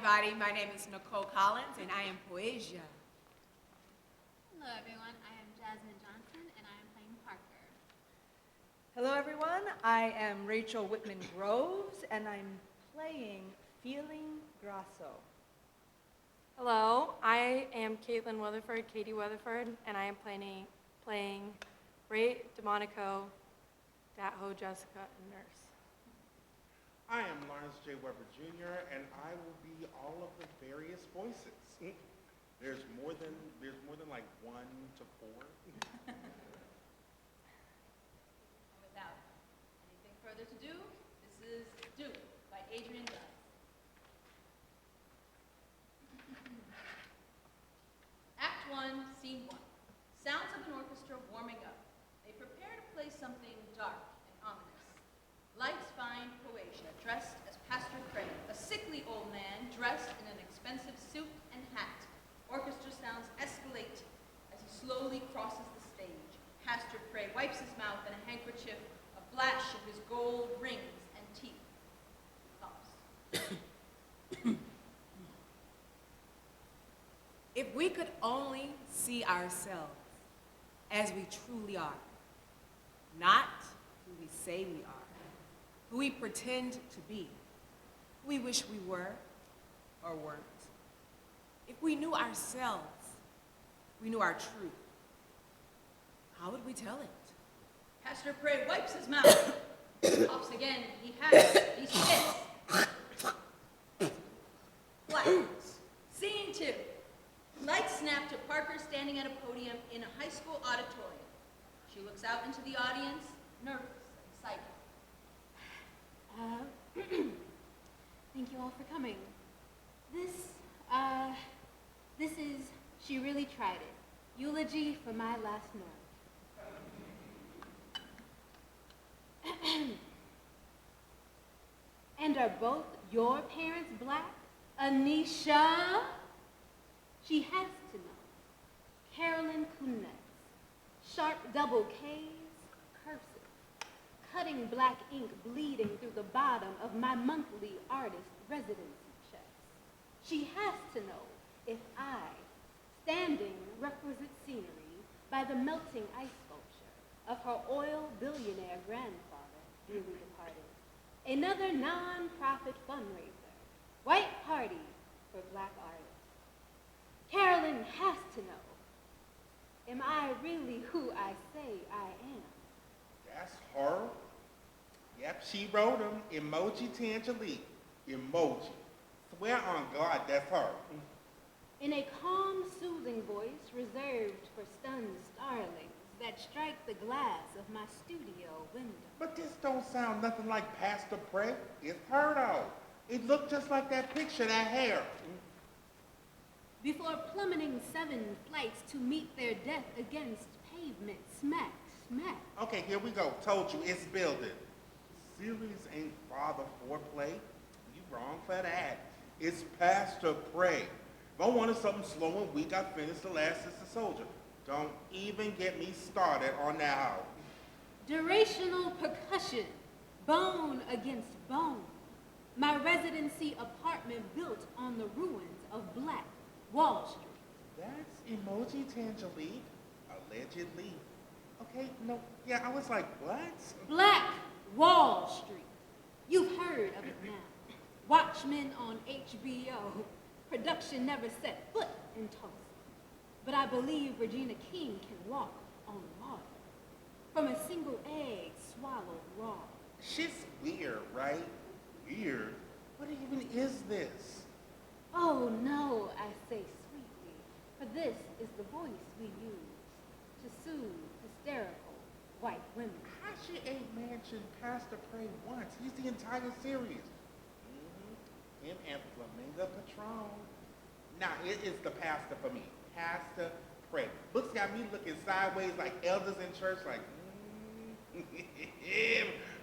everybody. My name is Nicole Collins, and I am Poesia. Hello, everyone. I am Jasmine Johnson, and I am playing Parker. Hello, everyone. I am Rachel Whitman Groves, and I'm playing Feeling Grasso. Hello, I am Caitlin Weatherford, Katie Weatherford, and I am playing Ray DeMonico, Dat-Ho Jessica, and Nurse. I am Lawrence J. Weber Jr., and I will be all of the various voices. There's more than like 1 to 4. Without anything further to do, this is Do by Adrian Dunn. Act 1, Scene 1. Sounds of an orchestra warming up. They prepare to play something dark and ominous. Lights find Poesia dressed as Pastor Craig, a sickly old man dressed in an expensive suit and hat. Orchestra sounds escalate as he slowly crosses the stage. Pastor Craig wipes his mouth in a handkerchief, a flash of his gold rings and teeth. Thumps. If we could only see ourselves as we truly are, not who we say we are, who we pretend to be, who we wish we were or weren't. If we knew ourselves, we knew our truth, how would we tell it? Pastor Craig wipes his mouth. Coughs again. He spits. Flattens. Scene 2. Lights snap to Parker standing at a podium in a high school auditorium. She looks out into the audience, nervous and excited. Thank you all for coming. This is She Really Tried It. Eulogy for My Last Nerve. And are both your parents black? Anisha? She has to know. Carolyn Kunetz. Sharp double K's, cursive. Cutting black ink bleeding through the bottom of my monthly artist residency checks. She has to know if I, standing requisite scenery by the melting ice sculpture of her oil billionaire grandfather, dearly departed, another non-profit fundraiser, white party for black artists. Carolyn has to know, am I really who I say I am? That's her. Yep, she wrote them. Emoji Tangelique. Emoji. Swear on God, that's her. In a calm, soothing voice reserved for stunned starlings that strike the glass of my studio window. But this don't sound nothing like Pastor Prey. It's her, though. It looked just like that picture, that hair. Before plummeting 7 flights to meet their death against pavement, smack, smack. Okay, here we go. Told you, it's building. Series ain't father foreplay. You wrong for that. It's Pastor Prey. If I wanted something slow and weak, I finished The Last Sister Soldier. Don't even get me started on that house. Durational percussion, bone against bone. My residency apartment built on the ruins of Black Wall Street. That's Emoji Tangelique, allegedly. Okay, no, yeah, I was like, what? Black Wall Street. You've heard of it now. Watchmen on HBO. Production never set foot in Tulsa. But I believe Regina King can walk on water. From a single egg swallowed raw. She's weird, right? Weird? What even is this? Oh no, I say sweetly, for this is the voice we use to soothe hysterical white women. How she ain't mentioned Pastor Prey once? He's the entire series. Him and Flamingo Patron. Now, it is the pastor for me. Pastor Prey. Books got me looking sideways like elders in church, like,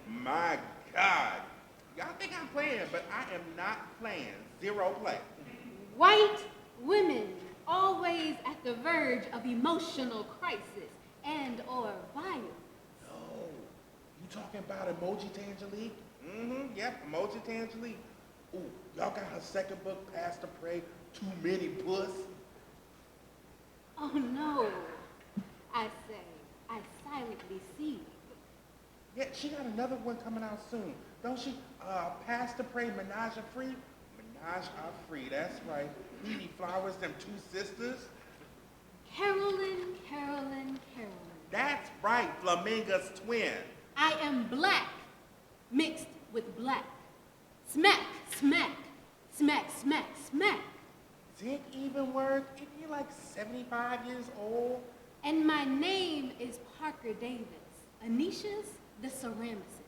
my God. Y'all think I'm playing, but I am not playing. Zero play. White women, always at the verge of emotional crisis and or violence. No. You talking about Emoji Tangelique? Yep, Emoji Tangelique. Ooh, y'all got her second book, Pastor Pray, Too Many Puss? Oh no, I say, I silently see. Yeah, she got another one coming out soon, don't she? Pastor Pray, Menage a Free? Menage a Free, that's right. Edie Flowers, them two sisters. Carolyn, Carolyn, Carolyn. That's right, Flaminga's twin. I am black, mixed with black. Smack, smack, smack, smack, smack. Dick even work? Isn't he like 75 years old? And my name is Parker Davis. Anisha's the ceramicist.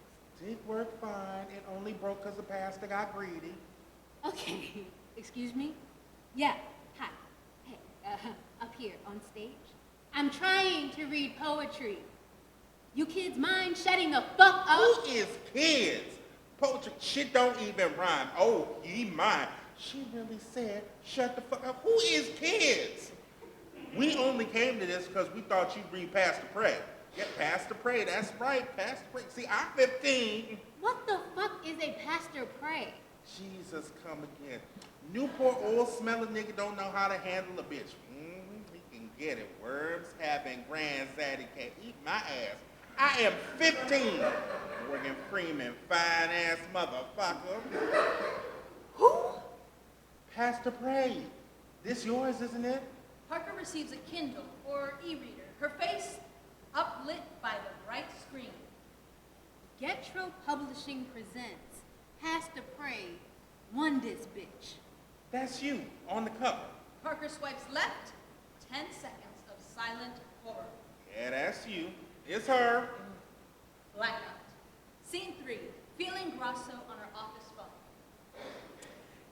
Dick work fine. It only broke because the pastor got greedy. Okay, excuse me? Yeah, hi. Hey, up here on stage. I'm trying to read poetry. You kids mind shutting the fuck up? Who is kids? Poetry, shit don't even rhyme. Oh, ye mind. She really said, shut the fuck up. Who is kids? We only came to this because we thought you'd read Pastor Pray. Yeah, Pastor Pray, that's right, Pastor Pray. See, I'm 15. What the fuck is a pastor pray? Jesus, come again. Newport oil smelling nigga don't know how to handle a bitch. He can get it. Worms having granddaddy can't eat my ass. I am 15. Morgan Freeman, fine ass motherfucker. Who? Pastor Pray. This yours, isn't it? Parker receives a Kindle or e-reader, her face uplit by the bright screen. Getro Publishing presents Pastor Pray, Won This Bitch. That's you, on the cover. Parker swipes left, 10 seconds of silent horror. Yeah, that's you. It's her. Blackout. Scene 3, feeling Grasso on her office phone.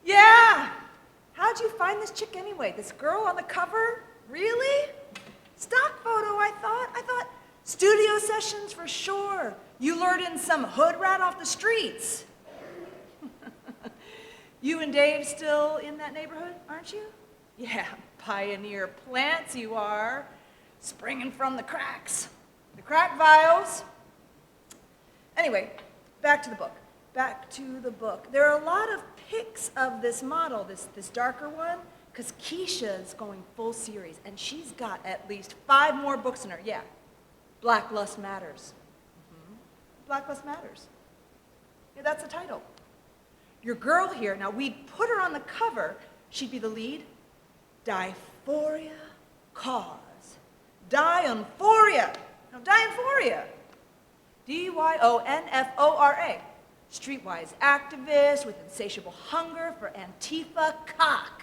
Yeah. How'd you find this chick anyway? This girl on the cover? Really? Stock photo, I thought. Studio sessions for sure. You lured in some hood rat off the streets. You and Dave still in that neighborhood, aren't you? Yeah, pioneer plants you are. Springing from the cracks. The crack vials. Anyway, back to the book. There are a lot of pics of this model, this darker one, because Keisha's going full series, and she's got at least 5 more books in her. Yeah, Black Lust Matters. Black Lust Matters. Yeah, that's the title. Your girl here, now we'd put her on the cover, she'd be the lead. Dysphoria cause. Dionphoria. Now, Dionphoria. Dionfora. Streetwise activist with insatiable hunger for Antifa cock.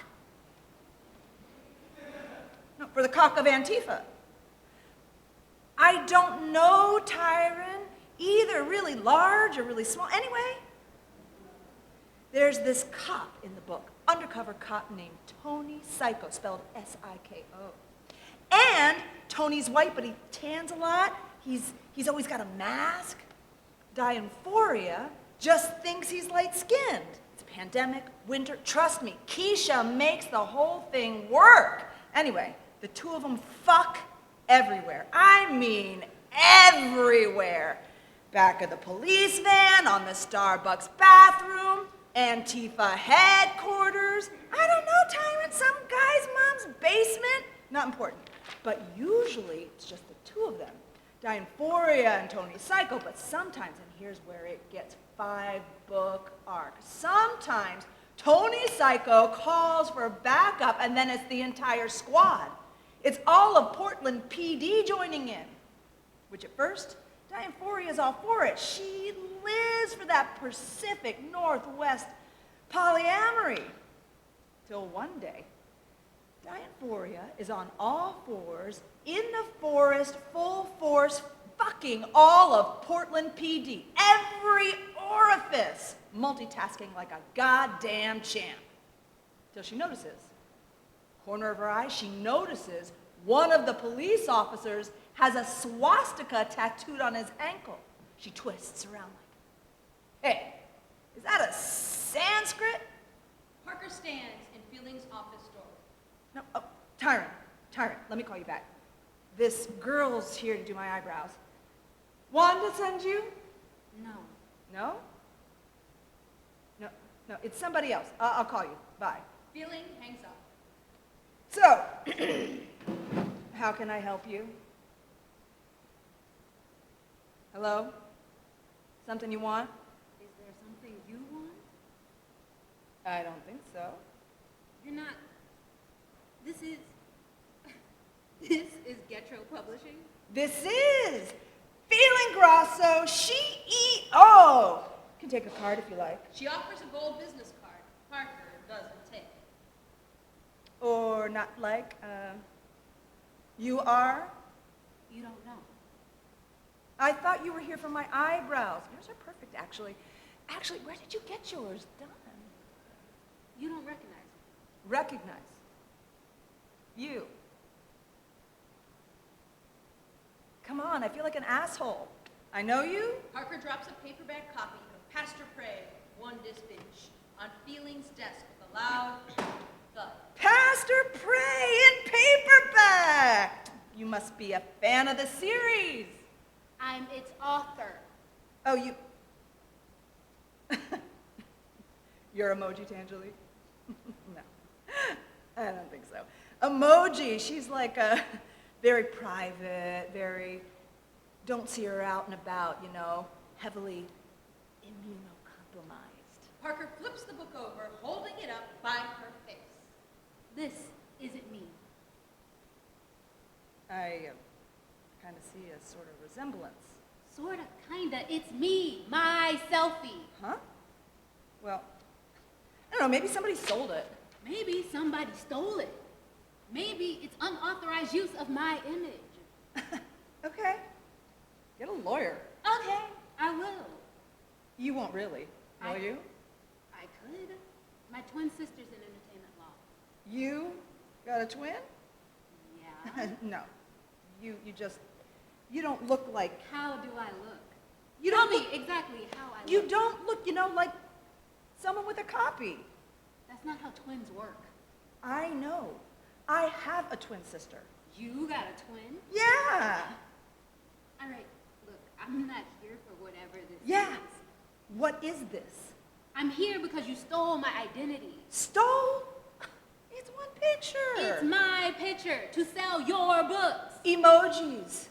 No, for the cock of Antifa. I don't know, Tyron, either really large or really small. Anyway, there's this cop in the book, undercover cop named Tony Psycho, spelled S-I-K-O. And Tony's white, but he tans a lot. He's always got a mask. Dionphoria just thinks he's light-skinned. It's a pandemic, winter. Trust me, Keisha makes the whole thing work. Anyway, the two of them fuck everywhere. I mean everywhere. Back of the police van, on the Starbucks bathroom, Antifa headquarters. I don't know, Tyrant, some guy's mom's basement. Not important. But usually it's just the two of them. Dionphoria and Tony Psycho, but sometimes, and here's where it gets 5-book arc. Sometimes Tony Psycho calls for backup and then it's the entire squad. It's all of Portland PD joining in. Which at first, Dionphoria's all for it. She lives for that Pacific Northwest polyamory. Till one day, Dionphoria is on all fours in the forest, full force, fucking all of Portland PD. Every orifice, multitasking like a goddamn champ. Till she notices, corner of her eye, she notices one of the police officers has a swastika tattooed on his ankle. She twists around like, hey, is that a Sanskrit? Parker stands in Fielding's office door. No, oh, Tyron, let me call you back. This girl's here to do my eyebrows. Wanda send you? No. No? No. No, it's somebody else. I'll call you. Bye. Feeling hangs up. So, how can I help you? Hello? Something you want? Is there something you want? I don't think so. You're not. This is. This is Getro Publishing. This is Feeling Grosso, CEO. You can take a card if you like. She offers a gold business card. Parker doesn't take. Or not like, you are? You don't know. I thought you were here for my eyebrows. Yours are perfect, actually. Actually, where did you get yours done? You don't recognize me. Recognize. You. Come on, I feel like an asshole. I know you? Parker drops a paperback copy of Pastor Prey, One Dispatch, on Feeling's desk with a loud thud. Pastor Prey in paperback! You must be a fan of the series. I'm its author. Oh, you... You're Emoji Tangeli? No, I don't think so. Emoji, she's like a very private, very, don't see her out and about, you know, heavily immunocompromised. Parker flips the book over, holding it up by her face. This isn't me. I kind of see a sort of resemblance. Sorta, kinda. It's me, my selfie. Huh? Well, I don't know, maybe somebody sold it. Maybe somebody stole it. Maybe it's unauthorized use of my image. Okay, get a lawyer. Okay, I will. You won't really, will you? I could. My twin sister's in entertainment law. You got a twin? Yeah. No, you don't look like, How do I look? you Tell don't me look, exactly how I look. you don't look, like someone with a copy. That's not how twins work. I know. I have a twin sister. You got a twin? Yeah. All right, look, I'm not here for whatever this Yeah. is. What is this? I'm here because you stole my identity. Stole? It's one picture. It's my picture to sell your books Emojis.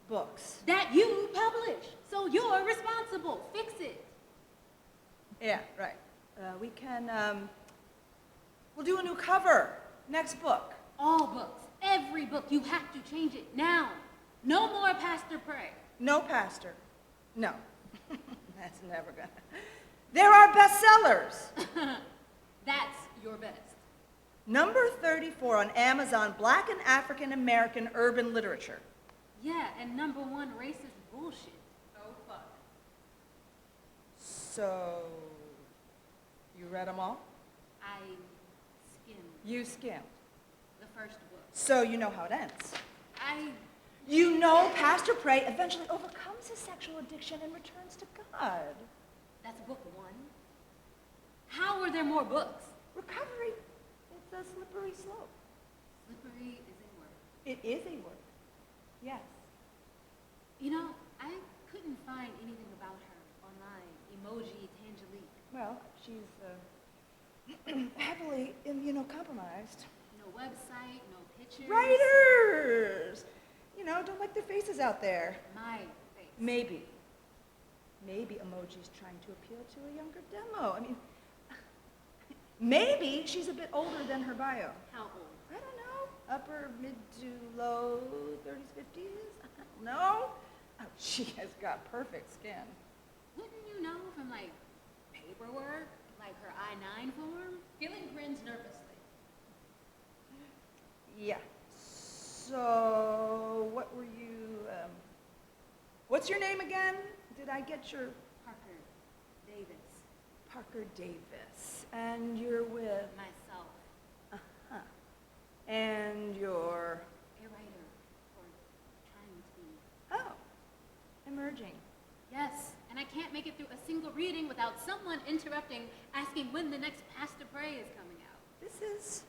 Books. that you publish. So you're responsible. Fix it. Yeah, right. We'll do a new cover. Next book. All books, every book, you have to change it now. No more Pastor Prey. No pastor. No. That's never gonna. There are bestsellers. That's your best. Number 34 on Amazon, Black and African American Urban Literature. Yeah, and number one, racist bullshit. Oh, fuck. So, you read them all? I skimmed You skimmed. the first book. So you know how it ends. You know Pastor Prey eventually overcomes his sexual addiction and returns to God. That's book one. How are there more books? Recovery is a slippery slope. Slippery is a word. It is a word. Yes. You know, I couldn't find anything about her online. Emoji Tangelique. Well, she's heavily immunocompromised. No website, no pictures. Writers! Don't like their faces out there. My face. Maybe emoji's trying to appeal to a younger demo. Maybe she's a bit older than her bio. How old? I don't know. Upper, mid to low 30s, 50s? I don't know. Oh, she has got perfect skin. Wouldn't you know from, paperwork? Like her I-9 form? Feeling grins nervously. Yeah. So, what were you, what's your name again? Did I get your... Parker Davis. Parker Davis. And you're with... Myself. Uh-huh. And you're... A writer. Or trying to be. Oh, emerging. Yes, and I can't make it through a single reading without someone interrupting, asking when the next Pastor Prey is coming out. This is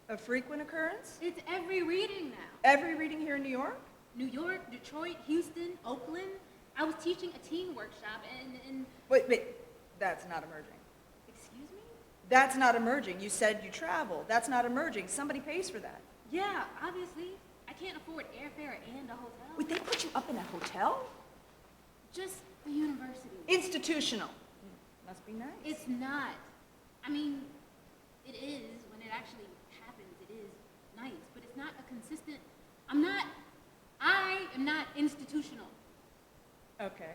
a frequent occurrence? It's every reading now. Every reading here in New York? New York, Detroit, Houston, Oakland. I was teaching a teen workshop and Wait, that's not emerging. That's not emerging. You said you travel. That's not emerging. Somebody pays for that. Yeah, obviously. I can't afford airfare and a hotel. Would they put you up in a hotel? Just the university. Institutional. Must be nice. It's not. I mean, it is. When it actually happens, it is nice. But it's not a consistent... I am not institutional. Okay.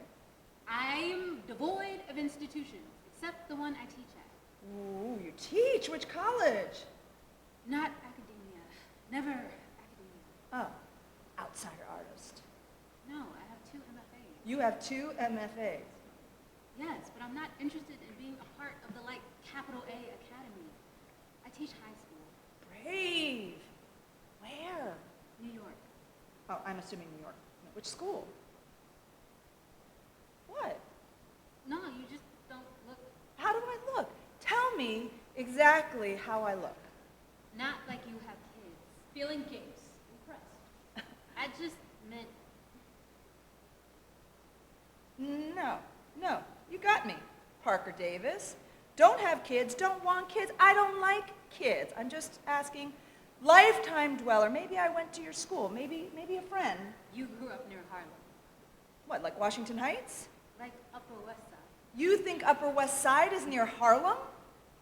I am devoid of institutions, except the one I teach at. Ooh, you teach? Which college? Not academia. Never academia. Oh, outsider artist. No, I have 2 MFAs. You have 2 MFAs. Yes, but I'm not interested in being a part of the, capital A Academy. I teach high school. Brave. Where? New York. Oh, I'm assuming New York. Which school? What? No, you just don't look... How do I look? Tell me exactly how I look. Not like you have kids. Feeling games. Impressed. I just meant... No, you got me, Parker Davis. Don't have kids, don't want kids. I don't like kids. I'm just asking, lifetime dweller. Maybe I went to your school, maybe a friend. You grew up near Harlem. What, like Washington Heights? Like Upper West Side. You think Upper West Side is near Harlem?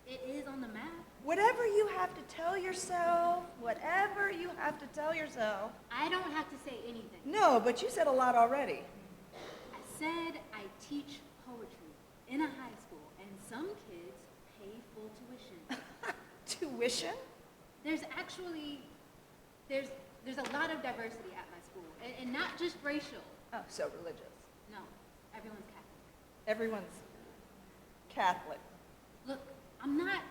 It is on the map. Whatever you have to tell yourself, whatever you have to tell yourself. I don't have to say anything. No, but you said a lot already. I said I teach poetry in a high school, and some kids pay full tuition. Tuition? There's a lot of diversity at my school, and not just racial. Oh, so religious. No, everyone's Catholic. Everyone's Catholic. Look, I'm not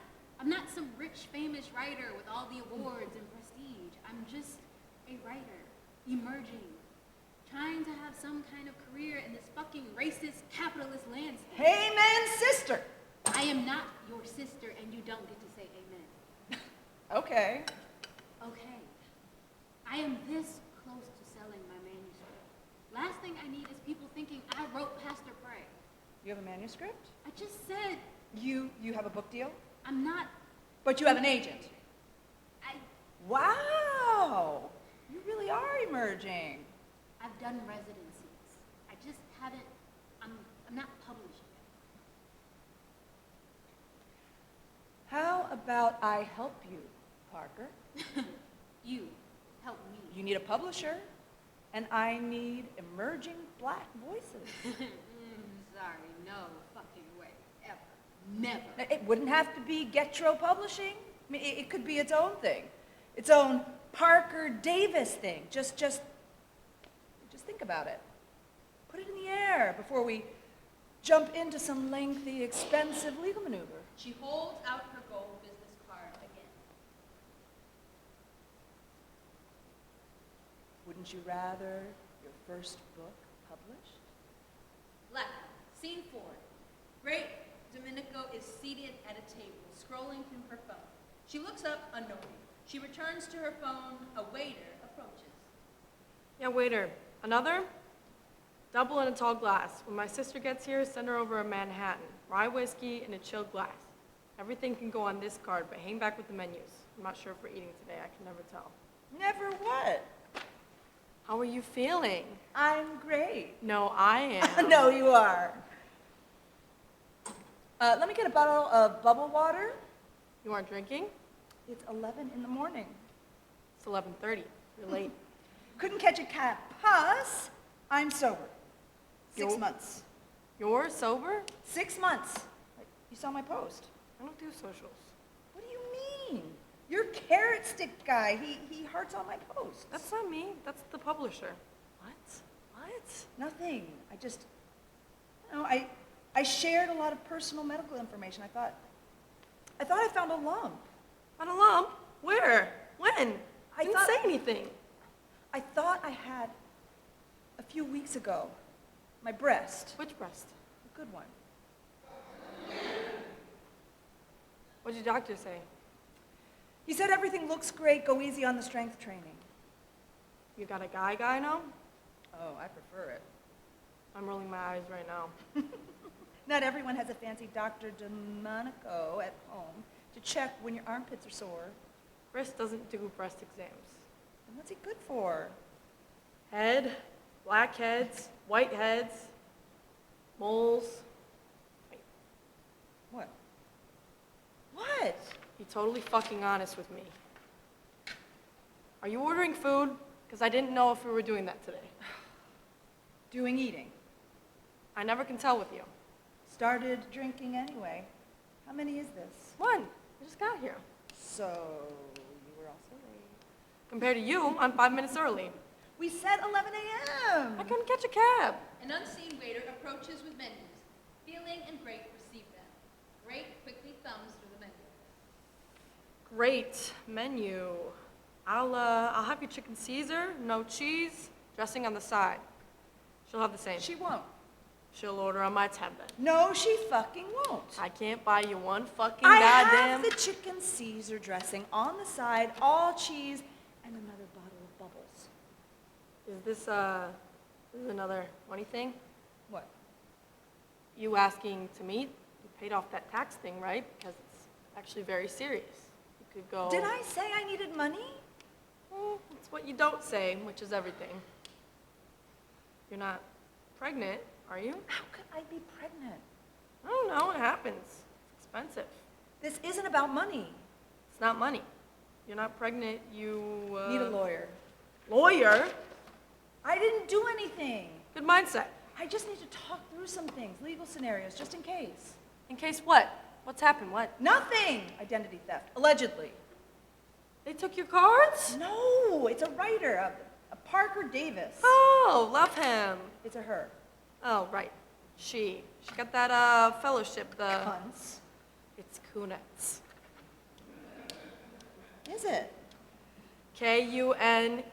some rich, famous writer with all the awards and prestige. I'm just a writer, emerging, trying to have some kind of career in this fucking racist, capitalist landscape. Amen, sister. I am not your sister, and you don't get to say amen. Okay. Okay. I am this close to selling my manuscript. Last thing I need is people thinking I wrote Pastor Pray. You have a manuscript? I just said You have a book deal? I'm not... But you have an agent. I... Wow! You really are emerging. I've done residencies. I just haven't... I'm not published yet. How about I help you, Parker? You help me. You need a publisher, and I need emerging black voices. Sorry, no fucking way. Ever. Never. It wouldn't have to be Getro Publishing. I mean, it could be its own thing. Its own Parker Davis thing. Just think about it. Put it in the air before we jump into some lengthy, expensive legal maneuver. She holds out her gold business card again. Wouldn't you rather your first book published? Blackout. Scene 4. Great Domenico is seated at a table, scrolling through her phone. She looks up unknowing. She returns to her phone. A waiter approaches. Yeah, waiter. Another? Double in a tall glass. When my sister gets here, send her over a Manhattan. Rye whiskey in a chilled glass. Everything can go on this card, but hang back with the menus. I'm not sure if we're eating today. I can never tell. Never what? How are you feeling? I'm great. No, I am. No, you are. Let me get a bottle of bubble water. You aren't drinking? It's 11 in the morning. It's 11:30. You're late. Couldn't catch a cat. Plus, I'm sober. 6 Yo- months. You're sober? 6 months. You saw my post. I don't do socials. What do you mean? Your carrot stick guy, he hearts all my posts. That's not me. That's the publisher. What? Nothing. I shared a lot of personal medical information. I thought I found a lump. On a lump? Where? When? I didn't thought- say anything. I thought I had a few weeks ago. My breast. Which breast? A good one. What did your doctor say? He said everything looks great, go easy on the strength training. You got a guy now? Oh, I prefer it. I'm rolling my eyes right now. Not everyone has a fancy Dr. Domenico at home to check when your armpits are sore. Chris doesn't do breast exams. And what's he good for? Head, black heads, white heads, moles. What? What? Be totally fucking honest with me. Are you ordering food? Because I didn't know if we were doing that today. Doing eating. I never can tell with you. Started drinking anyway. How many is this? One. I just got here. So, you were also late. Compared to you, I'm 5 minutes early. We said 11 a.m. I couldn't catch a cab. An unseen waiter approaches with menus. Feeling and Great receive them. Great quickly thumbs through the menu. Great menu. I'll have your chicken Caesar, no cheese, dressing on the side. She'll have the same. She won't. She'll order on my tab then. No, she fucking won't. I can't buy you one fucking I goddamn. have the chicken Caesar dressing on the side, all cheese, and another bottle of bubbles. Is this another money thing? What? You asking to meet? You paid off that tax thing, right? Because it's actually very serious. You could go. Did I say I needed money? It's what you don't say, which is everything. You're not pregnant, are you? How could I be pregnant? I don't know. It happens. It's expensive. This isn't about money. It's not money. You're not pregnant. You Need a lawyer. Lawyer? I didn't do anything. Good mindset. I just need to talk through some things, legal scenarios, just in case. In case what? What's happened? What? Nothing! Identity theft, allegedly. They took your cards? No, it's a writer, a Parker Davis. Oh, love him. It's a her. Oh, right. She got that fellowship. The Cunts. It's Kunetz. Is it? Kunetz.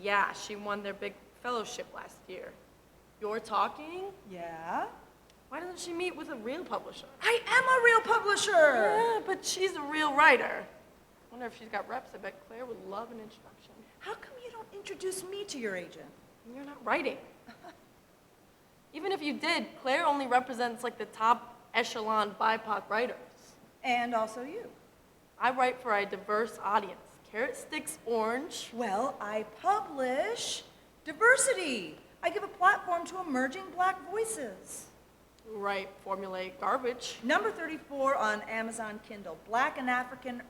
Yeah, she won their big fellowship last year. You're talking? Yeah. Why doesn't she meet with a real publisher? I am a real publisher. Yeah, but she's a real writer. I wonder if she's got reps. I bet Claire would love an introduction. How come you don't introduce me to your agent? You're not writing. Even if you did, Claire only represents like the top echelon BIPOC writers. And also you. I write for a diverse audience. Carrot sticks orange. Well, I publish diversity. I give a platform to emerging black voices. Write formulaic garbage. Number 34 on Amazon Kindle, Black and African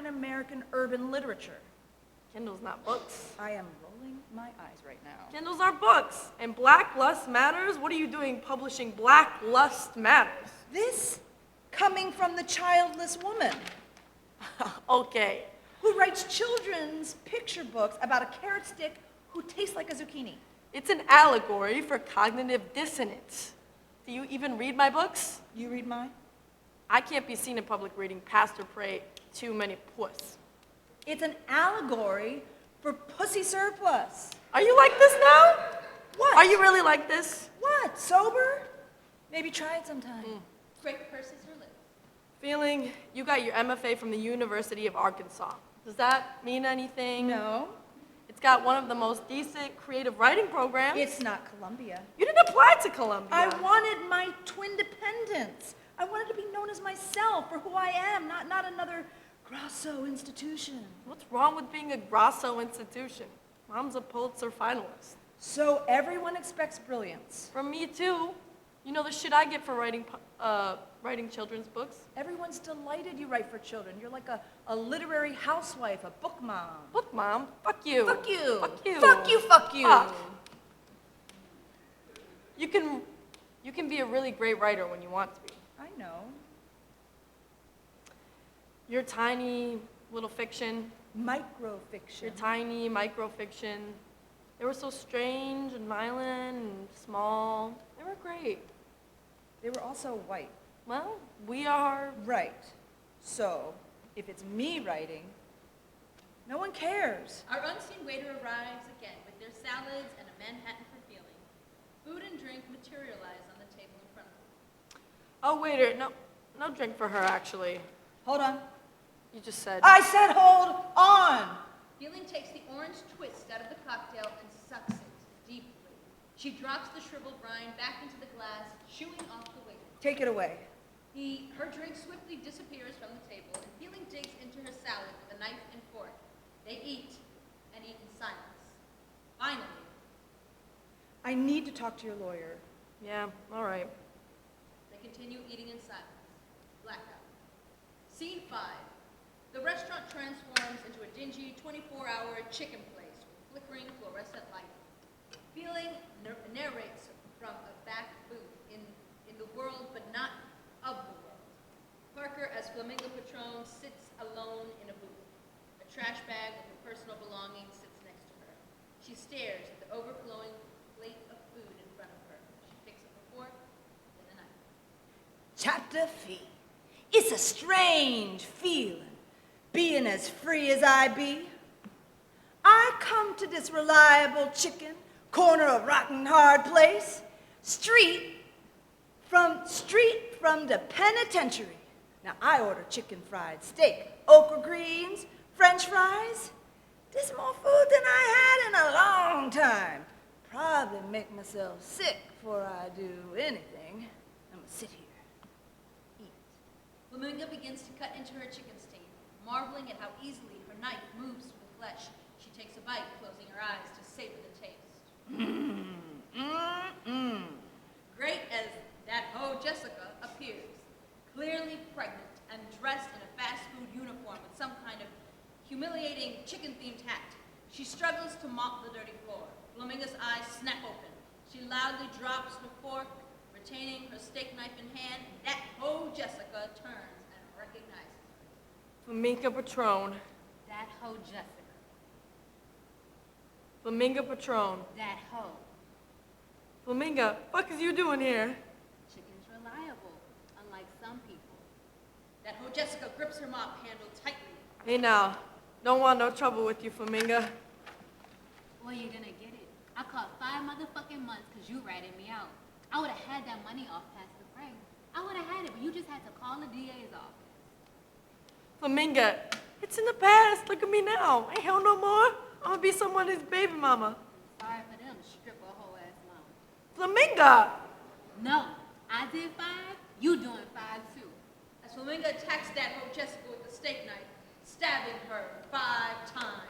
American urban literature. Kindle's not books. I am rolling my eyes right now. Kindles are books. And Black Lust Matters? What are you doing publishing Black Lust Matters? This coming from the childless woman Okay. who writes children's picture books about a carrot stick who tastes like a zucchini. It's an allegory for cognitive dissonance. Do you even read my books? You read mine? I can't be seen in public reading Pastor Pray Too Many Puss. It's an allegory for pussy surplus. Are you like this now? What? Are you really like this? What? Sober? Maybe try it sometime. Great purses her lips. Feeling you got your MFA from the University of Arkansas. Does that mean anything? No, It's got one of the most decent creative writing programs. it's not Columbia. You didn't apply to Columbia. I wanted my twin dependence. I wanted to be known as myself for who I am, not another Grosso institution. What's wrong with being a Grosso institution? Mom's a Pulitzer finalist. So everyone expects brilliance. From me too. You know the shit I get for writing children's books? Everyone's delighted you write for children. You're like a literary housewife, a book mom. Look, Mom, fuck you. Fuck you. Fuck you. Fuck you, fuck you. Fuck. You can be a really great writer when you want to be. I know. Your tiny little fiction, Microfiction. your tiny microfiction, they were so strange and violent and small. They were great. They were also white. Well, we are. Right. So, if it's me writing, no one cares. Our unseen waiter arrives again with their salads and a Manhattan for feeling. Food and drink materialize on the table in front of them. Oh, waiter, no drink for her, actually. Hold on. You just said. I said hold on. Feeling takes the orange twist out of the cocktail and sucks it deeply. She drops the shriveled rind back into the glass, shooing off the waiter. Take it away. Her drink swiftly disappears from the table, and Feeling digs into her salad with a knife and fork. They eat, and eat in silence. Finally, I need to talk to your lawyer. Yeah, all right. they continue eating in silence. Blackout. Scene 5. The restaurant transforms into a dingy 24-hour chicken place with flickering fluorescent lighting. Feeling narrates from a back booth in the world, but not of the world. Parker, as Flamingo Patron, sits alone in a booth. A trash bag with her personal belongings sits next to her. She stares at the overflowing plate of food in front of her. She picks up a fork and a knife. Chapter fee. It's a strange feeling, being as free as I be. I come to this reliable chicken, corner of rockin' hard place, street from the penitentiary. Now I order chicken fried steak, okra greens, French fries. This more food than I had in a long time. Probably make myself sick before I do anything. I'm gonna sit here, eat. Flamingo begins to cut into her chicken steak, marveling at how easily her knife moves through the flesh. She takes a bite, closing her eyes to savor the taste. Great as that hoe Jessica appears, clearly pregnant and dressed in a fast food uniform with some kind of humiliating chicken-themed hat. She struggles to mop the dirty floor. Flamingo's eyes snap open. She loudly drops her fork, retaining her steak knife in hand. That hoe Jessica turns and recognizes her. Flamingo Patron. That hoe Jessica. Flamingo Patron. That hoe. Flamingo, fuck is you doing here? Chicken's reliable, unlike some people. That hoe Jessica grips her mop handle tightly. Hey now, don't want no trouble with you, Flamingo. Well, you're gonna get it. I caught 5 motherfucking months because you ratted me out. I would have had that money off past the break. I would have had it, but you just had to call the DA's office. Flamingo, it's in the past. Look at me now. Ain't hell no more. I'm gonna be someone's baby mama. Sorry for them, stripper hoe ass mama. Flamingo! No, I did 5, you doing 5 too. As Flamingo attacks that hoe Jessica with the steak knife, stabbing her 5 times.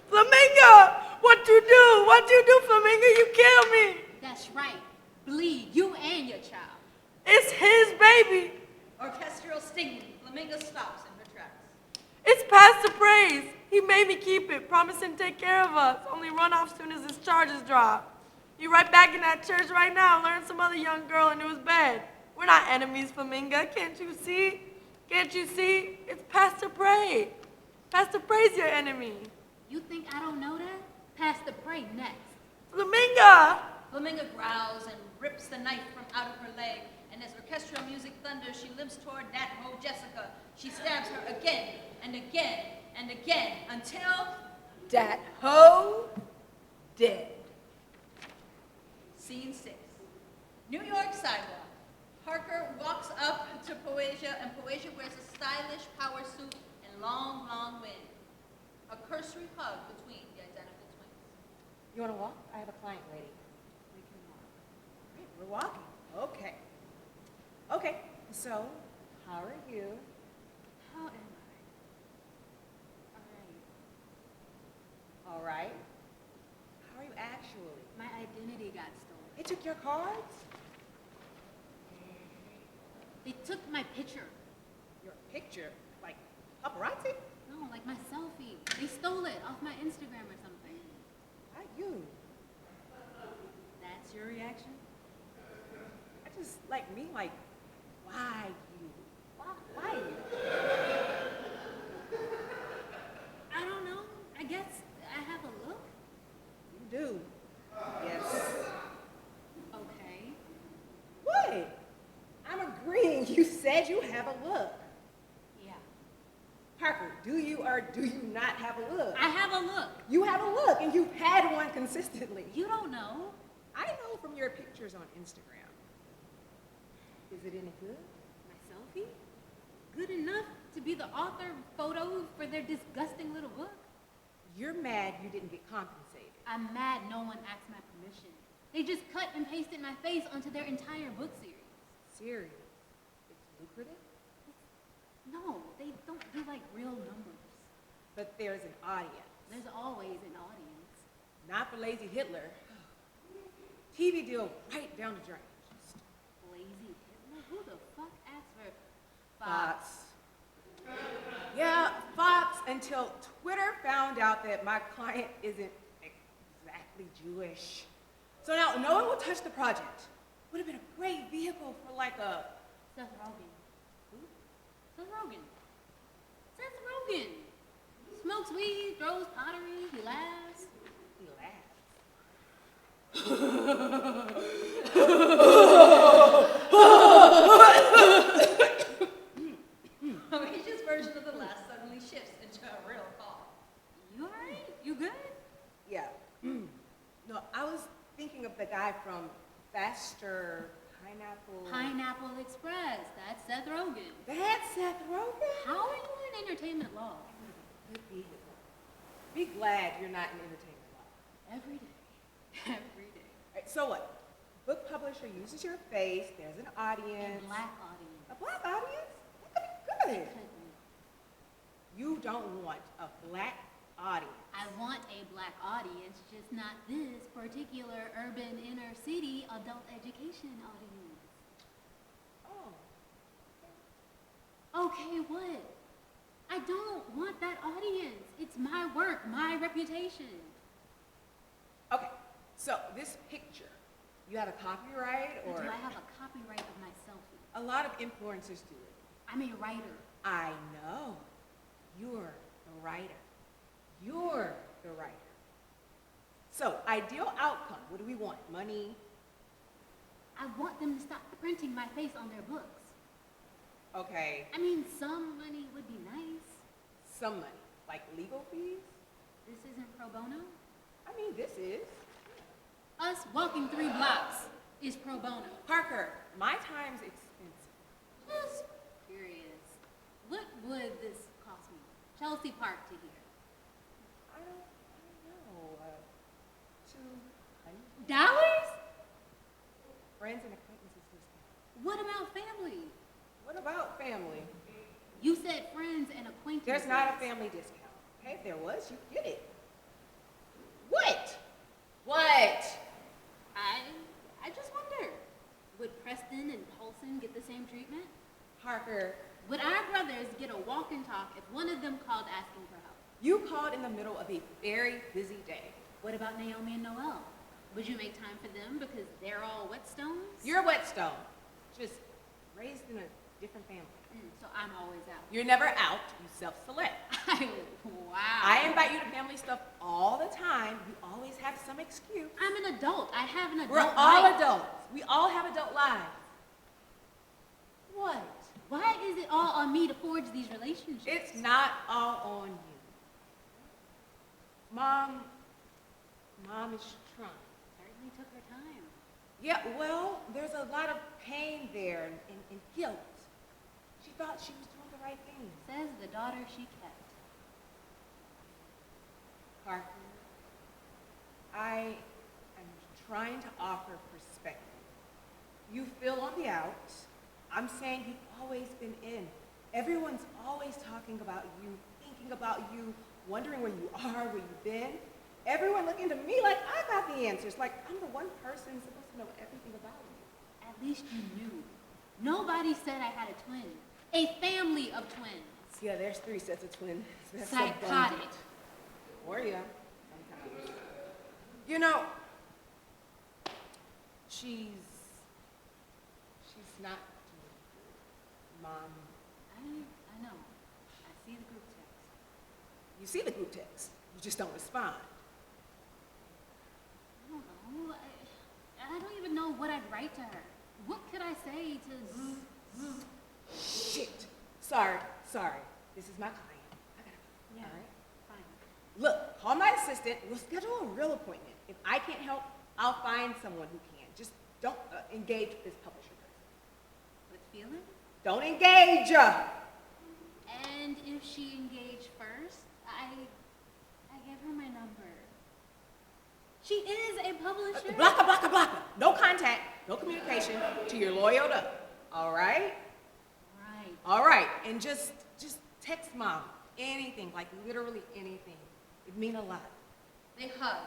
Flamingo! What you do? What you do, Flamingo? You kill me. That's right. Bleed, you and your child. It's his baby. Orchestral stinging, Flamingo stops in her tracks. It's Pastor Praise. He made me keep it, promising to take care of us. Only run off soon as his charges drop. You right back in that church right now, learn some other young girl into his bed. We're not enemies, Flamingo. Can't you see? Can't you see? It's Pastor Praise. Pastor Praise your enemy. You think I don't know that? Pass the prey next. Flamingo! Flamingo growls and rips the knife from out of her leg, and as orchestral music thunders, she limps toward that hoe Jessica. She stabs her again and again and again until That hoe dead. Scene 6. New York sidewalk. Parker walks up to Poesia, and Poesia wears a stylish power suit and long, long wind. A cursory hug between the identical twins. You want to walk? I have a client waiting. We can walk. Great, we're walking. Okay. Okay, so how are you? How am I? All right. How are you actually? My identity got stolen. They took your cards? They took my picture. Your picture? Like paparazzi? No, like my selfie. They stole it off my Instagram or something. Why you? That's your reaction? I just like me, like, why you? Why you? I don't know. I guess I have a look. You do. Yes. Okay. What? I'm agreeing. You said you have a look. Yeah. Parker, do you or do you not have a look? I have a look. You have a look, and you've had one consistently. You don't know. I know from your pictures on Instagram. Is it any good? My selfie? Good enough to be the author photo for their disgusting little book? You're mad you didn't get compensated. I'm mad no one asked my permission. They just cut and pasted my face onto their entire book series. Serious. It's lucrative, No, they don't do like real numbers. but there's an audience. There's always an audience. Not for lazy Hitler. TV deal right down the drain. Just Lazy Hitler? Who the fuck asked for Fox. Yeah, Fox, until Twitter found out that my client isn't exactly Jewish. So now no one will touch the project. Would have been a great vehicle for like a... Seth Rogen. Who? Seth Rogen. Seth Rogen. Smokes weed, throws pottery, he laughs. He laughs. His version of the last suddenly shifts into a real call. You alright? You good? Yeah. No, I was thinking of the guy from Faster Pineapple. Pineapple Express. That's Seth Rogen. That's Seth Rogen. How are you in entertainment law? Good vehicle. Be glad you're not in entertainment law. Every day. Every day. All right, so what? Book publisher uses your face. There's an A audience. black audience. A black audience? That could be good. Couldn't. You don't want a black audience. I want a black audience, just not this particular urban inner city adult education audience. Oh. Okay, what? I don't want that audience. It's my work, my reputation. Okay, so this picture, you have a copyright Or or... do I have a copyright of my selfie? A lot of influencers do it. I'm a writer. I know. You're the writer. You're the writer. So, ideal outcome, what do we want? Money? I want them to stop printing my face on their books. Okay, I mean, some money would be nice. some money. Like legal fees? This isn't pro bono. I mean, this is. Us walking 3 blocks is pro bono. Parker, my time's expensive. Just curious. What would this cost me? Chelsea Park to here. I don't know. $200? Dollars? Friends and acquaintances discount. What about family? What about family? You said friends and acquaintances. There's not a family discount. Okay, if there was, you'd get it. What? What? I just wonder. Would Preston and Paulson get the same treatment? Parker, Would our brothers get a walk and talk if one of them called asking for help? you called in the middle of a very busy day. What about Naomi and Noel? Would you make time for them because they're all whetstones? You're a whetstone, just raised in a different family. So I'm always out. You're never out, you self-select. Wow. I invite you to family stuff all the time. You always have some excuse. I'm an adult. I have an adult We're all life. adults. We all have adult lives. What? Why is it all on me to forge these relationships? It's not all on you. Mom is trying. Certainly took her time. Yeah, well, there's a lot of pain there and guilt. She thought she was doing the right thing. Says the daughter she kept. Parker, I am trying to offer perspective. You feel on the out. I'm saying you've always been in. Everyone's always talking about you, thinking about you, wondering where you are, where you've been. Everyone looking to me like I got the answers, like I'm the one person supposed to know everything about you. At least you knew. Nobody said I had a twin. A family of twins. Yeah, there's 3 sets of twins. That's so Psychotic. abundant. Or yeah, sometimes. You know, she's not doing good. Mom, I know. I see the group text. you see the group text. You just don't respond. I don't know. I don't even know what I'd write to her. What could I say to... Shit. Sorry. This is my client. I gotta go. Yeah, All right? fine. Look, call my assistant. We'll schedule a real appointment. If I can't help, I'll find someone who can. Just don't engage with this publisher person. With feeling? Don't engage! And if she engaged first, I gave her She is a publisher. Blocker, blocker, blocker. No contact, no communication till you're loyaled up. All right? Right. All right. And just text mom. Anything, like literally anything. It'd mean a lot. They hug.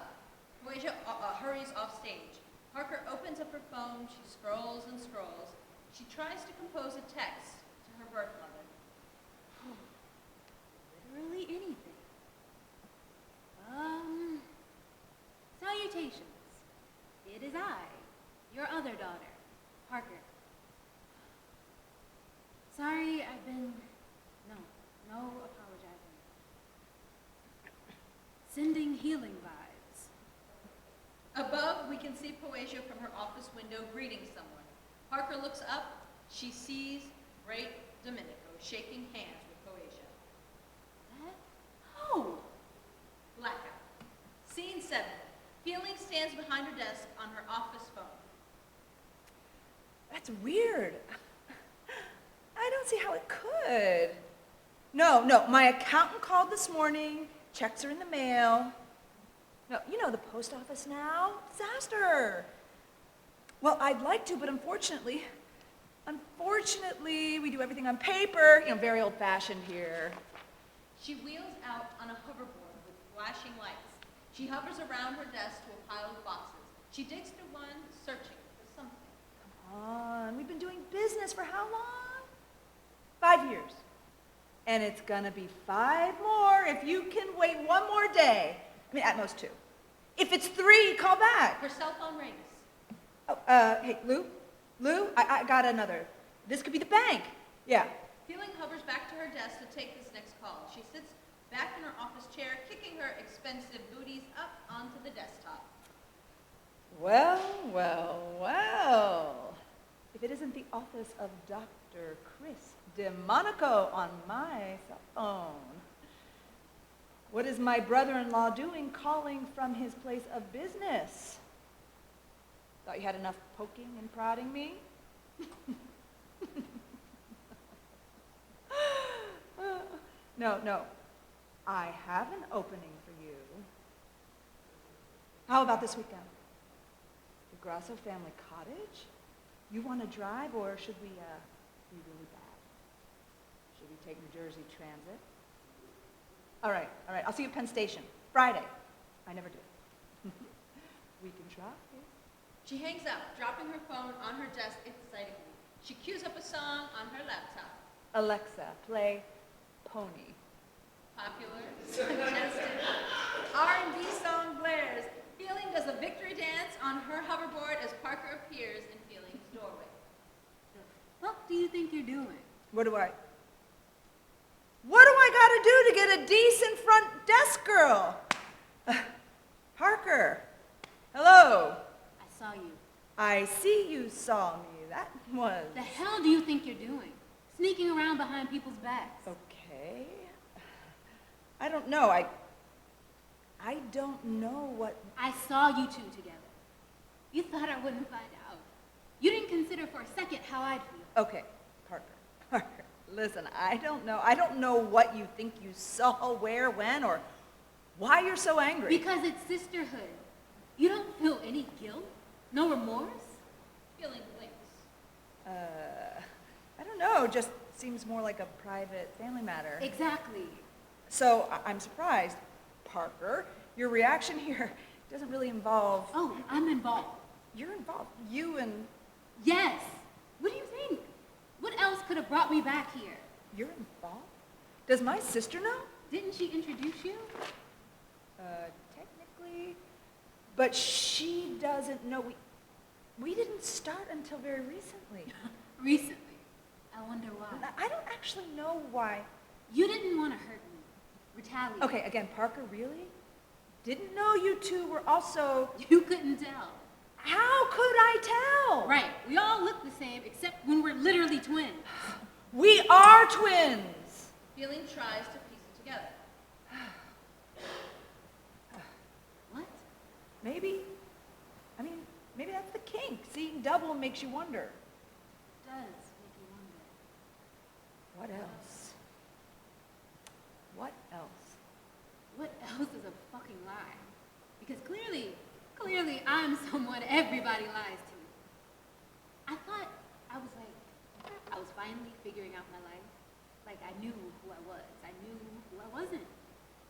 Poesia hurries off stage. Parker opens up her phone. She scrolls and scrolls. She tries to compose a text to her birth mother. Literally anything. Salutations. It is I, your other daughter, Parker. Sorry, I've been... No apologizing. Sending healing vibes. Above, we can see Poesia from her office window greeting someone. Parker looks up. She sees Great Domenico shaking hands with Poesia. That? Oh! Blackout. Scene 7. Feeling stands behind her desk on her office phone. That's weird. I don't see how it could. No, my accountant called this morning, checks are in the mail. No, you know the post office now, disaster. Well, I'd like to, but unfortunately, we do everything on paper, very old-fashioned here. She wheels out on a hoverboard with flashing lights. She hovers around her desk to a pile of boxes. She digs through one, searching for something. Come on, we've been doing business for how long? 5 years. And it's gonna be 5 more if you can wait one more day. I mean, at most 2. If it's 3, call back. Her cell phone rings. Oh, hey, Lou, I got another. This could be the bank. Yeah. Feeling hovers back to her desk to take this next call. She sits back in her office chair, kicking her expensive booties up onto the desktop. Well. If it isn't the office of Dr. Chris DeMonico on my cell phone. What is my brother-in-law doing calling from his place of business? Thought you had enough poking and prodding me? No. I have an opening for you. How about this weekend? The Grasso family cottage? You want to drive, or should we be really bad? Should we take New Jersey Transit? All right. I'll see you at Penn Station. Friday. I never do. We can try. She hangs up, dropping her phone on her desk excitedly. She cues up a song on her laptop. Alexa, play Pony. Popular, suggested, R&B song blares. Feeling does a victory dance on her hoverboard as Parker appears in Feeling's doorway. The fuck do you think you're doing? What do I gotta do to get a decent front desk girl? Parker, hello. I saw you. I see you saw me. That was... The hell do you think you're doing? Sneaking around behind people's backs. Okay. I don't know. I don't know what... I saw you two together. You thought I wouldn't find out. You didn't consider for a second how I'd feel. Okay, Parker, listen, I don't know what you think you saw, where, when, or why you're so angry. Because it's sisterhood. You don't feel any guilt? No remorse? Feeling blinks. I don't know, just seems more like a private family matter. Exactly. So I'm surprised, Parker, your reaction here doesn't really involve... Oh, I'm involved. You're involved. You and... Yes. What do you think? What else could have brought me back here? You're involved? Does my sister know? Didn't she introduce you? Technically, but she doesn't know. We didn't start until very recently. Recently. I wonder why. I don't actually know why. You didn't want to hurt me. Retaliate. Okay, again, Parker, really? Didn't know you two were also... You couldn't tell. How could I tell? Right. We all look the same, except when we're literally twins. We are twins. Feeling tries to piece it together. What? Maybe that's the kink. Seeing double makes you wonder. It does make you wonder. What else? What else? What else is a fucking lie? Because clearly, I'm someone everybody lies to. I thought I was finally figuring out my life. Like I knew who I was. I knew who I wasn't.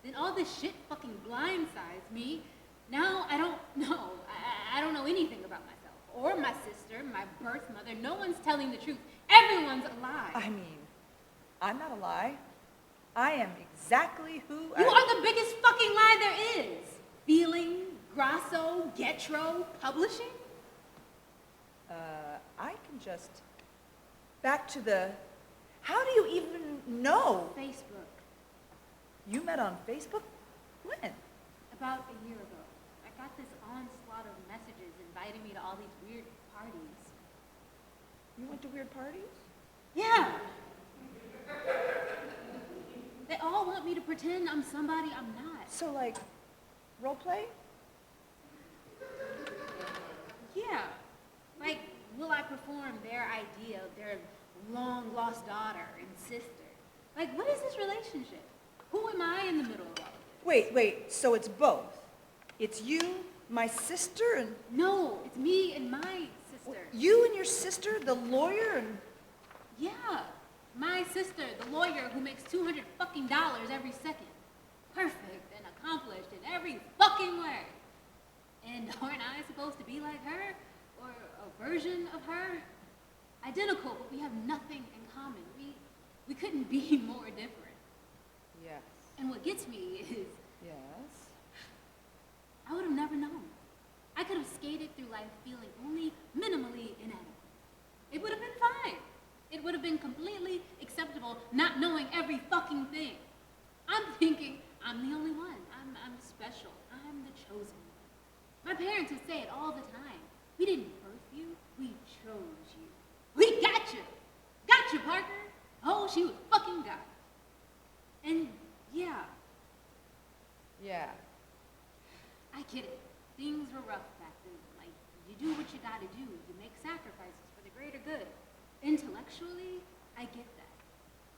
Then all this shit fucking blindsides me. Now I don't know. I don't know anything about myself or my sister, my birth mother. No one's telling the truth. Everyone's a lie. I mean, I'm not a lie. I am exactly who You are the biggest fucking lie there is. Feeling, Grasso, Getro, publishing? I can just... Back to the... How do you even know? Facebook. You met on Facebook? When? About a year ago. I got this onslaught of messages inviting me to all these weird parties. You went to weird parties? Yeah. They all want me to pretend I'm somebody I'm not. So, like, role play? Yeah. Like, will I perform their idea of their long-lost daughter and sister? Like, what is this relationship? Who am I in the middle of all of this? Wait, so it's both. It's you, my sister, and... No, it's me and my sister. You and your sister, the lawyer, and... Yeah. My sister, the lawyer who makes $200 fucking every second. Perfect and accomplished in every fucking way. And aren't I supposed to be like her? Or a version of her? Identical, but we have nothing in common. We couldn't be more different. Yes. And what gets me is Yes. I would have never known. I could have skated through life feeling only minimally inadequate. It would have been fine. It would have been completely acceptable not knowing every fucking thing. I'm thinking I'm the only one. I'm special. I'm the chosen one. My parents would say it all the time. We didn't birth you, we chose you. We got you. Got you, Parker. Oh, she was fucking got it. And yeah, Yeah. I get it. Things were rough back then. Like, you do what you gotta do. You make sacrifices for the greater good. Intellectually, I get that.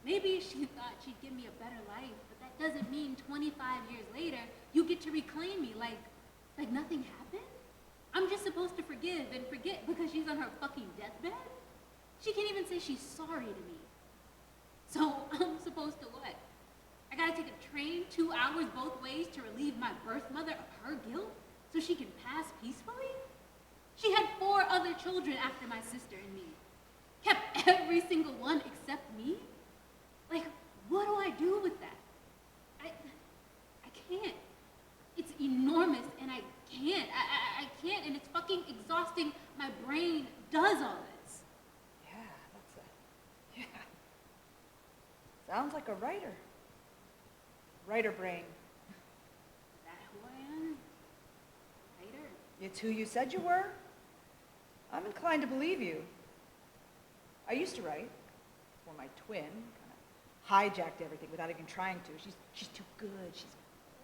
Maybe she thought she'd give me a better life, but that doesn't mean 25 years later, you get to reclaim me like nothing happened? I'm just supposed to forgive and forget because she's on her fucking deathbed? She can't even say she's sorry to me. So I'm supposed to what? I gotta take a train 2 hours both ways to relieve my birth mother of her guilt so she can pass peacefully? She had 4 other children after my sister and me. Kept every single one except me? Like, what do I do with that? I can't. It's enormous and I can't. I can't and it's fucking exhausting. My brain does all this. Yeah. Sounds like a writer. Writer brain. Is that who I am? Writer? It's who you said you were? I'm inclined to believe you. I used to write for my twin, kind of hijacked everything without even trying to. She's too good, she's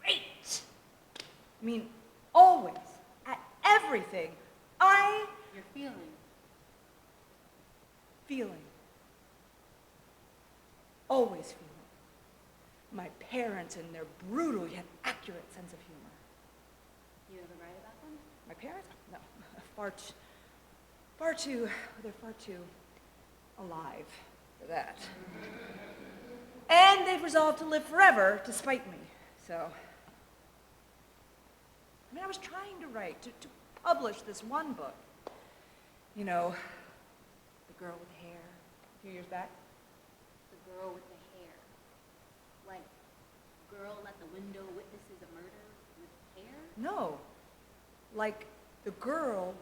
great. I mean, always, at everything, You're feeling. feeling. Always feeling. My parents and their brutal yet accurate sense of humor. You ever write about them? My parents? No, they're far too alive for that. And they've resolved to live forever to spite me, so. I mean, I was trying to write, to publish this one book. You know, The Girl with the Hair, a few years back. The girl with the hair. Like, girl at the window witnesses a murder with hair? No, like the girl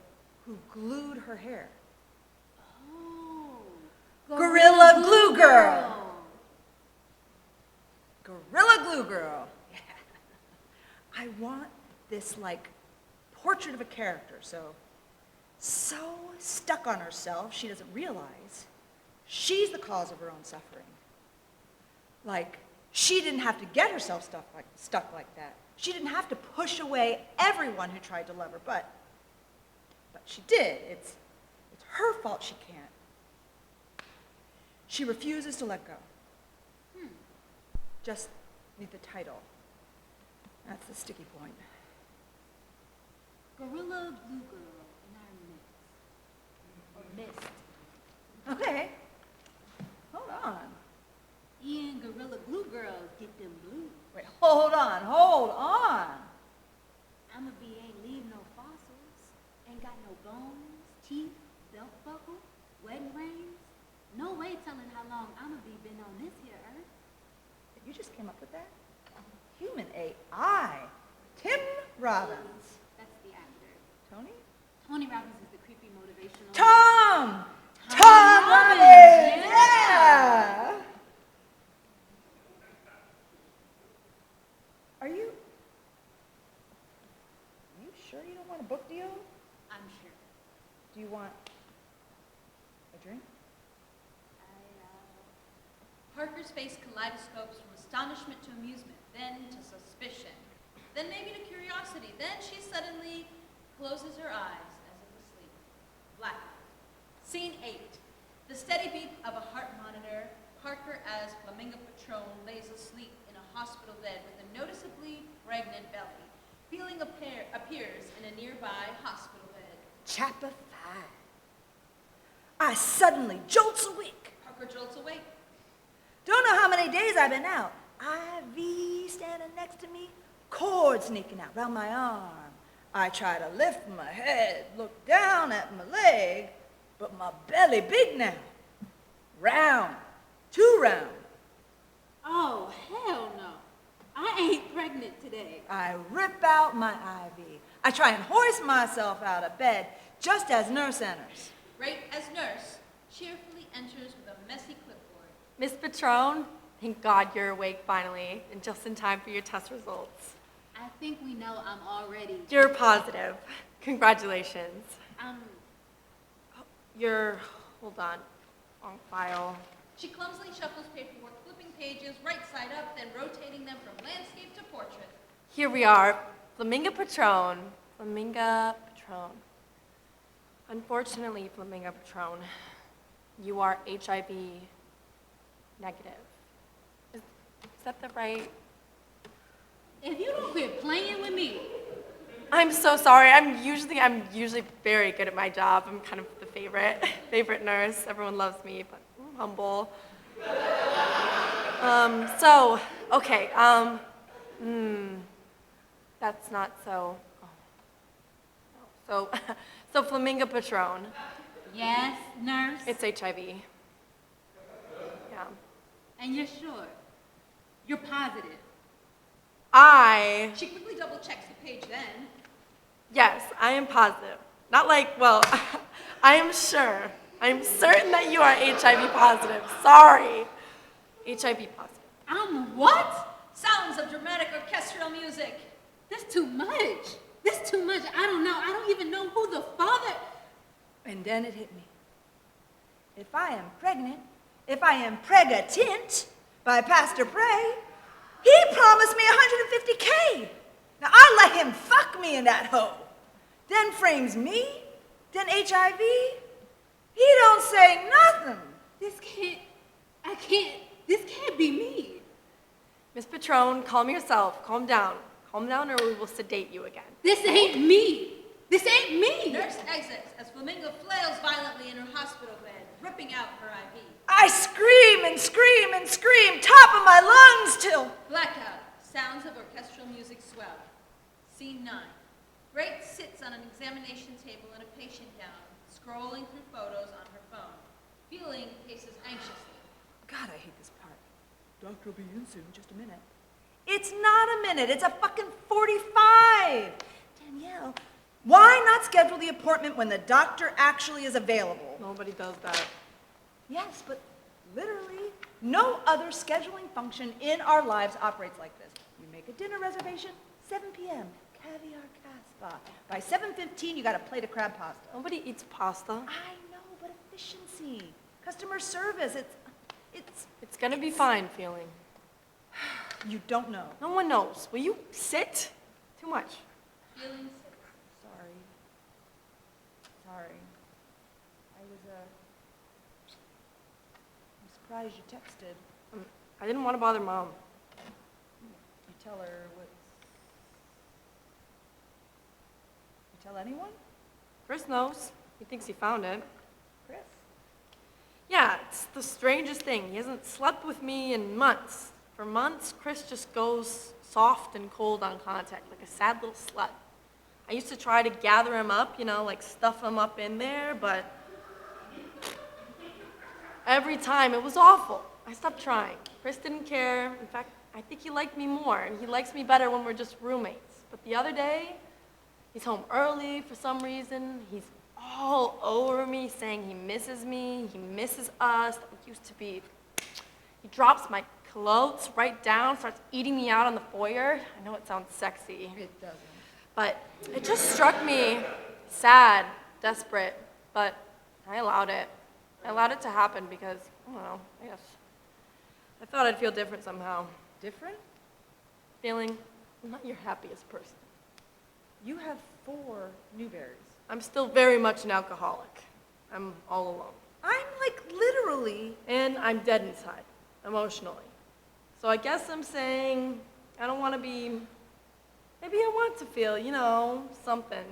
who glued her hair. Oh. Gorilla Glue Girl. Gorilla Glue Girl. Yeah. I want this, like, portrait of a character, so stuck on herself she doesn't realize she's the cause of her own suffering. Like, she didn't have to get herself stuck like that. She didn't have to push away everyone who tried to love her, but she did. It's her fault she can't. She refuses to let go. Just need the title. That's the sticky point. Gorilla Glue Girl in our midst. Or mist. Okay. Hold on. Ian Gorilla Glue Girls get them blues. Wait, hold on, hold on. I'ma be ain't leave no fossils. Ain't got no bones, teeth, belt buckle, wedding rings. No way telling how long I'ma be been on this here earth. You just came up with that? Human AI. Tim Robbins. That's the actor. Tony? Tony Robbins is the creepy motivational. Tom! Tom Tom Robbins, Robbins! yeah. Yeah! Are you sure you don't want a book deal? I'm sure. Do you want a drink? Parker's face kaleidoscopes from astonishment to amusement, then to suspicion, then maybe to curiosity. Then she suddenly closes her eyes as if asleep. Blackout. Scene 8. The steady beep of a heart monitor. Parker as Flamingo Patron lays asleep in a hospital bed with a noticeably pregnant belly. Feeling appears in a nearby hospital bed. Chapter 5. I suddenly jolts awake. Parker jolts awake. Don't know how many days I've been out. IV standing next to me, cord sneaking out round my arm. I try to lift my head, look down at my leg, but my belly big now. Round, too round. Oh, hell no. I ain't pregnant today. I rip out my IV. I try and hoist myself out of bed, just as nurse enters. Right as nurse cheerfully enters with a messy clipboard. Miss Patron, thank God you're awake finally, and just in time for your test results. I think we know I'm already. You're positive. Congratulations. Hold on, wrong file. She clumsily shuffles paperwork, flipping pages right side up, then rotating them from landscape to portrait. Here we are, Flamingo Patron. Flamingo Patron. Unfortunately, Flamingo Patron, you are HIV negative. Is that the right? If you don't quit playing with me, I'm so sorry. I'm usually very good at my job. I'm kind of the favorite nurse. Everyone loves me, but I'm humble. That's not so. So Flamingo Patron. yes, nurse? It's HIV. Yeah. And you're sure? You're positive? She quickly double checks the page then. Yes, I am positive. Not like, well, I am sure. I'm certain that you are HIV positive. Sorry. HIV positive. I'm what? Sounds of dramatic orchestral music. That's too much. That's too much. I don't know. I don't even know who the father. And then it hit me. If I am pregnant, if I am pregatint by Pastor Bray, he promised me $150K. Now I let him fuck me in that hoe. Then frames me, then HIV. He don't say nothing. This can't be me. Miss Patron, calm yourself. Calm down. Calm down or we will sedate you again. This ain't me. This ain't me. Nurse exits as Flamingo flails violently in her hospital bed, ripping out her IV. I scream and scream and scream, top of my lungs till... Blackout. Sounds of orchestral music swell. Scene 9. Grace sits on an examination table in a patient gown, scrolling through photos on her phone. Feeling paces anxiously. God, I hate this part. Doctor will be in soon, just a minute. It's not a minute, it's a fucking 45. Danielle, why not schedule the appointment when the doctor actually is available? Nobody does that. Yes, but literally, no other scheduling function in our lives operates like this. You make a dinner reservation, 7 p.m., caviar casbah. By 7:15, you got a plate of crab pasta. Nobody eats pasta. I know, but efficiency, customer service, It's gonna be fine, feeling. you don't know. No one knows. Will you sit? Too much. Feeling sick. Sorry. I'm surprised you texted. I didn't want to bother Mom. You tell her tell anyone? Chris knows. He thinks he found it. Chris? Yeah, it's the strangest thing. He hasn't slept with me in months. For months, Chris just goes soft and cold on contact, like a sad little slut. I used to try to gather him up, like stuff him up in there, but every time it was awful. I stopped trying. Chris didn't care. In fact, I think he liked me more, and he likes me better when we're just roommates. But the other day, he's home early for some reason. He's all over me, saying he misses me, he misses us, that we used to be. He drops my clothes right down, starts eating me out on the foyer. I know it sounds sexy. It doesn't. But it just struck me sad, desperate, but I allowed it. I allowed it to happen because, I don't know, I guess I thought I'd feel different somehow. Different? Feeling I'm not your happiest person. You have 4 Newberries. I'm still very much an alcoholic. I'm all alone. I'm like literally. And I'm dead inside, emotionally. So I guess I'm saying I don't want to be, maybe I want to feel, something.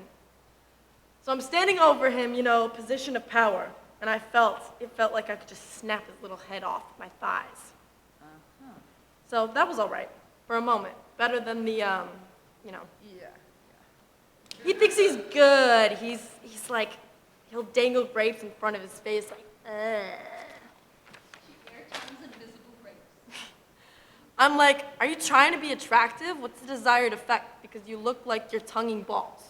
So I'm standing over him, position of power. And it felt like I could just snap his little head off my thighs. Uh-huh. So that was all right, for a moment. Better than the, Yeah. He thinks he's good. He's like, he'll dangle grapes in front of his face like, She air tongues invisible grapes. I'm like, are you trying to be attractive? What's the desired effect? Because you look like you're tonguing balls.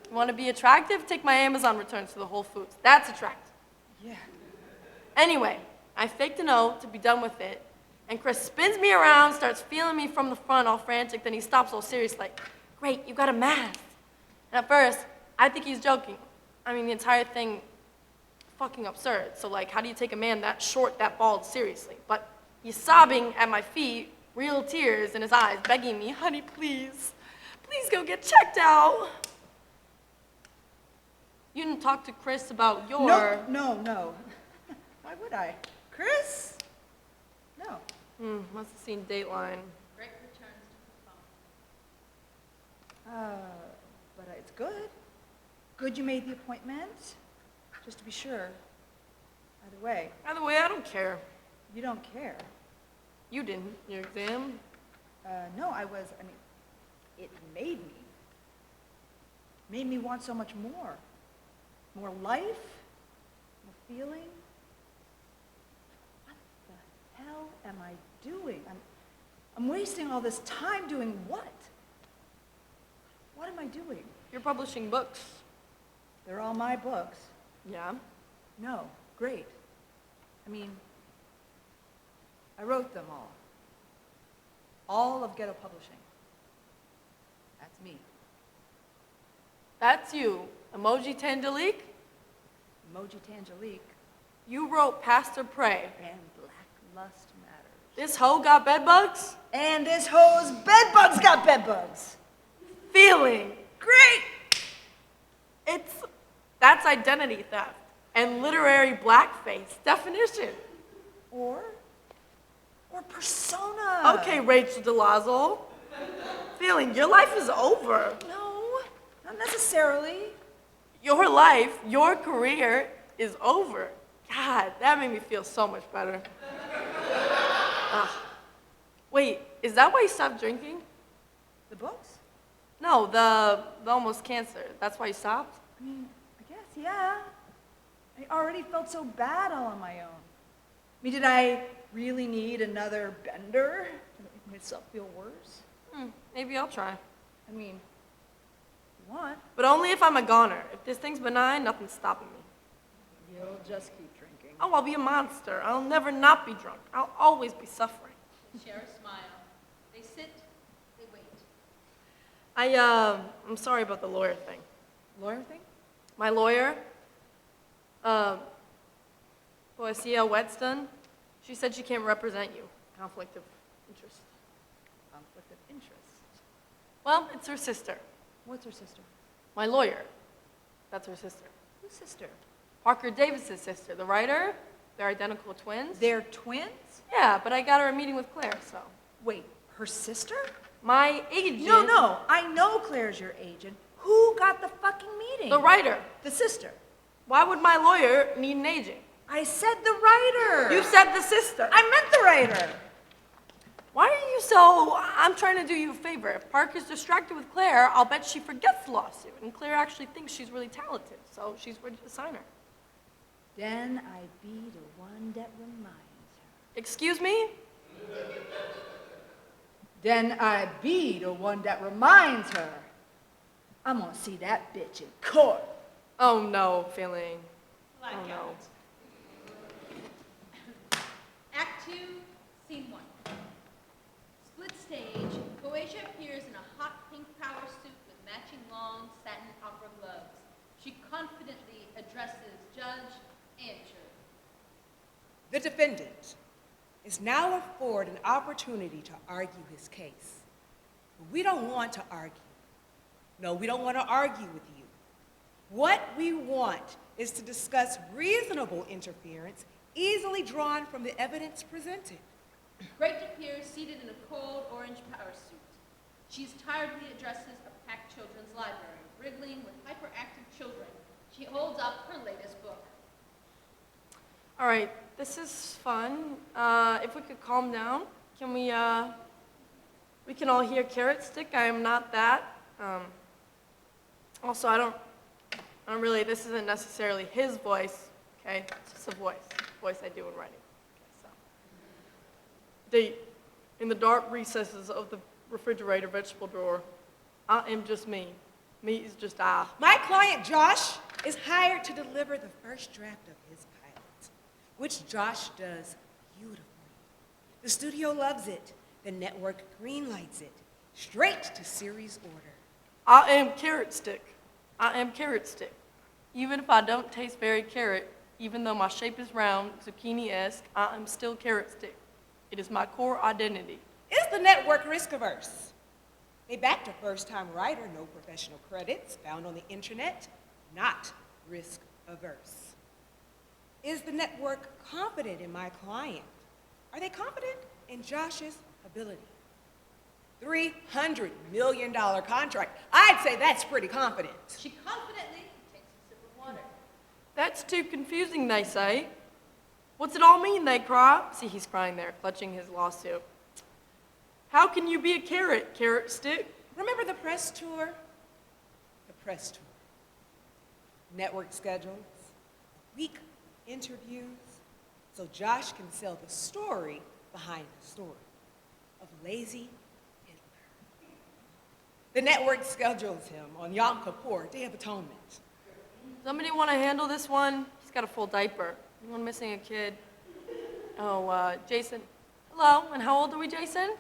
You want to be attractive? Take my Amazon returns to the Whole Foods. That's attractive. Yeah. Anyway, I faked an O to be done with it, and Chris spins me around, starts feeling me from the front all frantic, then he stops all serious like, great, you got a mask. And at first, I think he's joking. I mean, the entire thing, fucking absurd. So like, how do you take a man that short, that bald seriously? But he's sobbing at my feet, real tears in his eyes, begging me, honey, please, please go get checked out. You didn't talk to Chris about your... No. Why would I? Chris? No. Must have seen Dateline. Greg returns to the phone. But it's good. Good you made the appointment. Just to be sure. Either way, Either way, I don't care. you don't care. You didn't. Your exam? No, it made me. Made me want so much more. More life, more feeling. What the hell am I doing? I'm wasting all this time doing what? What am I doing? You're publishing books. They're all my books. Yeah? No, great. I wrote them all. All of Ghetto Publishing. That's me. That's you. Emoji Tangelique? Emoji Tangelique You wrote Pastor Pray. and Black Lust Matters. This hoe got bedbugs? And this hoe's bedbugs got bedbugs. Feeling. Great! That's identity theft and literary blackface definition. Or persona. Okay, Rachel DeLazo. Feeling, your life is over. No, not necessarily. Your life, your career is over. God, that made me feel so much better. Wait, is that why you stopped drinking? The books? No, the almost cancer. That's why you stopped? I guess, yeah. I already felt so bad all on my own. Did I really need another bender to make myself feel worse? Maybe I'll try. You want? But only if I'm a goner. If this thing's benign, nothing's stopping me. You'll just keep drinking. Oh, I'll be a monster. I'll never not be drunk. I'll always be suffering. Share a smile. They sit, they wait. I'm sorry about the lawyer thing. Lawyer thing? My lawyer, Boacia Whetstone, she said she can't represent you. Conflict of interest. Conflict of interest. Well, it's her sister. What's her sister? My lawyer. That's her sister. Whose sister? Parker Davis's sister, the writer. They're identical twins. They're twins? Yeah, but I got her a meeting with Claire, so. Wait, her sister? My agent. No, I know Claire's your agent. Who got the fucking meeting? The writer. The sister. Why would my lawyer need an agent? I said the writer. You said the sister. I meant the writer. Why are you so... I'm trying to do you a favor. If Parker's distracted with Claire, I'll bet she forgets the lawsuit. And Claire actually thinks she's really talented, so she's ready to sign her. Then I be the one that reminds her. Excuse me? Then I be the one that reminds her. I'm gonna see that bitch in court. Oh no, feeling. Like Oh no. Act 2, Scene 1. Split stage, Croatia appears in a hot pink power suit with matching long satin opera gloves. She confidently addresses judge and jury. The defendant is now afforded an opportunity to argue his case. But we don't want to argue. No, we don't want to argue with you. What we want is to discuss reasonable interference easily drawn from the evidence presented. Great appears seated in a cold orange power suit. She tiredly addresses a packed children's library, wriggling with hyperactive children. She holds up her latest book. All right, this is fun. If we could calm down, can we can all hear Carrot Stick. I am not that. Also, I don't really, this isn't necessarily his voice, okay? It's just a voice I do in writing. Okay, so. In the dark recesses of the refrigerator vegetable drawer, I am just me. Me is just I. My client, Josh, is hired to deliver the first draft of his pilot, which Josh does beautifully. The studio loves it. The network greenlights it, straight to series order. I am Carrot Stick. I am Carrot Stick. Even if I don't taste very carrot, even though my shape is round, zucchini-esque, I am still Carrot Stick. It is my core identity. Is the network risk-averse? They backed a first-time writer, no professional credits, found on the internet, not risk-averse. Is the network confident in my client? Are they confident in Josh's ability? $300 million contract. I'd say that's pretty confident. She confidently takes a sip of water. That's too confusing, they say. What's it all mean, they cry? See, he's crying there, clutching his lawsuit. How can you be a Carrot Stick? Remember the press tour? The press tour. Network schedules, week interviews, so Josh can sell the story behind the story of lazy Hitler. The network schedules him on Yom Kippur, Day of Atonement. Somebody want to handle this one? He's got a full diaper. Anyone missing a kid? Oh, Jason. Hello, and how old are we, Jason?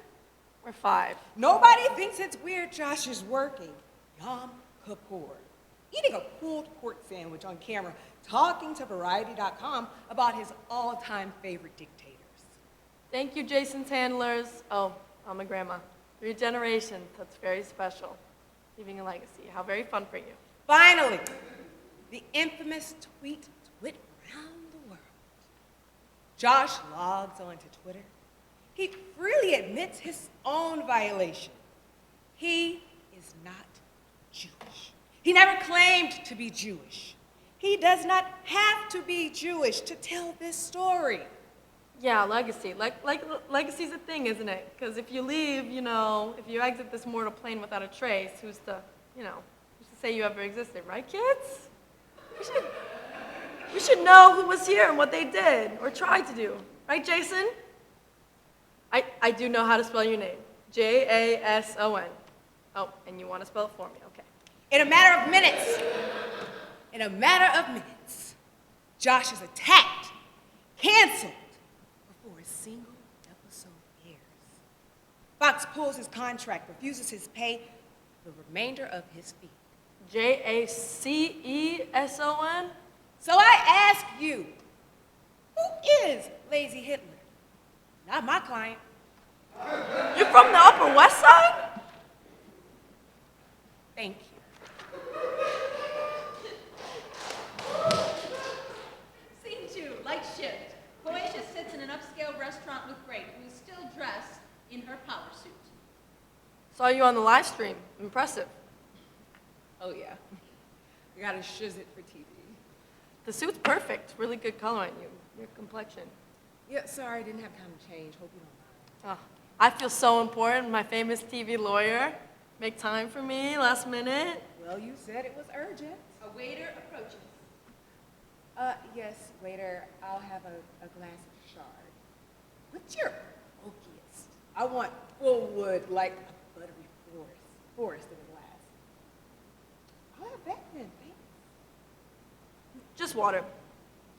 We're 5. Nobody thinks it's weird Josh is working Yom Kippur, eating a pulled pork sandwich on camera, talking to Variety.com about his all-time favorite dictators. Thank you, Jason's handlers. Oh, I'm a grandma. 3 generations, that's very special. Leaving a legacy, how very fun for you. Finally, the infamous tweet went round the world. Josh logs onto Twitter. He freely admits his own violation. He is not Jewish. He never claimed to be Jewish. He does not have to be Jewish to tell this story. Yeah, legacy. Legacy's a thing, isn't it? Because if you leave, if you exit this mortal plane without a trace, who's to say you ever existed, right, kids? We should know who was here and what they did, or tried to do. Right, Jason? I do know how to spell your name. Jason. Oh, and you want to spell it for me, okay. In a matter of minutes, Josh is attacked, canceled, before a single episode airs. Fox pulls his contract, refuses his pay, the remainder of his fee. Jaceson? So I ask you, who is Lazy Hitler? Not my client. You're from the Upper West Side? Thank you. Scene 2, light shift. Croatia sits in an upscale restaurant with Great, who is still dressed in her power suit. Saw you on the live stream. Impressive. Oh, yeah. I gotta shiz it for TV. The suit's perfect. Really good color on you. Your complexion. Yeah, sorry, I didn't have time to change. Hope you don't mind. Oh, I feel so important. My famous TV lawyer. Make time for me last minute. Well, you said it was urgent. A waiter approaches. Yes, waiter, I'll have a glass of chard. What's your oakiest? I want full wood, like a buttery forest in a glass. I'll have that then, thanks. Just water.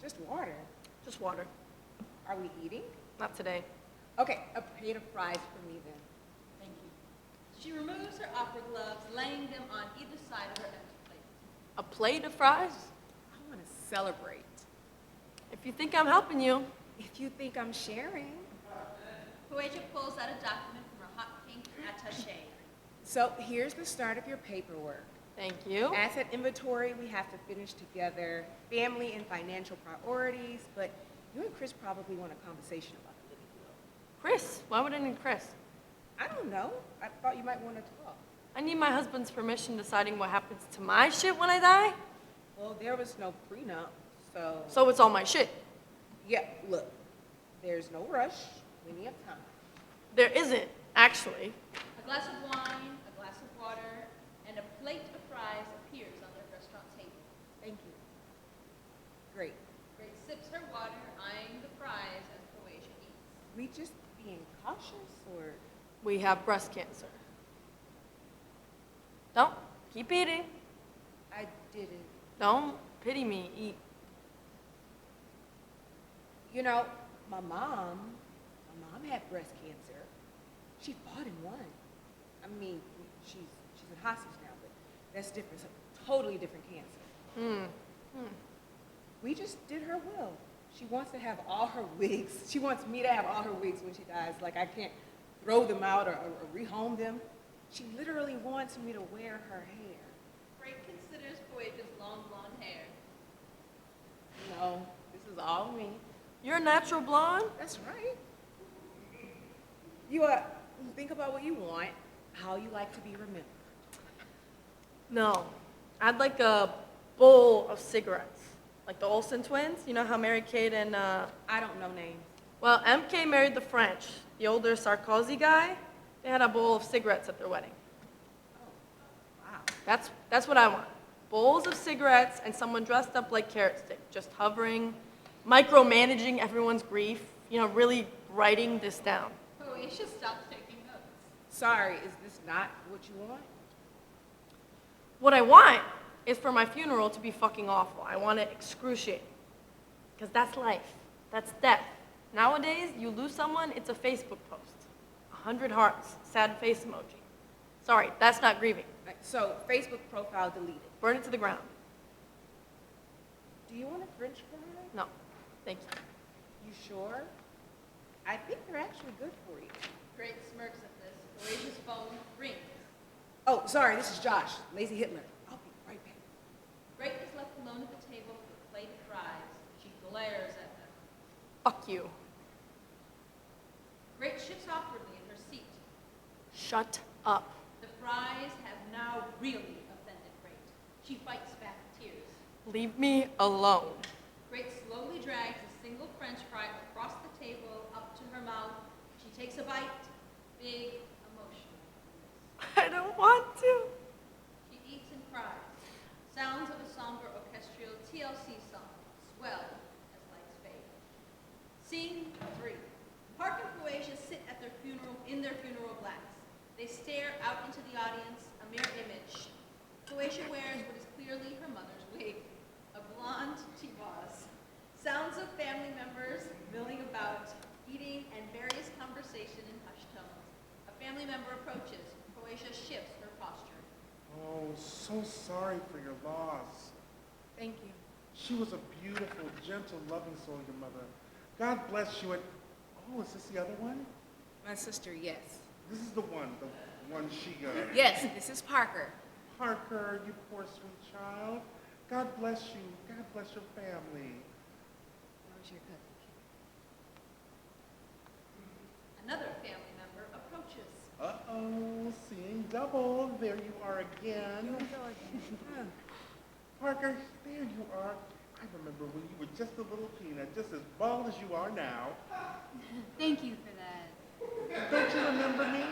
Just water. Just water. Are we eating? Not today. Okay, a plate of fries for me then. Thank you. She removes her opera gloves, laying them on either side of her empty plate. A plate of fries? I want to celebrate. If you think I'm helping you. If you think I'm sharing. Poesia pulls out a document from her hot pink attaché. So here's the start of your paperwork. Thank you. Asset inventory, we have to finish together. Family and financial priorities, but you and Chris probably want a conversation about the living will. Chris? Why would I need Chris? I don't know. I thought you might want to talk. I need my husband's permission deciding what happens to my shit when I die? Well, there was no prenup, so... So it's all my shit. Yeah, look, there's no rush, plenty of time. There isn't, actually. A glass of wine, a glass of water, and a plate of fries appears on the restaurant table. Thank you. Great. Grace sips her water, eyeing the fries as Poesia eats. We just being cautious, or... We have breast cancer. Don't. Keep eating. I didn't. Don't pity me. Eat. You know, my mom had breast cancer. She fought and won. I mean, she's in hospice now, but that's different. It's a totally different cancer. We just did her will. She wants to have all her wigs. She wants me to have all her wigs when she dies. Like, I can't throw them out or rehome them. She literally wants me to wear her hair. Frank considers Poesia's long blonde hair. No, this is all me. You're a natural blonde? That's right. You think about what you want, how you like to be remembered. No. I'd like a bowl of cigarettes. Like the Olsen twins. You know how Mary-Kate and, I don't know names. well, MK married the French. The older Sarkozy guy. They had a bowl of cigarettes at their wedding. Wow. That's what I want. Bowls of cigarettes and someone dressed up like Carrot Stick, just hovering, micromanaging everyone's grief, you know, really writing this down. Poesia stops taking notes. Sorry, is this not what you want? What I want is for my funeral to be fucking awful. I want it excruciating. Because that's life. That's death. Nowadays, you lose someone, it's a Facebook post. 100 hearts, sad face emoji. Sorry, that's not grieving. So, Facebook profile deleted. Burn it to the ground. Do you want a French fry? No, thank you. You sure? I think they're actually good for you. Great smirks at this. Poesia's phone rings. Oh, sorry, this is Josh, Lazy Hitler. I'll be right back. Great is left alone at the table with a plate of fries. She glares at them. Fuck you. Great shifts awkwardly in her seat. Shut up. The fries have now really offended Great. She fights back tears. Leave me alone. Great slowly drags a single French fry across the table up to her mouth. She takes a bite, big, emotional. I don't want to. She eats and cries. Sounds of a somber orchestral TLC song swell as lights fade. Scene 3. Park and Poesia sit at their funeral in their funeral blacks. They stare out into the audience, a mere image. Poesia wears what is clearly her mother's wig, a blonde tiboz. Sounds of family members milling about, eating, and various conversation in hushed tones. A family member approaches. Poesia shifts her posture. Oh, so sorry for your loss. Thank you. She was a beautiful, gentle, loving soul, your mother. God bless you. And oh, is this the other one? My sister, yes. This is the one she Yes, this is Parker. Parker, you poor sweet child. God bless you. God bless your family. Where's your cousin? Another family member approaches. Uh-oh. Uh-oh, seeing double. There you are again. Parker, there you are. I remember when you were just a little peanut, just as bald as you are now. Thank you for that. Don't you remember me?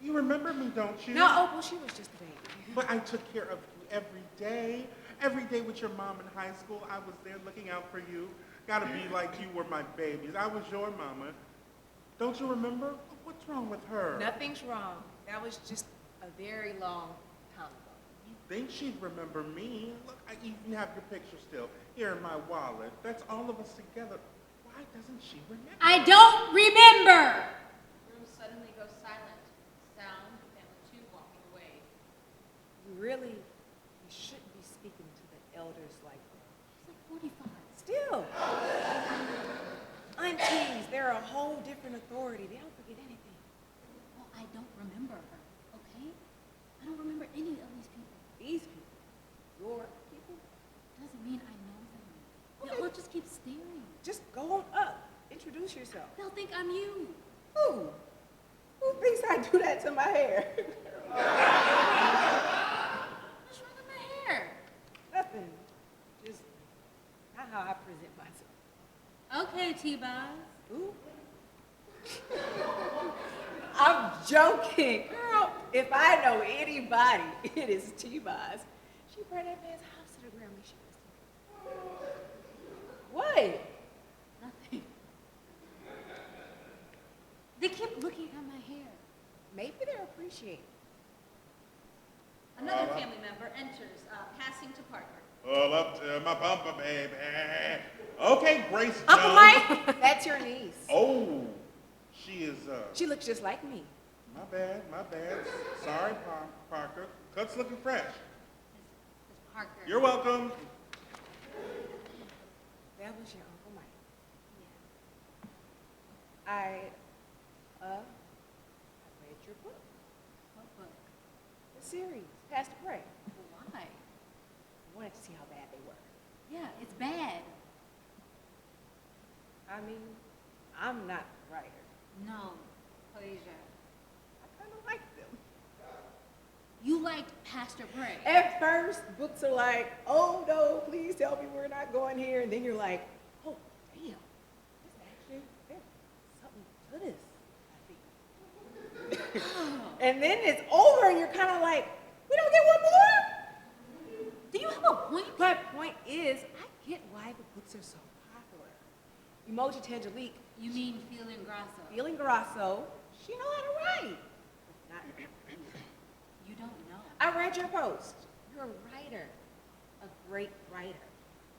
You remember me, don't you? No, oh, well, she was just a baby. But I took care of you every day. Every day with your mom in high school, I was there looking out for you. Gotta be like you were my babies. I was your mama. Don't you remember? What's wrong with her? Nothing's wrong. That was just a very long time ago. You think she'd remember me? Look, I even have your picture still here in my wallet. That's all of us together. Why doesn't she remember? I don't remember! The room suddenly goes silent. Sound of family two walking away. You shouldn't be speaking to the elders like that. She's like 45. Still. Aunties, they're a whole different authority. They don't forget anything. Well, I don't remember her, okay? I don't remember any of these people. These people, your people, Doesn't mean I know them. Okay. They'll just keep staring. just go on up. Introduce yourself. They'll think I'm you. Who? Who thinks I do that to my hair? What's wrong with my hair? Nothing. Just not how I present myself. Okay, T-Boz. Who? I'm joking. Girl, if I know anybody, it is T-Boz. She brought that man's house to the ground when she was here. What? Nothing. They kept looking at my hair. Maybe they're appreciating. Another family member enters, passing to Parker. Pull up to my bumper, baby. Okay, Grace Jones. Uncle Mike, that's your niece. Oh, she is, She looks just like me. my bad. Sorry, Parker. Cut's looking fresh. It's Parker. You're welcome. That was your Uncle Mike. Yeah. I read your book, What book? the series, Pastor Pray. Why? I wanted to see how bad they were. Yeah, it's bad. I mean, I'm not the writer. No, Asia. I kind of like them. You liked Pastor Bray. At first, books are like, oh no, please tell me we're not going here. And then you're like, oh, damn, there's something to this, I think. And then it's over and you're kind of like, we don't get one more? Do you have a point? But point is, I get why the books are so popular. Emoji Tangelique, You mean feeling grasso? Feeling Grasso, she know how to write. Not You don't know. I read your post. You're a writer, a great writer.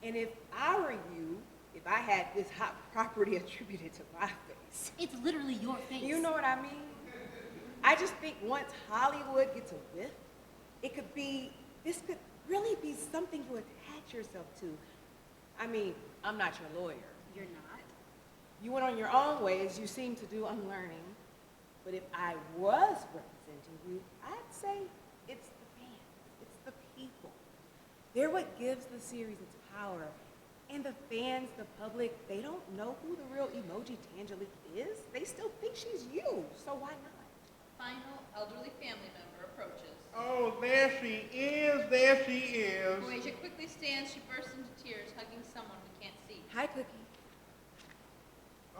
And if I were you, if I had this hot property attributed to my face, It's literally your face. you know what I mean? I just think once Hollywood gets a whiff, this could really be something you attach yourself to. I mean, I'm not your lawyer. You're not. You went on your own way, as you seem to do unlearning. But if I was representing you, I'd say it's the fans, it's the people. They're what gives the series its power. And the fans, the public, they don't know who the real Emoji Tangelique is. They still think she's you, so why not? Final elderly family member approaches. Oh, there she is. There she is. Asia quickly stands. She bursts into tears, hugging someone we can't see. Hi, Cookie.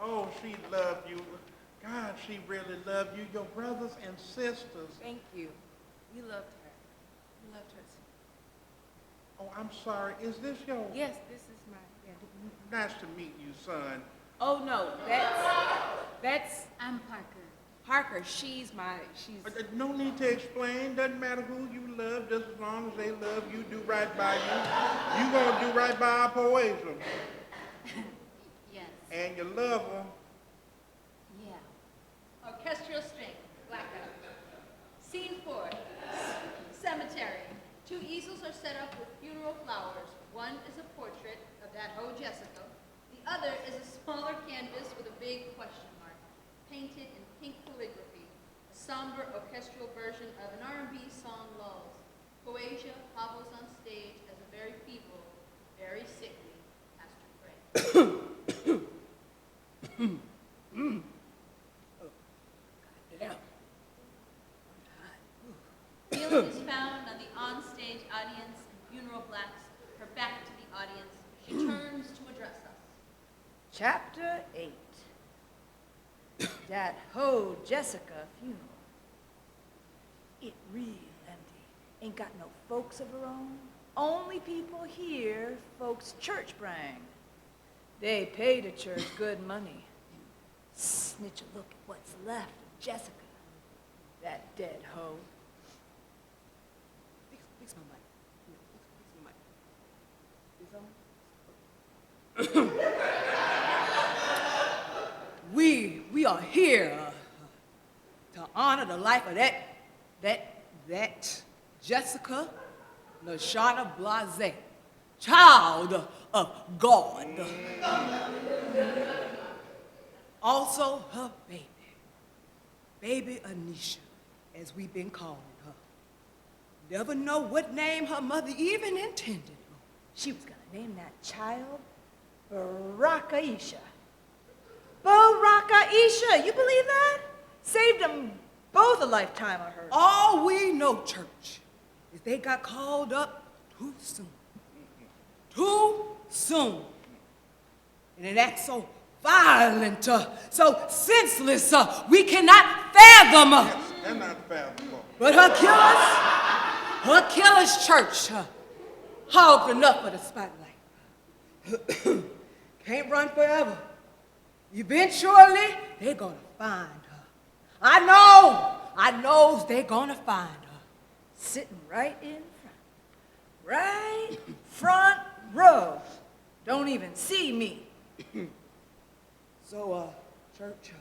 Oh, she loved you. God, she really loved you. Your brothers and sisters. Thank you. We loved her. We loved her too. Oh, I'm sorry. Is this your... Yes, this is my, yeah. Nice to meet you, son. Oh, no, that's I'm Parker. Parker. She's, No need to explain. Doesn't matter who you love, just as long as they love you, do right by you. You gonna do right by our poison. Yes. And you love her. Yeah. Orchestral string, blackout. Scene 4, cemetery. 2 easels are set up with funeral flowers. One is a portrait of that hoe Jessica. The other is a smaller canvas with a big question mark, painted in pink calligraphy. A somber orchestral version of an R&B song lulls. Poesia hobbles on stage as a very feeble, very sickly Pastor Gray. audience and funeral blacks, her back to the audience, she turns to address us. Chapter 8. Dat ho Jessica funeral. It real empty. Ain't got no folks of her own. Only people here, folks church brang. They pay the church good money. Snitch a look at what's left of Jessica, that dead hoe. Fix my mic. We are here to honor the life of that Jessica Lashana Blase, child of God. Also her baby Anisha, as we've been calling her. Never know what name her mother even intended. She was gonna name that child Barakaisha. Barakaisha, you believe that? Saved them both a lifetime, I heard. All we know, church, is they got called up too soon. Too soon. And it acts so violent, so senseless, we cannot fathom. Yes, cannot fathom. But her killers church, hogged enough for the spotlight. Can't run forever. Eventually, they're gonna find her. I know they're gonna find her. Sitting right in front. Right front row. Don't even see me. So, church,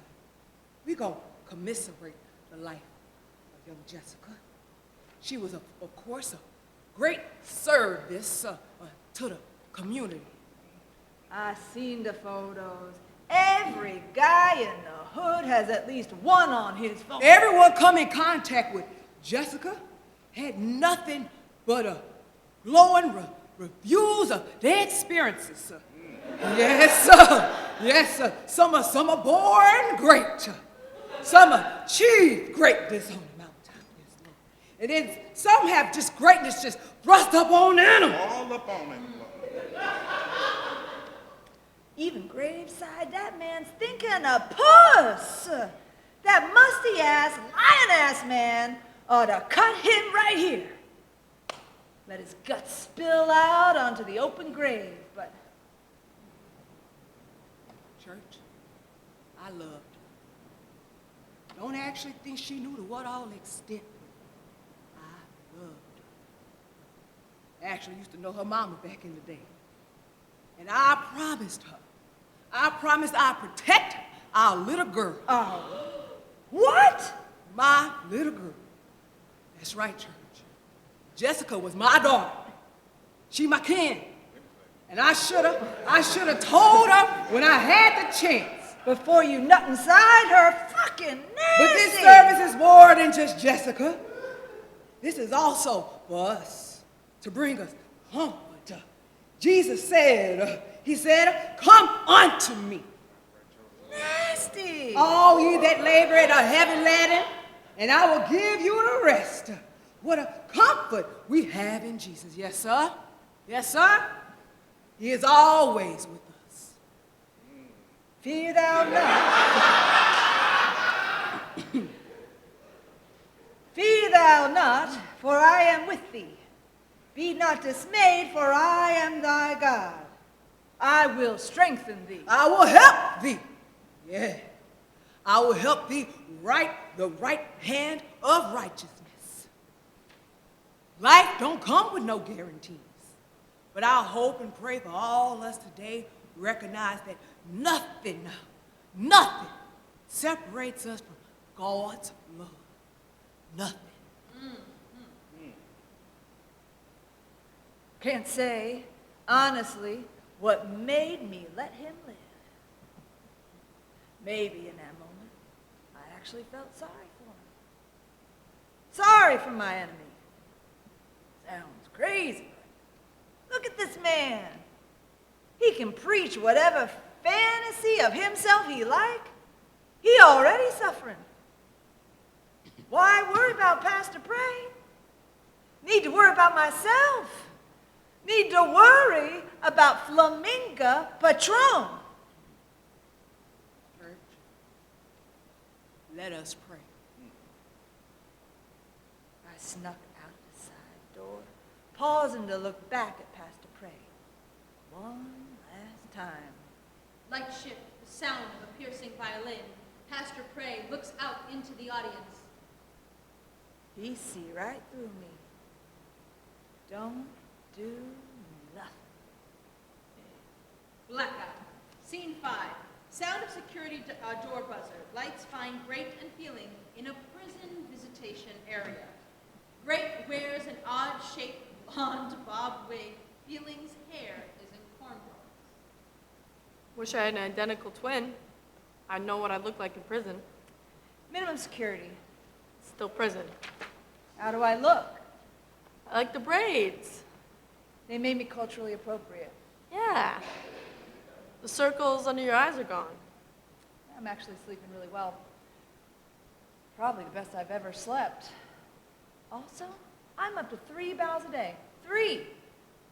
we gonna commiserate the life of young Jessica. She was, of course, a great service to the community. I seen the photos. Every guy in the hood has at least one on his phone. Everyone come in contact with Jessica had nothing but glowing reviews of their experiences. Yes, sir. Yes, sir. Some are born great. Some achieve greatness on the mountain. Yes, Lord. And then some have just greatness just thrust up on them. All up on him. Even graveside, that man's thinking of puss. That musty-ass, lion-ass man ought to cut him right here. Let his guts spill out onto the open grave, but... Church, I loved her. Don't actually think she knew to what all extent. I loved her. I actually used to know her mama back in the day. And I promised I'd protect our little girl. Oh, what? My little girl. That's right, church. Jessica was my daughter. She my kin. And I should have told her when I had the chance. Before you nut inside her fucking nasty. But this service is more than just Jessica. This is also for us, to bring us comfort. Jesus said, he said, come unto me. Nasty. All ye that labor and are heavy laden, and I will give you the rest. What a comfort we have in Jesus. Yes, sir. Yes, sir. He is always with us. Fear thou not. Fear thou not, for I am with thee. Be not dismayed, for I am thy God. I will strengthen thee. I will help thee. Yeah. I will help thee right the right hand of righteousness. Life don't come with no guarantees. But I hope and pray for all us today recognize that nothing separates us from God's love. Nothing. Can't say, honestly, what made me let him live. Maybe in that moment, I actually felt sorry for him. Sorry for my enemy. Sounds crazy. Look at this man. He can preach whatever fantasy of himself he like. He already suffering. Why worry about Pastor Pray? Need to worry about myself. Need to worry about Flaminga Patron. Church, let us pray. I snuck out the side door, pausing to look back at Pastor Prey. One last time. Lights shift, the sound of a piercing violin. Pastor Prey looks out into the audience. He see right through me. Don't do nothing. Blackout. Scene 5. Sound of security door buzzer. Lights find Great and Feeling in a prison visitation area. Great wears an odd-shaped blonde bob wig. Feeling's hair is in cornrows. Wish I had an identical twin. I'd know what I'd look like in prison. Minimum security. Still prison. How do I look? I like the braids. They made me culturally appropriate. Yeah. The circles under your eyes are gone. I'm actually sleeping really well. Probably the best I've ever slept. Also, I'm up to 3 bowels a day. 3!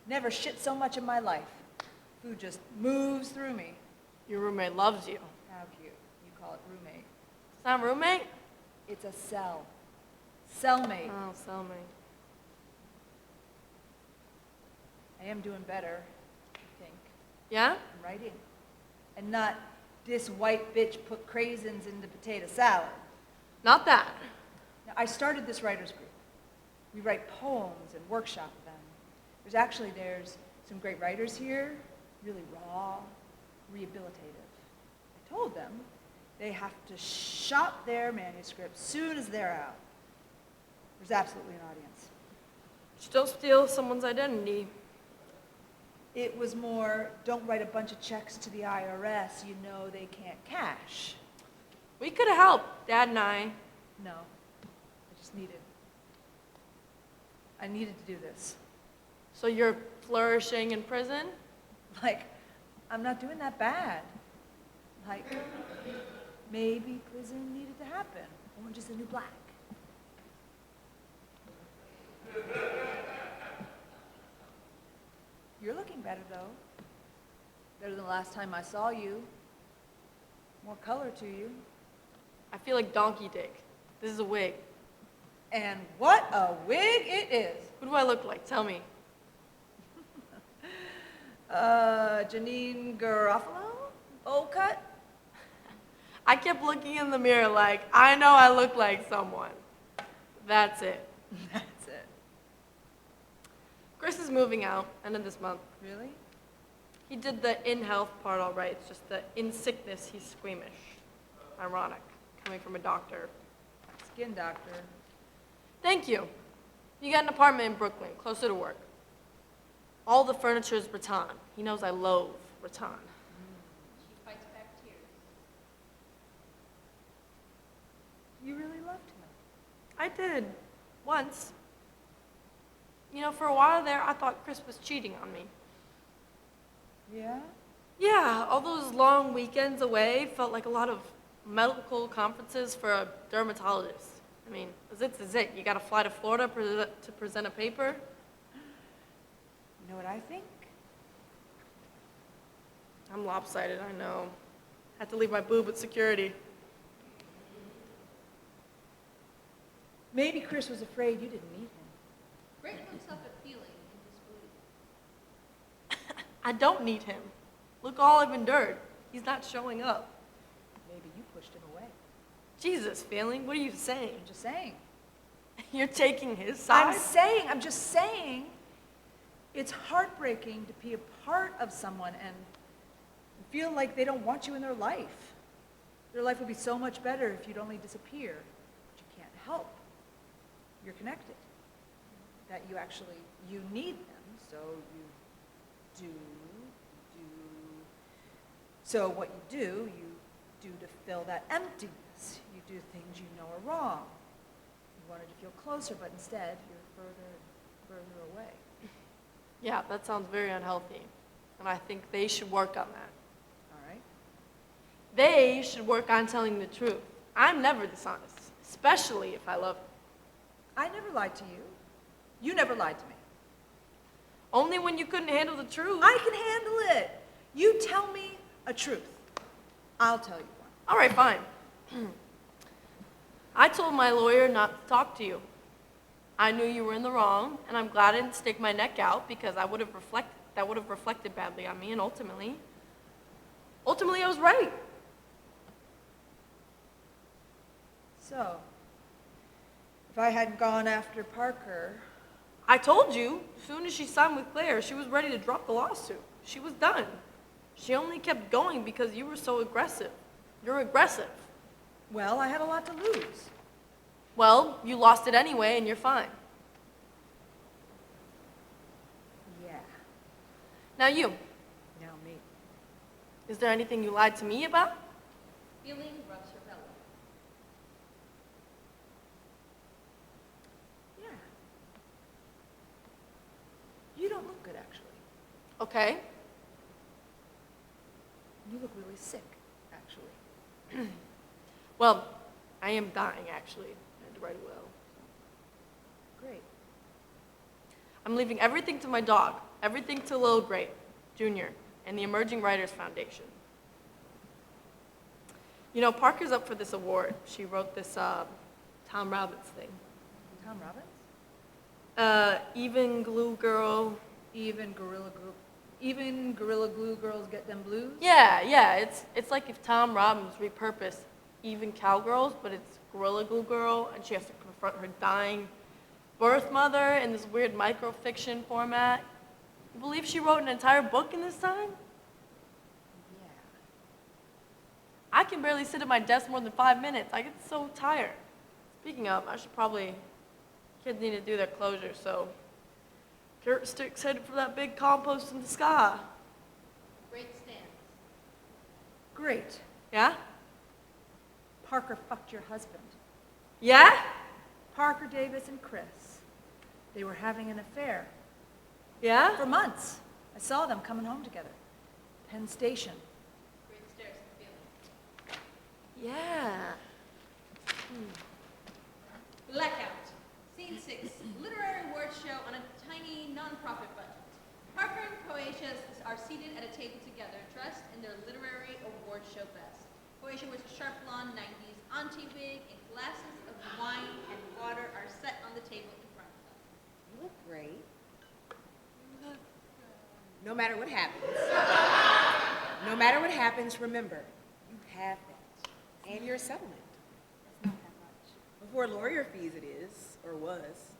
Never shit so much in my life. Food just moves through me. Your roommate loves you. How cute. You call it roommate. It's not roommate? It's a cell. Cellmate. Oh, cellmate. I am doing better, I think. Yeah? I'm writing. And not this white bitch put craisins into potato salad. Not that. Now, I started this writers group. We write poems and workshop them. There's some great writers here, really raw, rehabilitative. I told them they have to shop their manuscripts soon as they're out. There's absolutely an audience. Just don't steal someone's identity. It was more, don't write a bunch of checks to the IRS you know they can't cash. We could have helped, Dad and I. No, I needed to do this. So you're flourishing in prison? Like, I'm not doing that bad. Like, maybe prison needed to happen. Orange is the new black. You're looking better, though. Better than the last time I saw you. More color to you. I feel like Donkey Dick. This is a wig. And what a wig it is. Who do I look like? Tell me. Janine Garofalo? Old cut? I kept looking in the mirror like, I know I look like someone. That's it. That's it. Chris is moving out, end of this month. Really? He did the in-health part all right. It's just the in-sickness, he's squeamish. Ironic, coming from a doctor. Skin doctor. Thank you. You got an apartment in Brooklyn, closer to work. All the furniture is rattan. He knows I loathe rattan. She fights back tears. You really loved him. I did, once. You know, for a while there, I thought Chris was cheating on me. Yeah? Yeah, all those long weekends away felt like a lot of medical conferences for a dermatologist. I mean, zit's a zit. You gotta fly to Florida to present a paper. You know what I think? I'm lopsided, I know. Had to leave my boob at security. Maybe Chris was afraid you didn't meet him. Great looks up at Feeling in disbelief. I don't need him. Look all I've endured. He's not showing up. Maybe you pushed him away. Jesus, Feeling, what are you saying? I'm just saying. You're taking his side? I'm just saying, it's heartbreaking to be a part of someone and feel like they don't want you in their life. Their life would be so much better if you'd only disappear. But you can't help. You're connected. That you need them, so you do. So what you do to fill that emptiness. You do things you know are wrong. You wanted to feel closer, but instead you're further and further away. Yeah, that sounds very unhealthy. And I think they should work on that. All right? They should work on telling the truth. I'm never dishonest, especially if I love you. I never lied to you. You never lied to me. Only when you couldn't handle the truth. I can handle it. You tell me a truth. I'll tell you one. All right, fine. I told my lawyer not to talk to you. I knew you were in the wrong, and I'm glad I didn't stick my neck out because that would have reflected badly on me, and ultimately I was right. So, if I hadn't gone after Parker, I told you, as soon as she signed with Claire, she was ready to drop the lawsuit. She was done. She only kept going because you were so aggressive. You're aggressive. well, I had a lot to lose. Well, you lost it anyway, and you're fine. Yeah, Now you, now me. is there anything you lied to me about? Feeling rubs her belly. Yeah. You don't look good, actually. Okay. You look really sick, actually. Well, I am dying, actually. I had to write a will. Great. I'm leaving everything to my dog, everything to Lil Great, Jr., and the Emerging Writers Foundation. You know, Parker's up for this award. She wrote this Tom Robbins thing. Tom Robbins? Even Glue Girl. Even Gorilla Glue girls get them blues? Yeah, it's like if Tom Robbins repurposed Even Cowgirls, but it's Gorilla Glue Girl, and she has to confront her dying birth mother in this weird microfiction format. You believe she wrote an entire book in this time? Yeah. I can barely sit at my desk more than 5 minutes. I get so tired. Speaking of, kids need to do their closure, so Kurt's too excited for that big compost in the sky. Great stance. Great. Yeah? Parker fucked your husband. Yeah? Parker Davis and Chris. They were having an affair. Yeah? For months. I saw them coming home together. Penn Station. Great stares and feeling. Yeah. Blackout. Scene 6. Literary award show on a tiny non-profit budget. Parker and Croatia are seated at a table together, dressed in their literary award show best. Croatia wears a sharp blonde 90s auntie wig, and glasses of wine and water are set on the table in front of them. You look great. No matter what happens. No matter what happens, remember, you have that. And your settlement. That's not that much. Before lawyer fees it is, or was.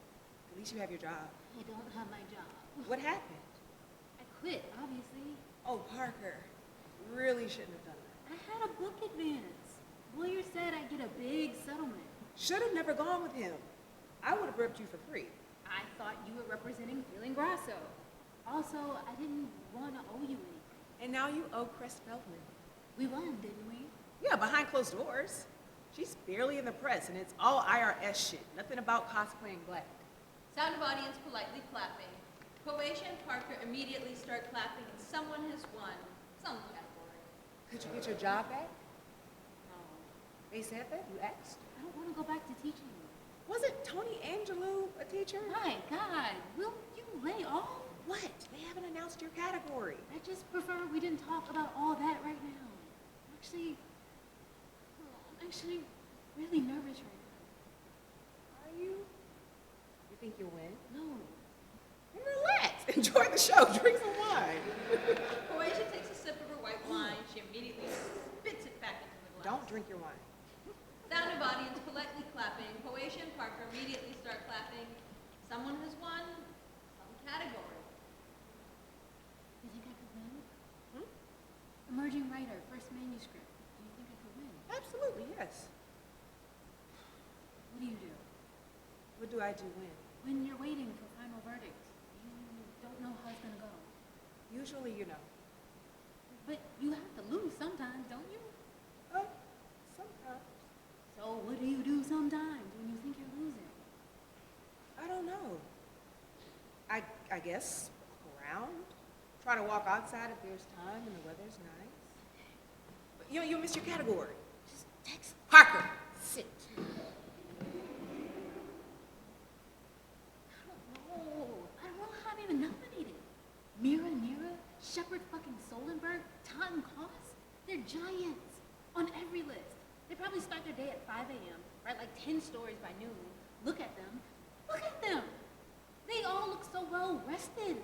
At least you have your job. I don't have my job. What happened? I quit, obviously. Oh, Parker. Really shouldn't have done that. I had a book advance. Lawyer said I'd get a big settlement. Should have never gone with him. I would have ripped you for free. I thought you were representing Feeling Grasso. Also, I didn't want to owe you anything. And now you owe Crest Feldman. We won, didn't we? Yeah, behind closed doors. She's barely in the press, and it's all IRS shit. Nothing about cosplaying black. Sound of audience politely clapping. Croatia and Parker immediately start clapping, and someone has won some category. Could you get your job back? They said that? You asked? I don't want to go back to teaching. Wasn't Tony Angelou a teacher? My God, will you lay off? What? They haven't announced your category. I just prefer we didn't talk about all that right now. I'm actually really nervous right now. Are you? You think you'll win? No. Then relax. Enjoy the show. Drink some wine. Croatia takes a sip of her white wine. She immediately spits it back into the glass. Don't drink your wine. Sound of audience politely clapping. Croatia and Parker immediately start clapping. Someone has won some category. You think I could win? Emerging writer, first manuscript. Do you think I could win? Absolutely, yes. What do you do? What do I do when? When you're waiting for final verdict, you don't know how it's going to go. Usually, you know. But you have to lose sometimes, don't you? Oh, sometimes. So what do you do sometimes when you think you're losing? I don't know. I guess walk around. Try to walk outside if there's time and the weather's nice. But you'll miss your category. Just text Parker. Sit. I don't know. Shepard fucking Solenberg, Taunton Cost, they're giants on every list. They probably start their day at 5 a.m., write like 10 stories by noon. Look at them. Look at them. They all look so well rested.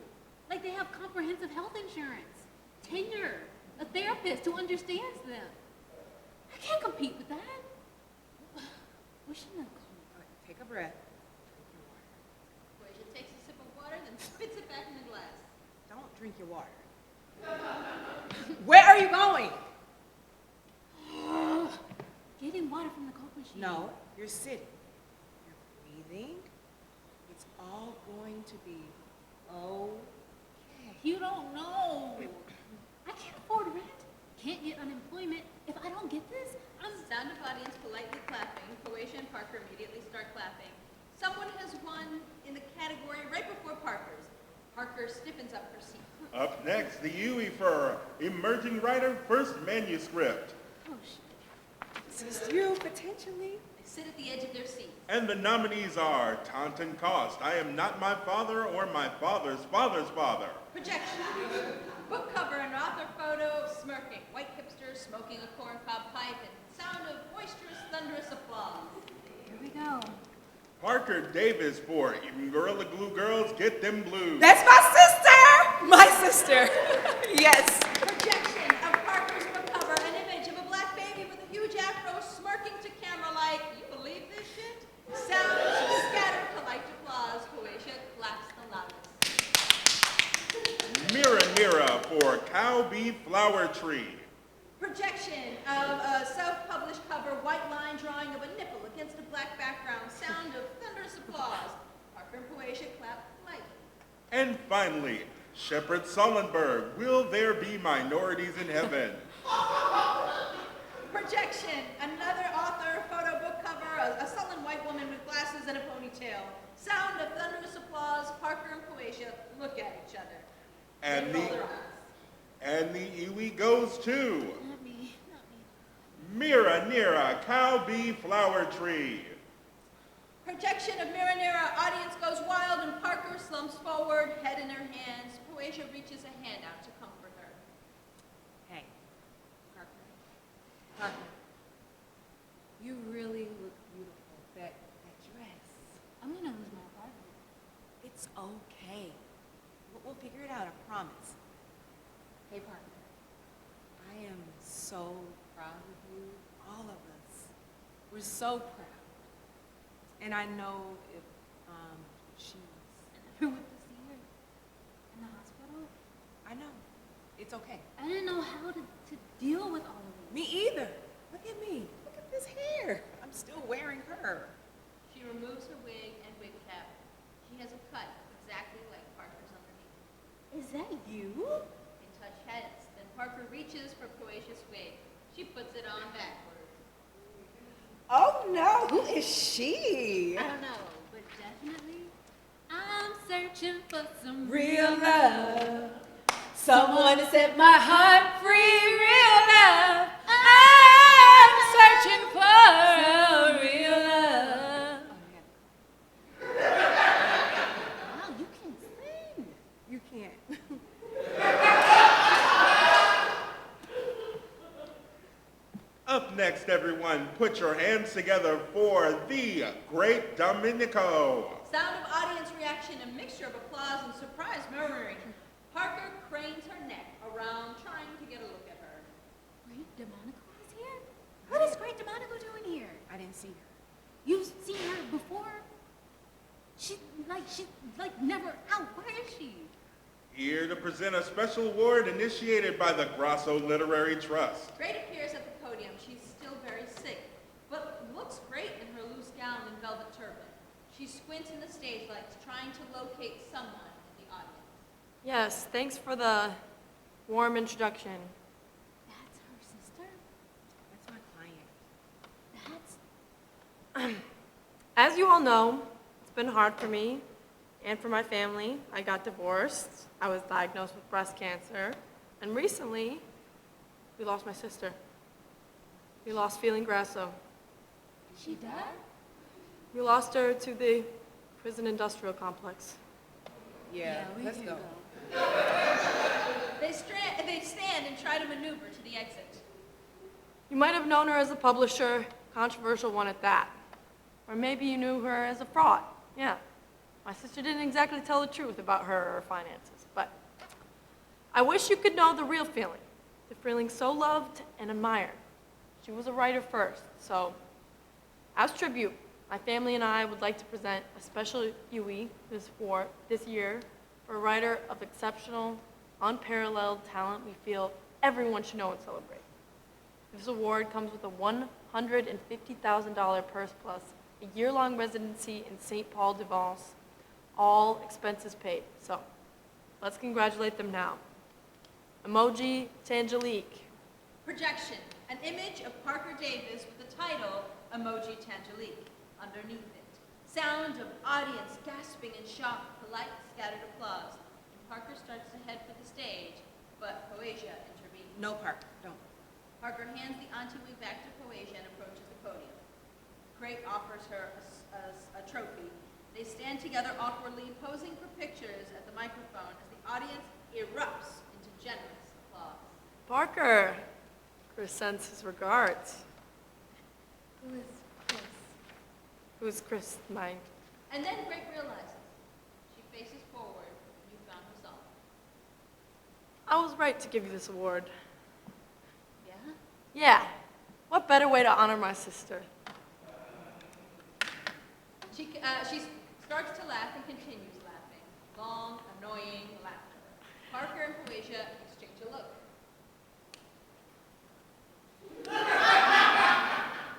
Like they have comprehensive health insurance, tenure, a therapist who understands them. I can't compete with that. What's Chanel call me? All right, take a breath. Quasia takes a sip of water, then spits it back in the glass. Don't drink your water. Where are you going? Getting water from the Coke machine. No, you're sitting. You're breathing. It's all going to be okay. You don't know. I can't afford rent. Can't get unemployment. If I don't get this, I'm... Sound of audience politely clapping. Quasia and Parker immediately start clapping. Someone has won in the category right before Parker's. Parker stiffens up her seat. Up next, the UE for Emerging Writer First Manuscript. Oh, shit. This is you, potentially. They sit at the edge of their seats. And the nominees are Taunton Cost, I Am Not My Father or My Father's Father's Father. Projection. Book cover and author photo smirking. White hipster smoking a corncob pipe and sound of boisterous, thunderous applause. Here we go. Parker Davis for Even Gorilla Glue Girls Get Them Blues. That's my sister! My sister. Yes. Projection of Parker's book cover, an image of a black baby with a huge afro smirking to camera like, you believe this shit? Sound scattered polite applause. Quasia claps the loudest. Mira Nira for Cow Bee Flower Tree. Projection of a self-published cover, white line drawing of a nipple against a black background. Sound of thunderous applause. Parker and Quasia clap politely. And finally, Shepard Sullenberg, Will There Be Minorities in Heaven? Projection, another author, photo book cover, a sullen white woman with glasses and a ponytail. Sound of thunderous applause. Parker and Quasia look at each other. And They roll their eyes. the UE goes to Not me. Mira Nira, Cow Bee Flower Tree. Projection of Marinera, audience goes wild and Parker slumps forward, head in her hands. Quasia reaches a hand out to comfort her. Hey, Parker. Parker. You really look beautiful. That dress. I'm gonna lose my apartment. It's okay. We'll figure it out, I promise. Hey, Parker. I am so proud of you, all of us. We're so proud. And I know if she's... Who went to see her in the hospital? I know. It's okay. I didn't know how to deal with all of this. Me either. Look at me. Look at this hair. I'm still wearing her. She removes her wig and wig cap. She has a cut exactly like Parker's underneath. Is that you? They touch heads. Then Parker reaches for Quasia's wig. She puts it on backwards. Oh no, who is she? I don't know, but definitely, I'm searching for some Real love. Someone to set my heart free. Real love. I'm searching for real love. Wow, you can sing. You can't. Up next, everyone, put your hands together for the Great Domenico. Sound of audience reaction, a mixture of applause and surprise murmuring. Parker cranes her neck around, trying to get a look at her. Great Demonico is here? What is Great Demonico doing here? I didn't see her. You've seen her before? She's never out. Where is she? Here to present a special award initiated by the Grasso Literary Trust. Great appears at the podium. She's still very sick, but looks great in her loose gown and velvet turban. She squints in the stage lights, trying to locate someone in the audience. Yes, thanks for the warm introduction. That's her sister? That's my client. That's... As you all know, it's been hard for me and for my family. I got divorced, I was diagnosed with breast cancer, and recently, we lost my sister. We lost Feeling Grasso. She died? We lost her to the prison industrial complex. Yeah, we let's can go. They They stand and try to maneuver to the exit. You might have known her as a publisher, controversial one at that. Or maybe you knew her as a fraud. Yeah. My sister didn't exactly tell the truth about her or her finances, but I wish you could know the real feeling, the feeling so loved and admired. She was a writer first, so as tribute, my family and I would like to present a special UE this year for a writer of exceptional, unparalleled talent we feel everyone should know and celebrate. This award comes with a $150,000 purse plus a year-long residency in St. Paul de Vence, all expenses paid. So let's congratulate them now. Emoji Tangelique. Projection, an image of Parker Davis with the title Emoji Tangelique underneath it. Sound of audience gasping in shock, polite scattered applause. And Parker starts to head for the stage, but Poesia intervenes. No, Parker, don't. Parker hands the auntie wig back to Poesia and approaches the podium. Crate offers her a trophy. They stand together awkwardly, posing for pictures at the microphone as the audience erupts into generous applause. Parker. Chris sends his regards. Who is Chris? Who's Chris, my... And then Grape realizes. She faces forward, and you found resolve. I was right to give you this award. Yeah? Yeah. What better way to honor my sister? She starts to laugh and continues laughing. Long, annoying laughter. Parker and Poesia exchange a look.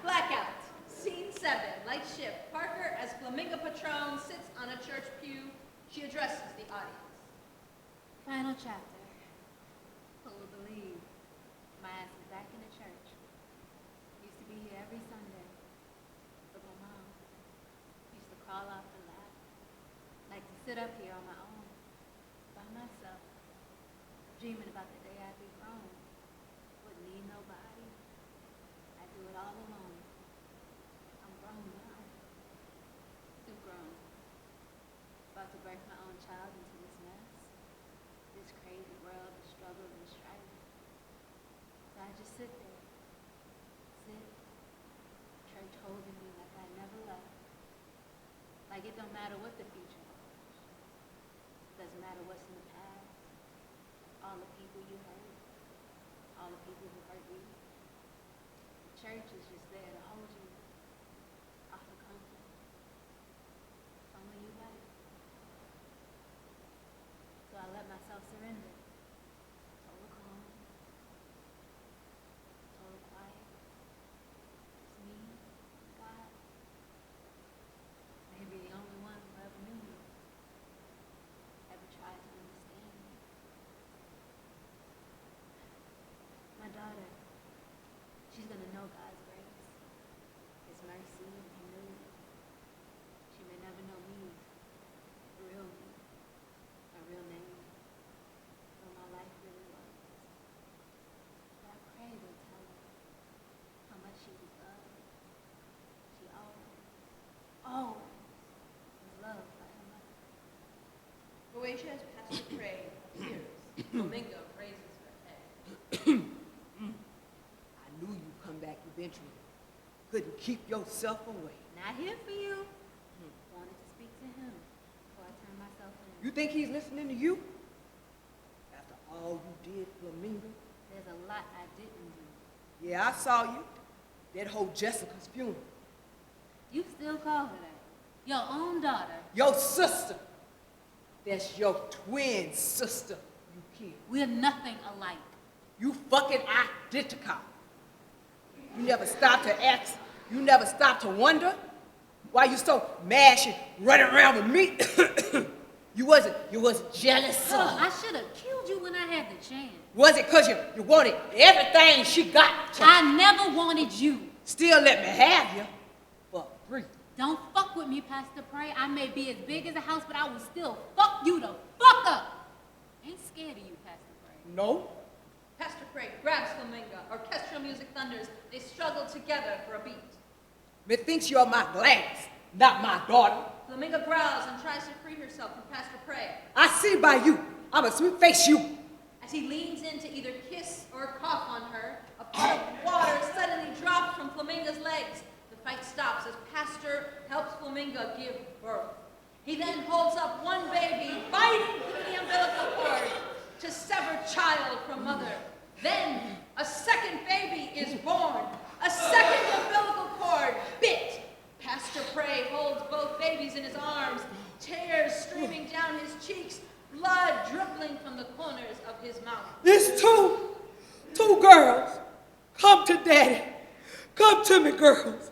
Blackout. Scene 7. Light shift. Parker, as Flamingo Patron, sits on a church pew. She addresses the audience. Final chapter. Who will believe? My ass is back in the church. Used to be here every Sunday. But my mom used to crawl off the lap. Like to sit up here on my own. By myself. Dreaming about the day I'd be grown. Wouldn't need nobody. I'd do it all alone. I'm grown now. Too grown. About to birth my own child into this mess. This crazy world of struggle and strife. So I just sit there. Sit. Church holding me like I never left. Like it don't matter what the future holds. Doesn't matter what's in the past. All the people you hurt. All the people who hurt you. The church is just there to hold you. Offer comfort. Only you let it. So I let myself surrender. Total calm. Total quiet. It's me, God. Maybe the only one who ever knew me. Ever tried to understand me. My daughter, she's gonna know God's grace, His mercy and humility. She may never know me, the real me, my real name, what my life really was. But I pray to tell her how much she was loved. She always was loved by her mother. Poesia, as Pastor Craig appears. Flamingo raises her head. I knew you'd come back eventually. Couldn't keep yourself away. Not here for you. Wanted to speak to him before I turned myself in. You think he's listening to you? After all you did, Flamingo? There's a lot I didn't do. Yeah, I saw you. That whole Jessica's funeral. You still call her that. Your own daughter. Your sister. That's your twin sister you killed. We're nothing alike. You fucking identical. You never stop to ask. You never stop to wonder why you so mash and running around with me. You wasn't jealous. I should have killed you when I had the chance. Was it because you wanted everything she got? I never wanted you. Still let me have you for free. Don't fuck with me, Pastor Pray. I may be as big as a house, but I will still fuck you the fuck up. Ain't scared of you, Pastor Pray. No? Pastor Craig grabs Flamingo. Orchestral music thunders. They struggle together for a beat. Methinks you're my glass, not my daughter. Flamingo growls and tries to free herself from Pastor Prey. I see by you. I'm a sweet face you. As he leans in to either kiss or cough on her, a pot of water suddenly drops from Flamingo's legs. The fight stops as Pastor helps Flamingo give birth. He then holds up one baby, biting through the umbilical cord to sever child from mother. Then a second baby is born. A second umbilical cord bit. Pastor Prey holds both babies in his arms, tears streaming down his cheeks, blood dribbling from the corners of his mouth. There's two girls. Come to daddy. Come to me, girls.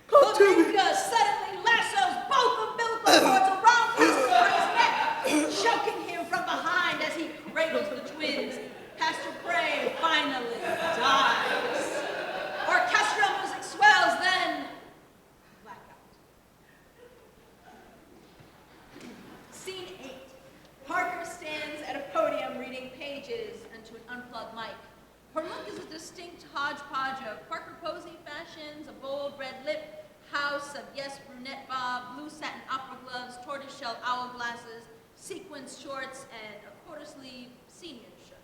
Come to me. Flamingo suddenly lassos both umbilical cords around Pastor Prey's neck, choking him from behind as he cradles the twins. Pastor Prey finally dies. Orchestral music swells, then blackout. Scene 8. Parker stands at a podium reading pages into an unplugged mic. Her look is a distinct hodgepodge of Parker Posey fashions, a bold red lip, house of yes brunette bob, blue satin opera gloves, tortoiseshell owl glasses, sequins shorts, and a quarter-sleeve senior shirt.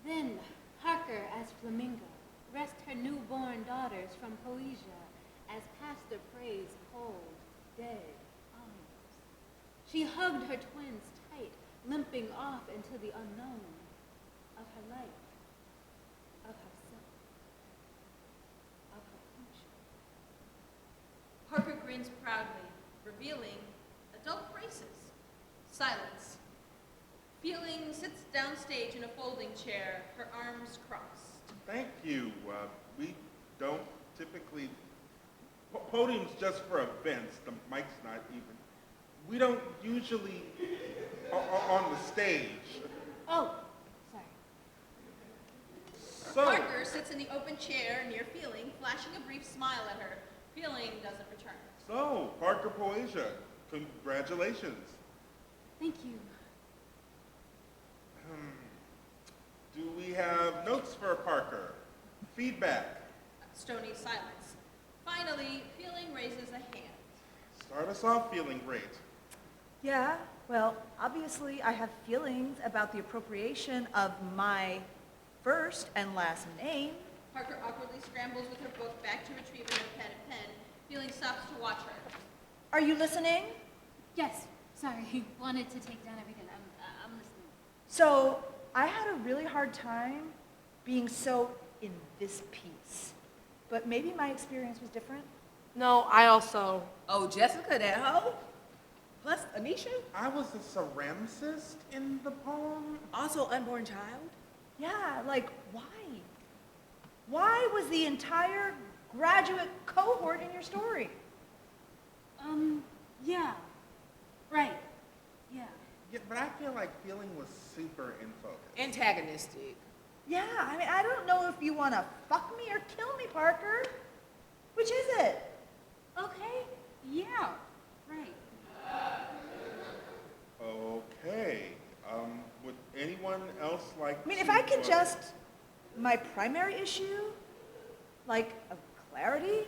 Then Parker as Flamingo rest her newborn daughters from Poesia as Pastor prays cold, dead arms. She hugged her twins tight, limping off into the unknown of her life, of herself, of her future. Parker grins proudly, revealing adult braces. Silence. Feeling sits downstage in a folding chair, her arms crossed. Thank you. We don't typically, podium's just for events, the mic's not even. We don't usually, on the stage. Oh, sorry. So, Parker sits in the open chair near Feeling, flashing a brief smile at her. Feeling doesn't return. so Parker Poesia, congratulations. Thank you. Do we have notes for Parker? Feedback? Stony silence. Finally, Feeling raises a hand. Start us off feeling great. Yeah, well, obviously I have feelings about the appropriation of my first and last name. Parker awkwardly scrambles with her book back to retrieve a notepad and pen. Feeling stops to watch her. Are you listening? Yes, sorry. Wanted to take down everything. I'm listening. So I had a really hard time being so in this piece, but maybe my experience was different. No, I also. Oh, Jessica, that hoe? Plus Anisha? I was a ceramicist in the poem. Also unborn child? Yeah, like why? Why was the entire graduate cohort in your story? Yeah. Right. Yeah. Yeah, but I feel like feeling was super in focus. Antagonistic. Yeah, I mean, I don't know if you want to fuck me or kill me, Parker. Which is it? Okay. Yeah. Right. Okay. Would anyone else like I mean, to, if I could just, my primary issue, like, of clarity,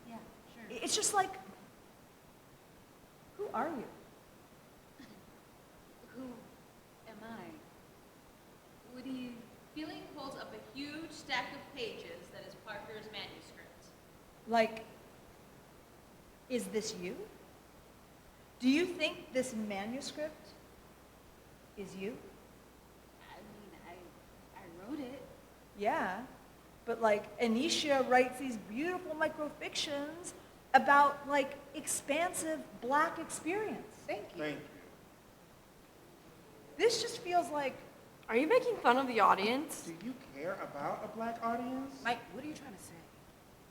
Yeah, sure. it's just like, who are you? Who am I? What do you... Feeling holds up a huge stack of pages that is Parker's manuscript. Like, is this you? Do you think this manuscript is you? I mean, I wrote it. Yeah, but like Anisha writes these beautiful microfictions about like expansive Black experience. Thank you. Thank you. This just feels like, Are you making fun of the audience? Do you care about a Black audience? Mike, what are you trying to say?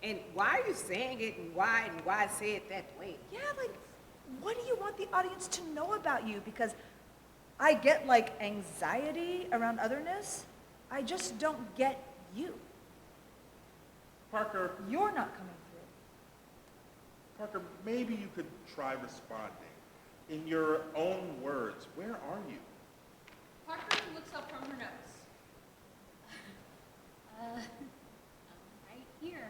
And why are you saying it and why say it that way? yeah, like, what do you want the audience to know about you? Because I get like anxiety around otherness. I just don't get you. Parker, You're not coming through. Parker, maybe you could try responding. In your own words, where are you? Parker looks up from her notes. I'm right here.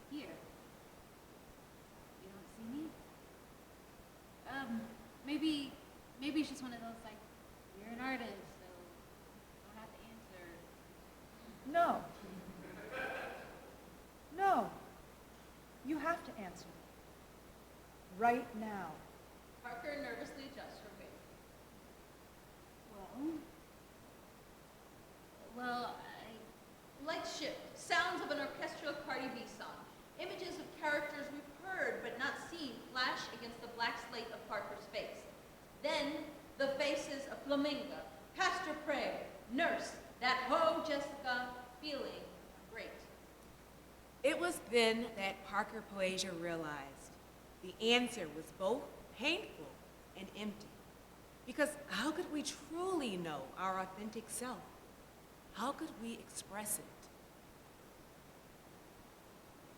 Here. You don't see me? Maybe it's just one of those, like, You're an artist, so you don't have to answer. No. No. You have to answer. Right now. Parker nervously adjusts her wig. Well, Lights shift. Sounds of an orchestral Cardi B song. Images of characters we've heard but not seen flash against the black slate of Parker's face. Then, the faces of Flaminga, Pastor Prey, Nurse, that ho Jessica, feeling great. It was then that Parker Poasia realized the answer was both painful and empty. Because how could we truly know our authentic self? How could we express it?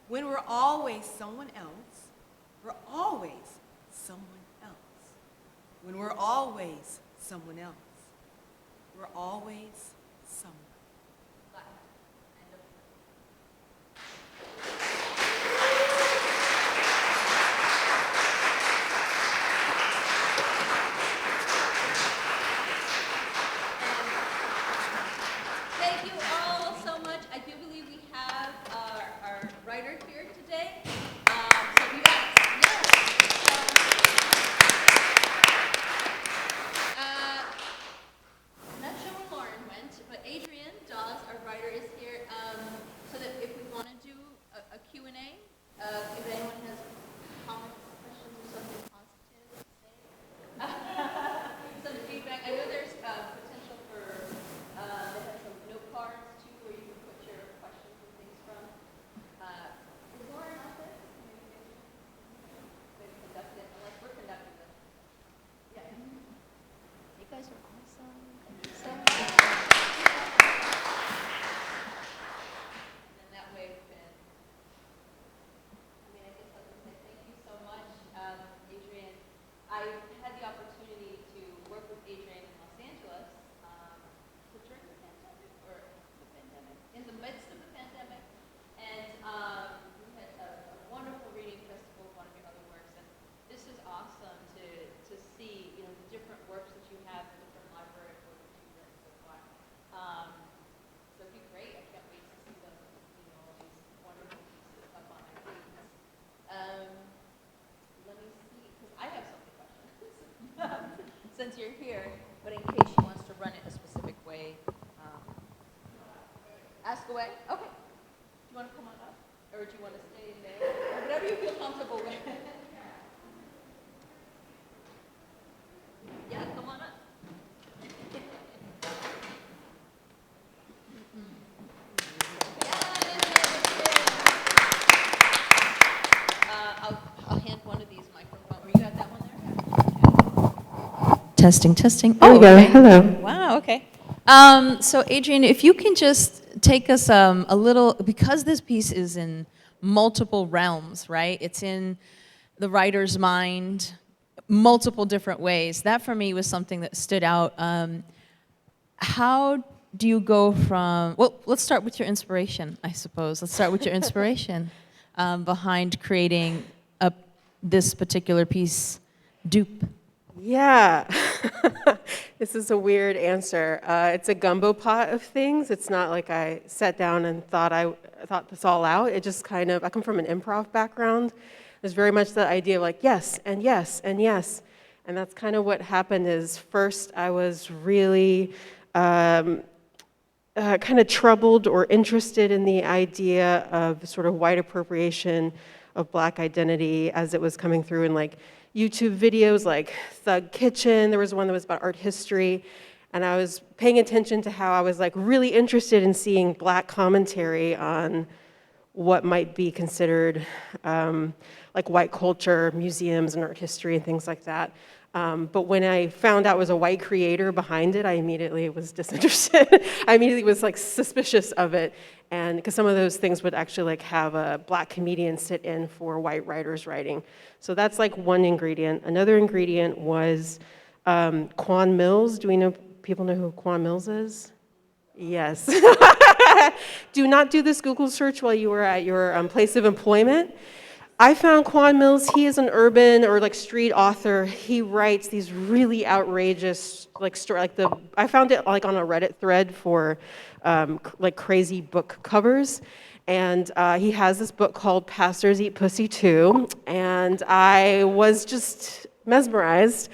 When we're always someone else, we're always someone else. When we're always someone else, we're always someone. Thank you all so much. I do believe we have our writer here today. So we got, yes. I'm not sure where Lauren went, but Adrienne Dawes, our writer, is here. So that if we want to do a Q&A, if anyone has comments, questions, or something positive to say, some feedback. I know there's potential for they have some note cards too, where you can put your questions and things from. Is Lauren out there? Maybe conduct it, unless we're conducting this. Yeah. You guys are awesome. Thank you so much. And then that way we can. I guess I'll just say thank you so much, Adrienne. I had the opportunity to work with Adrienne in Los Angeles during the pandemic or the pandemic, in the midst of the pandemic, and we had a wonderful reading festival of one of your other works, and this is awesome to see, the different works that you have, the different library work that you've written so far. So it'd be great. I can't wait to see them, all these wonderful pieces up on my feed. Let me see, because I have so many questions since you're here, but in case she wants to run it a specific way, ask away. Okay. Do you want to come on up, or do you want to stay in there? Or whatever you feel comfortable with. Yeah, come on up. I'll hand one of these microphones. You got that one there? Testing, testing. There we go. Okay. Hello. Wow, okay. So Adrienne, if you can just take us a little, because this piece is in multiple realms, right? It's in the writer's mind, multiple different ways. That for me was something that stood out. How do you go from, well, let's start with your inspiration, I suppose. Let's start with your inspiration behind creating this particular piece, Dupe. Yeah. This is a weird answer. It's a gumbo pot of things. It's not like I sat down and thought this all out. It just kind of, I come from an improv background. There's very much the idea of like, yes, and yes, and yes. And that's kind of what happened is first I was really kind of troubled or interested in the idea of sort of white appropriation of Black identity as it was coming through in like YouTube videos like Thug Kitchen. There was one that was about art history. And I was paying attention to how I was like really interested in seeing Black commentary on what might be considered like white culture, museums and art history and things like that. But when I found out it was a white creator behind it, I immediately was disinterested. I immediately was like suspicious of it. And because some of those things would actually like have a Black comedian sit in for white writers writing. So that's like one ingredient. Another ingredient was Quan Mills. People know who Quan Mills is? Yes. Do not do this Google search while you are at your place of employment. I found Quan Mills. He is an urban or like street author. He writes these really outrageous like story. I found it like on a Reddit thread for like crazy book covers, and he has this book called "Pastors Eat Pussy Too," and I was just mesmerized.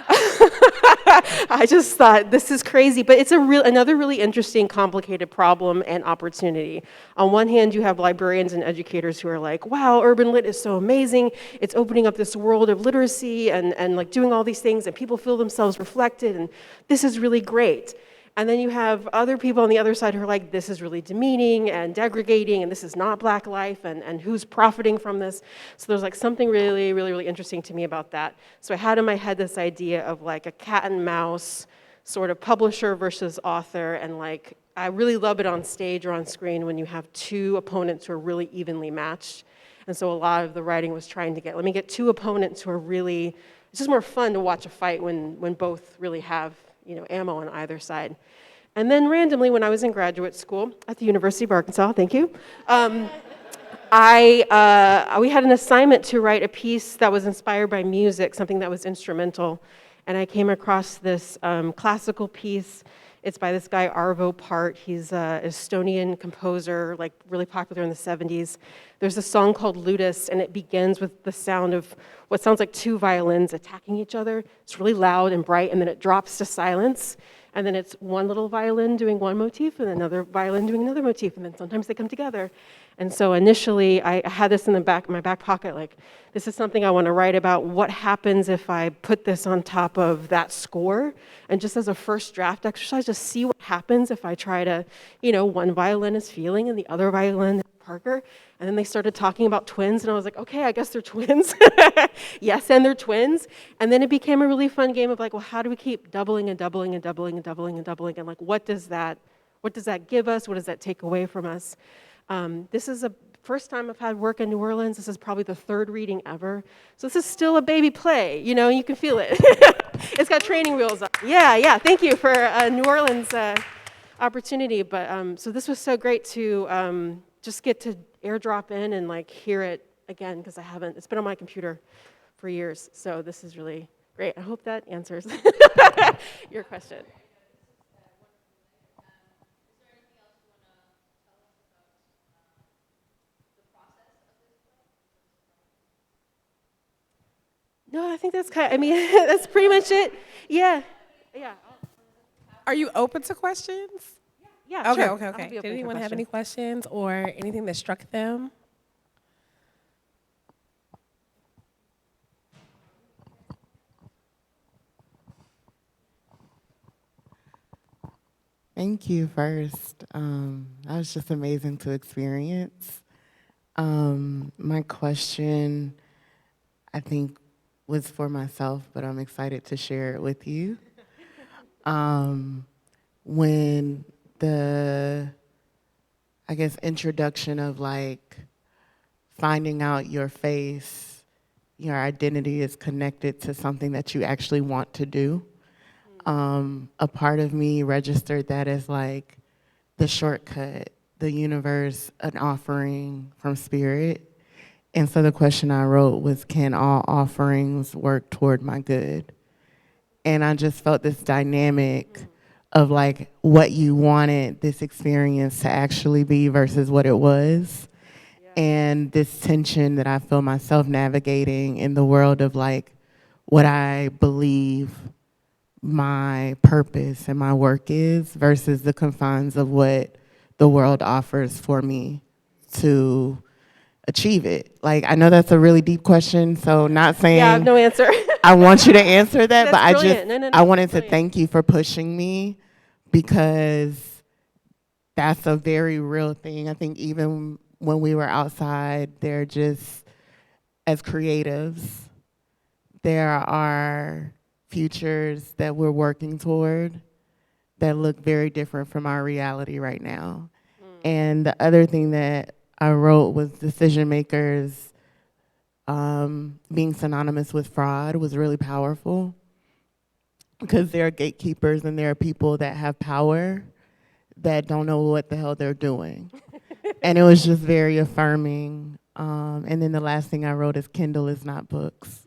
I just thought, this is crazy, but it's another really interesting, complicated problem and opportunity. On one hand, you have librarians and educators who are like, wow, urban lit is so amazing. It's opening up this world of literacy and like doing all these things, and people feel themselves reflected, and this is really great. And then you have other people on the other side who are like, this is really demeaning and degrading, and this is not Black life, and who's profiting from this? So there's like something really, really, really interesting to me about that. So I had in my head this idea of like a cat and mouse sort of publisher versus author, and like, I really love it on stage or on screen when you have two opponents who are really evenly matched. And so a lot of the writing was trying to let me get two opponents who are really, it's just more fun to watch a fight when both really have, ammo on either side. And then randomly, when I was in graduate school at the University of Arkansas, thank you, we had an assignment to write a piece that was inspired by music, something that was instrumental. And I came across this classical piece. It's by this guy, Arvo Part. He's an Estonian composer, like really popular in the 70s. There's a song called Ludus, and it begins with the sound of what sounds like two violins attacking each other. It's really loud and bright, and then it drops to silence. And then it's one little violin doing one motif, and another violin doing another motif, and then sometimes they come together. And so initially, I had this in my back pocket, like, this is something I want to write about. What happens if I put this on top of that score? And just as a first draft exercise, just see what happens if I try to, one violin is Feeling and the other violin is Parker. And then they started talking about twins, and I was like, okay, I guess they're twins. Yes, and they're twins. And then it became a really fun game of like, well, how do we keep doubling and doubling and doubling and doubling and doubling? And like, what does that give us? What does that take away from us? This is the first time I've had work in New Orleans. This is probably the third reading ever. So this is still a baby play, you can feel it. It's got training wheels on. Yeah, thank you for New Orleans opportunity. But so this was so great to just get to airdrop in and like hear it again, because it's been on my computer for years. So this is really great. I hope that answers your question. No, I think that's that's pretty much it. Yeah. Are you open to questions? Yeah, sure. Okay. Did anyone have any questions or anything that struck them? Thank you first. That was just amazing to experience. My question, I think, was for myself, but I'm excited to share it with you. When the, introduction of like finding out your face, your identity is connected to something that you actually want to do. A part of me registered that as like the shortcut, the universe, an offering from spirit. And so the question I wrote was, can all offerings work toward my good? And I just felt this dynamic of like what you wanted this experience to actually be versus what it was. Yeah. And this tension that I feel myself navigating in the world of like what I believe my purpose and my work is versus the confines of what the world offers for me to achieve it. Like, I know that's a really deep question, so not saying I have no answer. I want you to answer that, but brilliant. I wanted to thank you for pushing me, because that's a very real thing. I think even when we were outside, they're just, as creatives, there are futures that we're working toward that look very different from our reality right now. And the other thing that I wrote was decision makers being synonymous with fraud was really powerful, because there are gatekeepers and there are people that have power that don't know what the hell they're doing. And it was just very affirming And then the last thing I wrote is Kindle is not books.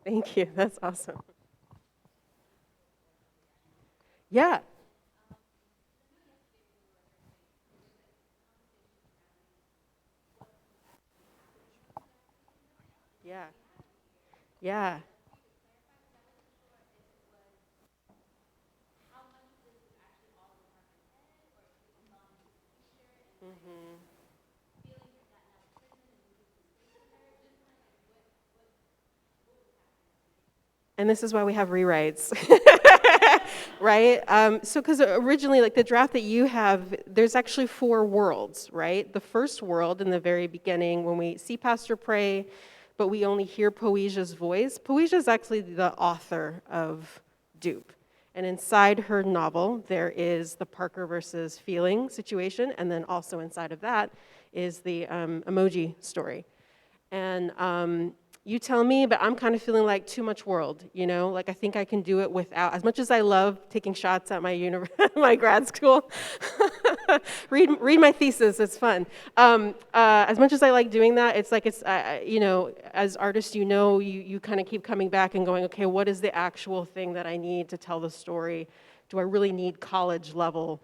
Thank you. That's awesome. Yeah. Yeah. Yeah. And this is why we have rewrites, right? So, because originally, like the draft that you have, there's actually 4 worlds, right? The first world in the very beginning, when we see Pastor pray, but we only hear Poesia's voice. Poesia is actually the author of Dupe. And inside her novel, there is the Parker versus Feeling situation, and then also inside of that is the emoji story. And you tell me, but I'm kind of feeling like too much world, you know? Like I think I can do it without, as much as I love taking shots at my my grad school, read my thesis, it's fun. As much as I like doing that, it's like you know, as artists, you kind of keep coming back and going, okay, what is the actual thing that I need to tell the story? Do I really need college level?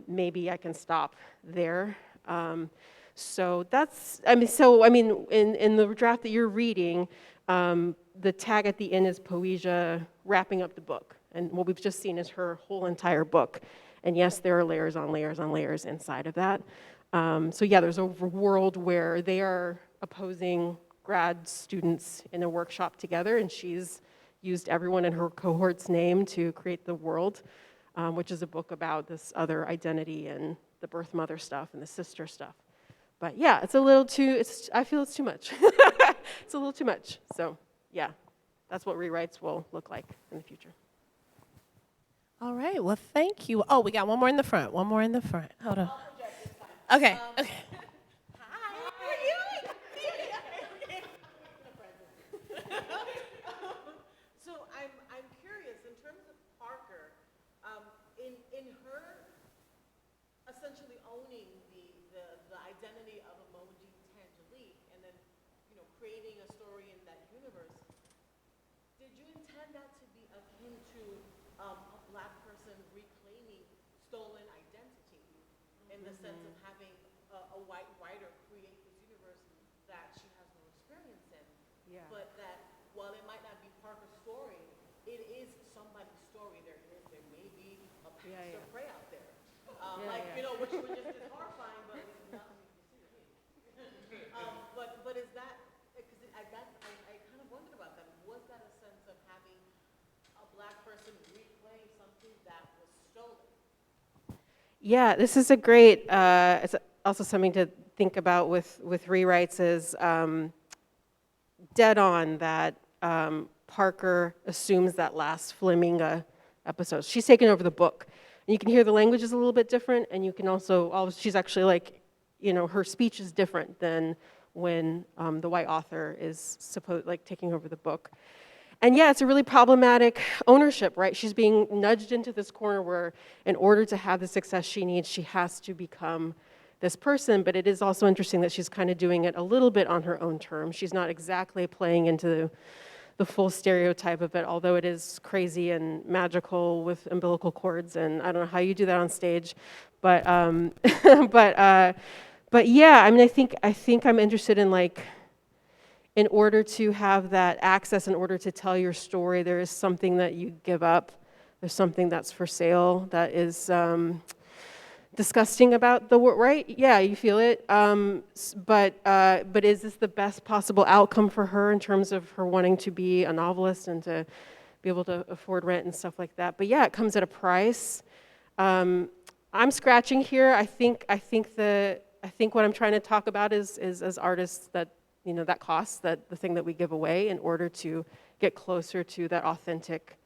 Maybe I can stop there. So that's, in the draft that you're reading, the tag at the end is Poesia wrapping up the book. And what we've just seen is her whole entire book. And yes, there are layers on layers on layers inside of that. So yeah, there's a world where they are opposing grad students in a workshop together, and she's used everyone in her cohort's name to create The World, which is a book about this other identity and the birth mother stuff and the sister stuff. But yeah, it's a little too, I feel it's too much. It's a little too much. So yeah, that's what rewrites will look like in the future. All right, well, thank you. Oh, we got one more in the front. One more in the front. Hold on. Okay, okay. So I'm curious, in terms of Parker, in her essentially owning the identity of emoji Tangelique, and then, you know, creating a story in that universe, did you intend that to be akin to a Black person reclaiming stolen identity, in the sense of having a white writer create this universe that she has no experience in, but that while it might not be Parker's story, it is somebody's story. There may be a Pastor Prey out there. You know, which just is horrifying, but it's not something you see. But is that, because I kind of wondered about that. Was that a sense of having a Black person reclaim something that was stolen? Yeah, this is a great, it's also something to think about with rewrites is dead on that Parker assumes that last Flaminga episode. She's taken over the book. And you can hear the language is a little bit different, and you can also, she's actually like, you know, her speech is different than when the white author is taking over the book. And yeah, it's a really problematic ownership, right? She's being nudged into this corner where in order to have the success she needs, she has to become this person, but it is also interesting that she's kind of doing it a little bit on her own terms. She's not exactly playing into the full stereotype of it, although it is crazy and magical with umbilical cords, and I don't know how you do that on stage, but but yeah, I mean, I think I'm interested in, like, in order to have that access, in order to tell your story, there is something that you give up. There's something that's for sale that is disgusting about the world, right? Yeah, you feel it. But is this the best possible outcome for her in terms of her wanting to be a novelist and to be able to afford rent and stuff like that? But yeah, it comes at a price. I'm scratching here. I think what I'm trying to talk about is as artists that, you know, that costs, that the thing that we give away in order to get closer to that authentic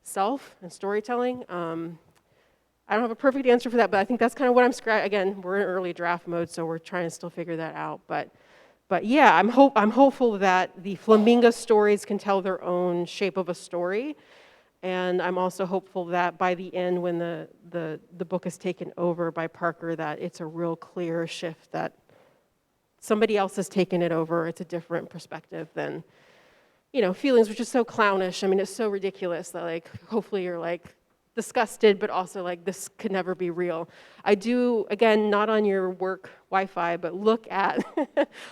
self and storytelling. I don't have a perfect answer for that, but I think that's kind of what again, we're in early draft mode, so we're trying to still figure that out. But yeah, I'm hopeful that the Flamingo stories can tell their own shape of a story, And I'm also hopeful that by the end, when the book is taken over by Parker, that it's a real clear shift that somebody else has taken it over. It's a different perspective than, feelings, which is so clownish. I mean, it's so ridiculous that, like, hopefully you're, like, disgusted, but also, like, this could never be real. I do, again, not on your work Wi-Fi, but look at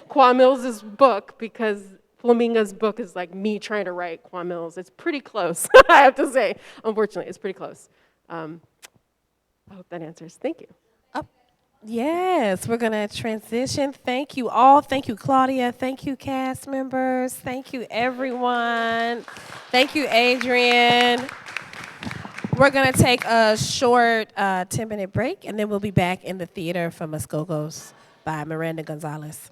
Kwa Mills's book, because Flaminga's book is like me trying to write Kwa Mills. It's pretty close, I have to say. Unfortunately, it's pretty close. I hope that answers. Thank you. Yes, we're going to transition. Thank you all. Thank you, Claudia. Thank you, cast members. Thank you, everyone. Thank you, Adrian. We're going to take a short 10-minute break, and then we'll be back in the theater for Muskogos by Miranda Gonzalez.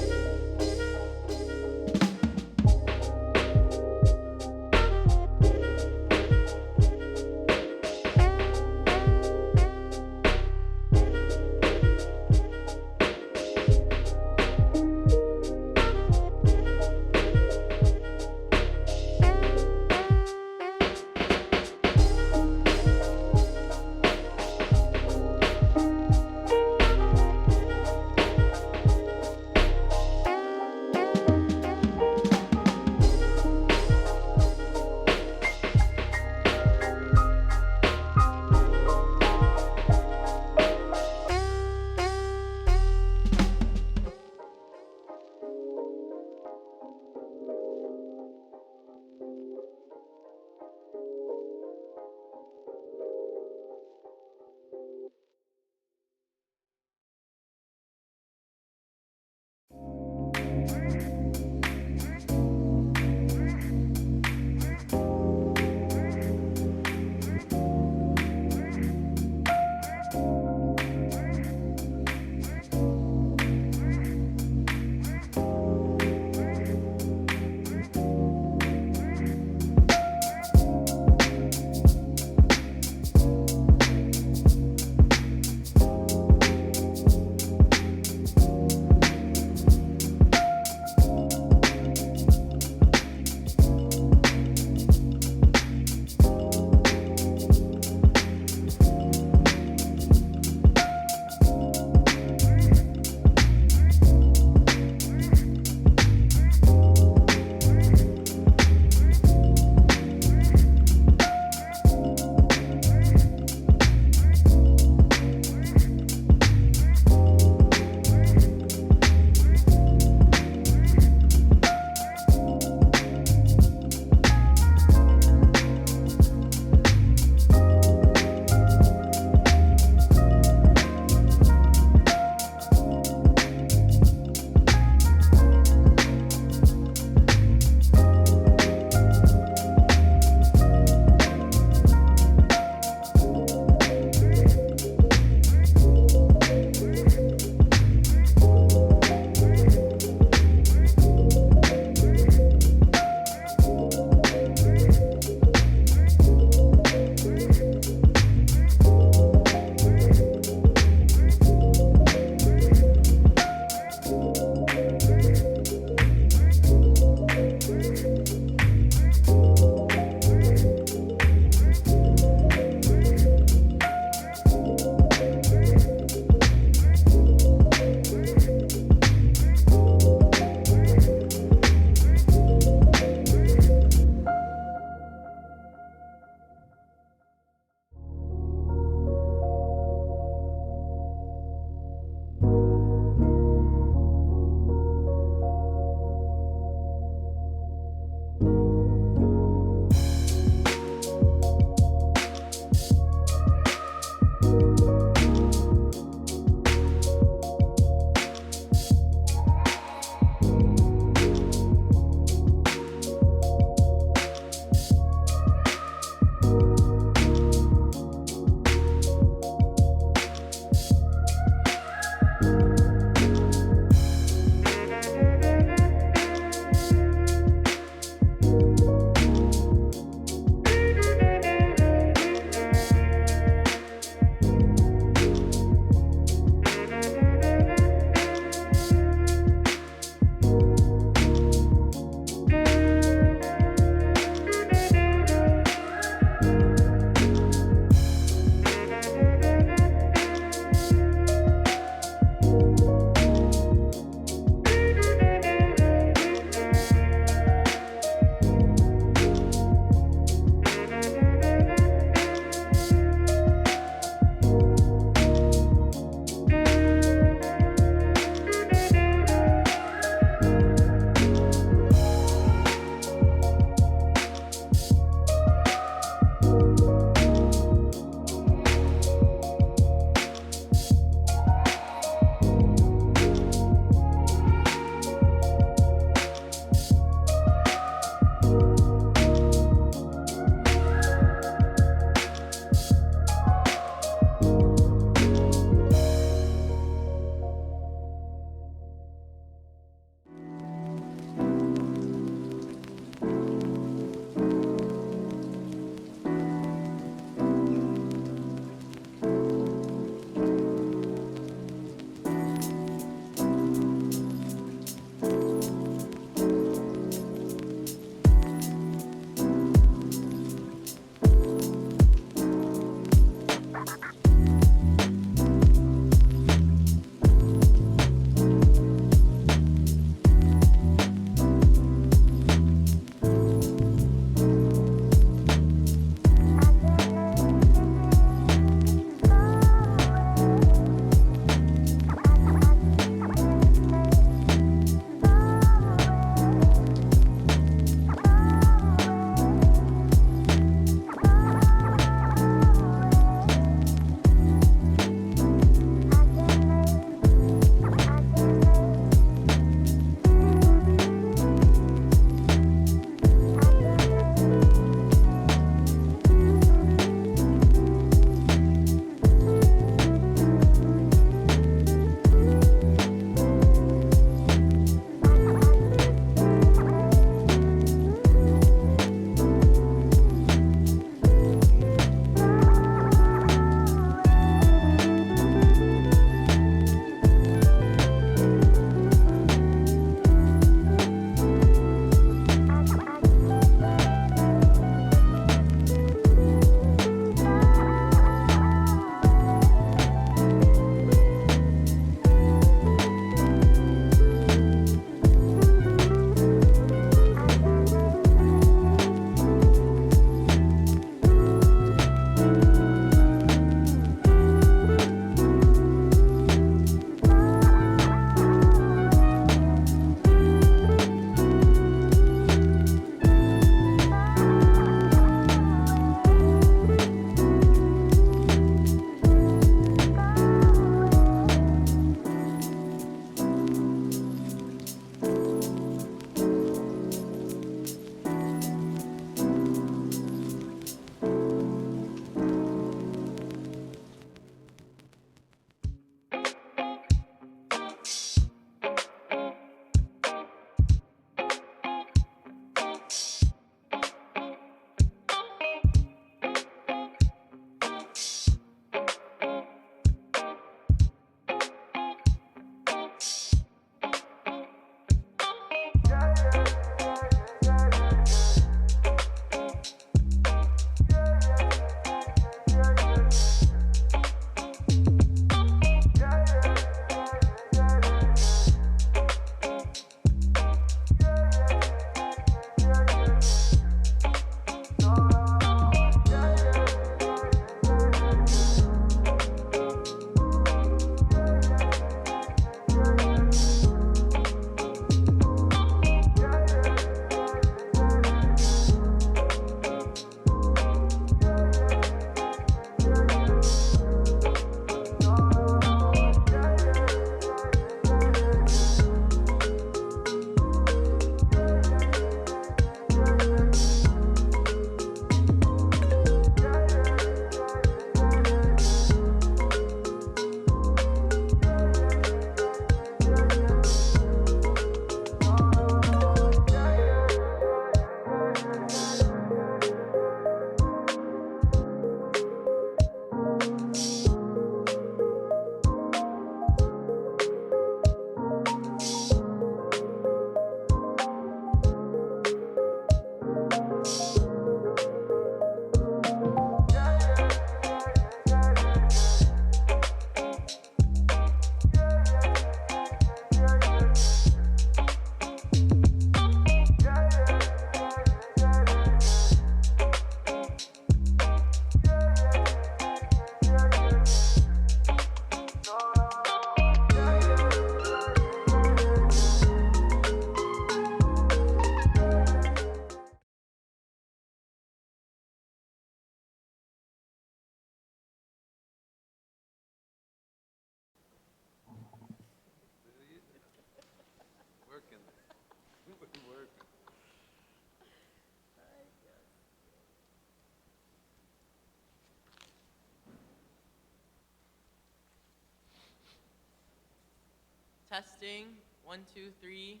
Testing, 1, 2, 3,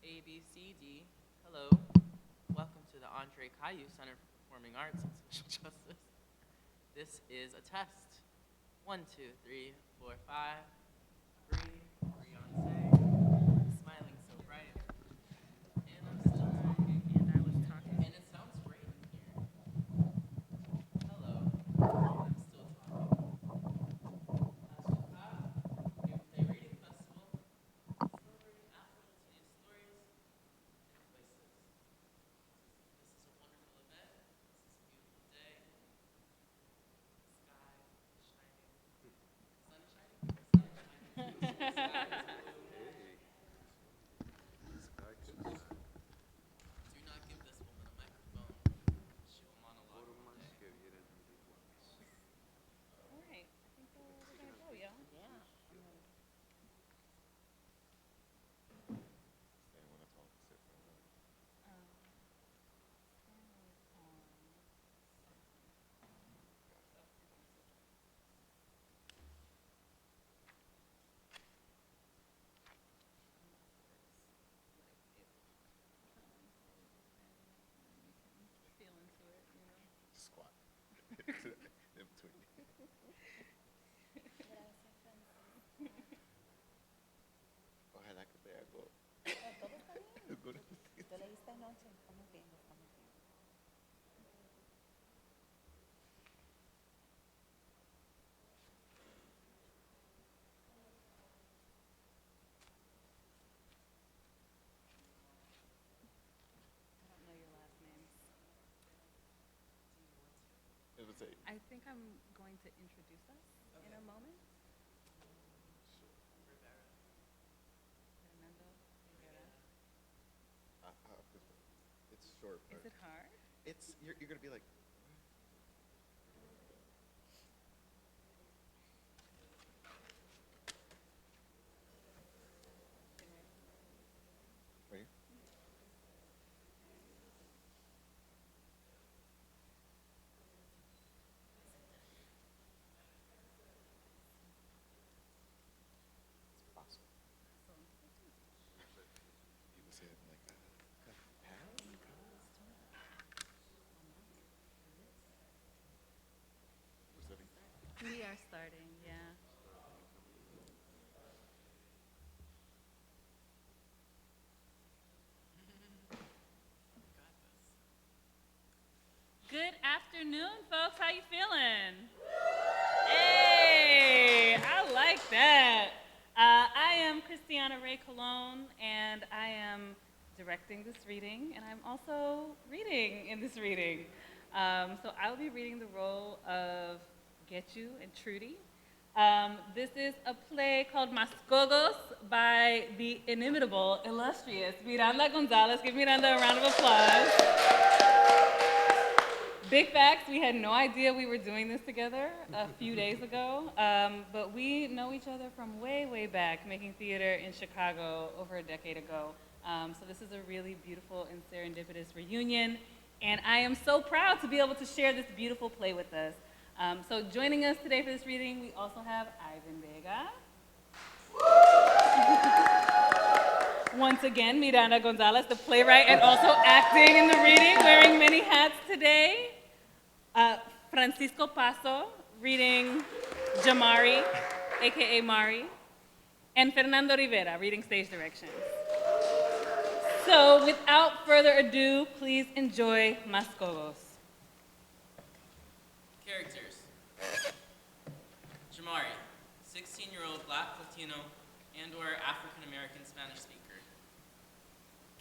A, B, C, D. Hello. Welcome to the André Cailloux Center for Performing Arts and Social Justice. This is a test. 1, 2, 3, 4, 5. Breathe, Beyonce. Smiling so bright. And I'm still talking. And I was talking. And it sounds great in here. Hello. I'm still talking. AZÚCAR, a playwriting festival, celebrating Afro-Latin stories and places. This is a wonderful event. This is a beautiful day. Sky is shining. Sun is shining? Sun is shining. Sky is blue. Do not give this woman a microphone. She will monologue all day. All right, I think we're gonna go, y'all. Feel into it, you know. Squat. In between. Ojalá que te hago. I don't know your last names. Invitate. I think I'm going to introduce us in a moment. Fernando Rivera. It's short. Is it hard? It's you're gonna be like. Ready? It's possible. People say it like We are starting, yeah. Good afternoon, folks. How you feeling? Hey, I like that. I am Christiana Ray Colon, and I am directing this reading, and I'm also reading in this reading. So I'll be reading the role of Getchu and Trudy. This is a play called Mascogos by the inimitable, illustrious Miranda Gonzalez. Give Miranda a round of applause. Big facts, we had no idea we were doing this together a few days ago, but we know each other from way, way back, making theater in Chicago over a decade ago. So this is a really beautiful and serendipitous reunion, and I am so proud to be able to share this beautiful play with us. So joining us today for this reading, we also have Ivan Vega. Once again, Miranda Gonzalez, the playwright and also acting in the reading, wearing many hats today. Francisco Paso, reading Jamari, AKA Mari. And Fernando Rivera, reading stage directions. So without further ado, please enjoy Mascogos. Characters. Jamari, 16-year-old Black, Latino, and/or African-American Spanish speaker.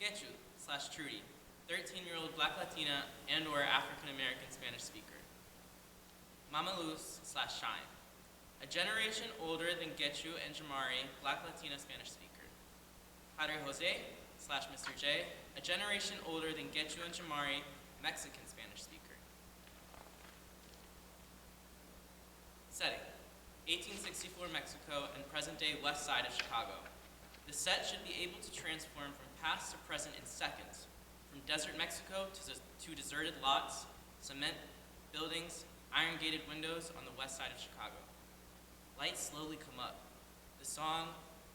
Getchu/Trudy, 13-year-old Black Latina and/or African-American Spanish speaker. Mama Luz/Shine, a generation older than Getchu and Jamari, Black Latina Spanish speaker. Padre Jose/Mr. J, a generation older than Getchu and Jamari, Mexican Spanish speaker. Setting, 1864 Mexico and present-day west side of Chicago. The set should be able to transform from past to present in seconds, from desert Mexico to deserted lots, cement buildings, iron-gated windows on the west side of Chicago. Lights slowly come up. The song,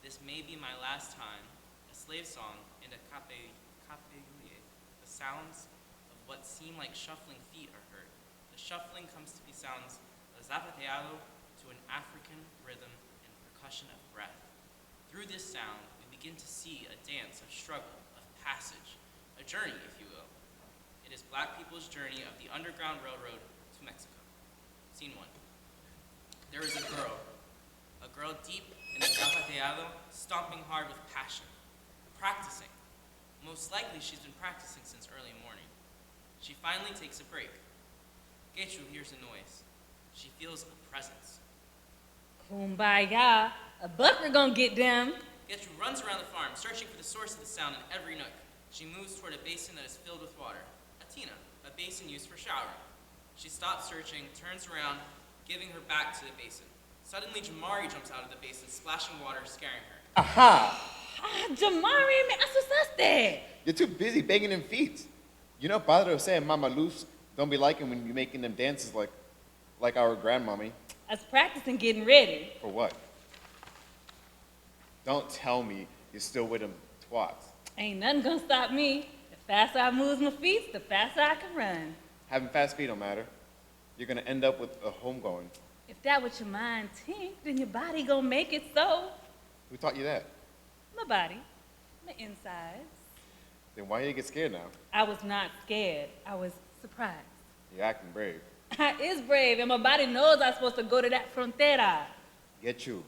This may be my last time, a slave song and a capelluye. The sounds of what seem like shuffling feet are heard. The shuffling comes to be sounds of zapateado to an African rhythm and percussion of breath. Through this sound, we begin to see a dance of struggle, of passage, a journey, if you will. It is Black people's journey of the Underground Railroad to Mexico. Scene 1. There is a girl deep in the zapateado, stomping hard with passion, practicing. Most likely she's been practicing since early morning. She finally takes a break. Quechua hears a noise. She feels a presence. Kumbaya, a bucker gonna get them. Quechua runs around the farm, searching for the source of the sound in every nook. She moves toward a basin that is filled with water. A tina, a basin used for showering. She stops searching, turns around, giving her back to the basin. Suddenly, Jamari jumps out of the basin, splashing water, scaring her. Aha! Jamari, me asustaste. You're too busy banging them feet. You know, Padre was saying Mama Luz don't be liking when you're making them dances like our grandmommy. I was practicing getting ready. For what? Don't tell me you're still with them twats. Ain't nothing gonna stop me. The faster I move my feet, the faster I can run. Having fast feet don't matter. You're gonna end up with a homegoing. If that what your mind think, then your body gonna make it so. Who taught you that? My body, my insides. Then why you get scared now? I was not scared. I was surprised. You're acting brave. I is brave, and my body knows I'm supposed to go to that frontera. Get you.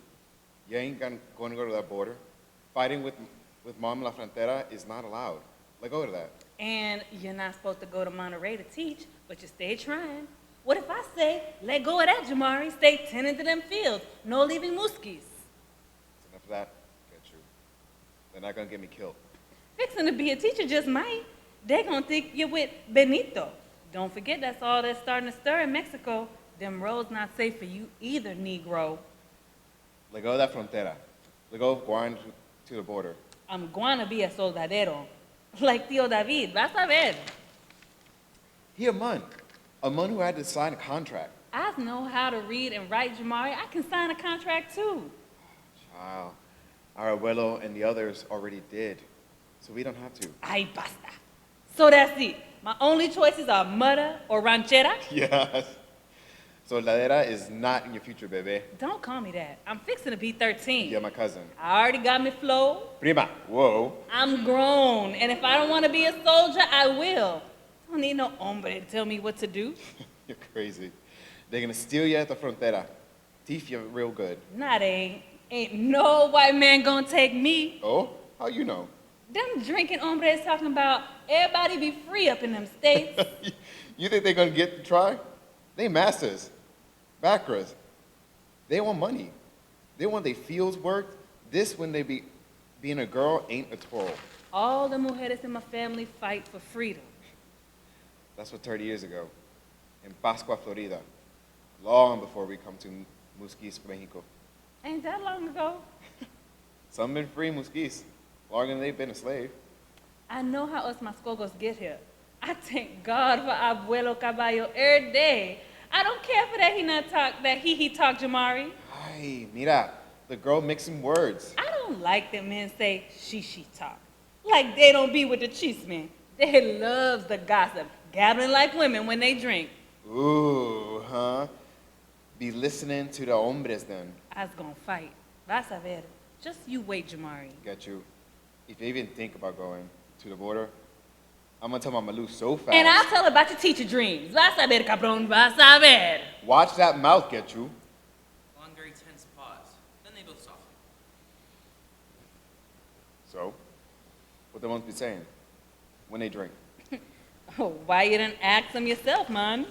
You ain't going to go to that border. Fighting with Mom La Frontera is not allowed. Let go of that. And you're not supposed to go to Monterey to teach, but you stay trying. What if I say, let go of that, Jamari, stay tending to them fields, no leaving muskies? Enough of that. Get you. They're not going to get me killed. Fixing to be a teacher just might. They're going to think you're with Benito. Don't forget that's all that's starting to stir in Mexico. Them roads not safe for you either, Negro. Let go of that frontera. Let go of going to the border. I'm going to be a soldadero. Like Tío David, vas a ver. He a man who had to sign a contract. I know how to read and write, Jamari. I can sign a contract too. Child, our abuelo and the others already did, so we don't have to. Ay, basta. So that's it. My only choices are mudda or ranchera. Yes. Soldadera is not in your future, bebe. Don't call me that. I'm fixing to be 13. You're my cousin. I already got me flow. Prima, whoa. I'm grown, and if I don't want to be a soldier, I will. Don't need no hombre to tell me what to do. You're crazy. They're gonna steal you at the frontera. Thief you real good. Nah, they ain't no white man gonna take me. Oh? How you know? Them drinking hombres talking about everybody be free up in them states. You think they're gonna get the try? They masters. Backers. They want money. They want their fields worked. This when they being a girl ain't a twirl. All the mujeres in my family fight for freedom. That's what 30 years ago, in Pascua, Florida, long before we come to Musquis, Mexico. Ain't that long ago? Some been free Musquis, longer than they've been a slave. I know how us Mascogos get here. I thank God for Abuelo Caballo every day. I don't care for that he talk Jamari. Ay, mira, the girl mixing words. I don't like that men say she talk. Like they don't be with the chisme. They loves the gossip, gabbling like women when they drink. Ooh, huh? Be listening to the hombres then. I was gonna fight. Vas a ver. Just you wait, Jamari. Get you. If you even think about going to the border, I'm gonna tell Mama Lou so fast. And I'll tell her about your teacher dreams. Vas a ver, cabrón, vas a ver. Watch that mouth, get you. Long, very tense pause. Then they both soften. So, what they won't be saying when they drink? Oh, why you didn't ask them yourself, man?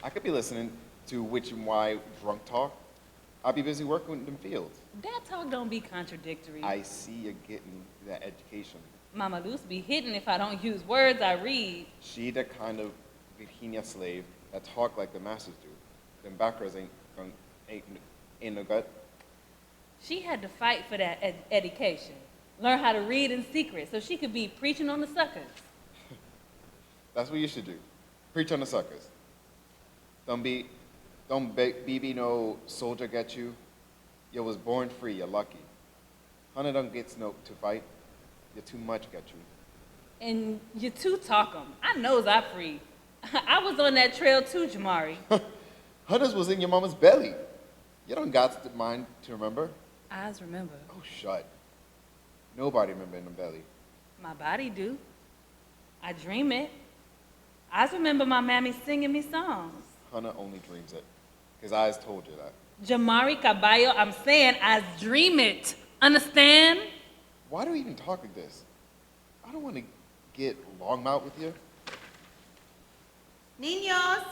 I could be listening to which and why drunk talk. I'll be busy working in them fields. That talk don't be contradictory. I see you getting that education. Mama Luce be hitting if I don't use words I read. She the kind of Virginia slave that talk like the masters do. Them backers ain't no gut. She had to fight for that education. Learn how to read in secret so she could be preaching on the suckers. That's what you should do. Preach on the suckers. Don't be no soldier get you. You was born free, you're lucky. Hannah don't get no to fight. You're too much, got you. And you too talk 'em. I knows I free. I was on that trail too, Jamari. Hannah's was in your mama's belly. You don't got the mind to remember. I remember. Oh, shut. Nobody remember in the belly. My body do. I dream it. I remember my mammy singing me songs. Hannah only dreams it. His eyes told you that. Jamari Caballo, I'm saying I dream it. Understand? Why do we even talk like this? I don't want to get long mouth with you. Niños,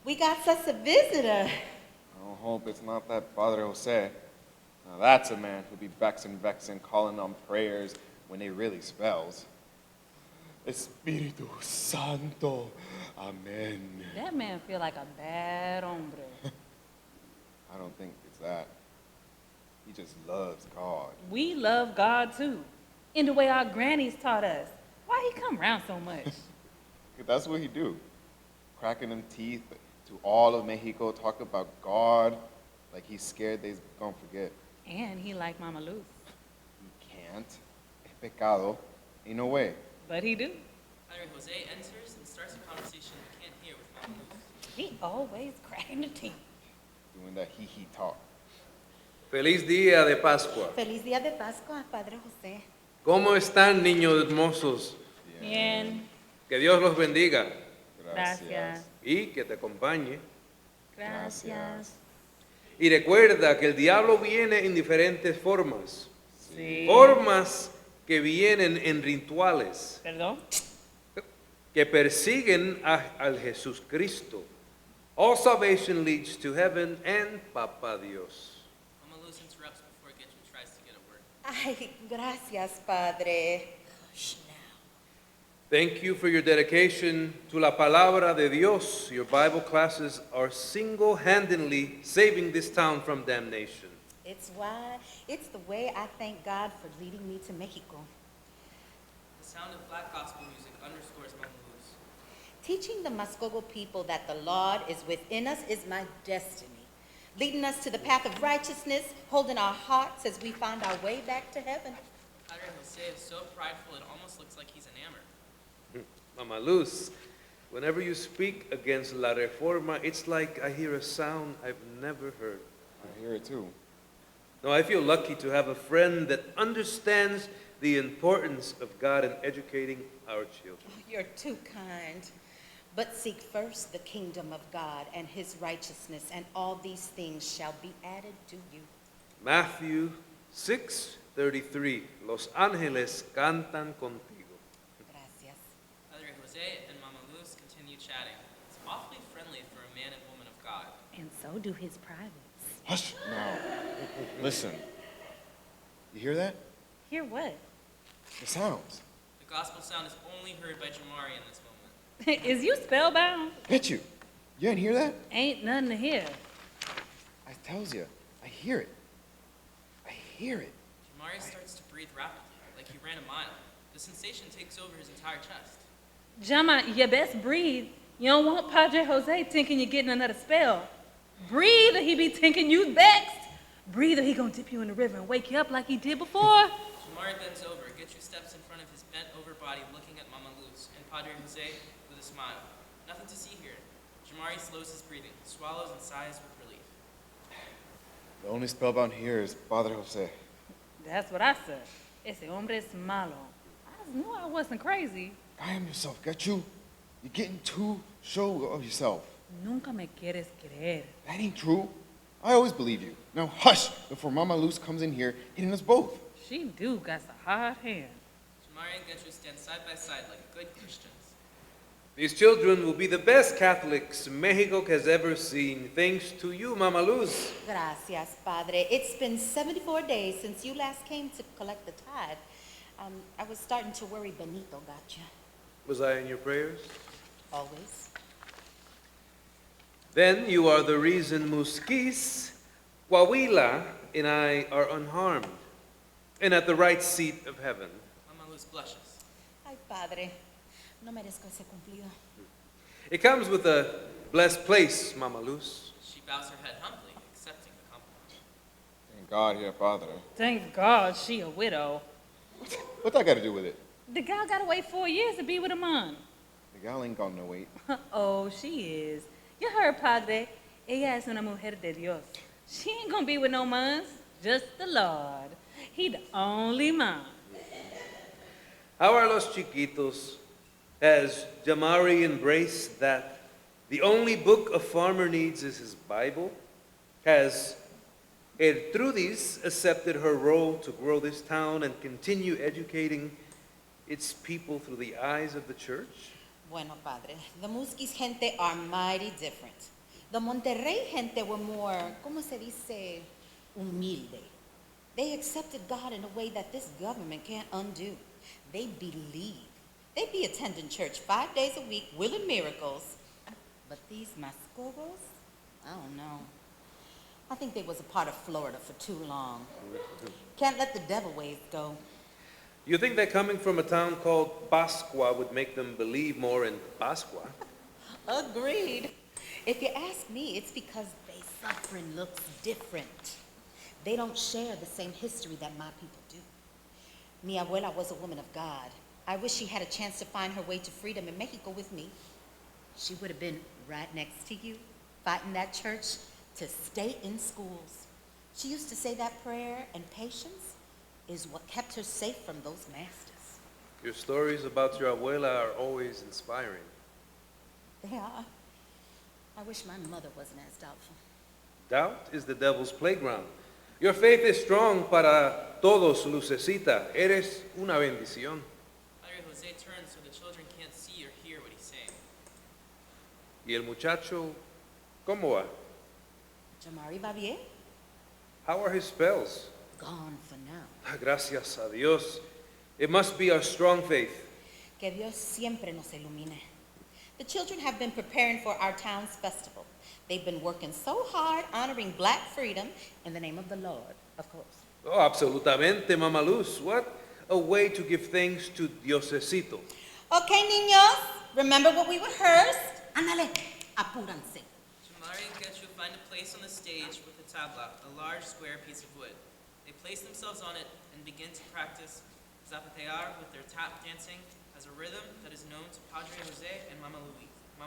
we got us a visitor. I hope it's not that Padre Jose. Now that's a man who'd be vexing, calling on prayers when they really spells. Espíritu Santo, Amen. That man feel like a bad hombre. I don't think it's that. He just loves God. We love God too, in the way our grannies taught us. Why he come around so much? That's what he do. Cracking them teeth to all of Mexico, talk about God like he's scared they's gonna forget. And he like Mama Luz. He can't. Es pecado. Ain't no way. But he do. Padre Jose enters and starts a conversation you can't hear with Mama Luz. He always cracking the teeth. Doing that he talk. Feliz día de Pascua. Feliz día de Pascua, Padre José. ¿Cómo están, niños hermosos? Bien. Que Dios los bendiga Gracias. y que te acompañe. Gracias. Y recuerda que el diablo viene en diferentes formas. Sí. Formas que vienen en rituales, Perdón. que persiguen al Jesús Cristo. All salvation leads to heaven and Papa Dios. Mama Luz interrupts before Getchu tries to get a word. Ay, gracias, Padre. Thank you for your dedication to la palabra de Dios. Your Bible classes are single-handedly saving this town from damnation. It's the way I thank God for leading me to Mexico. The sound of black gospel music underscores Mama Luz. Teaching the Muskogee people that the Lord is within us is my destiny. Leading us to the path of righteousness, holding our hearts as we find our way back to heaven. Padre Jose is so prideful it almost looks like he's enamored. Mama Luz, whenever you speak against La Reforma, it's like I hear a sound I've never heard. I hear it too. No, I feel lucky to have a friend that understands the importance of God in educating our children. Oh, you're too kind. But seek first the kingdom of God and his righteousness, and all these things shall be added to you. Matthew 6:33. Los ángeles cantan contigo. Gracias. Padre Jose and Mama Luz continue chatting. It's awfully friendly for a man and woman of God. And so do his privates. Hush. No. Listen. You hear that? Hear what? The sounds. The gospel sound is only heard by Jamari in this moment. Is you spellbound? Get you. You didn't hear that? Ain't nothing to hear. I tells you. I hear it. I hear it. Jamari starts to breathe rapidly, like he ran a mile. The sensation takes over his entire chest. Jama, you best breathe. You don't want Padre Jose thinking you're getting another spell. Breathe or he be thinking you vexed. Breathe or he gonna dip you in the river and wake you up like he did before. Jamari bends over, Getchu steps in front of his bent-over body looking at Mama Luz, and Padre Jose with a smile. Nothing to see here. Jamari slows his breathing, swallows and sighs with relief. The only spellbound here is Padre Jose. That's what I said. Ese hombre es malo. I just knew I wasn't crazy. I am yourself, got you? You're getting too sure of yourself. Nunca me quieres creer. That ain't true. I always believe you. Now hush before Mama Luz comes in here hitting us both. She do got a hard hand. Jamari and Getchu stand side by side like good Christians. These children will be the best Catholics Mexico has ever seen, thanks to you, Mama Luz. Gracias, Padre. It's been 74 days since you last came to collect the tithe. I was starting to worry Benito got you. Was I in your prayers? Always. Then you are the reason Musquis, Coahuila, and I are unharmed and at the right seat of heaven. Mama Luz blushes. Ay, Padre. No merezco ese cumplido. It comes with a blessed place, Mama Luz. She bows her head humbly, accepting the compliment. Thank Thank God you're a father. Thank God she a widow. What that got to do with it? The gal gotta wait 4 years to be with a man. The gal ain't got no weight. Oh, she is. You heard, Padre. Ella es una mujer de Dios. She ain't gonna be with no man, just the Lord. He the only man. How are los chiquitos? Has Jamari embraced that the only book a farmer needs is his Bible? Has Ertrudis accepted her role to grow this town and continue educating its people through the eyes of the church? Bueno, padre, the Musquis gente are mighty different. The Monterrey gente were more, ¿cómo se dice? Humilde. They accepted God in a way that this government can't undo. They believe. They be attending church 5 days a week, willing miracles. But these Mascogos, I don't know. I think they was a part of Florida for too long. Can't let the devil ways go. You think that coming from a town called Pascua would make them believe more in Pascua? Agreed. If you ask me, it's because their suffering looks different. They don't share the same history that my people do. Mi abuela was a woman of God. I wish she had a chance to find her way to freedom in Mexico with me. She would have been right next to you, fighting that church to stay in schools. She used to say that prayer and patience is what kept her safe from those masters. Your stories about your abuela are always inspiring. They are. I wish my mother wasn't as doubtful. Doubt is the devil's playground. Your faith is strong para todos, Lucecita. Eres una bendición. Padre Jose turns so the children can't see or hear what he's saying. ¿Y el muchacho, cómo va? Jamari va bien? How are his spells? Gone for now. Gracias a Dios. It must be our strong faith. Que Dios siempre nos ilumine. The children have been preparing for our town's festival. They've been working so hard honoring black freedom in the name of the Lord, of course. Oh, absolutamente, Mama Luz. What a way to give thanks to Diosecito. Okay, niños, remember what we rehearsed? Ándale, apúranse. Jamari and Getchu find a place on the stage with a tabla, a large square piece of wood. They place themselves on it and begin to practice zapatear with their tap dancing as a rhythm that is known to Padre Jose and Mama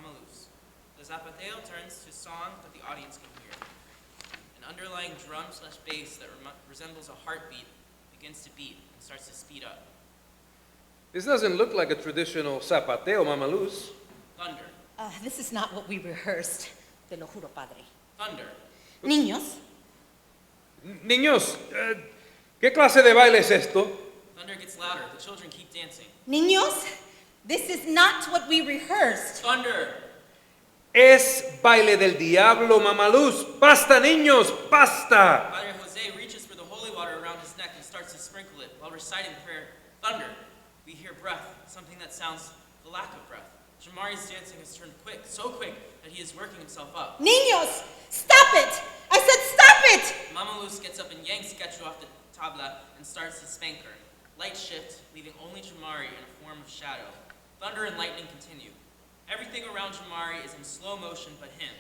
Luz. The zapateo turns to song that the audience can hear. An underlying drum/bass that resembles a heartbeat begins to beat and starts to speed up. This doesn't look like a traditional zapateo, Mama Luz. Thunder. This is not what we rehearsed. Te lo juro, padre. Thunder. Niños. Niños, ¿qué clase de baile es esto? Thunder gets louder. The children keep dancing. Niños, this is not what we rehearsed. Thunder. Es baile del diablo, Mama Luz. Basta, niños, basta. Padre Jose reaches for the holy water around his neck and starts to sprinkle it while reciting the prayer. Thunder. We hear breath, something that sounds the lack of breath. Jamari's dancing has turned quick, so quick that he is working himself up. Niños, stop it! I said stop it! Mama Luz gets up and yanks Getchu off the tabla and starts to spank her. Light shift, leaving only Jamari in a form of shadow. Thunder and lightning continue. Everything around Jamari is in slow motion but him.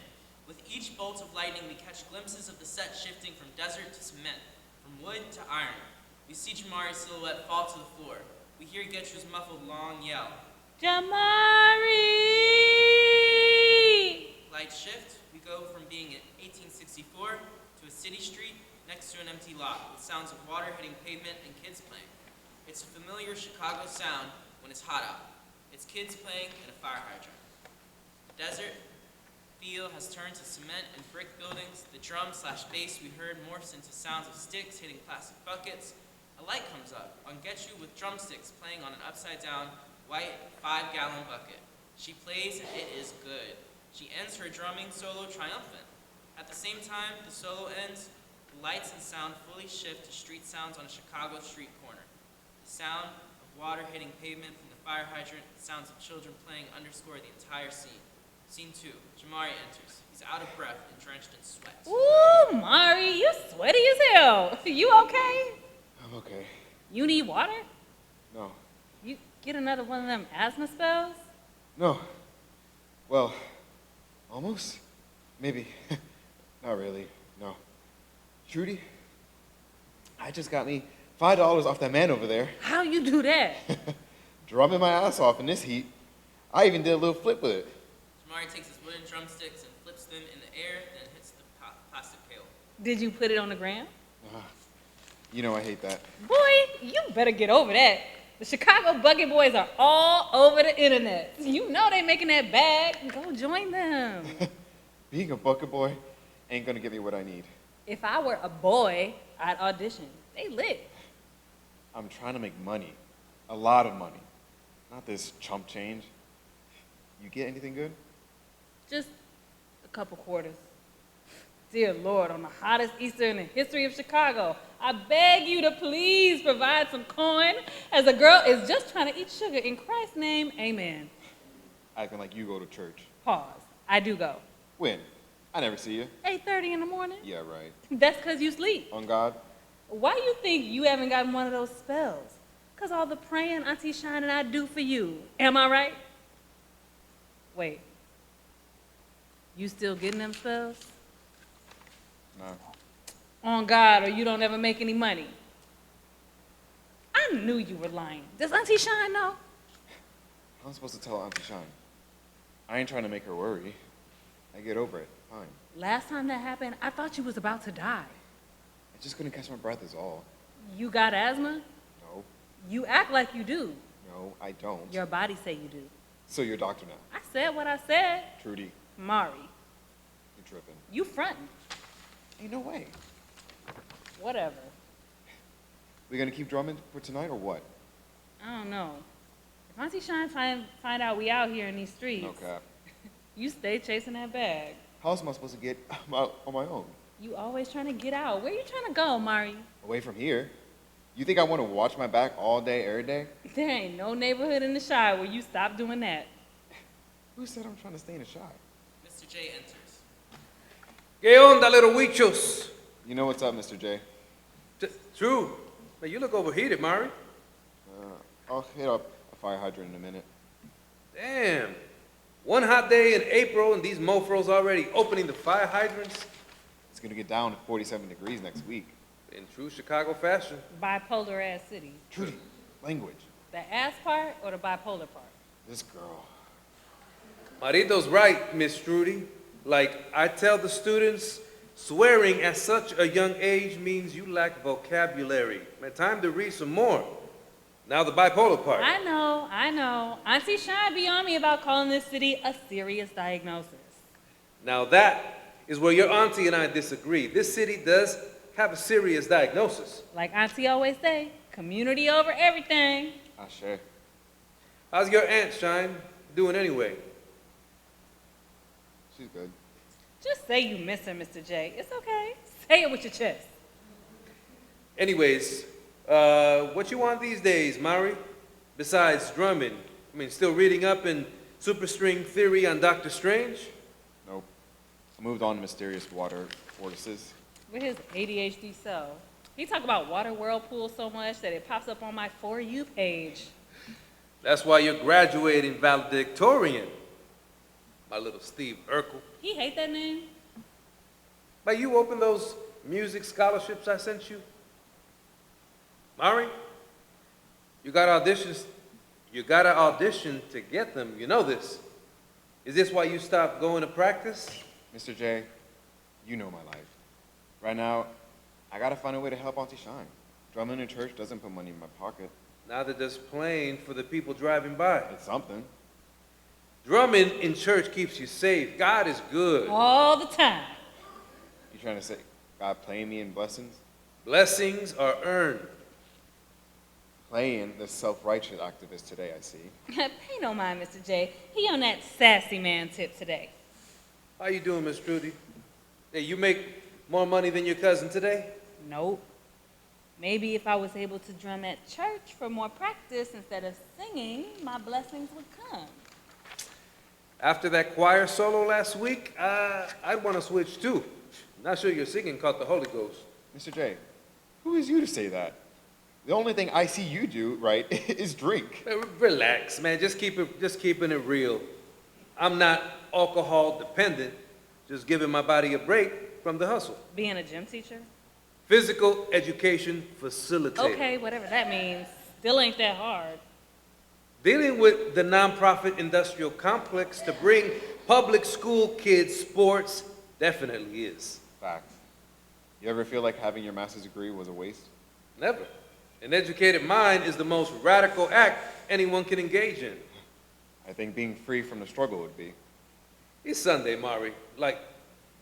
With each bolt of lightning, we catch glimpses of the set shifting from desert to cement, from wood to iron. We see Jamari's silhouette fall to the floor. We hear Getchu's muffled long yell. Jamari! Light shift, we go from being in 1864 to a city street next to an empty lot with sounds of water hitting pavement and kids playing. It's a familiar Chicago sound when it's hot out. It's kids playing in a fire hydrant. The desert feel has turned to cement and brick buildings. The drum/bass we heard morphs into sounds of sticks hitting plastic buckets. A light comes up on Getchu with drumsticks playing on an upside-down white 5-gallon bucket. She plays and it is good. She ends her drumming solo triumphant. At the same time the solo ends, the lights and sound fully shift to street sounds on a Chicago street corner. The sound of water hitting pavement from the fire hydrant, the sounds of children playing underscore the entire scene. Scene 2, Jamari enters. He's out of breath and drenched in sweat. Ooh, Mari, you sweaty as hell. You okay? I'm okay. You need water? No. You get another one of them asthma spells? No. Well, almost. Maybe. Not really. No. Trudy, I just got me $5 off that man over there. How you do that? Drumming my ass off in this heat. I even did a little flip with it. Jamari takes his wooden drumsticks and flips them in the air, then hits the plastic pail. Did you put it on the ground? You know I hate that. Boy, you better get over that. The Chicago Bucket Boys are all over the internet. You know they making that bag. Go join them. Being a bucket boy ain't gonna give me what I need. If I were a boy, I'd audition. They lit. I'm trying to make money. A lot of money. Not this chump change. You get anything good? Just a couple quarters. Dear Lord, on the hottest Easter in the history of Chicago, I beg you to please provide some coin, as a girl is just trying to eat sugar. In Christ's name, amen. Acting like you go to church. Pause. I do go. When? I never see you. 8:30 in the morning. Yeah, right. That's because you sleep. On God? Why do you think you haven't gotten one of those spells? Because all the praying Auntie Shine and I do for you. Am I right? Wait. You still getting them spells? No. On God, or you don't ever make any money. I knew you were lying. Does Auntie Shine know? How am I supposed to tell Auntie Shine? I ain't trying to make her worry. I get over it. Fine. Last time that happened, I thought you was about to die. I just couldn't catch my breath is all. You got asthma? No. You act like you do. No, I don't. Your body say you do. So you're a doctor now? I said what I said. Trudy, Mari, you're tripping. you frontin'. Ain't no way. Whatever. We gonna keep drumming for tonight or what? I don't know. If Auntie Shine find out we out here in these streets, No cap. you stay chasing that bag. How else am I supposed to get out on my own? You always trying to get out. Where you trying to go, Mari? Away from here? You think I want to watch my back all day, every day? There ain't no neighborhood in the Chi where you stop doing that. Who said I'm trying to stay in the shop? Mr. J enters. ¿Qué onda, little huichos? You know what's up, Mr. J. True. Man, you look overheated, Mari. I'll hit up a fire hydrant in a minute. Damn. One hot day in April and these mofos already opening the fire hydrants. It's gonna get down to 47 degrees next week. In true Chicago fashion. Bipolar ass city. Trudy, language. The ass part or the bipolar part? This girl. Marito's right, Miss Trudy. Like I tell the students, swearing at such a young age means you lack vocabulary. Man, time to read some more. Now the bipolar part. I know. Auntie Shine be on me about calling this city a serious diagnosis. Now that is where your auntie and I disagree. This city does have a serious diagnosis. Like Auntie always say, community over everything. Ashe. How's your Aunt Shine doing anyway? She's good. Just say you miss her, Mr. J. It's okay. Say it with your chest. Anyways, what you want these days, Mari? Besides drumming? I mean, still reading up in superstring theory on Dr. Strange? Nope. I moved on to mysterious water vortices. With his ADHD self. He talk about water whirlpools so much that it pops up on my For You page. That's why you're graduating valedictorian, my little Steve Urkel. He hate that name. But you open those music scholarships I sent you? Mari, you gotta audition to get them. You know this. Is this why you stopped going to practice? Mr. J, you know my life. Right now, I gotta find a way to help Auntie Shine. Drumming in church doesn't put money in my pocket. Neither does playing for the people driving by. It's something. Drumming in church keeps you safe. God is good. All the time. You trying to say God playing me in blessings? Blessings are earned. Playing the self-righteous activist today, I see. Pay no mind, Mr. J. He on that sassy man tip today. How you doing, Miss Trudy? Hey, you make more money than your cousin today? Nope. Maybe if I was able to drum at church for more practice instead of singing, my blessings would come. After that choir solo last week, I'd want to switch too. Not sure your singing caught the Holy Ghost. Mr. J, who is you to say that? The only thing I see you do, right, is drink. Relax, man. Just keeping it real. I'm not alcohol dependent. Just giving my body a break from the hustle. Being a gym teacher? physical education facilitator. Okay, whatever that means. Still ain't that hard. Dealing with the nonprofit industrial complex to bring public school kids sports definitely is. Fact. You ever feel like having your master's degree was a waste? Never. An educated mind is the most radical act anyone can engage in. I think being free from the struggle would be. It's Sunday, Mari. Like,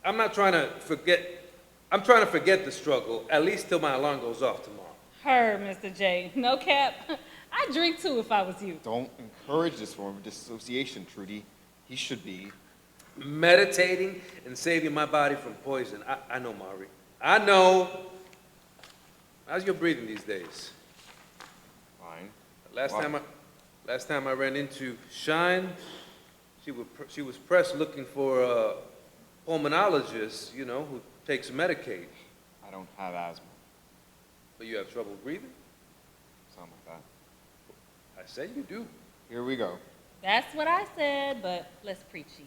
I'm trying to forget the struggle, at least till my alarm goes off tomorrow. Her, Mr. J. No cap. I'd drink too if I was you. Don't encourage this form of dissociation, Trudy. He should be meditating and saving my body from poison. I know, Mari. I know. How's your breathing these days? Fine. Last time I ran into Shine, she was pressed looking for a pulmonologist, you know, who takes Medicaid. I don't have asthma. But you have trouble breathing? Something like that. I said you do. Here we go. That's what I said, but less preachy.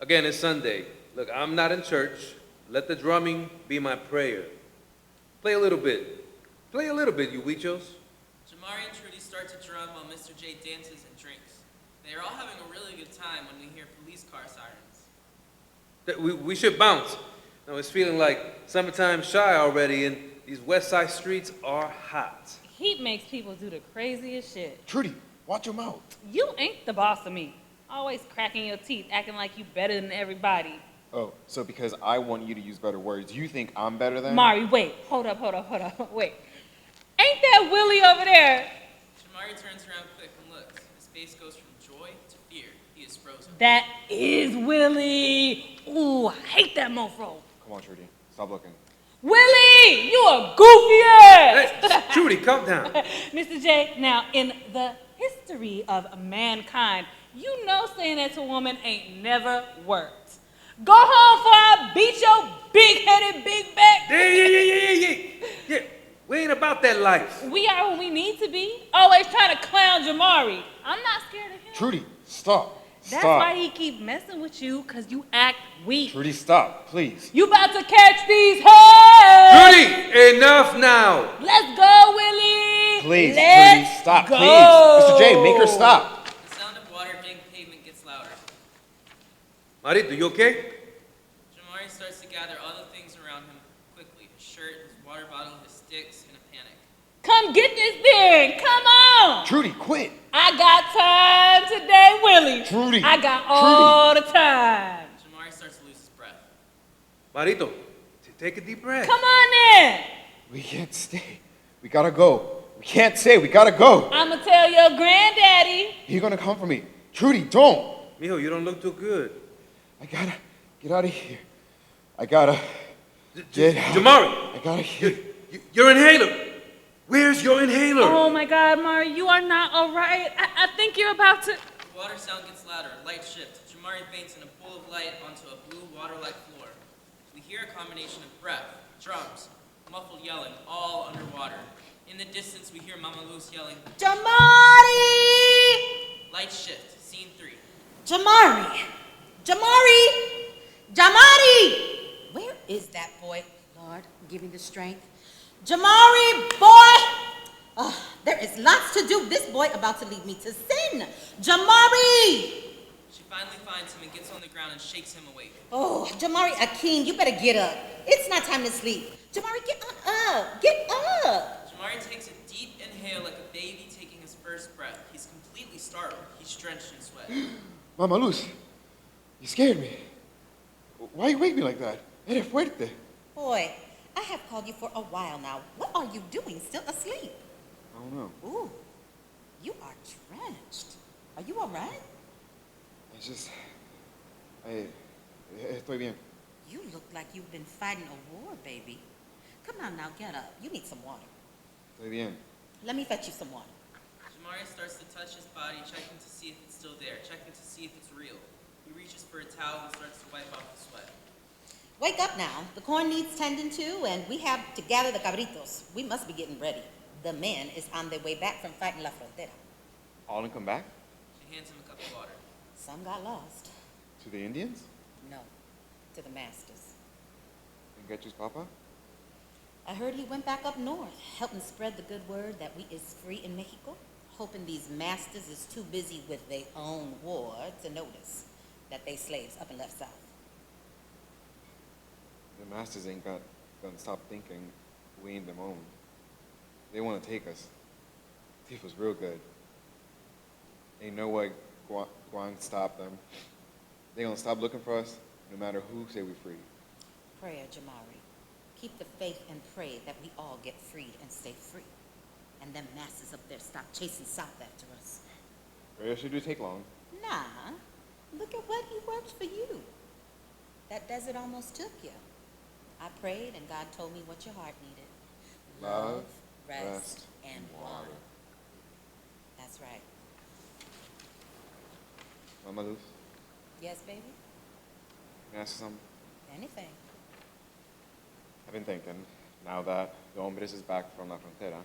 Again, it's Sunday. Look, I'm not in church. Let the drumming be my prayer. Play a little bit. Play a little bit, you huichos. Jamari and Trudy start to drum while Mr. J dances and drinks. They are all having a really good time when we hear police car sirens. We should bounce. No, it's feeling like summertime shy already, and these west side streets are hot. Heat makes people do the craziest shit. Trudy, watch your mouth. You ain't the boss of me. Always cracking your teeth, acting like you better than everybody. Oh, so because I want you to use better words, you think I'm better than? Mari, wait. Hold up. Wait. Ain't that Willie over there? Jamari turns around quick and looks. His face goes from joy to fear. He is frozen. That is Willie. Ooh, I hate that mofo. Come on, Trudy. Stop looking. Willie, you a goofy ass. Hey, Trudy, calm down. Mr. J, now in the history of mankind, you know saying that to a woman ain't never worked. Go home before I beat your big-headed big back. Yeah. We ain't about that life. We are what we need to be. Always trying to clown Jamari. I'm not scared of him. Trudy, stop. That's why he keep messing with you, because you act weak. Trudy, stop, please. You about to catch these heads. Trudy, enough now. Let's go, Willie. Please, Let's Trudy, stop, go. please. Mr. J, make her stop. The sound of water hitting pavement gets louder. Marito, you okay? Jamari starts to gather all the things around him quickly. His shirt, his water bottle, his sticks, in a panic. Come get this thing. Come on. Trudy, quit. I got time today, Willie. Trudy. I got all the time. Jamari starts to lose his breath. Marito, take a deep breath. Come on in. We can't stay. We gotta go. We can't stay. We gotta go. I'm going to tell your granddaddy. He's gonna come for me. Trudy, don't. Mijo, you don't look too good. I gotta get out of here. I gotta get out. Jamari. I gotta get. Your inhaler. Where's your inhaler? Oh my God, Mari, you are not all right. I think you're about to. The water sound gets louder. Light shifts. Jamari faints in a pool of light onto a blue water-like floor. We hear a combination of breath, drums, muffled yelling, all underwater. In the distance, we hear Mama Luz yelling, Jamari! Light shift. Scene 3. Jamari! Where is that boy? Lord, give me the strength. Jamari, boy! There is lots to do. This boy about to lead me to sin. Jamari! She finally finds him and gets on the ground and shakes him awake. Oh, Jamari Akeem, you better get up. It's not time to sleep. Jamari, get on up. Get up. Jamari takes a deep inhale like a baby taking his first breath. He's completely startled. He's drenched in sweat. Mama Luz, you scared me. Why you wake me like that? Eres fuerte. Boy, I have called you for a while now. What are you doing still asleep? I don't know. Ooh, you are drenched. Are you all right? Estoy bien. You look like you've been fighting a war, baby. Come on now, get up. You need some water. Estoy bien. Let me fetch you some water. Jamari starts to touch his body, checking to see if it's still there, checking to see if it's real. He reaches for a towel and starts to wipe off the sweat. Wake up now. The corn needs tending to, and we have to gather the cabritos. We must be getting ready. The men is on their way back from fighting La Frontera. All and come back? She hands him a cup of water. Some got lost. To the Indians? No, to the masters. And get you, Papa? I heard he went back up north, helping spread the good word that we is free in Mexico, hoping these masters is too busy with their own war to notice that they slaves up and left south. The masters ain't gonna stop thinking we ain't them own. They want to take us. Thief was real good. Ain't no way going to stop them. They gonna stop looking for us no matter who say we free. Prayer, Jamari. Keep the faith and pray that we all get freed and stay free. And them masters up there stop chasing south after us. Prayer should do take long. Nah, look at what he worked for you. That desert almost took you. I prayed and God told me what your heart needed. Love, rest, and water. That's right. Mama Luz, Yes, baby? can I ask you something? Anything. I've been thinking, now that the hombres is back from La Frontera,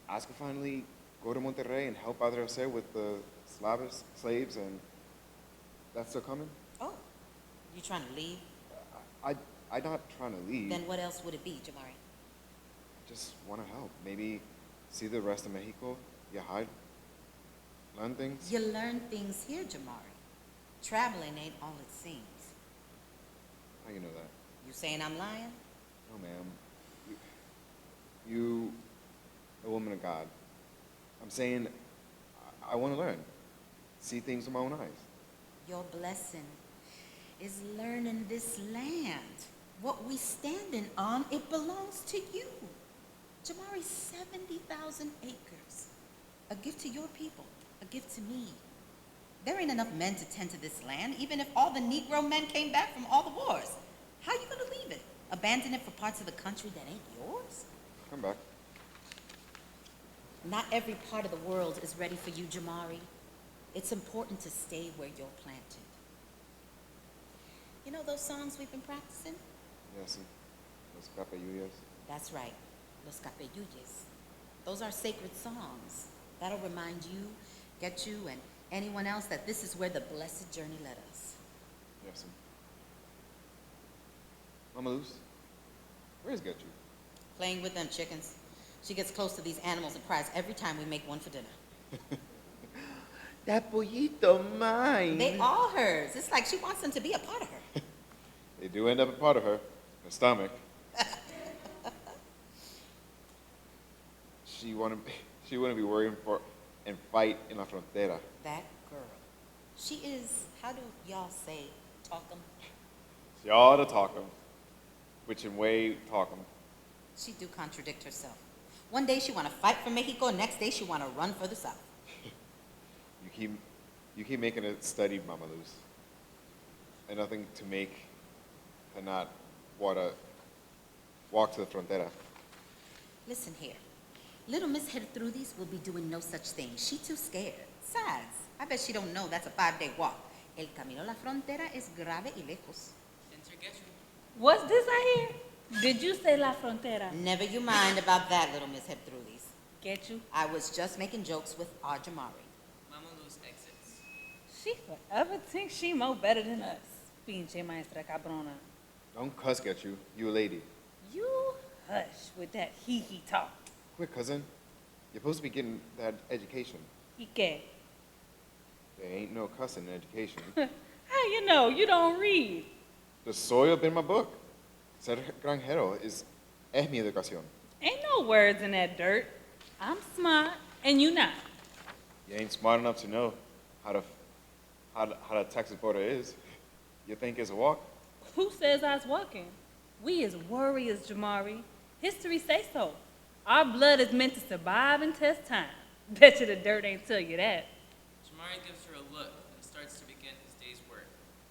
I could finally go to Monterrey and help Padre Jose with the slaves, and that's still coming? Oh, you trying to leave? I'm not trying to leave. Then what else would it be, Jamari? I just want to help. Maybe see the rest of Mexico, hide, learn things. You learn things here, Jamari. Traveling ain't all it seems. How you know that? You saying I'm lying? No, ma'am. You, a woman of God. I'm saying I want to learn, see things with my own eyes. Your blessing is learning this land. What we standing on, it belongs to you. Jamari, 70,000 acres. A gift to your people, a gift to me. There ain't enough men to tend to this land, even if all the Negro men came back from all the wars. How you gonna leave it? Abandon it for parts of the country that ain't yours? Come back. Not every part of the world is ready for you, Jamari. It's important to stay where you're planted. You know those songs we've been practicing? Yes, Los Capelludas. That's right, Los Capelluyes. Those are sacred songs. That'll remind you, get you, and anyone else that this is where the blessed journey led us. Yes, Mama Luz, where's Getchu? Playing with them chickens. She gets close to these animals and cries every time we make one for dinner. That pollito mine. They all hers. It's like she wants them to be a part of her. They do end up a part of her stomach. She wouldn't be worrying for and fight in La Frontera. That girl. She is, how do y'all say, talk 'em? She ought to talk 'em, which in way talk 'em. She do contradict herself. One day she want to fight for Mexico, next day she want to run for the South. You keep making it steady, Mama Luz. And nothing to make her not want to walk to the frontera. Listen here. Little Miss Gertrudis will be doing no such thing. She too scared. Besides, I bet she don't know that's a 5-day walk. El camino a la frontera es grave y lejos. What's this I hear? Did you say La Frontera? Never you mind about that, little Miss Gertrudis. Get you? I was just making jokes with our Jamari. Mama Luz exits. She forever thinks she more better than us. Pinche maestra cabrona. Don't cuss, Getchu. You a lady. You hush with that hee-hee talk. Quick, cousin. You're supposed to be getting that education. ¿Y qué? There ain't no cussing in education. How you know? You don't read. The soil in my book. Ser granjero es mi educación. Ain't no words in that dirt. I'm smart, and you not. You ain't smart enough to know how the Texas border is. You think it's a walk? Who says I was walking? We is warriors, Jamari. History say so. Our blood is meant to survive and test time. Bet you the dirt ain't tell you that. Jamari gives her a look and starts to begin his day's work.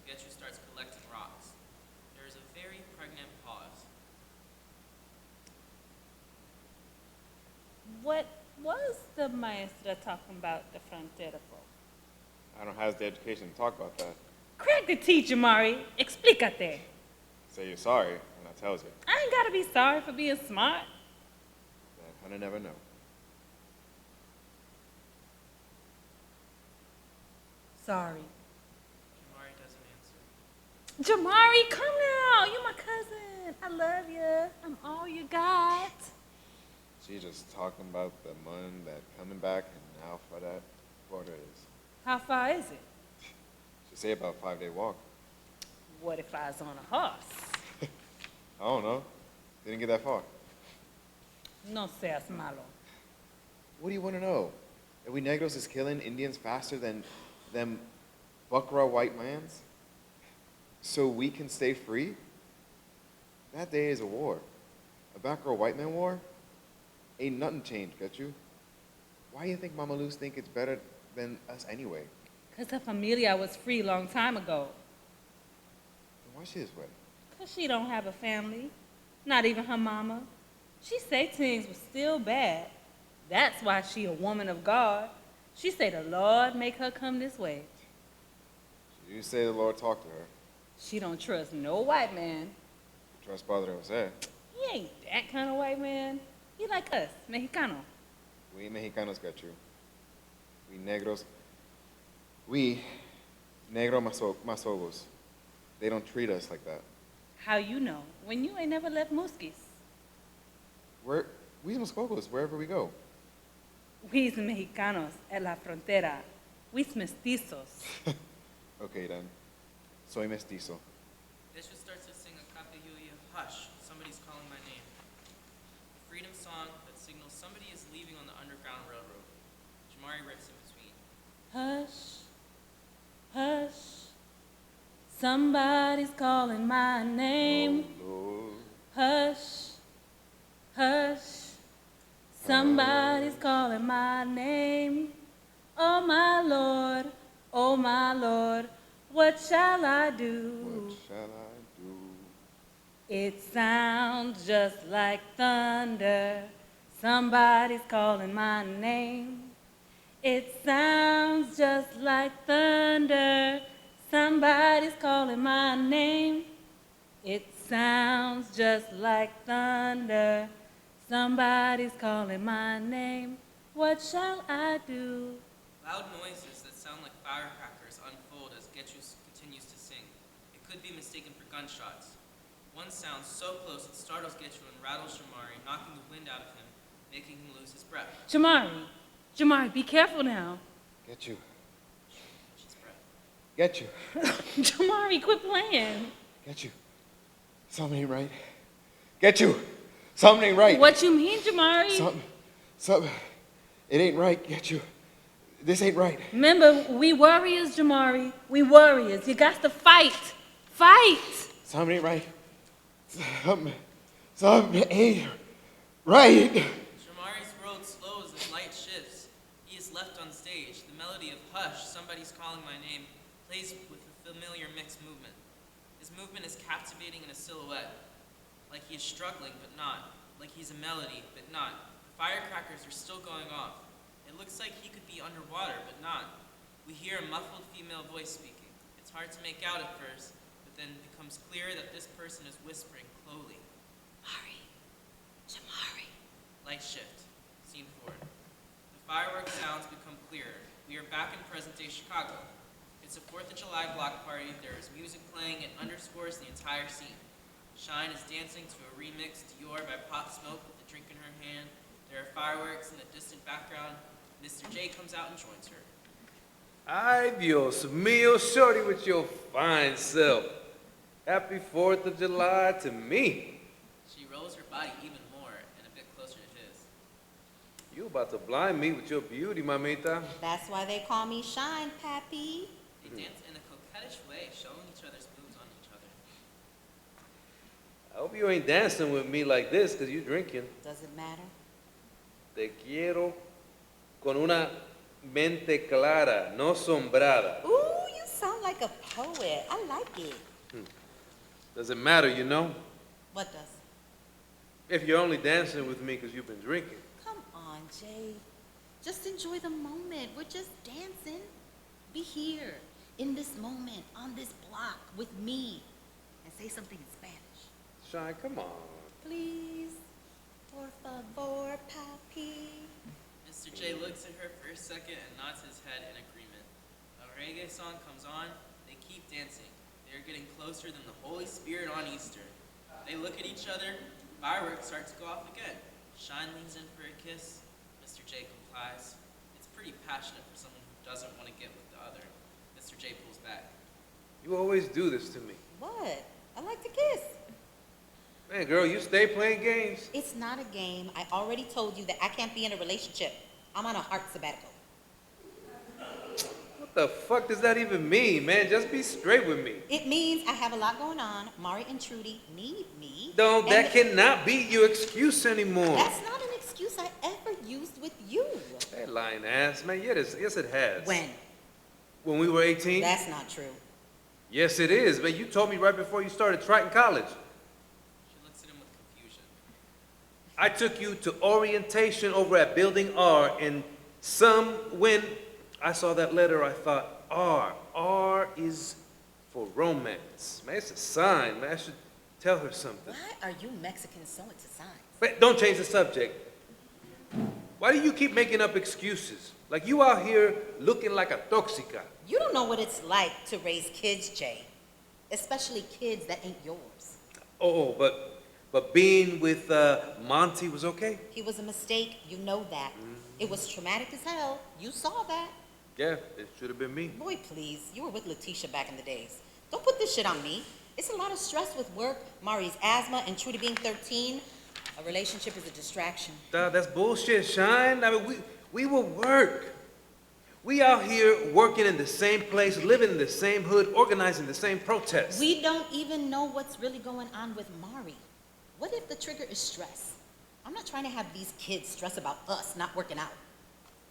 Getchu starts collecting rocks. There is a very pregnant pause. What was the maestra talking about the frontera for? I don't have the education to talk about that. Crack the teacher, Jamari. Explícate. Say you're sorry, and I tells you. I ain't gotta be sorry for being smart. Then Hunter never know. Sorry. Jamari doesn't answer. Jamari, come now. You're my cousin. I love you. I'm all you got. She just talking about the month that coming back and how far that border is. How far is it? She say about a 5-day walk. What if I was on a horse? I don't know. Didn't get that far. No seas malo. What do you want to know? That we Negros is killing Indians faster than them buckra white mans? So we can stay free? That day is a war. A buckra white man war? Ain't nothing changed, got you? Why do you think Mama Luz think it's better than us anyway? Because her familia was free long time ago. Why is she this way? Because she don't have a family. Not even her mama. She say things was still bad. That's why she a woman of God. She say the Lord make her come this way. You say the Lord talked to her. She don't trust no white man. Trust Padre Jose. He ain't that kind of white man. He like us, Mexicano. We Mexicanos got you. We Negros. We Negro Masogos. They don't treat us like that. How you know? When you ain't never left Musquis. We Masogos, wherever we go. We's Mexicanos at la frontera. We's mestizos. Okay then. Soy mestizo. Bishop starts to sing a capella, hush, somebody's calling my name. A freedom song that signals somebody is leaving on the Underground Railroad. Jamari rips in between. Hush, hush, somebody's calling my name. Oh, Hush, hush, somebody's calling my name. Oh my Lord, what shall I do? what shall I do? It sounds just like thunder. Somebody's calling my name. It sounds just like thunder. Somebody's calling my name. It sounds just like thunder. Somebody's calling my name. What shall I do? Loud noises that sound like firecrackers unfold as Getchus continues to sing. It could be mistaken for gunshots. One sounds so close it startles Getchu and rattles Jamari, knocking the wind out of him, making him lose his breath. Jamari, be careful now. Get you. His breath. Get you. Jamari, quit playing. Get you. Something ain't right. Get you. Something ain't right. What you mean, Jamari? Something. It ain't right. Get you. This ain't right. Remember, we warriors, Jamari. We warriors. You got to fight. Fight. Something ain't right. Something ain't right. Jamari's world slows as light shifts. He is left on stage. The melody of Hush, Somebody's Calling My Name, plays with a familiar mixed movement. His movement is captivating in a silhouette, like he is struggling but not, like he's a melody but not. The firecrackers are still going off. It looks like he could be underwater but not. We hear a muffled female voice speaking. It's hard to make out at first, but then it becomes clear that this person is whispering slowly. Jamari. Light shift. Scene 4. The fireworks sounds become clearer. We are back in present-day Chicago. It's a 4th of July block party. There is music playing. It underscores the entire scene. Shine is dancing to a remix, Dior by Pop Smoke with a drink in her hand. There are fireworks in the distant background. Mr. J comes out and joins her. Ay, Dios mío, shorty with your fine self. Happy 4th of July to me. She rolls her body even more and a bit closer to his. You about to blind me with your beauty, mamita. That's why they call me Shine, Pappy. They dance in a coquettish way, showing each other's moves on each other. I hope you ain't dancing with me like this, because you're drinking. Doesn't matter. Te quiero con una mente clara, no sombrada. Ooh, you sound like a poet. I like it. Doesn't matter, you know? What does? If you're only dancing with me because you've been drinking. Come on, Jay. Just enjoy the moment. We're just dancing. Be here, in this moment, on this block, with me. And say something in Spanish. Shine, come on. Please. Por favor, papi. Mr. J looks at her for a second and nods his head in agreement. A reggae song comes on. They keep dancing. They are getting closer than the Holy Spirit on Easter. They look at each other. Fireworks start to go off again. Shine leans in for a kiss. Mr. J complies. It's pretty passionate for someone who doesn't want to get with the other. Mr. J pulls back. You always do this to me. What? I like to kiss. Man, girl, you stay playing games. It's not a game. I already told you that I can't be in a relationship. I'm on a heart sabbatical. What the fuck does that even mean, man? Just be straight with me. It means I have a lot going on. Mari and Trudy need me. No, that cannot be your excuse anymore. That's not an excuse I ever used with you. That lying ass, man. Yes, it has. When? When we were 18? That's not true. Yes, it is, man. You told me right before you started Triton College. She looks at him with confusion. I took you to orientation over at Building R, and when I saw that letter, I thought, R is for romance. Man, it's a sign, man. I should tell her something. Why are you Mexicans so into signs? Wait, don't change the subject. Why do you keep making up excuses? Like you out here looking like a toxica. You don't know what it's like to raise kids, Jay. Especially kids that ain't yours. Oh, but being with Monty was okay? He was a mistake. You know that. It was traumatic as hell. You saw that. Yeah, it should have been me. Boy, please. You were with Letitia back in the days. Don't put this shit on me. It's a lot of stress with work, Mari's asthma, and Trudy being 13. A relationship is a distraction. That's bullshit, Shine. I mean, we will work. We out here working in the same place, living in the same hood, organizing the same protests. We don't even know what's really going on with Mari. What if the trigger is stress? I'm not trying to have these kids stress about us not working out.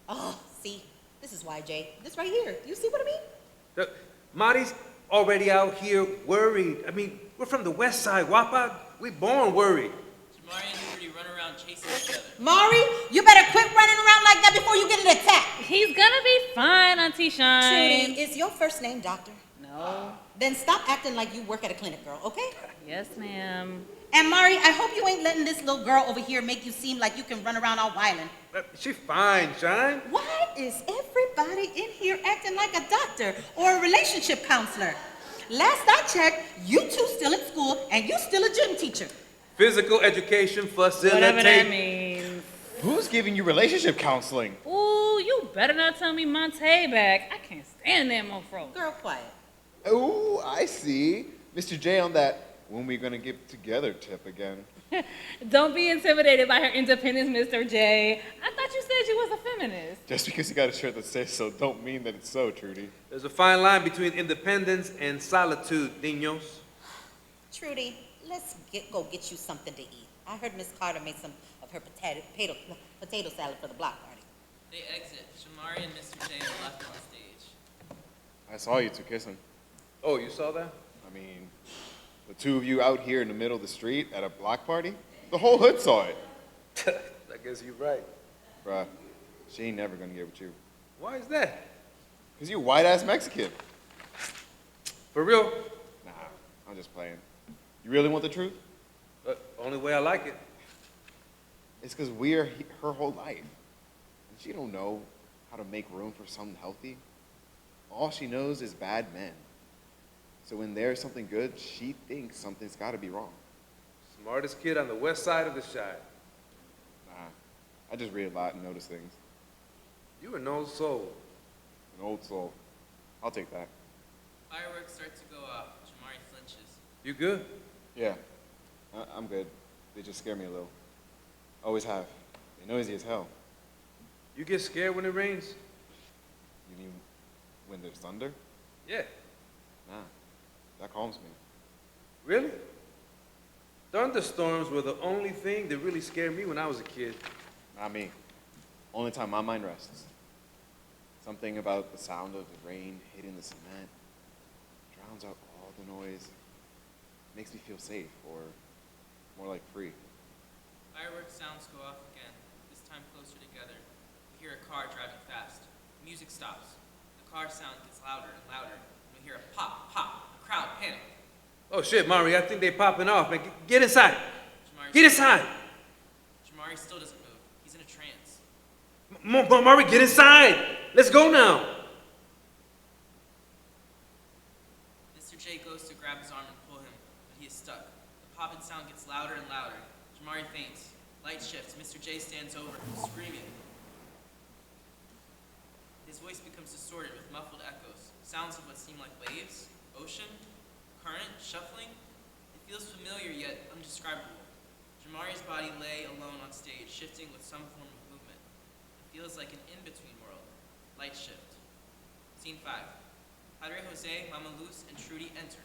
Oh, see, this is why, Jay. This right here. Do you see what I mean? Mari's already out here worried. I mean, we're from the west side, Wapa. We born worried. Jamari and Trudy run around chasing each other. Mari, you better quit running around like that before you get an attack. He's gonna be fine, Auntie Shine. Trudy, is your first name Doctor? No. Then stop acting like you work at a clinic, girl, okay? Yes, ma'am. And Mari, I hope you ain't letting this little girl over here make you seem like you can run around all wildin'. She fine, Shine. Why is everybody in here acting like a doctor or a relationship counselor? Last I checked, you two still at school and you still a gym teacher. Physical education facilitator. Whatever that means. Who's giving you relationship counseling? Ooh, you better not tell me Monte back. I can't stand that mofro. Girl, quiet. Oh, I see. Mr. J on that when we gonna get together tip again. Don't be intimidated by her independence, Mr. J. I thought you said you was a feminist. Just because you got a shirt that says so don't mean that it's so, Trudy. There's a fine line between independence and solitude, niños. Trudy, let's go get you something to eat. I heard Miss Carter made some of her potato salad for the block party. They exit. Shamari and Mr. J are left on stage. I saw you two kissing. Oh, you saw that? I mean, the two of you out here in the middle of the street at a block party? The whole hood saw it. I guess you're right. Bruh, she ain't never gonna get with you. Why is that? Because you white-ass Mexican. For real? Nah, I'm just playing. You really want the truth? Only way I like it. It's because we're her whole life. And she don't know how to make room for something healthy. All she knows is bad men. So when there's something good, she thinks something's got to be wrong. Smartest kid on the west side of the Shire. Nah, I just read a lot and notice things. You an old soul. An old soul. I'll take that. Fireworks start to go off. Jamari flinches. You good? Yeah, I'm good. They just scare me a little. Always have. They're noisy as hell. You get scared when it rains? You mean when there's thunder? Yeah. Nah, that calms me. Really? Thunderstorms were the only thing that really scared me when I was a kid. Not me. Only time my mind rests. Something about the sound of the rain hitting the cement drowns out all the noise. Makes me feel safe, or more like free. Fireworks sounds go off again, this time closer together. We hear a car driving fast. The music stops. The car sound gets louder and louder. We hear a pop, pop. The crowd panic. Oh shit, Mari, I think they popping off, man. Get inside. Get inside. Jamari still doesn't move. He's in a trance. Mari, get inside. Let's go now. Mr. J goes to grab his arm and pull him, but he is stuck. The popping sound gets louder and louder. Jamari faints. Light shifts. Mr. J stands over him, screaming. His voice becomes distorted with muffled echoes. Sounds of what seem like waves, ocean, current, shuffling. It feels familiar yet undescribable. Jamari's body lay alone on stage, shifting with some form of movement. It feels like an in-between world. Light shift. Scene 5. Padre Jose, Mama Luz, and Trudy enter.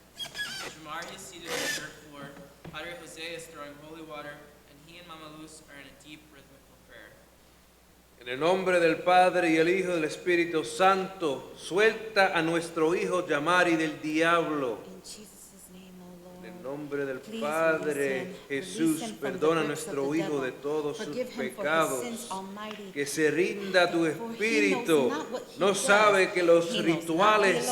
Jamari is seated on the dirt floor. Padre Jose is throwing holy water, and he and Mama Luz are in a deep rhythmical prayer. En el nombre del Padre y el Hijo y del Espíritu Santo, suelta a nuestro hijo Jamari del diablo. En el nombre del Padre, Jesús, perdona a nuestro hijo de todos sus pecados. Que se rinda a tu espíritu. No sabe que los rituales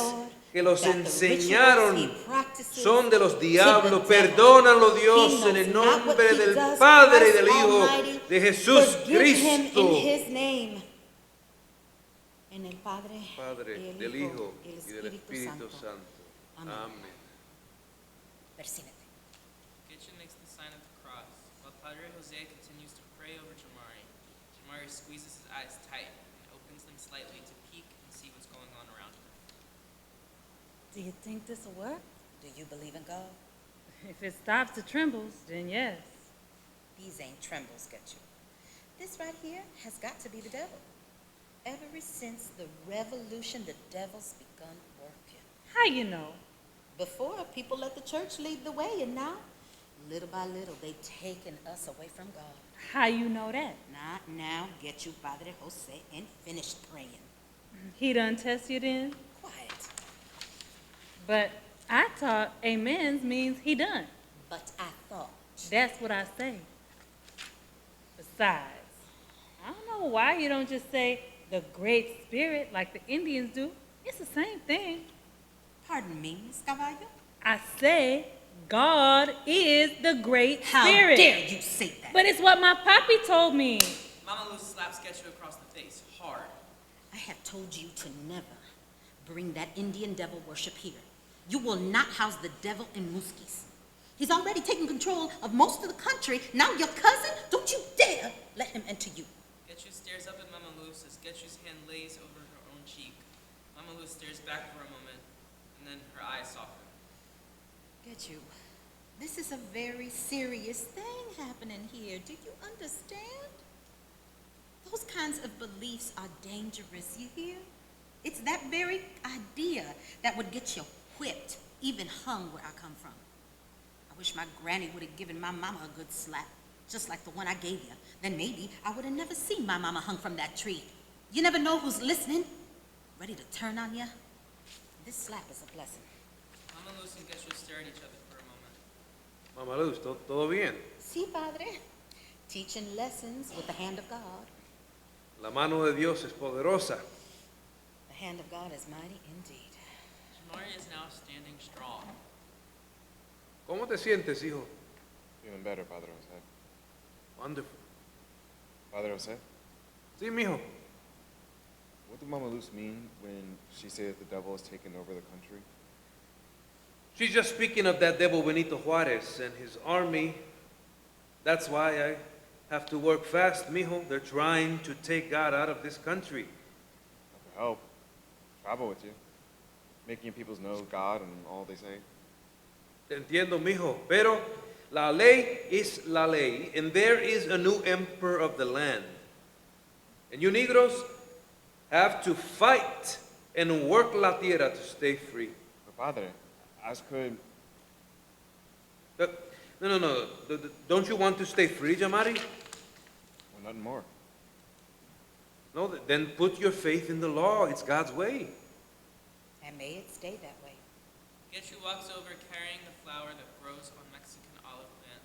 que los enseñaron son de los diablos. Perdónalo, Dios, en el nombre del Padre y del Hijo de Jesús Cristo. En el Padre, del Hijo y del Espíritu Santo. Amén. Persínate. Kitchen makes the sign of the cross, while Padre Jose continues to pray over Jamari. Jamari squeezes his eyes tight and opens them slightly to peek and see what's going on around him. Do you think this will work? Do you believe in God? If it stops the trembles, then yes. These ain't trembles, get you. This right here has got to be the devil. Ever since the revolution, the devil's begun working. How you know? Before, people let the church lead the way, and now, little by little, they taken us away from God. How you know that? Not now, get you, Padre Jose, and finish praying. He done test you then? Quiet. But I thought amens means he done. But I thought. That's what I say. Besides, I don't know why you don't just say the Great Spirit like the Indians do. It's the same thing. Pardon me, Miss Caballo? I say God is the Great How Spirit. dare you say that? But it's what my papi told me. Mama Luz slaps Getchu across the face, hard. I have told you to never bring that Indian devil worship here. You will not house the devil in Muskis. He's already taken control of most of the country. Now your cousin, don't you dare let him enter you. Getchu stares up at Mama Luz as Getchu's hand lays over her own cheek. Mama Luz stares back for a moment, and then her eyes soften. Getchu, this is a very serious thing happening here. Do you understand? Those kinds of beliefs are dangerous, you hear? It's that very idea that would get you whipped, even hung where I come from. I wish my granny would have given my mama a good slap, just like the one I gave you. Then maybe I would have never seen my mama hung from that tree. You never know who's listening, ready to turn on you. This slap is a blessing. Mama Luz and Getchu stare at each other for a moment. Mama Luz, ¿todo bien? Sí, Padre. Teaching lessons with the hand of God. La mano de Dios es poderosa. The hand of God is mighty indeed. Jamari is now standing strong. ¿Cómo te sientes, hijo? Feeling better, Padre Jose. Wonderful. Padre Jose, Sí, mijo. what did Mama Luz mean when she said that the devil has taken over the country? She's just speaking of that devil Benito Juarez and his army. That's why I have to work fast, mijo. They're trying to take God out of this country. I could help. Travel with you. Making peoples know God and all they say. Te entiendo, mijo. Pero la ley is la ley, and there is a new emperor of the land. And you Negros have to fight and work la tierra to stay free. But Padre, as could... No. Don't you want to stay free, Jamari? Well, nothing more. No, then put your faith in the law. It's God's way. And may it stay that way. Getchu walks over carrying the flower that grows on Mexican olive plant,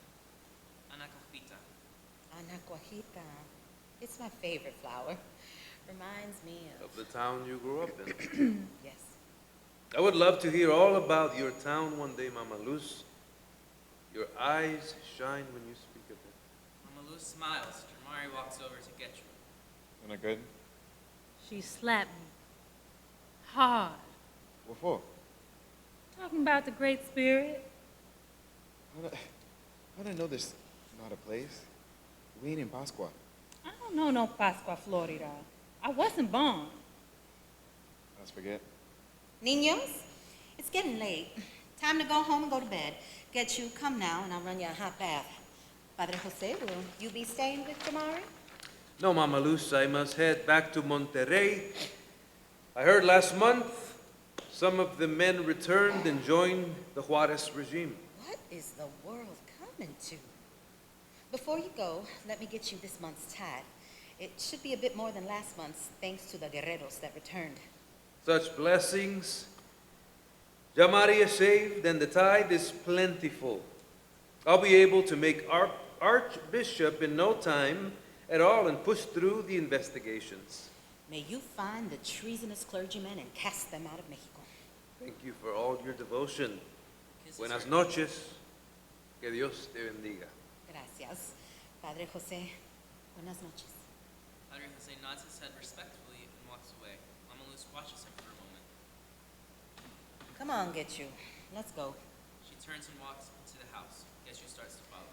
Anacahuita. Anacahuita. It's my favorite flower. Reminds me Of the town you grew up in. Yes. I would love to hear all about your town one day, Mama Luz. Your eyes shine when you speak of it. Mama Luz smiles. Jamari walks over to Getchu. Isn't it good? She slapped me. Hard. What for? Talking about the Great Spirit. How did I know there's not a place? We ain't in Pascua. I don't know no Pascua, Florida. I wasn't born. Let's forget. Niños, it's getting late. Time to go home and go to bed. Get you, come now, and I'll run you a hot bath. Padre Jose, will you be staying with Jamari? No, Mama Luz, I must head back to Monterrey. I heard last month some of the men returned and joined the Juarez regime. What is the world coming to? Before you go, let me get you this month's tithe. It should be a bit more than last month's, thanks to the guerreros that returned. Such blessings. Jamari is saved and the tithe is plentiful. I'll be able to make archbishop in no time at all and push through the investigations. May you find the treasonous clergymen and cast them out of Mexico. Thank you for all your devotion. Buenas noches. Que Dios te bendiga. Gracias. Padre Jose, buenas noches. Padre Jose nods his head respectfully and walks away. Mama Luz watches him for a moment. Come on, get you. Let's go. She turns and walks into the house. Getchu starts to follow.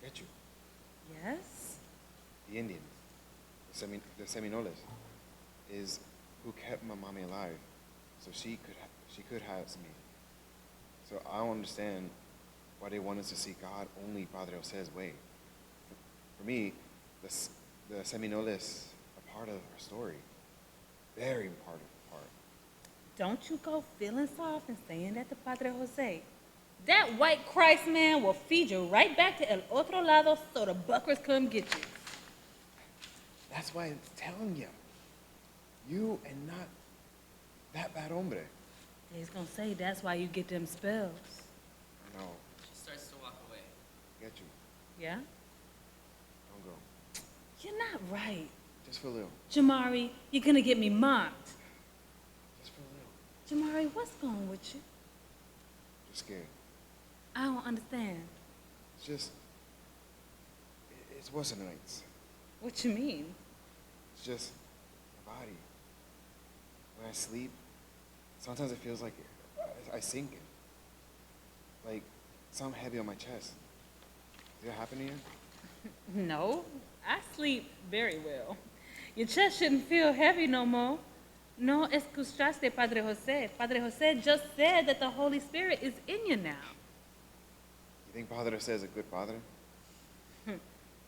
Get you. Yes? The Indians, the Seminoles, is who kept my mommy alive, so she could have me. So I don't understand why they want us to see God only Padre Jose's way. For me, the Seminoles are part of our story, very important part. Don't you go feeling soft and saying that to Padre Jose. That white Christ man will feed you right back to El Otro Lado so the buckers come get you. That's why I'm telling you. You and not that bad hombre. He's gonna say that's why you get them spells. No. She starts to walk away. Get you. Yeah? Don't go. You're not right. Just for a little. Jamari, you're gonna get me mocked. Just for a little. Jamari, what's going with you? Just scared. I don't understand. It's just, it wasn't nights. What you mean? It's just my body. When I sleep, sometimes it feels like I sink in. Like something heavy on my chest. Does that happen to you? No, I sleep very well. Your chest shouldn't feel heavy no more. No escuchaste, Padre Jose. Padre Jose just said that the Holy Spirit is in you now. You think Padre Jose is a good father?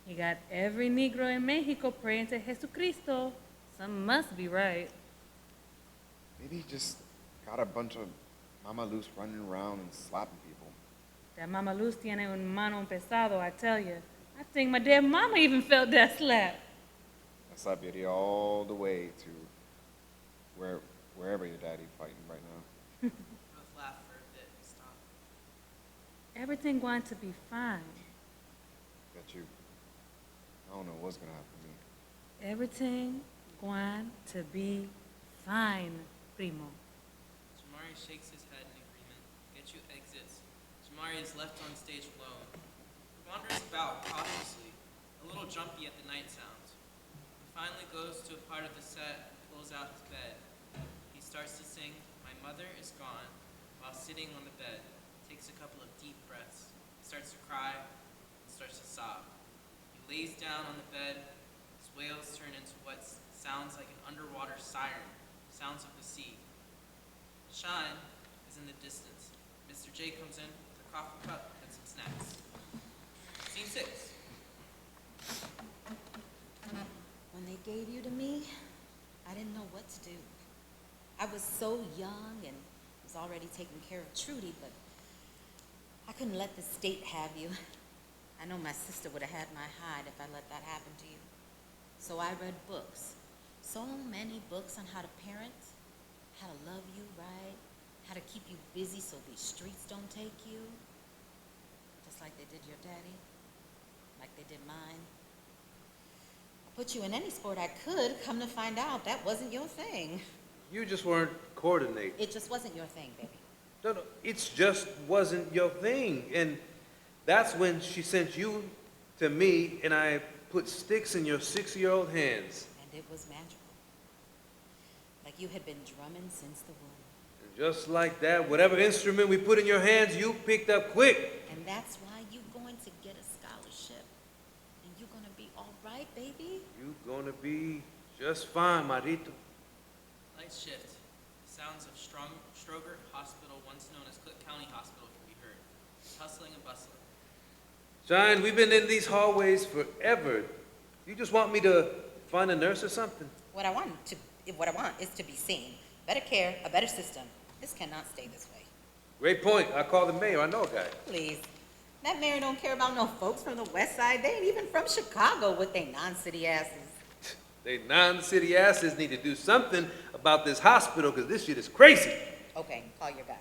You got every Negro in Mexico praying to Jesucristo. Something must be right. Maybe he just got a bunch of Mama Luz running around and slapping people. That Mama Luz tiene un mano pesado, I tell you. I think my dead mama even felt that slap. I slap you all the way to wherever your daddy fighting right now. Both laugh for a bit and stop. Everything going to be fine. Got you. I don't know what's gonna happen to me. Everything going to be fine, primo. Jamari shakes his head in agreement. Getchu exits. Jamari is left on stage alone. He wanders about cautiously, a little jumpy at the night sounds. He finally goes to a part of the set and pulls out his bed. He starts to sing, "My Mother is Gone," while sitting on the bed. He takes a couple of deep breaths. He starts to cry and starts to sob. He lays down on the bed. His wails turn into what sounds like an underwater siren, sounds of the sea. Shine is in the distance. Mr. J comes in with a coffee cup and some snacks. Scene 6. When they gave you to me, I didn't know what to do. I was so young and was already taking care of Trudy, but I couldn't let the state have you. I know my sister would have had my hide if I let that happen to you. So I read books, so many books on how to parent, how to love you right, how to keep you busy so these streets don't take you, just like they did your daddy, like they did mine. I put you in any sport I could, come to find out that wasn't your thing. You just weren't coordinated. It just wasn't your thing, baby. No, it just wasn't your thing. And that's when she sent you to me and I put sticks in your 6-year-old hands. And it was magical. Like you had been drumming since the womb. And Just like that, whatever instrument we put in your hands, you picked up quick. And that's why you're going to get a scholarship. And you're going to be all right, baby. You're gonna be just fine, Marito. Light shift. Sounds of Stroger Hospital, once known as Cook County Hospital, can be heard. It's hustling and bustling. Shine, we've been in these hallways forever. You just want me to find a nurse or something? What I want is to be seen. Better care, a better system. This cannot stay this way. Great point. I call the mayor. I know a guy. Please. That mayor don't care about no folks from the west side. They ain't even from Chicago with they non-city asses. They non-city asses need to do something about this hospital because this shit is crazy. Okay, call your guy.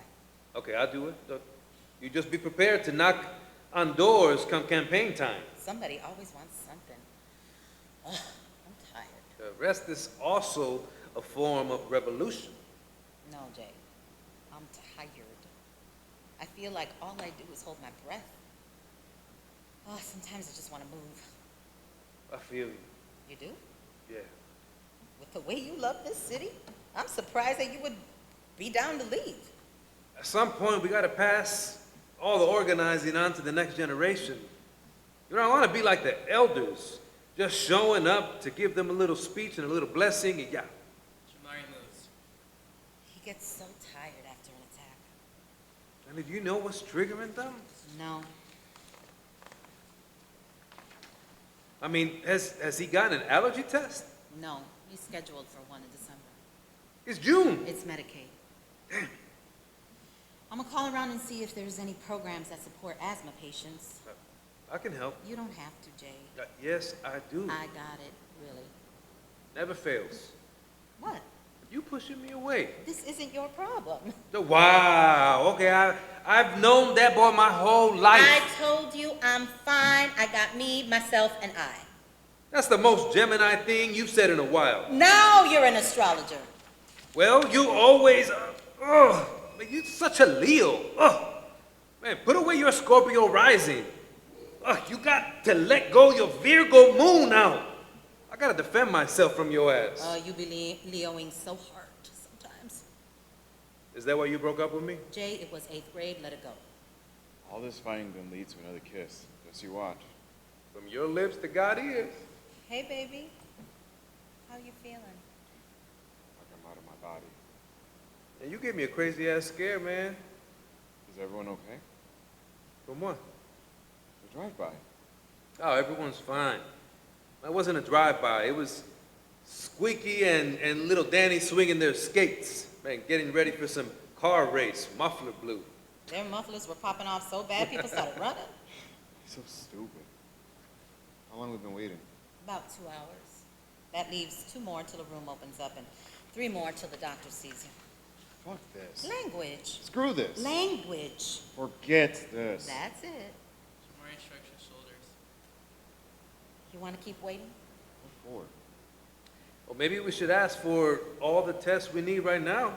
Okay, I'll do it. You just be prepared to knock on doors come campaign time. Somebody always wants something. Ugh, I'm tired. The rest is also a form of revolution. No, Jay. I'm tired. I feel like all I do is hold my breath. Oh, sometimes I just want to move. I feel you. You do? Yeah. With the way you love this city, I'm surprised that you would be down to leave. At some point, we got to pass all the organizing on to the next generation. You know, I want to be like the elders, just showing up to give them a little speech and a little blessing, and yeah. Jamari moves. He gets so tired after an attack. And do you know what's triggering them? No. I mean, has he gotten an allergy test? No. He's scheduled for one in December. It's June. It's Medicaid. Damn. I'm going to call around and see if there's any programs that support asthma patients. I can help. You don't have to, Jay. Yes, I do. I got it, really. Never fails. What? You pushing me away. This isn't your problem. Wow. Okay, I've known that boy my whole life. I told you I'm fine. I got me, myself, and I. That's the most Gemini thing you've said in a while. Now you're an astrologer. Well, you always, man, you're such a Leo. Man, put away your Scorpio rising. You got to let go your Virgo moon now. I gotta defend myself from your ass. You be Leoing so hard sometimes. Is that why you broke up with me? Jay, it was 8th grade. Let it go. All this fighting gonna lead to another kiss. Just you watch. From your lips to God ears. Hey, baby. How you feeling? Like I'm out of my body. And you gave me a crazy ass scare, man. Is everyone okay? From what? The drive-by. Oh, everyone's fine. That wasn't a drive-by. It was Squeaky and little Danny swinging their skates. Man, getting ready for some car race. Muffler blew. Their mufflers were popping off so bad, people started running. So stupid. How long have we been waiting? About 2 hours. That leaves 2 more till the room opens up and 3 more till the doctor sees you. Fuck this. Language. Screw this. Language. Forget this. That's it. Jamari shrugs her shoulders. You want to keep waiting? What for? Well, maybe we should ask for all the tests we need right now.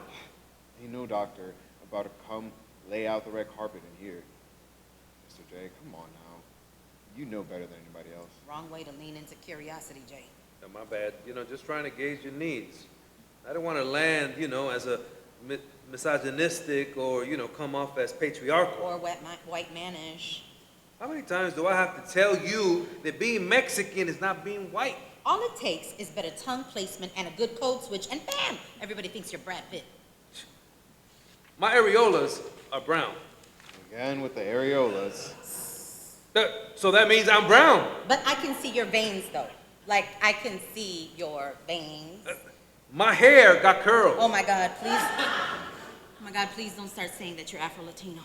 Ain't no doctor about to come lay out the red carpet in here. Mr. J, come on now. You know better than anybody else. Wrong way to lean into curiosity, Jay. No, my bad. Just trying to gauge your needs. I don't want to land, as a misogynistic or, come off as patriarchal. Or white manish. How many times do I have to tell you that being Mexican is not being white? All it takes is better tongue placement and a good code switch, and bam! Everybody thinks you're Brad Pitt. My areolas are brown. Again with the areolas. So that means I'm brown. But I can see your veins, though. Like, I can see your veins. My hair got curls. Oh, my God, please. Oh, my God, please don't start saying that you're Afro-Latino.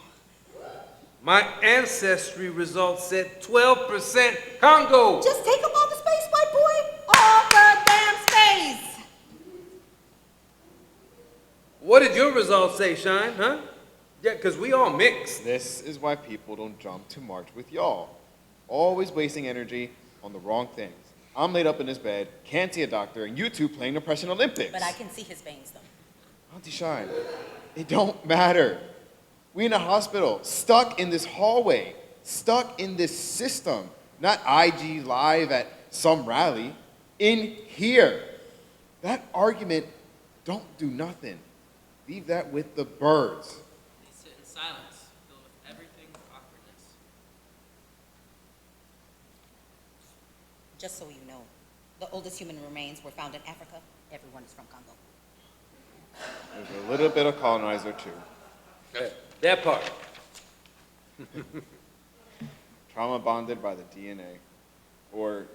My ancestry results said 12% Congo. Just take up all the space, white boy. All the damn space. What did your results say, Shine, huh? Yeah, because we all mix. This is why people don't jump to march with y'all. Always wasting energy on the wrong things. I'm laid up in this bed, can't see a doctor, and you two playing Depression Olympics. But I can see his veins, though. Auntie Shine, it don't matter. We in a hospital, stuck in this hallway, stuck in this system, not IG live at some rally, in here. That argument don't do nothing. Leave that with the birds. They sit in silence, filled with everything with awkwardness. Just so you know, the oldest human remains were found in Africa. Everyone is from Congo. There's a little bit of colonizer too. That part. Trauma bonded by the DNA. Or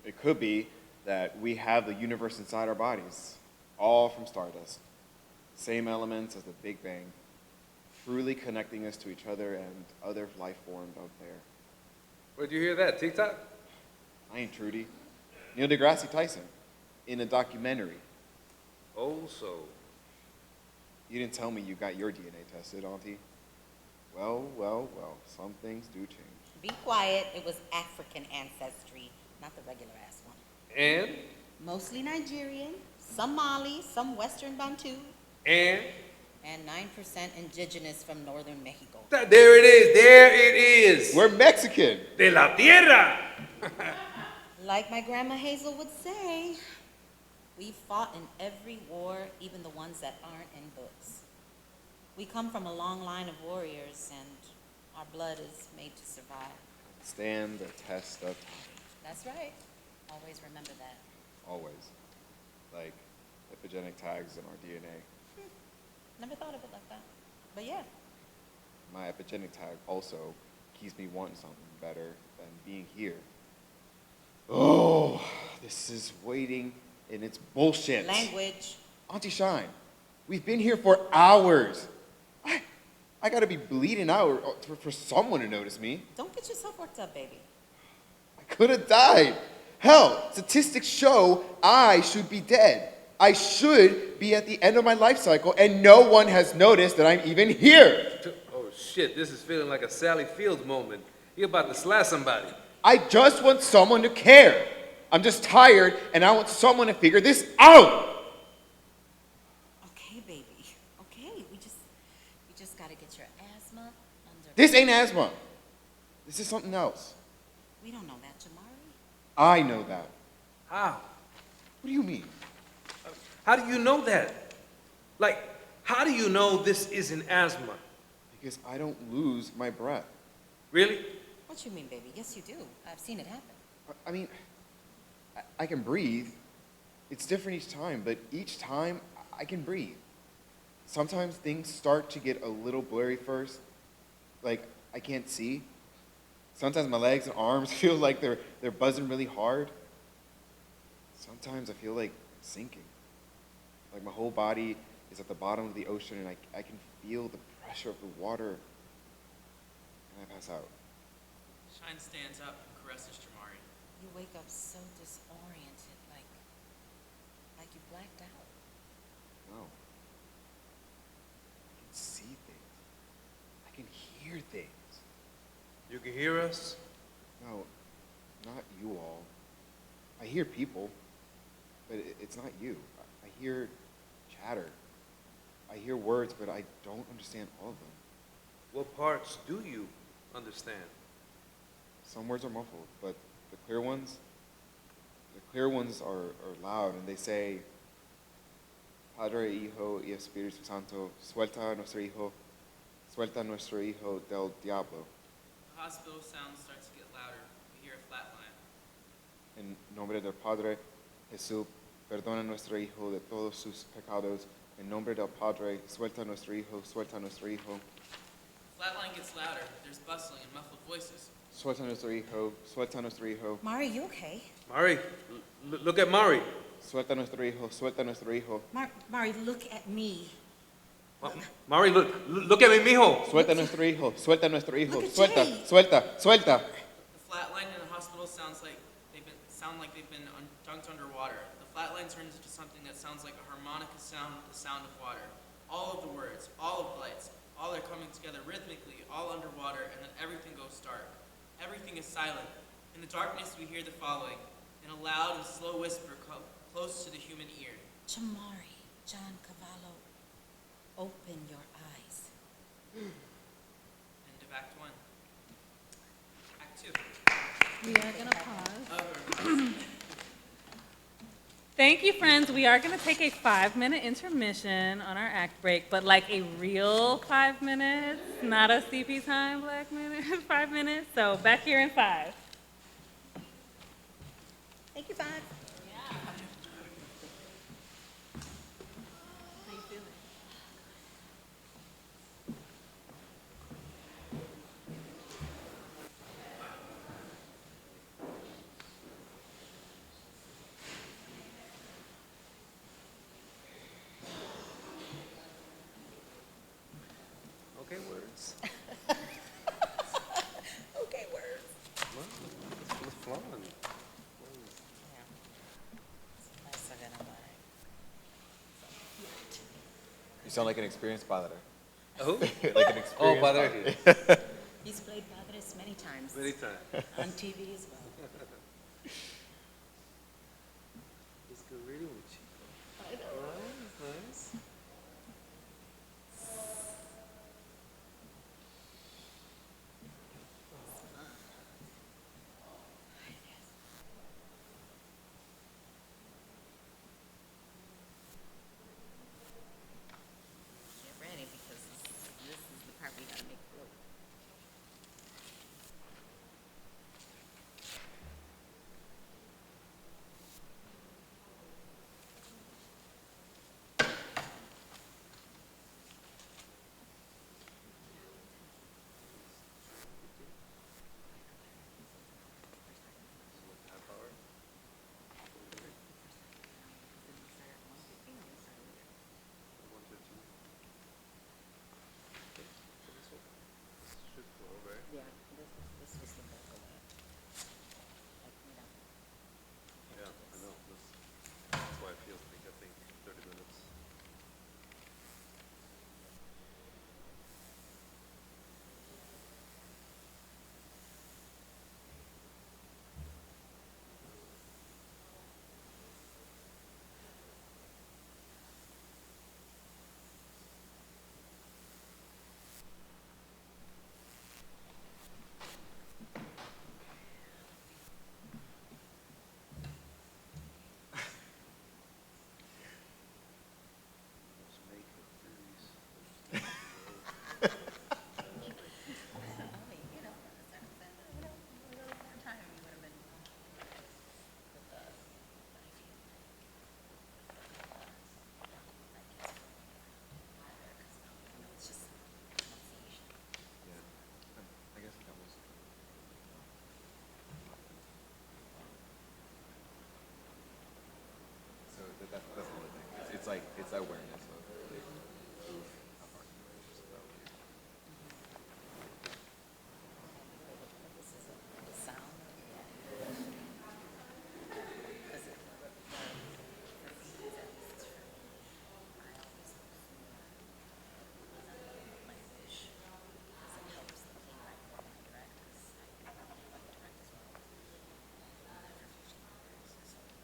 it could be that we have the universe inside our bodies, all from stardust. Same elements as the Big Bang, truly connecting us to each other and other life forms out there. Where'd you hear that, TikTok? I ain't Trudy. Neil deGrasse Tyson, in a documentary. Oh, so. You didn't tell me you got your DNA tested, Auntie. Well, well, well, some things do change. Be quiet. It was African ancestry, not the regular ass one. And? Mostly Nigerian, some Mali, some Western Bantu. And? And 9% indigenous from northern Mexico. There it is, there it is. We're Mexican. De la tierra. Like my grandma Hazel would say, we fought in every war, even the ones that aren't in books. We come from a long line of warriors, and our blood is made to survive. Stand the test of time. That's right. Always remember that. Always. Like epigenetic tags in our DNA. Never thought of it like that. But yeah. My epigenetic tag also keeps me wanting something better than being here. Oh, this is waiting and it's bullshit. Language. Auntie Shine, we've been here for hours. I gotta be bleeding out for someone to notice me. Don't get yourself worked up, baby. I could have died. Hell, statistics show I should be dead. I should be at the end of my life cycle, and no one has noticed that I'm even here. Oh shit, this is feeling like a Sally Fields moment. You're about to slash somebody. I just want someone to care. I'm just tired, and I want someone to figure this out. Okay, baby. Okay, we just gotta get your asthma under. This ain't asthma. This is something else. We don't know that, Jamari. I know that. How? What do you mean? How do you know that? Like, how do you know this isn't asthma? Because I don't lose my breath. Really? What you mean, baby? Yes, you do. I've seen it happen. I mean, I can breathe. It's different each time, but each time I can breathe. Sometimes things start to get a little blurry first, like I can't see. Sometimes my legs and arms feel like they're buzzing really hard. Sometimes I feel like sinking. Like my whole body is at the bottom of the ocean and I can feel the pressure of the water and I pass out. Shine stands up and caresses Jamari. You wake up so disoriented, like you blacked out. No. I can see things. I can hear things. You can hear us? No, not you all. I hear people, but it's not you. I hear chatter. I hear words, but I don't understand all of them. What parts do you understand? Some words are muffled, but the clear ones are loud, and they say, Padre, Hijo y Espíritu Santo, suelta a nuestro hijo del diablo. The hospital sound starts to get louder. We hear a flat line. En nombre del Padre, Jesús, perdona a nuestro hijo de todos sus pecados. En nombre del Padre, suelta a nuestro hijo, suelta a nuestro hijo. The flat line gets louder. There's bustling and muffled voices. Suelta a nuestro hijo, suelta a nuestro hijo. Mari, you okay? Mari, look at Mari. Suelta a nuestro hijo, suelta a nuestro hijo. Mari, look at me. Mari, look at me, mijo. Suelta a nuestro hijo, suelta a nuestro hijo. Look at Suelta, Jay. suelta, suelta. The flat line in the hospital sound like they've been dunked underwater. The flat line turns into something that sounds like a harmonica sound with the sound of water. All of the words, all of the lights, all are coming together rhythmically, all underwater, and then everything goes dark. Everything is silent. In the darkness, we hear the following, in a loud and slow whisper close to the human ear. Jamari, John Cavallo, open your eyes. End of Act 1. Act 2. We are going to pause. Thank you, friends. We are going to take a 5-minute intermission on our act break, but like a real 5 minutes, not a CP time black minute, 5 minutes. So back here in 5. Thank you, 5. Okay, words. Okay, words. Well, it's flowing. You sound like an experienced padre. Who? Like an experienced Oh, padre. He's played padres many times. Many times. On TV as well. It's good reading with Chico. I know. Nice. Get ready because this is the part we gotta make float. Yeah, this was the bulk of it. Like, Yeah, I know. That's why it feels like, I think, 30 minutes. I guess that was. So that's another thing. It's like it's awareness of like, how far you are just about. this is a sound. Because it, for me, at least for me, I always look for language because it helps the playwright more than the directors. I like direct as well. After 15 years, so I'm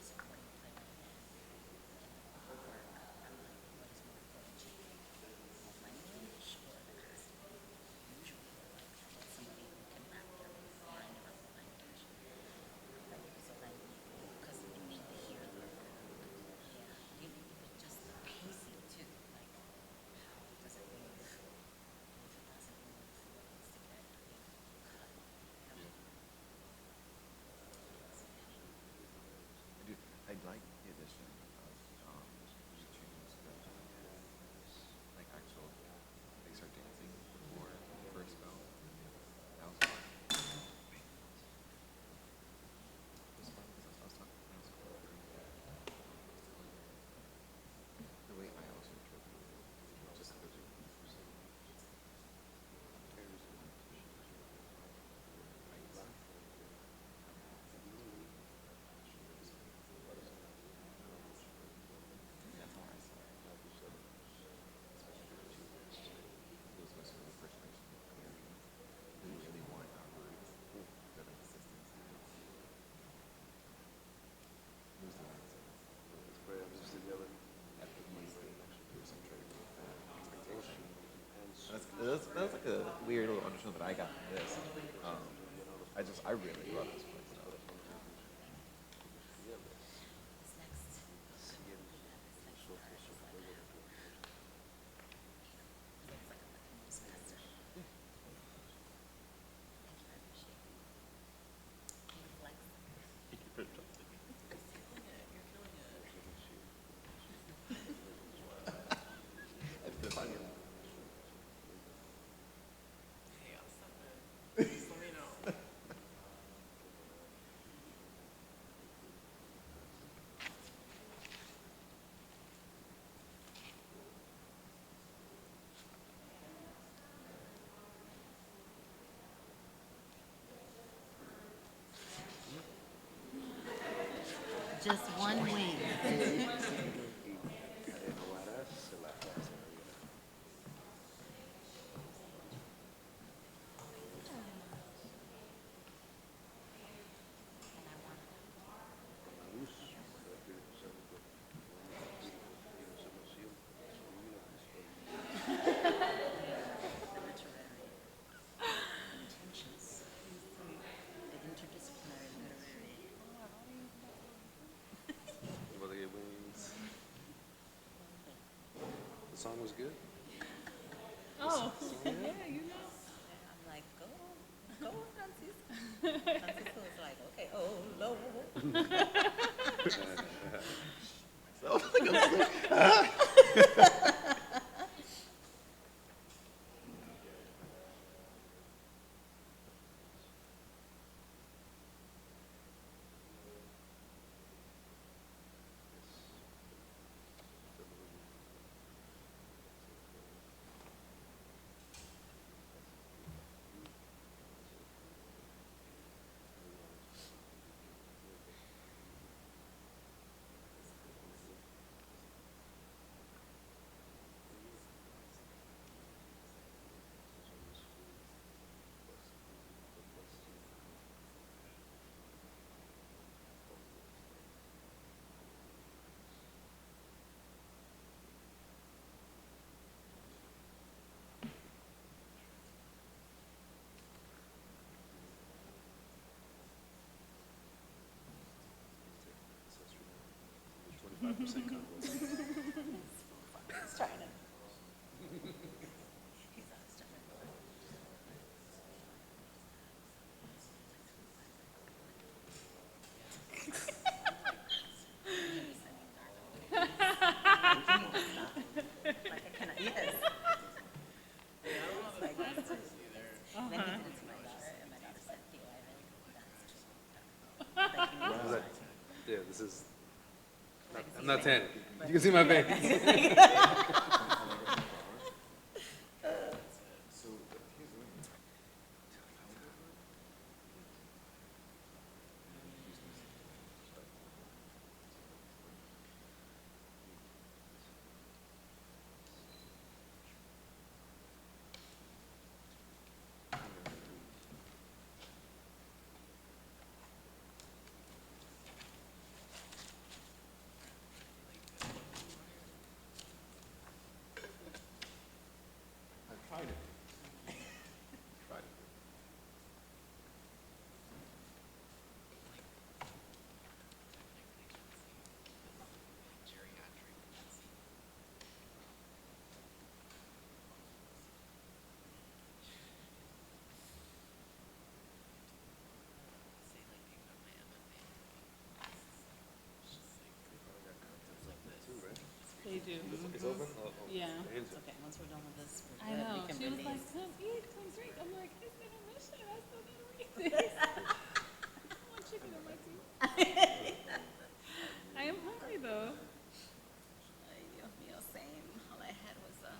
supporting the playwright and the work. I'm like, what is more important to you? The language or the costume? Usually, like, I want somebody who can wrap their mind around the language. But use the language because you need to hear the, just the pacing too. Like, how does it move? If it doesn't move, what needs to get cut? I like the addition of tunes that like actual they start dancing before the first spell. That was fun. It was fun because I was talking. That was cool. The way I also interpret it, just because you. That's how I saw it. Those of us who are the First Nation community, we really want our words that are consistent. Lose the lines. Let's pray our lives together. At the least, there's some trade expectation. That's like a weird little undertone that I got from this. I really love this place. just one wing. The song was good. Oh, yeah, you know. I'm like, go, Francisco. Francisco was like, okay, oh, Lord. He's trying to. He's trying to. Yeah, this is. I'm not tan. You can see my veins. They do. It's open? Oh, Yeah. It's okay, once we're done with this, we're I good. know. We can She was release. like, come eat, come drink. I'm like, it's intermission. I still gotta read this. I want chicken in my teeth. I am hungry though. Ay, Dios mío, same. All I had was a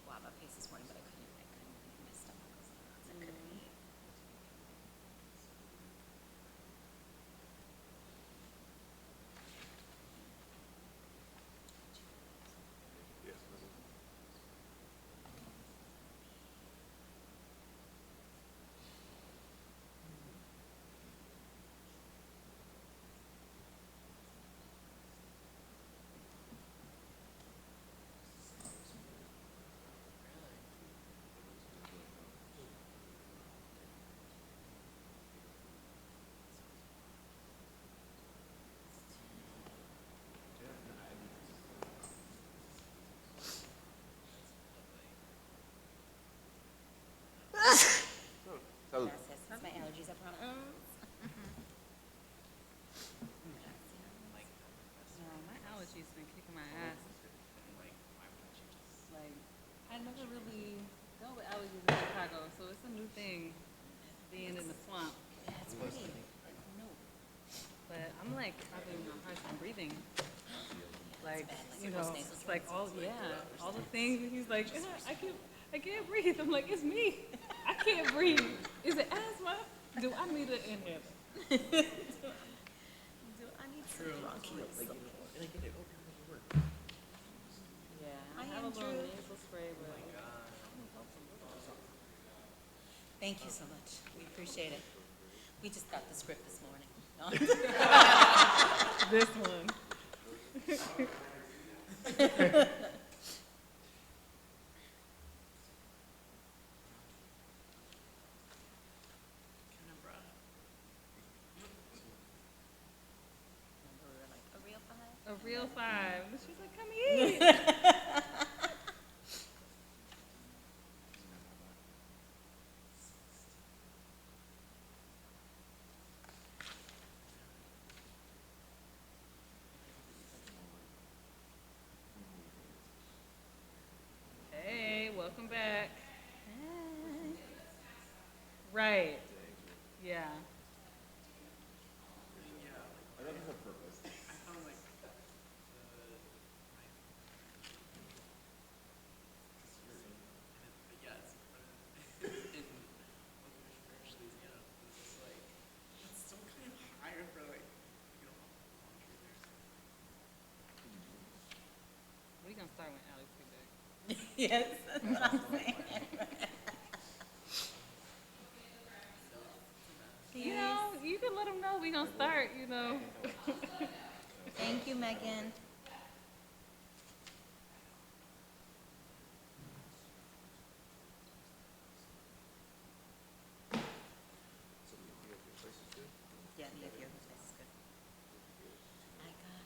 guava paste this morning, but I couldn't, my stomach was nuts. I couldn't eat. Salud. Gracias. My allergies are pronounced. No, my allergies been kicking my ass. Like, I never really dealt with allergies in Chicago, so it's a new thing being in the swamp. It's pretty. No. But I'm like having a hard time breathing. Like, Like you most know, nasal it's like swabs. all the things. And he's like, I can't breathe. I'm like, it's me. I can't breathe. Is it asthma? Do I need an inhaler? Do I need Thank you so much. We appreciate it. We just got the script this morning. No? This one. A real five. She's like, come eat. Hey, welcome back. Right. Yeah. We're gonna start when Alex get back. Yes, that's what I'm saying. You know, you can let them know we're gonna start, you know. Thank you, Megan. Yeah, the idea of this is good. I got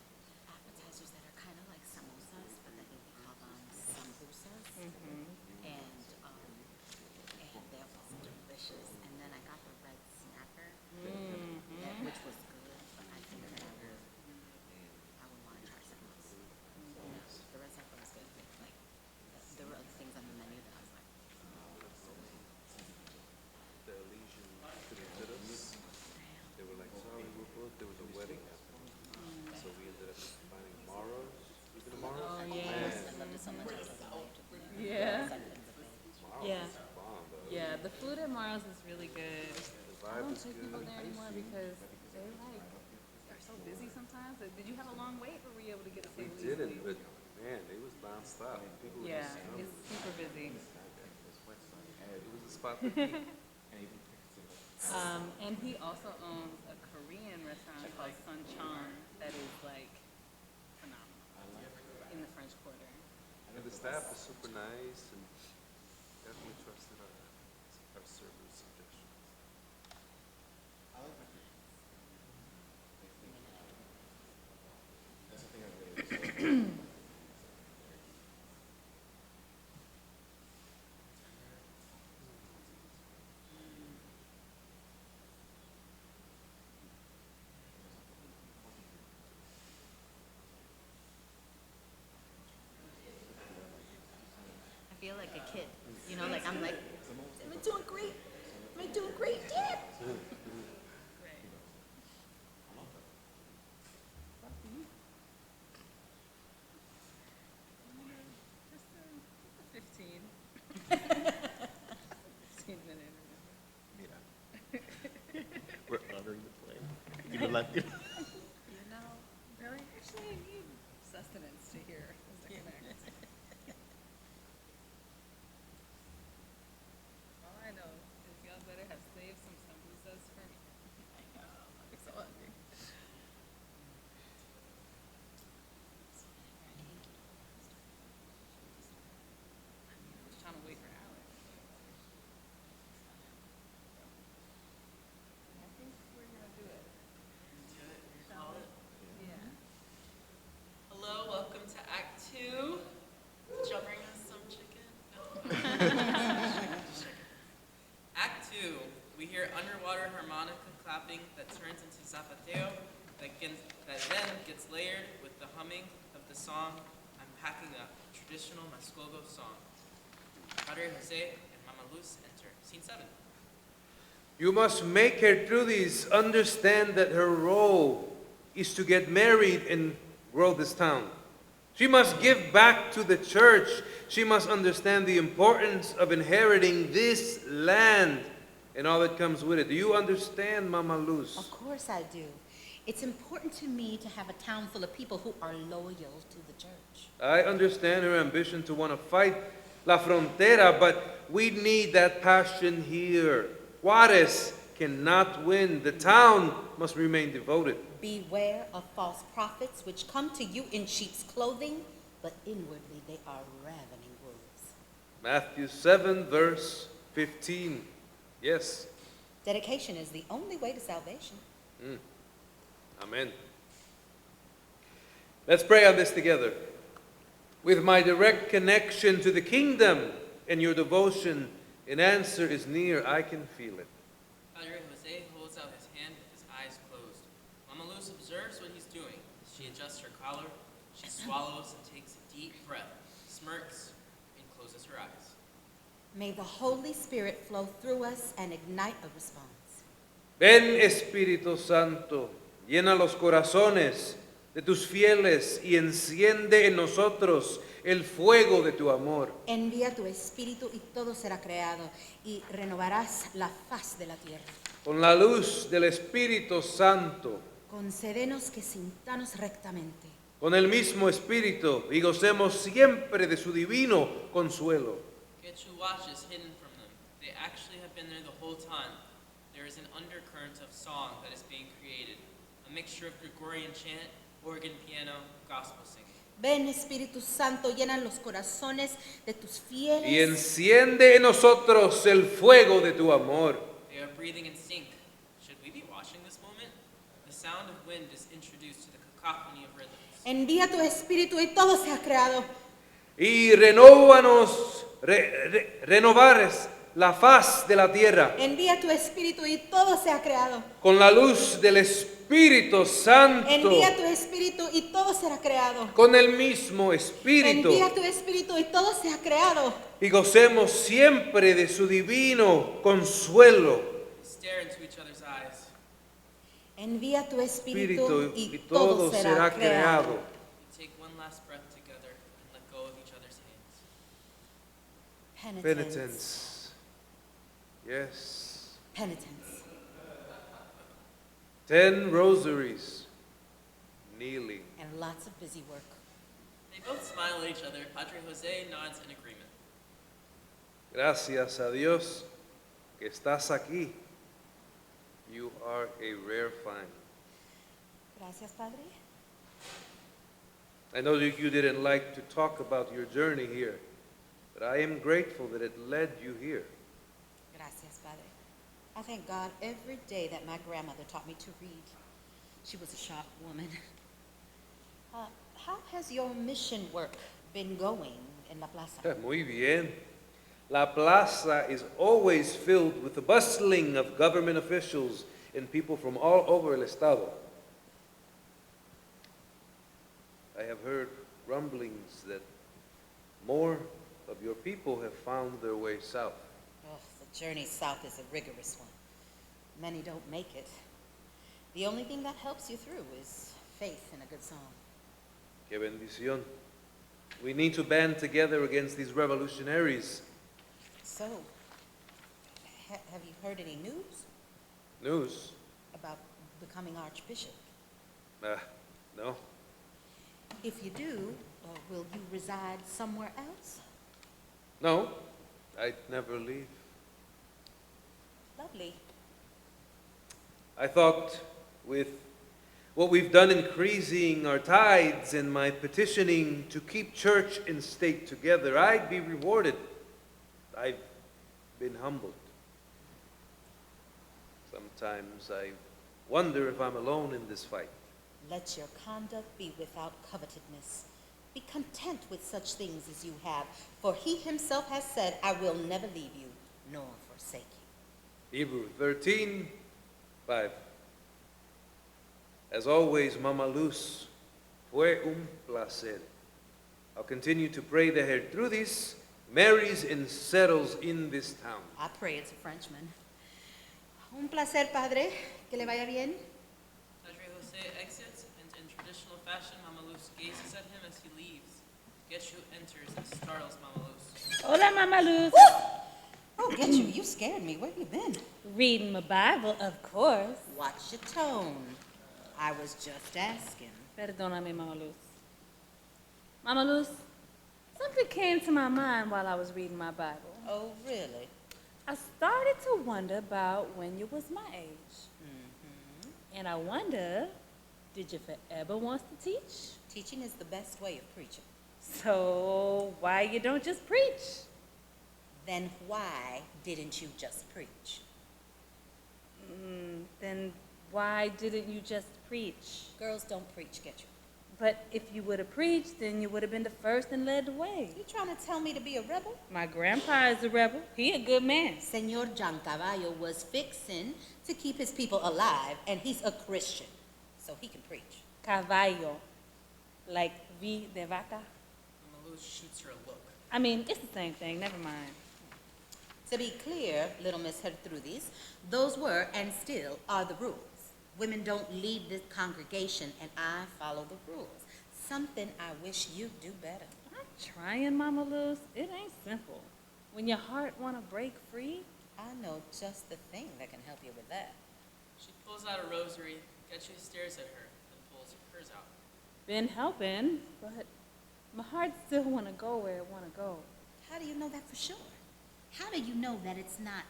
appetizers that are kind of like samosas, but I think we call them sambusas. And they're also delicious. And then I got the red snapper, which was good, but I think I would want to try something else. The red snapper was good. Like, there were other things on the menu that I was like, The Elysian couldn't fit us. They were like, sorry, we're booked. There was a wedding happening. So we ended up finding Maros. Was it a Maros? oh, yes. I loved it so much. I was like, Yeah. Maros Yeah. is bomb, though. Yeah, the food at Mara's is really good. The I vibe don't is take good. people there anymore because they're so busy sometimes. Did you have a long wait or were you able to get a We table didn't, easily? but man, they was non-stop. People were Yeah, just coming. it's super busy. It was a spot to eat. And he also owns a Korean restaurant called Suncheon that is like phenomenal in the French Quarter. And the staff is super nice and definitely trusted our servers' suggestions. I feel like a kid. You know, like I'm like, am I doing great? Am I doing great, Dad? Just a 15-minute interview. We're honoring the play. You know, like, You know, really, actually, I need sustenance to hear the second act. All I know is y'all better have saved some sambusas for me. I know, I'm so hungry. I'm just trying to wait for Alex. I think we're gonna do it. Yeah. Hello, welcome to Act 2. Did y'all bring us some chicken? No. Act 2, we hear underwater harmonica clapping that turns into zapateo, that then gets layered with the humming of the song I'm Packing Up, traditional Mascogo song. Padre Jose and Mama Luz enter. Scene 7. You must make her Trudis understand that her role is to get married and grow this town. She must give back to the church. She must understand the importance of inheriting this land and all that comes with it. Do you understand, Mama Luz? Of course I do. It's important to me to have a town full of people who are loyal to the church. I understand her ambition to want to fight la frontera, but we need that passion here. Juarez cannot win. The town must remain devoted. Beware of false prophets which come to you in sheep's clothing, but inwardly they are ravening wolves. Matthew 7, verse 15. Yes. Dedication is the only way to salvation. Amen. Let's pray on this together. With my direct connection to the kingdom and your devotion, an answer is near. I can feel it. Padre Jose holds out his hand with his eyes closed. Mama Luz observes what he's doing. She adjusts her collar, she swallows and takes a deep breath, smirks, and closes her eyes. May the Holy Spirit flow through us and ignite a response. Ven, Espíritu Santo, llena los corazones de tus fieles y enciende en nosotros el fuego de tu amor. Envía tu espíritu y todo será creado y renovarás la faz de la tierra. Con la luz del Espíritu Santo, Concédenos que sintamos rectamente. con el mismo Espíritu, y gocemos siempre de su divino consuelo. Get your watches hidden from them. They actually have been there the whole time. There is an undercurrent of song that is being created, a mixture of Gregorian chant, organ, piano, gospel singing. Ven, Espíritu Santo, llena los corazones de tus fieles. Y enciende en nosotros el fuego de tu amor. They are breathing in sync. Should we be watching this moment? The sound of wind is introduced to the cacophony of rhythms. Envía tu espíritu y todo se ha creado. Y renóvanos, renovares la faz de la tierra. Envía tu espíritu y todo se ha creado. Con la luz del Espíritu Santo. Envía tu espíritu y todo será creado. Con el mismo Espíritu. Envía tu espíritu y todo se ha creado. Y gocemos siempre de su divino consuelo. Stare into each other's eyes. Envía tu espíritu Espíritu, y y todo todo será será creado. We take one last breath together and let go of each other's hands. Penitence. Yes. Penitence. 10 rosaries. Kneeling. And lots of busy work. They both smile at each other. Padre Jose nods in agreement. Gracias a Dios que estás aquí. You are a rare find. Gracias, Padre. I know that you didn't like to talk about your journey here, but I am grateful that it led you here. Gracias, Padre. I thank God every day that my grandmother taught me to read. She was a sharp woman. How has your mission work been going in La Plaza? Muy bien. La Plaza is always filled with the bustling of government officials and people from all over el estado. I have heard rumblings that more of your people have found their way south. Oh, the journey south is a rigorous one. Many don't make it. The only thing that helps you through is faith in a good song. Qué bendición. We need to band together against these revolutionaries. So, have you heard any news News? about becoming archbishop? No. If you do, will you reside somewhere else? No, I'd never leave. Lovely. I thought with what we've done increasing our tithes and my petitioning to keep church and state together, I'd be rewarded. I've been humbled. Sometimes I wonder if I'm alone in this fight. Let your conduct be without covetousness. Be content with such things as you have, for he himself has said, I will never leave you nor forsake you. Hebrews 13:5. As always, Mama Luz, fue un placer. I'll continue to pray that Gertrudis marries and settles in this town. I pray it's a Frenchman. Un placer, Padre. Que le vaya bien. Padre Jose exits, and in traditional fashion, Mama Luz gazes at him as he leaves. Geshu enters and startles Mama Luz. Hola, Mama Luz. Oh, Getchu, you scared me. Where have you been? Reading my Bible, of course. Watch your tone. I was just asking. Perdóname, Mama Luz. Mama Luz, Something came to my mind while I was reading my Bible. Oh, really? I started to wonder about when you was my age. And I wonder, did you forever want to teach? Teaching is the best way of preaching. So why you don't just preach? Then why didn't you just preach? Then why didn't you just preach? Girls don't preach, get you? But if you would have preached, then you would have been the first and led the way. You trying to tell me to be a rebel? My grandpa is a rebel. He a good man. Senor Giancavallo was fixing to keep his people alive, and he's a Christian, so he can preach. Caballo, like V de vaca. Mama Luz shoots her a look. I mean, it's the same thing. Never mind. To be clear, little Miss Gertrudis, those were and still are the rules. Women don't lead this congregation, and I follow the rules. Something I wish you'd do better. I'm trying, Mama Luz. It ain't simple. When your heart want to break free, I know just the thing that can help you with that. She pulls out a rosary. Getchu stares at her, then pulls hers out. been helping, but my heart still want to go where it want to go. How do you know that for sure? How do you know that it's not,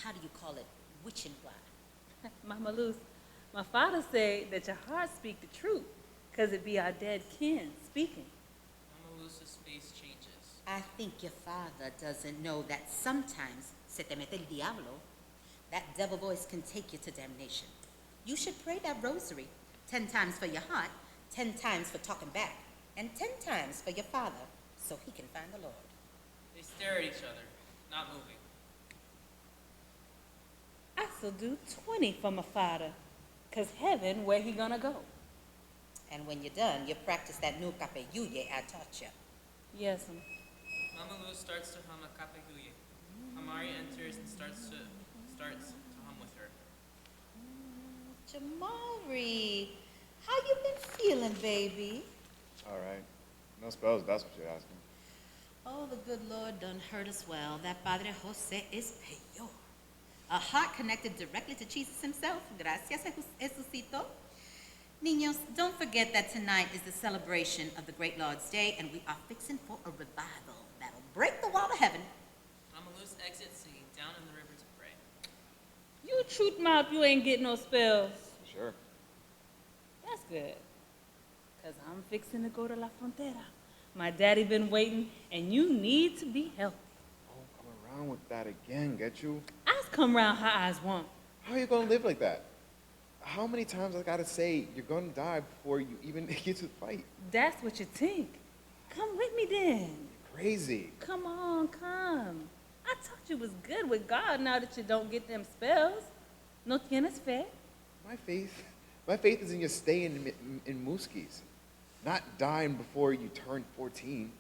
how do you call it, witching blood? Mama Luz, my father said that your heart speak the truth, because it be our dead kin speaking. Mama Luz's face changes. I think your father doesn't know that sometimes, se te mete el diablo, that devil voice can take you to damnation. You should pray that rosary 10 times for your heart, 10 times for talking back, and 10 times for your father, so he can find the Lord. They stare at each other, not moving. I still do 20 for my father, because heaven, where he gonna go? And when you're done, you practice that new capelluye I taught you. Yes, Mama Luz starts to hum a capeguye. Amari enters and starts to hum with her. Jamari, how you been feeling, baby? All right. No spells, that's what you're asking. Oh, the good Lord done heard us well. That Padre Jose is peor. A heart connected directly to Jesus himself. Gracias, Jesucito. Niños, don't forget that tonight is the celebration of the Great Lord's Day, and we are fixing for a revival that'll break the wall of heaven. Mama Luz exits singing Down in the River to Pray. You truth mouth, you ain't getting no spells. Sure. That's good, because I'm fixing to go to La Frontera. My daddy been waiting, and you need to be healthy. Don't come around with that again, get you? I's come round how I's want. How are you gonna live like that? How many times I gotta say you're gonna die before you even get to the fight? That's what you think. Come with me then. Crazy. Come on, come. I thought you was good with God now that you don't get them spells. No tienes fe? My faith is in your staying in Muskies, not dying before you turn 14.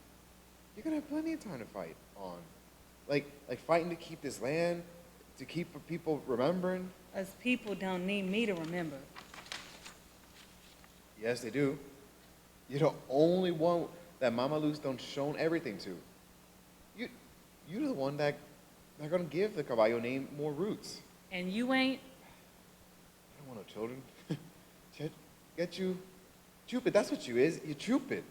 You're gonna have plenty of time to fight on. Like fighting to keep this land, to keep people remembering. Us people don't need me to remember. Yes, they do. You're the only one that Mama Luz done shown everything to. You're the one that they're gonna give the caballo name more roots. And you ain't? I don't want no children. Get you, stupid. That's what you is. You're stupid.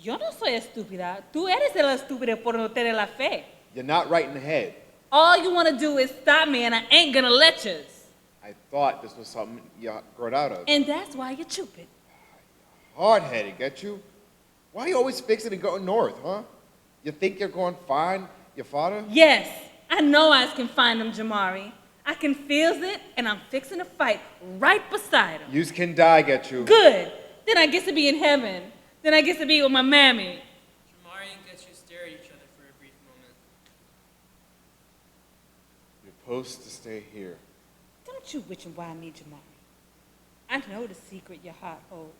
Yo no soy estúpida. Tú eres el estúpido por no tener la fe. You're not right in the head. All you want to do is stop me, and I ain't gonna let you. I thought this was something you growed out of. And that's why you're stupid. Hard-headed, get you? Why are you always fixing and going north, huh? You think you're going to find your father? Yes, I know I can find him, Jamari. I can feel it, and I'm fixing to fight right beside him. Yous can die, get you. Good. Then I get to be in heaven. Then I get to be with my mammy. Jamari and Getchu stare at each other for a brief moment. You're supposed to stay here. Don't you witch and why me, Jamari. I know the secret your heart holds.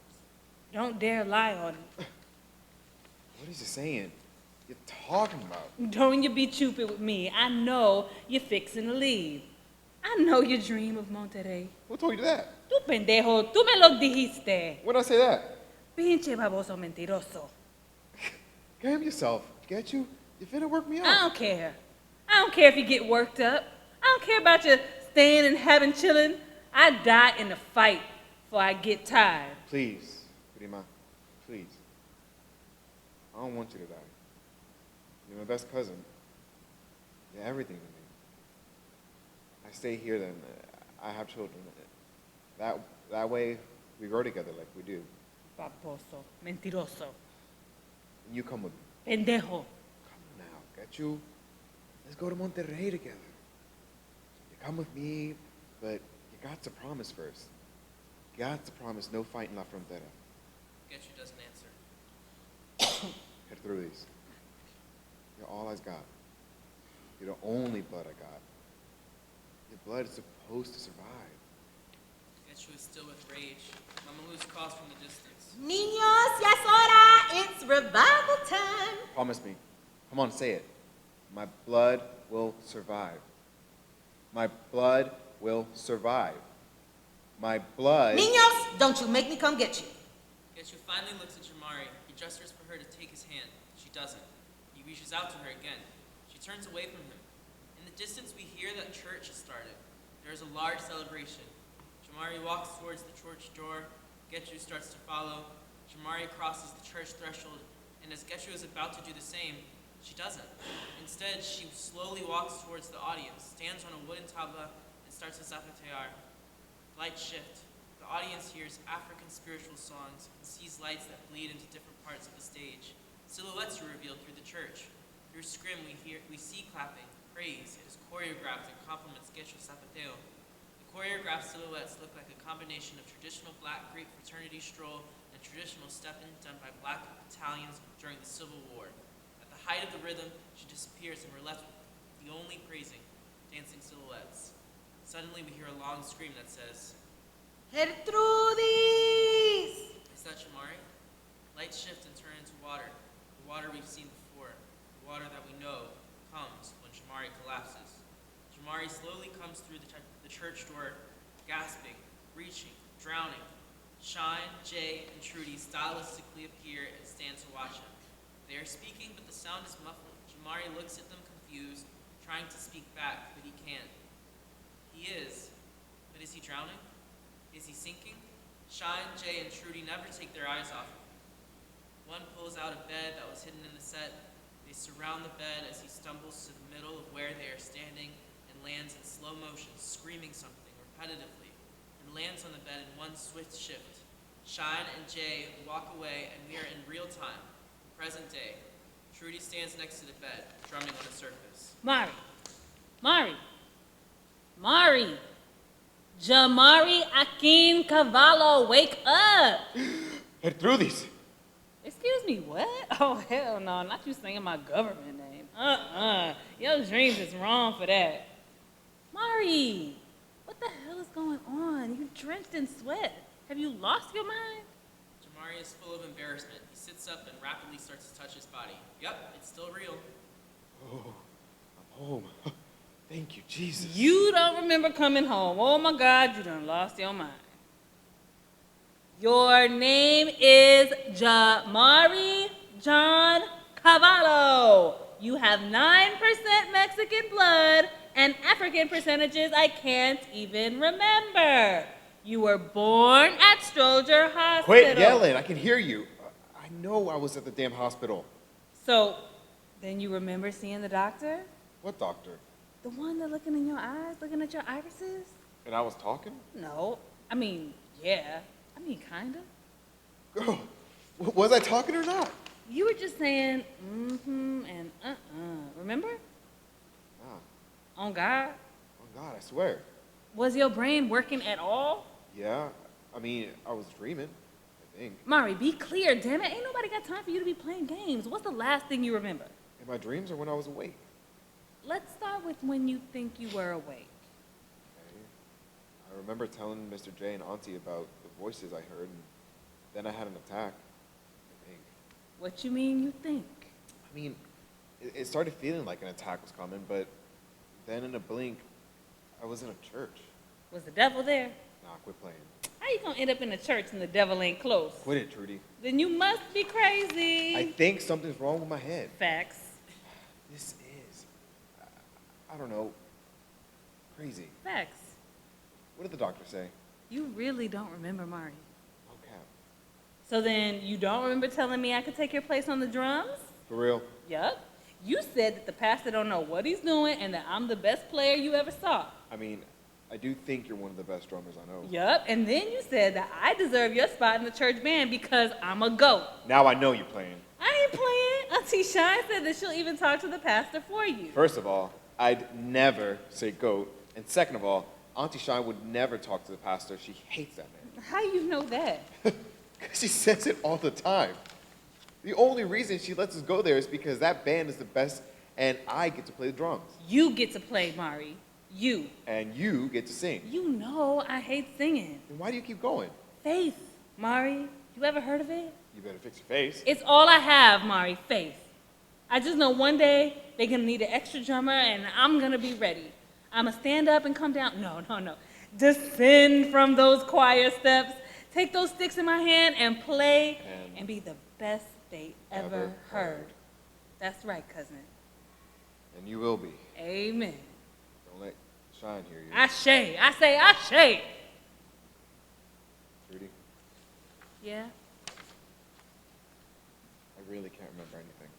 Don't dare lie on it. What is you saying? You're talking about? Don't you be stupid with me. I know you're fixing to leave. I know you dream of Monterrey. Who told you that? Tú pendejo, tú me lo dijiste. When did I say that? Pinche baboso mentiroso. Calm yourself. Get you? You finna work me out. I don't care. I don't care if you get worked up. I don't care about you staying and having chilling. I die in the fight before I get tired. Please, Prima. Please. I don't want you to die. You're my best cousin. You're everything to me. I stay here, then I have children. That way, we grow together like we do. Baboso, mentiroso, And you come with me. pendejo. Now, get you. Let's go to Monterrey together. You come with me, but you got to promise first. You got to promise no fight in La Frontera. Get you doesn't answer. Get through these. You're all I've got. You're the only blood I got. Your blood is supposed to survive. Get you is still with rage. Mama Lou's calls from the distance. Niños, ya es hora. It's revival time. Promise me. Come on, say it. My blood will survive. My blood will survive. My blood... Niños, don't you make me come get you. Get you finally looks at Jamari. He gestures for her to take his hand. She doesn't. He reaches out to her again. She turns away from him. In the distance, we hear that church has started. There is a large celebration. Jamari walks towards the church door. Getchu starts to follow. Jamari crosses the church threshold, and as Getchu is about to do the same, she doesn't. Instead, she slowly walks towards the audience, stands on a wooden tabla, and starts to zapatear. Lights shift. The audience hears African spiritual songs and sees lights that bleed into different parts of the stage. Silhouettes are revealed through the church. Through scrim, we see clapping, praise. It is choreographed and complements Getchu's zapateo. The choreographed silhouettes look like a combination of traditional black Greek fraternity stroll and traditional step-in done by black battalions during the Civil War. At the height of the rhythm, she disappears and we're left with the only praising, dancing silhouettes. Suddenly we hear a long scream that says, Gertrudis! Is that Jamari? Lights shift and turn into water, the water we've seen before, the water that we know comes when Jamari collapses. Jamari slowly comes through the church door, gasping, reaching, drowning. Shine, Jay, and Trudy stylistically appear and stand to watch him. They are speaking, but the sound is muffled. Jamari looks at them confused, trying to speak back, but he can't. He is, but is he drowning? Is he sinking? Shine, Jay, and Trudy never take their eyes off him. One pulls out a bed that was hidden in the set. They surround the bed as he stumbles to the middle of where they are standing and lands in slow motion, screaming something repetitively, and lands on the bed in one swift shift. Shine and Jay walk away, and we are in real time, present day. Trudy stands next to the bed, drumming on the surface. Mari. Jamari Akin Cavallo, wake up. Gertrudis! Excuse me, what? Oh, hell no, not you saying my government name. Your dreams is wrong for that. Mari, what the hell is going on? You drenched in sweat. Have you lost your mind? Jamari is full of embarrassment. He sits up and rapidly starts to touch his body. Yep, it's still real. Oh, I'm home. Thank you, Jesus. You don't remember coming home. Oh my God, you done lost your mind. Your name is Jamari John Cavallo. You have 9% Mexican blood and African percentages I can't even remember. You were born at Stroger Hospital. Quit yelling, I can hear you. I know I was at the damn hospital. So, then you remember seeing the doctor? What doctor? The one that looking in your eyes, looking at your irises? And I was talking? No. I mean, yeah. I mean, kinda. Girl, was I talking or not? You were just saying, and Remember? Nah. On God? Oh God, I swear. Was your brain working at all? Yeah, I mean, I was dreaming, I think. Mari, be clear, damn it. Ain't nobody got time for you to be playing games. What's the last thing you remember? In my dreams or when I was awake? Let's start with when you think you were awake. Okay. I remember telling Mr. J and Auntie about the voices I heard, and then I had an attack, I think. What you mean you think? I mean, it started feeling like an attack was coming, but then in a blink, I was in a church. Was the devil there? Nah, quit playing. How you gonna end up in a church and the devil ain't close? Quit it, Trudy. Then you must be crazy. I think something's wrong with my head. Facts. This is, I don't know, crazy. Facts. What did the doctor say? You really don't remember, Mari. No cap. So then you don't remember telling me I could take your place on the drums? For real? Yup. You said that the pastor don't know what he's doing and that I'm the best player you ever saw. I mean, I do think you're one of the best drummers I know. Yup, and then you said that I deserve your spot in the church band because I'm a goat. Now I know you're playing. I ain't playing. Auntie Shine said that she'll even talk to the pastor for you. First of all, I'd never say goat. And second of all, Auntie Shine would never talk to the pastor. She hates that man. How you know that? Because she says it all the time. The only reason she lets us go there is because that band is the best and I get to play the drums. You get to play, Mari. You. And you get to sing. You know I hate singing. Then why do you keep going? Faith, Mari. You ever heard of it? You better fix your face. It's all I have, Mari, faith. I just know one day they're gonna need an extra drummer and I'm gonna be ready. I'ma stand up and come down. No. Descend from those choir steps, take those sticks in my hand and play and be the best they ever heard. That's right, cousin. And you will be. Amen. Don't let Shine hear you. Ashe. I say ashe. Trudy, Yeah? I really can't remember anything.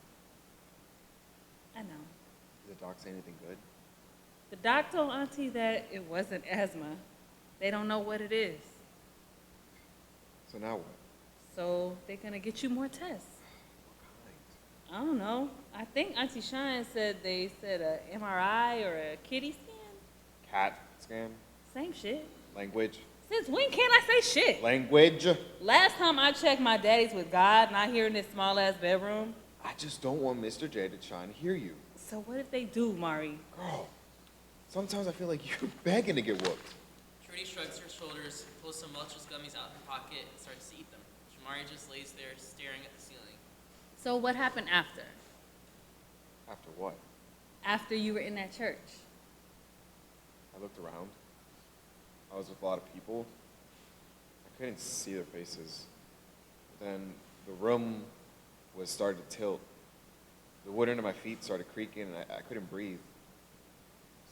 I know. Did the doc say anything good? The doc told Auntie that it wasn't asthma. They don't know what it is. So now what? So they're gonna get you more tests. I don't know. I think Auntie Shine said they said a MRI or a kitty scan. Cat scan? Same shit. Language? Since when can't I say shit? Language? Last time I checked, my daddy's with God, not here in this small ass bedroom. I just don't want Mr. J to try and hear you. So what if they do, Mari? Girl, sometimes I feel like you're begging to get whooped. Trudy shrugs her shoulders, pulls some Welch's gummies out of her pocket, and starts to eat them. Shamari just lays there, staring at the ceiling. So what happened after? After what? After you were in that church? I looked around. I was with a lot of people. I couldn't see their faces. Then the room was starting to tilt. The wood under my feet started creaking, and I couldn't breathe.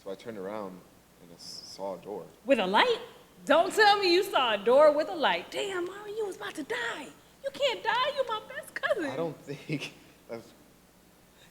So I turned around, and I saw a door. With a light? Don't tell me you saw a door with a light. Damn, Mari, you was about to die. You can't die. You're my best cousin. I don't think that's...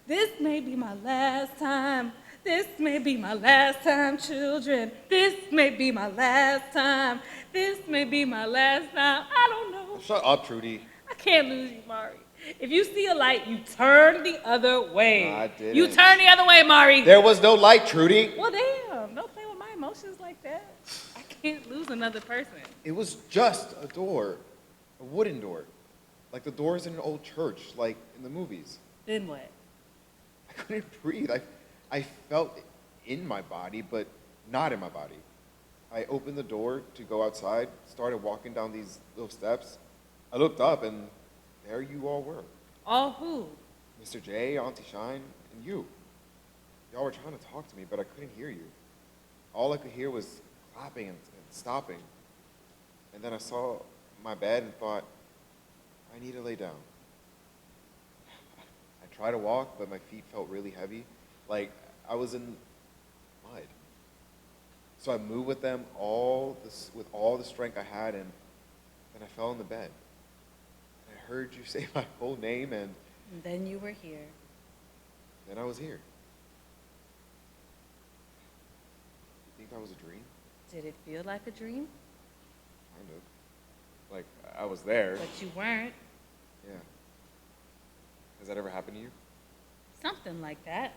This may be my last time. This may be my last time, children. This may be my last time. This may be my last time. I don't know. Shut up, Trudy. I can't lose you, Mari. If you see a light, you turn the other way. No, I didn't. You turn the other way, Mari. There was no light, Trudy. Well, damn. Don't play with my emotions like that. I can't lose another person. It was just a door, a wooden door. Like the doors in an old church, like in the movies. Then what? I couldn't breathe. I felt it in my body, but not in my body. I opened the door to go outside, started walking down these little steps. I looked up, and there you all were. All who? Mr. J, Auntie Shine, and you. Y'all were trying to talk to me, but I couldn't hear you. All I could hear was clapping and stopping. And then I saw my bed and thought, I need to lay down. I tried to walk, but my feet felt really heavy, like I was in mud. So I moved with them with all the strength I had, and then I fell in the bed. And I heard you say my whole name, and then you were here. then I was here. You think that was a dream? Did it feel like a dream? Kind of. Like, I was there. But you weren't. Yeah. Has that ever happened to you? Something like that.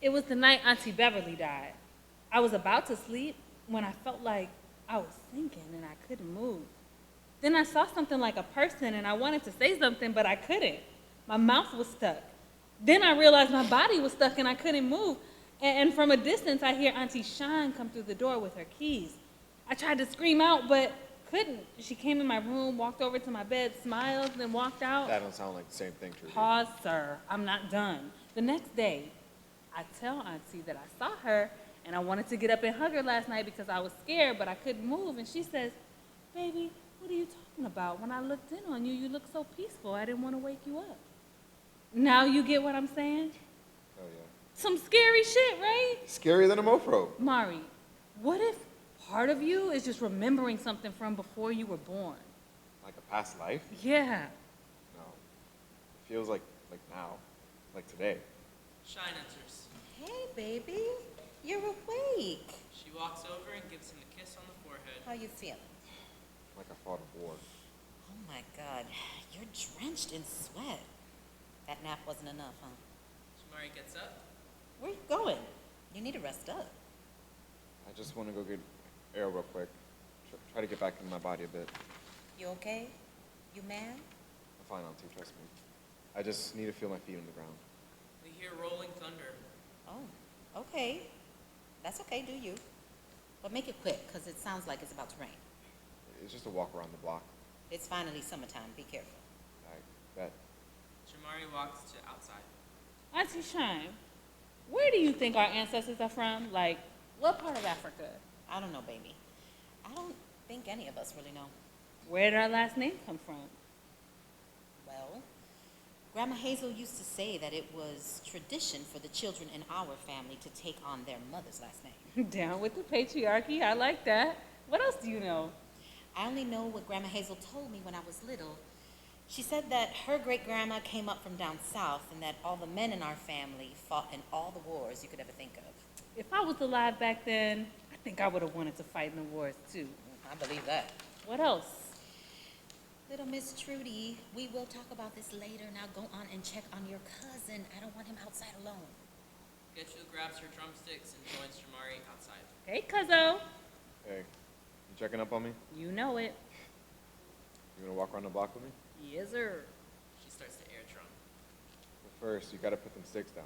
It was the night Auntie Beverly died. I was about to sleep when I felt like I was sinking and I couldn't move. Then I saw something like a person and I wanted to say something, but I couldn't. My mouth was stuck. Then I realized my body was stuck and I couldn't move. And from a distance, I hear Auntie Shine come through the door with her keys. I tried to scream out, but couldn't. She came in my room, walked over to my bed, smiled, then walked out. That don't sound like the same thing, Trudy. Pause, sir. I'm not done. The next day, I tell Auntie that I saw her and I wanted to get up and hug her last night because I was scared, but I couldn't move. And she says, baby, what are you talking about? When I looked in on you, you looked so peaceful. I didn't want to wake you up. Now you get what I'm saying? Oh, yeah. Some scary shit, right? Scarier than a mofro. Mari, what if part of you is just remembering something from before you were born? Like a past life? Yeah. No. It feels like now. Like today. Shine enters. Hey, baby. You're awake. She walks over and gives him a kiss on the forehead. How you feeling? Like I fought a war. Oh, my God. You're drenched in sweat. That nap wasn't enough, huh? Shamari gets up. Where you going? You need to rest up. I just want to go get air real quick. Try to get back into my body a bit. You okay? You mad? I'm fine, Auntie, trust me. I just need to feel my feet on the ground. We hear rolling thunder. Oh, okay. That's okay, do you. But make it quick, because it sounds like it's about to rain. It's just a walk around the block. It's finally summertime. Be careful. I bet. Shamari walks to outside. Auntie Shine, where do you think our ancestors are from? Like, what part of Africa? I don't know, baby. I don't think any of us really know. Where did our last name come from? Well, Grandma Hazel used to say that it was tradition for the children in our family to take on their mother's last name. Down with the patriarchy. I like that. What else do you know? I only know what Grandma Hazel told me when I was little. She said that her great-grandma came up from down south and that all the men in our family fought in all the wars you could ever think of. If I was alive back then, I think I would have wanted to fight in the wars too. I believe that. What else? Little Miss Trudy, we will talk about this later. Now go on and check on your cousin. I don't want him outside alone. Getchu grabs her drumsticks and joins Shamari outside. Hey, cuzzo. Hey, you checking up on me? You know it. You gonna walk around the block with me? Yes, sir. She starts to air drum. But first, you gotta put them sticks down.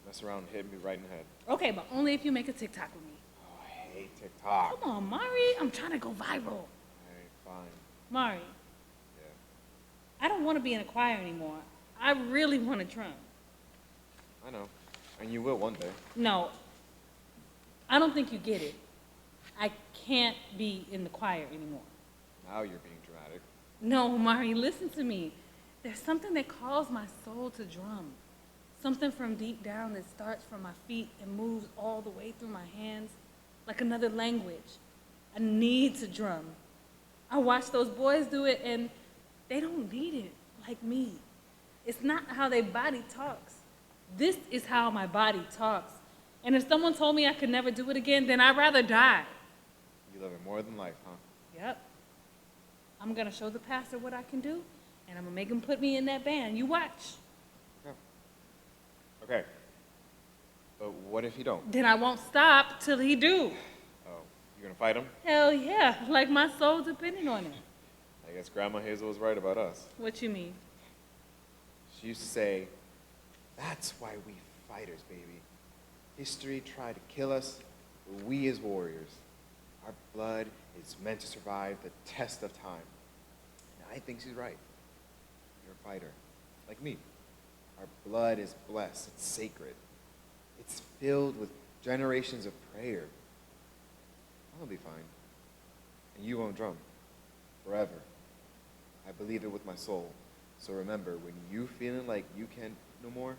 Mess around and hit me right in the head. Okay, but only if you make a TikTok with me. Oh, I hate TikTok. Come on, Mari. I'm trying to go viral. Hey, fine. Mari. Yeah. I don't want to be in a choir anymore. I really want to drum. I know. And you will one day. No, I don't think you get it. I can't be in the choir anymore. Now you're being dramatic. No, Mari, listen to me. There's something that calls my soul to drum. Something from deep down that starts from my feet and moves all the way through my hands like another language. I need to drum. I watch those boys do it and they don't need it like me. It's not how their body talks. This is how my body talks. And if someone told me I could never do it again, then I'd rather die. You love it more than life, huh? Yep. I'm gonna show the pastor what I can do, and I'm gonna make him put me in that band. You watch. Okay. But what if you don't? Then I won't stop till he do. Oh, you gonna fight him? Hell yeah, like my soul depending on it. I guess Grandma Hazel was right about us. What you mean? She used to say, that's why we fighters, baby. History tried to kill us, but we as warriors, our blood is meant to survive the test of time. And I think she's right. You're a fighter, like me. Our blood is blessed, it's sacred. It's filled with generations of prayer. I'll be fine. And you won't drum, forever. I believe it with my soul. So remember, when you feeling like you can't no more,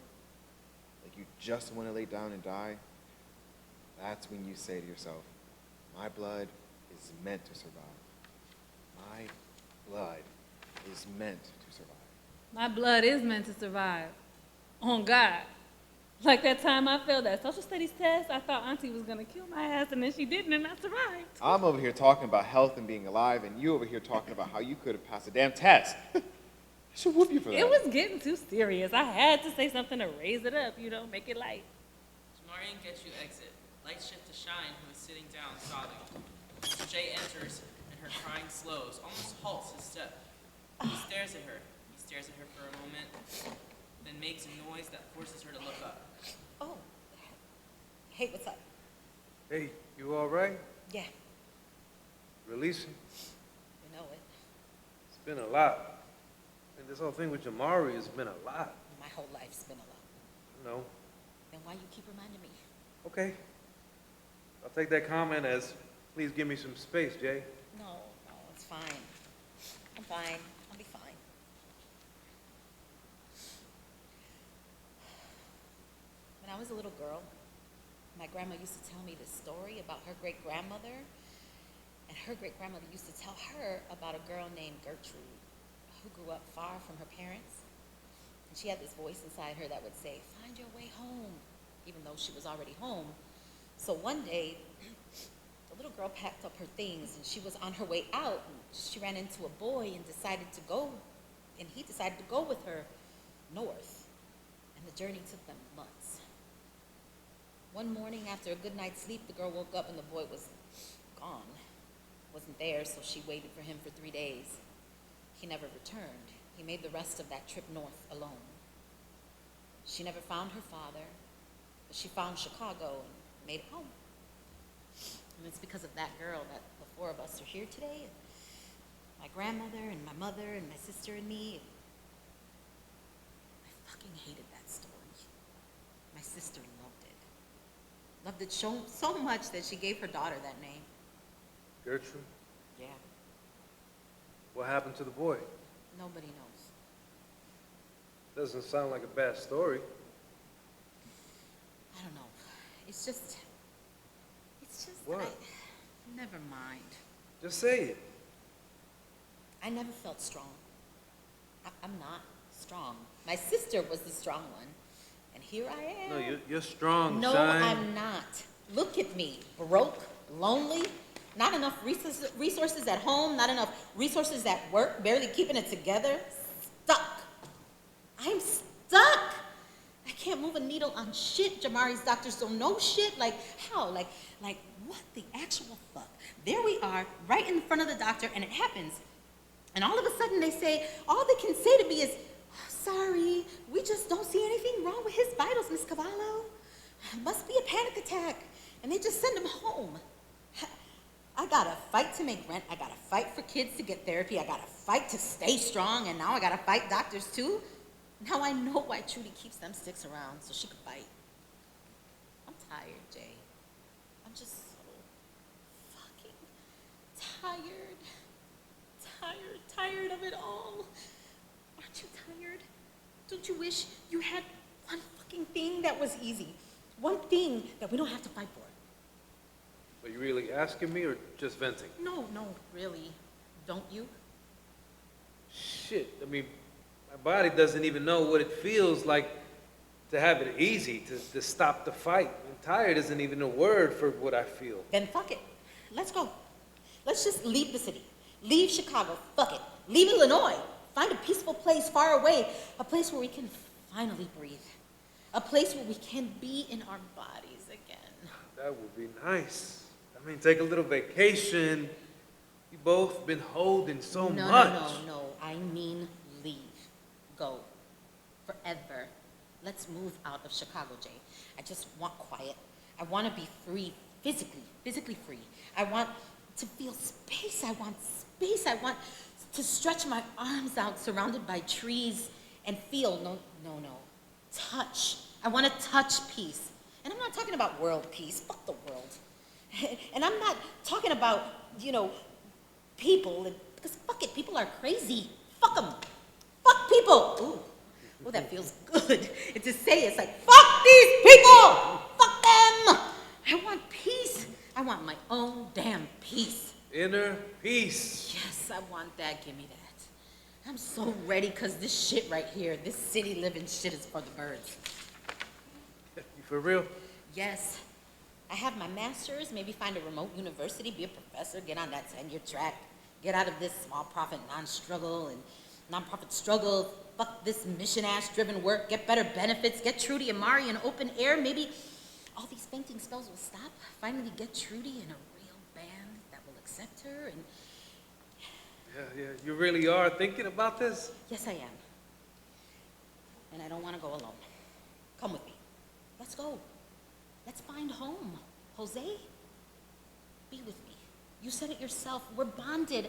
like you just want to lay down and die, that's when you say to yourself, my blood is meant to survive. My blood is meant to survive. My blood is meant to survive. On God. Like that time I failed that social studies test, I thought Auntie was gonna kill my ass, and then she didn't, and I survived. I'm over here talking about health and being alive, and you over here talking about how you could have passed a damn test. I should whoop you for that. It was getting too serious. I had to say something to raise it up, make it light. Shamari and Getchu exit. Lights shift to Shine, who is sitting down sobbing. Mr. J enters, and her crying slows, almost halts his step. He stares at her. He stares at her for a moment, then makes a noise that forces her to look up. Oh. Hey, what's up? Hey, you all right? Yeah, Releasing? you know it. It's been a lot. And this whole thing with Jamari has been a lot. My whole life's been a lot. No. Then why you keep reminding me? Okay. I'll take that comment as, please give me some space, Jay. No, it's fine. I'm fine. I'll be fine. When I was a little girl, my grandma used to tell me this story about her great-grandmother, and her great-grandmother used to tell her about a girl named Gertrude who grew up far from her parents. And And she had this voice inside her that would say, find your way home, even though she was already home. So one day, the little girl packed up her things, and she was on her way out, and she ran into a boy and decided to go, and he decided to go with her north. And the journey took them months. One morning after a good night's sleep, the girl woke up and the boy was gone. Wasn't there, so she waited for him for 3 days. He never returned. He made the rest of that trip north alone. She never found her father, but she found Chicago and made it home. And it's because of that girl that the four of us are here today. My grandmother and my mother and my sister and me. I fucking hated that story. My sister loved it. Loved it so much that she gave her daughter that name. Gertrude? Yeah. What happened to the boy? Nobody knows. Doesn't sound like a bad story. I don't know. It's just, What? never mind. Just say it. I never felt strong. I'm not strong. My sister was the strong one, and here I am. No, you're strong, No, Shine. I'm not. Look at me, broke, lonely, not enough resources at home, not enough resources at work, barely keeping it together, stuck. I'm stuck. I can't move a needle on shit. Jamari's doctors don't know shit. Like, how? Like, what the actual fuck? There we are, right in front of the doctor, and it happens. And all of a sudden they say, all they can say to me is, sorry, we just don't see anything wrong with his vitals, Miss Cavallo. Must be a panic attack. And they just send him home. I gotta fight to make rent. I gotta fight for kids to get therapy. I gotta fight to stay strong. And now I gotta fight doctors too. Now I know why Trudy keeps them sticks around, so she could fight. I'm tired, Jay. I'm just so fucking tired of it all. Aren't you tired? Don't you wish you had one fucking thing that was easy? One thing that we don't have to fight for. Are you really asking me or just venting? No, really. Don't you? Shit, I mean, my body doesn't even know what it feels like to have it easy, to stop the fight. And tired isn't even a word for what I feel. Then fuck it. Let's go. Let's just leave the city. Leave Chicago. Fuck it. Leave Illinois. Find a peaceful place far away. A place where we can finally breathe. A place where we can be in our bodies again. That would be nice. I mean, take a little vacation. You both been holding so much. No. I mean leave. Go. Forever. Let's move out of Chicago, Jay. I just want quiet. I want to be free, physically free. I want to feel space. I want space. I want to stretch my arms out surrounded by trees and feel, no, touch. I want to touch peace. And I'm not talking about world peace. Fuck the world. And I'm not talking about, people, because fuck it, people are crazy. Fuck them. Fuck people. Ooh, that feels good. And to say it's like, fuck these people. Fuck them. I want peace. I want my own damn peace. Inner peace. Yes, I want that. Give me that. I'm so ready because this shit right here, this city living shit is for the birds. You for real? Yes. I have my master's, maybe find a remote university, be a professor, get on that 10-year track, get out of this small profit nonprofit struggle, fuck this mission-ass driven work, get better benefits, get Trudy and Mari in open air, maybe all these fainting spells will stop, finally get Trudy in a real band that will accept her, and... Yeah, you really are thinking about this? Yes, I am. And I don't want to go alone. Come with me. Let's go. Let's find home. Jose, be with me. You said it yourself. We're bonded.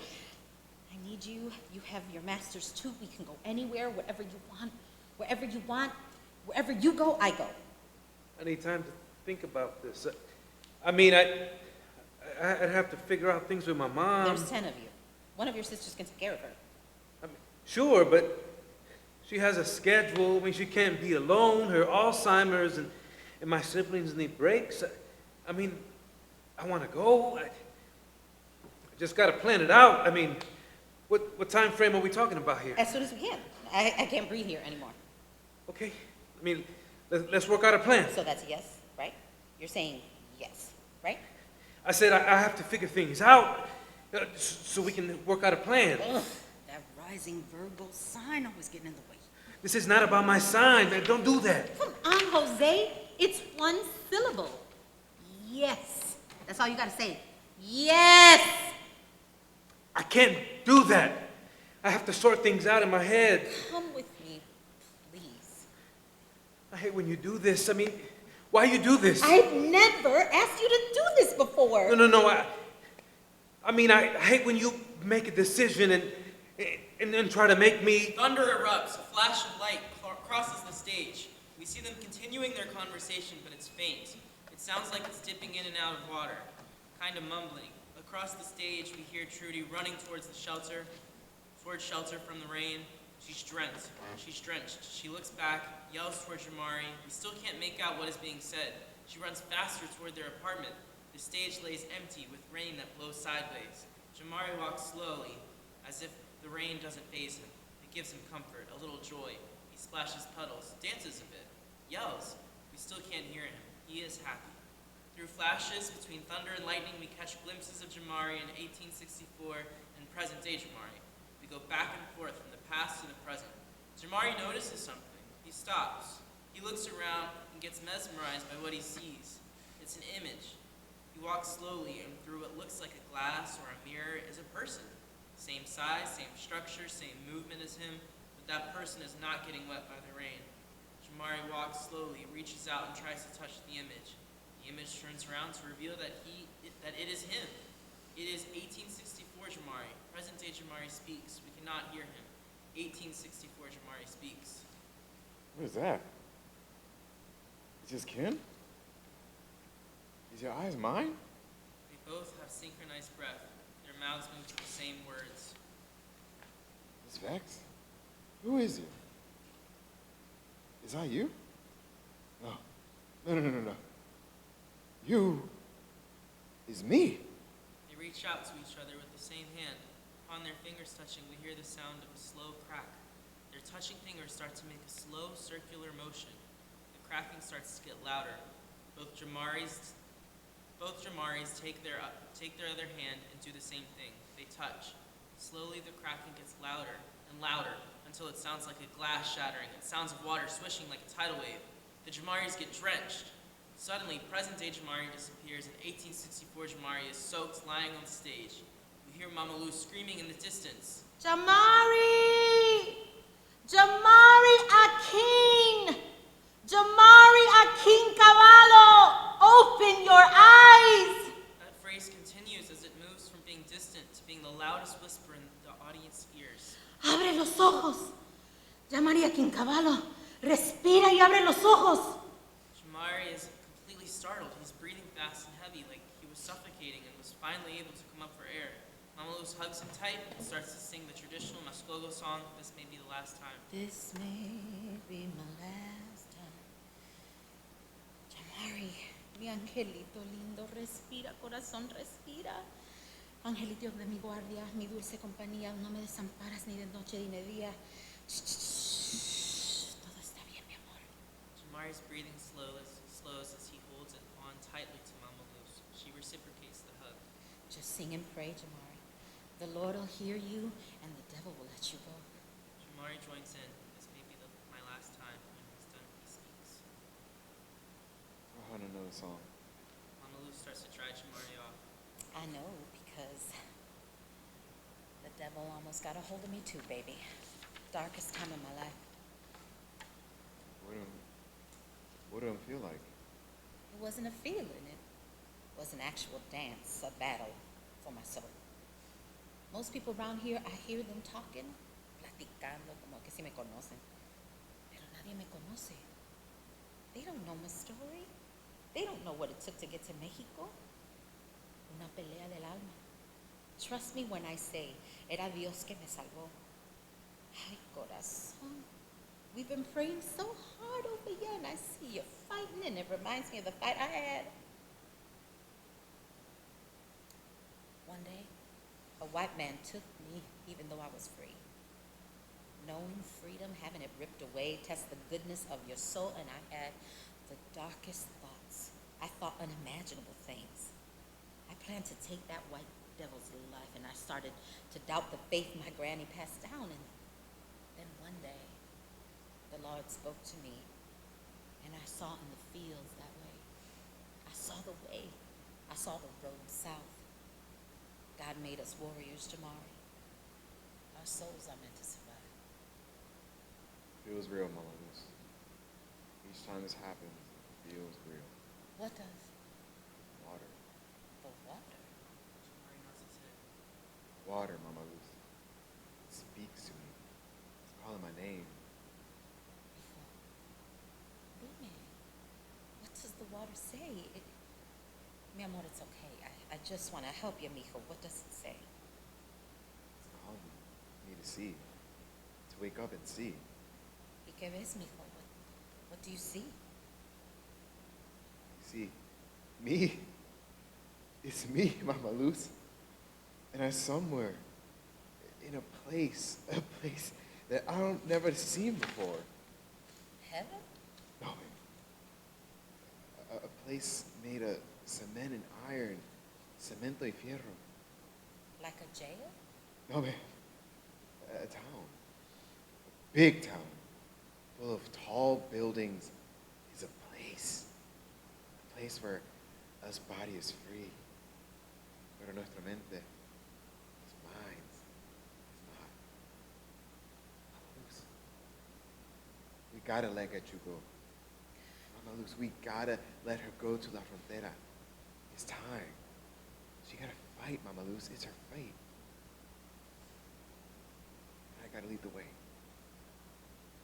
I need you. You have your master's too. We can go anywhere, wherever you want. Wherever you want. Wherever you go, I go. I need time to think about this. I mean, I'd have to figure out things with my mom. There's 10 of you. One of your sisters can take care of her. I mean, sure, but she has a schedule. I mean, she can't be alone. Her Alzheimer's and my siblings need breaks. I mean, I want to go. I just got to plan it out. I mean, what time frame are we talking about here? As soon as we can. I can't breathe here anymore. Okay? I mean, let's work out a plan. So that's a yes, right? You're saying yes, right? I said I have to figure things out so we can work out a plan. Ugh, that rising Virgo sign always getting in the way. This is not about my sign, man. Don't do that. Come on, Jose. It's one syllable. Yes. That's all you gotta say. Yes! I can't do that. I have to sort things out in my head. Come with me, please. I hate when you do this. I mean, why you do this? I've never asked you to do this before. No. I mean, I hate when you make a decision and then try to make me... Thunder erupts. A flash of light crosses the stage. We see them continuing their conversation, but it's faint. It sounds like it's dipping in and out of water, kind of mumbling. Across the stage, we hear Trudy running towards shelter from the rain. She's drenched. She looks back, yells towards Jamari. We still can't make out what is being said. She runs faster toward their apartment. The stage lays empty with rain that blows sideways. Jamari walks slowly, as if the rain doesn't faze him. It gives him comfort, a little joy. He splashes puddles, dances a bit, yells. We still can't hear him. He is happy. Through flashes between thunder and lightning, we catch glimpses of Jamari in 1864 and present-day Jamari. We go back and forth from the past to the present. Jamari notices something. He stops. He looks around and gets mesmerized by what he sees. It's an image. He walks slowly, and through what looks like a glass or a mirror is a person. Same size, same structure, same movement as him, but that person is not getting wet by the rain. Jamari walks slowly, reaches out, and tries to touch the image. The image turns around to reveal that it is him. It is 1864 Jamari. Present-day Jamari speaks. We cannot hear him. 1864 Jamari speaks. What is that? Is this Ken? Is your eyes mine? They both have synchronized breath. Their mouths move to the same words. Miss Vex? Who is you? Is that you? No. You is me. They reach out to each other with the same hand. Upon their fingers touching, we hear the sound of a slow crack. Their touching fingers start to make a slow circular motion. The cracking starts to get louder. Both Jamaris take their other hand and do the same thing. They touch. Slowly, the cracking gets louder and louder until it sounds like a glass shattering and sounds of water swishing like a tidal wave. The Jamaris get drenched. Suddenly, present-day Jamari disappears, and 1864 Jamari is soaked, lying on the stage. We hear Mama Lou screaming in the distance. Jamari! Jamari Akin! Jamari Akin Cavallo! Open your eyes! That phrase continues as it moves from being distant to being the loudest whisper in the audience's ears. Abre los ojos. Jamari Akin Cavallo. Respira y abre los ojos. Jamari is completely startled. He's breathing fast and heavy, like he was suffocating and was finally able to come up for air. Mama Luz hugs him tight and starts to sing the traditional Mascogo song, This May Be the Last Time. This may be my last time. Jamari, mi angelito lindo, respira, corazón, respira. Angelito de mi guardia, mi dulce compañía, no me desamparas ni de noche ni de día. Todo está bien, mi amor. Jamari's breathing slows as he holds it on tightly to Mama Luz. She reciprocates the hug. Just sing and pray, Jamari. The Lord will hear you, and the devil will let you go. Jamari joins in. This may be my last time. When he's done, he speaks. I want to know the song. Mama Luz starts to dry Jamari off. I know, because the devil almost got a hold of me too, baby. Darkest time in my life. What do it feel like? It wasn't a feeling. It was an actual dance, a battle for my soul. Most people around here, I hear them talking, platicando, como que si me conocen. Pero nadie me conoce. They don't know my story. They don't know what it took to get to Mexico. Una pelea del alma. Trust me when I say, era Dios que me salvó. Ay, corazón. We've been praying so hard over here, and I see you fighting, and it reminds me of the fight I had. One day, a white man took me even though I was free. knowing freedom, having it ripped away, test the goodness of your soul, and I had the darkest thoughts. I thought unimaginable things. I planned to take that white devil's life, and I started to doubt the faith my granny passed down, and then one day, the Lord spoke to me, and I saw in the fields that way. I saw the way. I saw the road south. God made us warriors, Jamari. Our souls are meant to survive. Feels real, Mama Luz. Each time this happens, it feels real. What does? Water. The water? Water, Mama Luz. It speaks to me. It's calling my name. Dime. What does the water say? Mi amor, it's okay. I just want to help you, mijo. What does it say? It's calling me to see. To wake up and see. ¿Y qué ves, mijo? What do you see? See, me. It's me, Mama Luz. And I'm somewhere in a place that I don't never seen before. Heaven? No, a place made of cement and iron, cemento y fierro. Like a jail? No, man, a town, a big town, full of tall buildings is a place where us body is free, pero nuestra mente, us minds, is not. Mama Luz, we gotta let Cailloux go. Mama Luz, we gotta let her go to La Frontera. It's time. She gotta fight, Mama Luz. It's her fate. I gotta lead the way.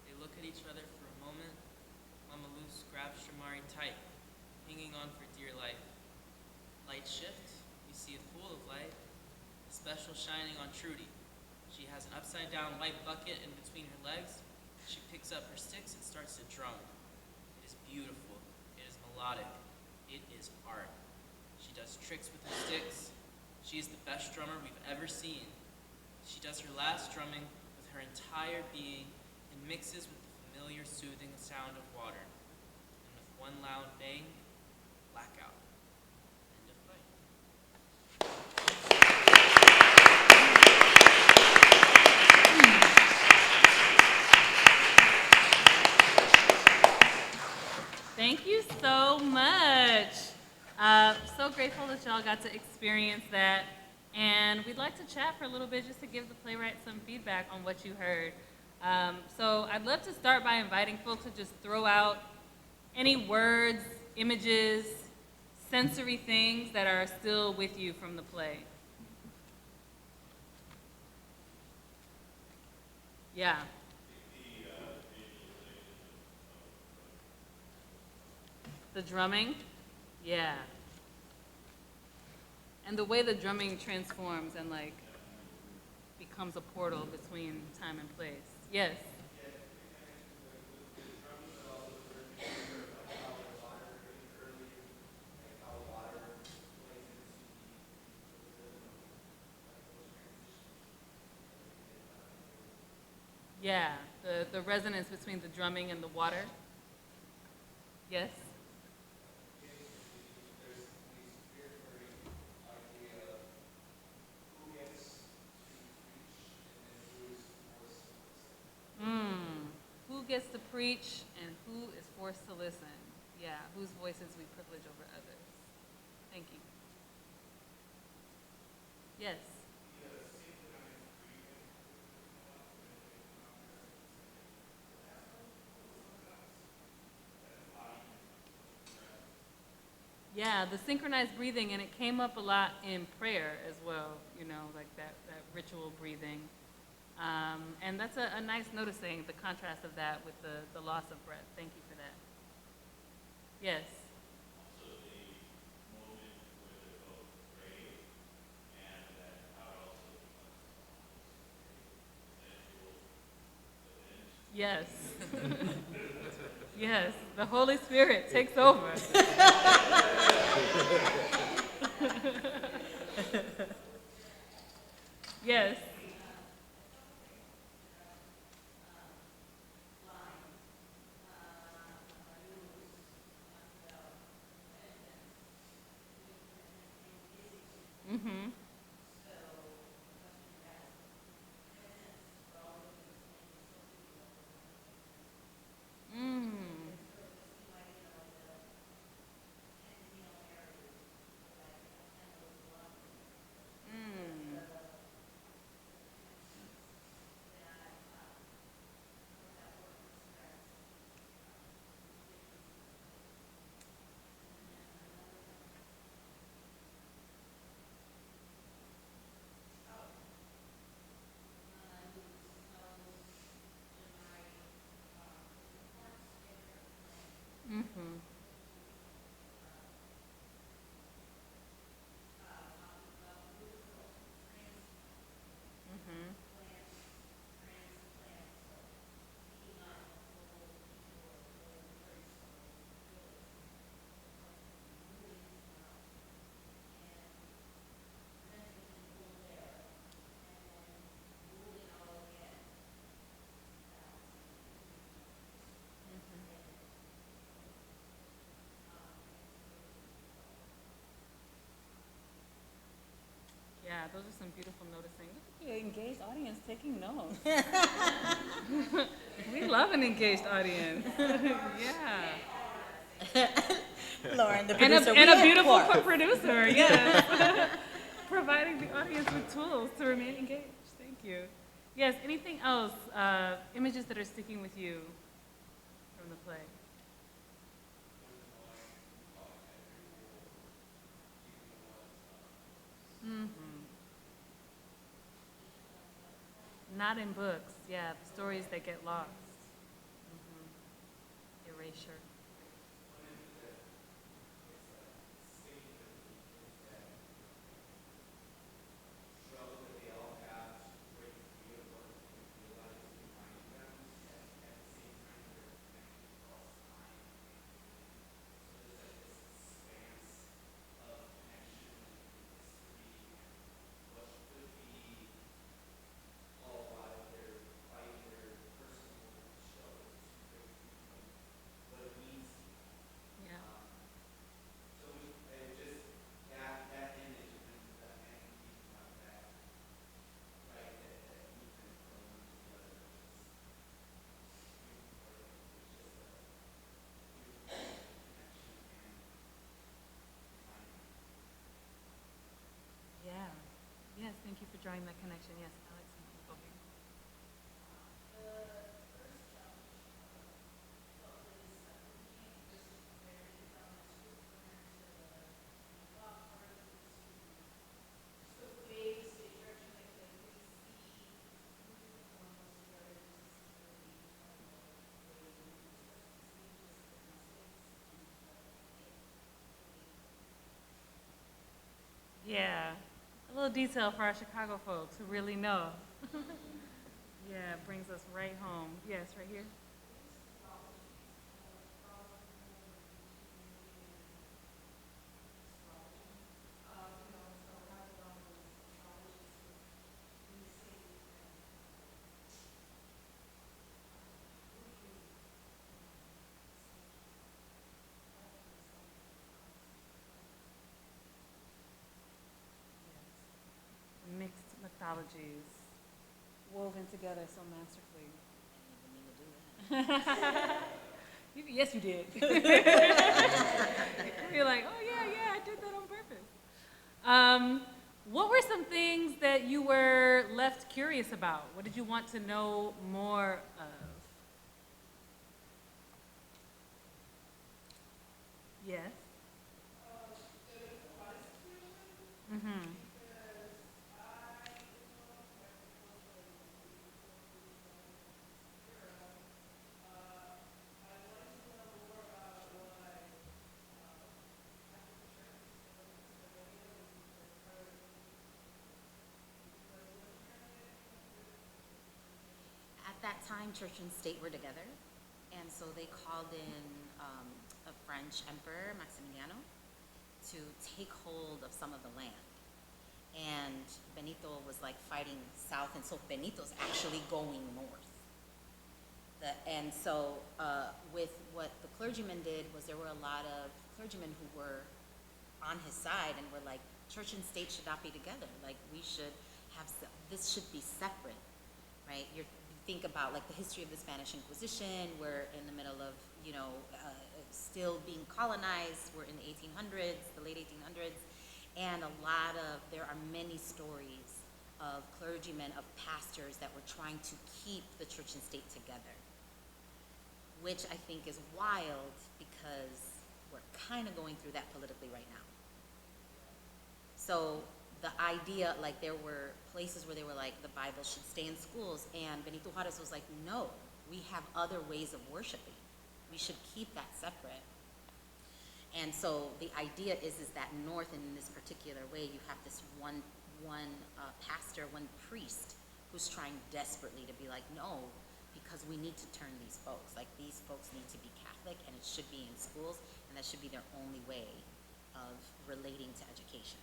They look at each other for a moment. Mama Luz grabs Shamari tight, hanging on for dear life. Light shift, we see a pool of light, a special shining on Trudy. She has an upside-down white bucket in between her legs. She picks up her sticks and starts to drum. It is beautiful. It is melodic. It is art. She does tricks with her sticks. She is the best drummer we've ever seen. She does her last drumming with her entire being and mixes with the familiar soothing sound of water. And with one loud bang, blackout. End of fight. Thank you so much. So grateful that y'all got to experience that. And we'd like to chat for a little bit just to give the playwright some feedback on what you heard. So I'd love to start by inviting folks to just throw out any words, images, sensory things that are still with you from the play. Yeah. The drumming? Yeah. And the way the drumming transforms and like becomes a portal between time and place. Yes. Yeah, the resonance between the drumming and the water. Yes. Who gets to preach and who is forced to listen? Yeah, whose voices we privilege over others. Thank you. Yes. Yeah, the synchronized breathing, and it came up a lot in prayer as well, you know, like that ritual breathing. And that's a nice noticing, the contrast of that with the loss of breath. Thank you for that. Yes. Yes. Yes, the Holy Spirit takes over. Yes. beautiful noticing. Look at you, engaged audience taking notes. We love an engaged audience. Yeah. Lauren, the And producer. a beautiful producer, yes. Providing the audience with tools to remain engaged. Thank you. Yes, anything else? Images that are sticking with you from the play? Not in books, yeah, the stories that get lost. Erasure. Yes, thank you for drawing that connection. Yes, Alex, over here. Yeah, a little detail for our Chicago folks who really know. Yeah, it brings us right home. Yes, right here. Mixed mythologies woven together so masterfully. I didn't even mean to do that. Yes, you did. You're like, oh yeah, I did that on purpose. What were some things that you were left curious about? What did you want to know more of? Yes. Mm-hmm. At that time, church and state were together, and so they called in a French emperor, Maximiliano, to take hold of some of the land. And Benito was like fighting south, and so Benito's actually going north. And so with what the clergymen did was there were a lot of clergymen who were on his side and were like, church and state should not be together. Like we should have, this should be separate, right? You think about like the history of the Spanish Inquisition. We're in the middle of, still being colonized. We're in the 1800s, the late 1800s. And there are many stories of clergymen, of pastors that were trying to keep the church and state together, which I think is wild because we're kind of going through that politically right now. So the idea, like there were places where they were like, the Bible should stay in schools, and Benito Juarez was like, no, we have other ways of worshiping. We should keep that separate. And so the idea is that north, in this particular way, you have this one pastor, one priest, who's trying desperately to be like, no, because we need to turn these folks. Like these folks need to be Catholic, and it should be in schools, and that should be their only way of relating to education.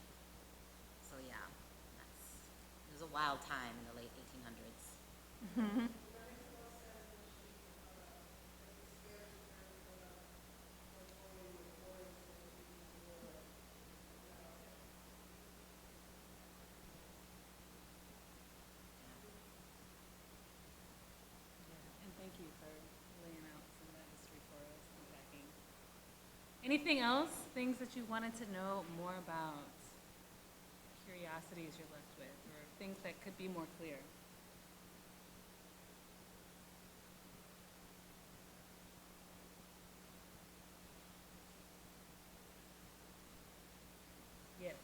So yeah, it was a wild time in the late 1800s. Mm-hmm. Anything else? Things that you wanted to know more about? Curiosities you're left with, or things that could be more clear? Yes.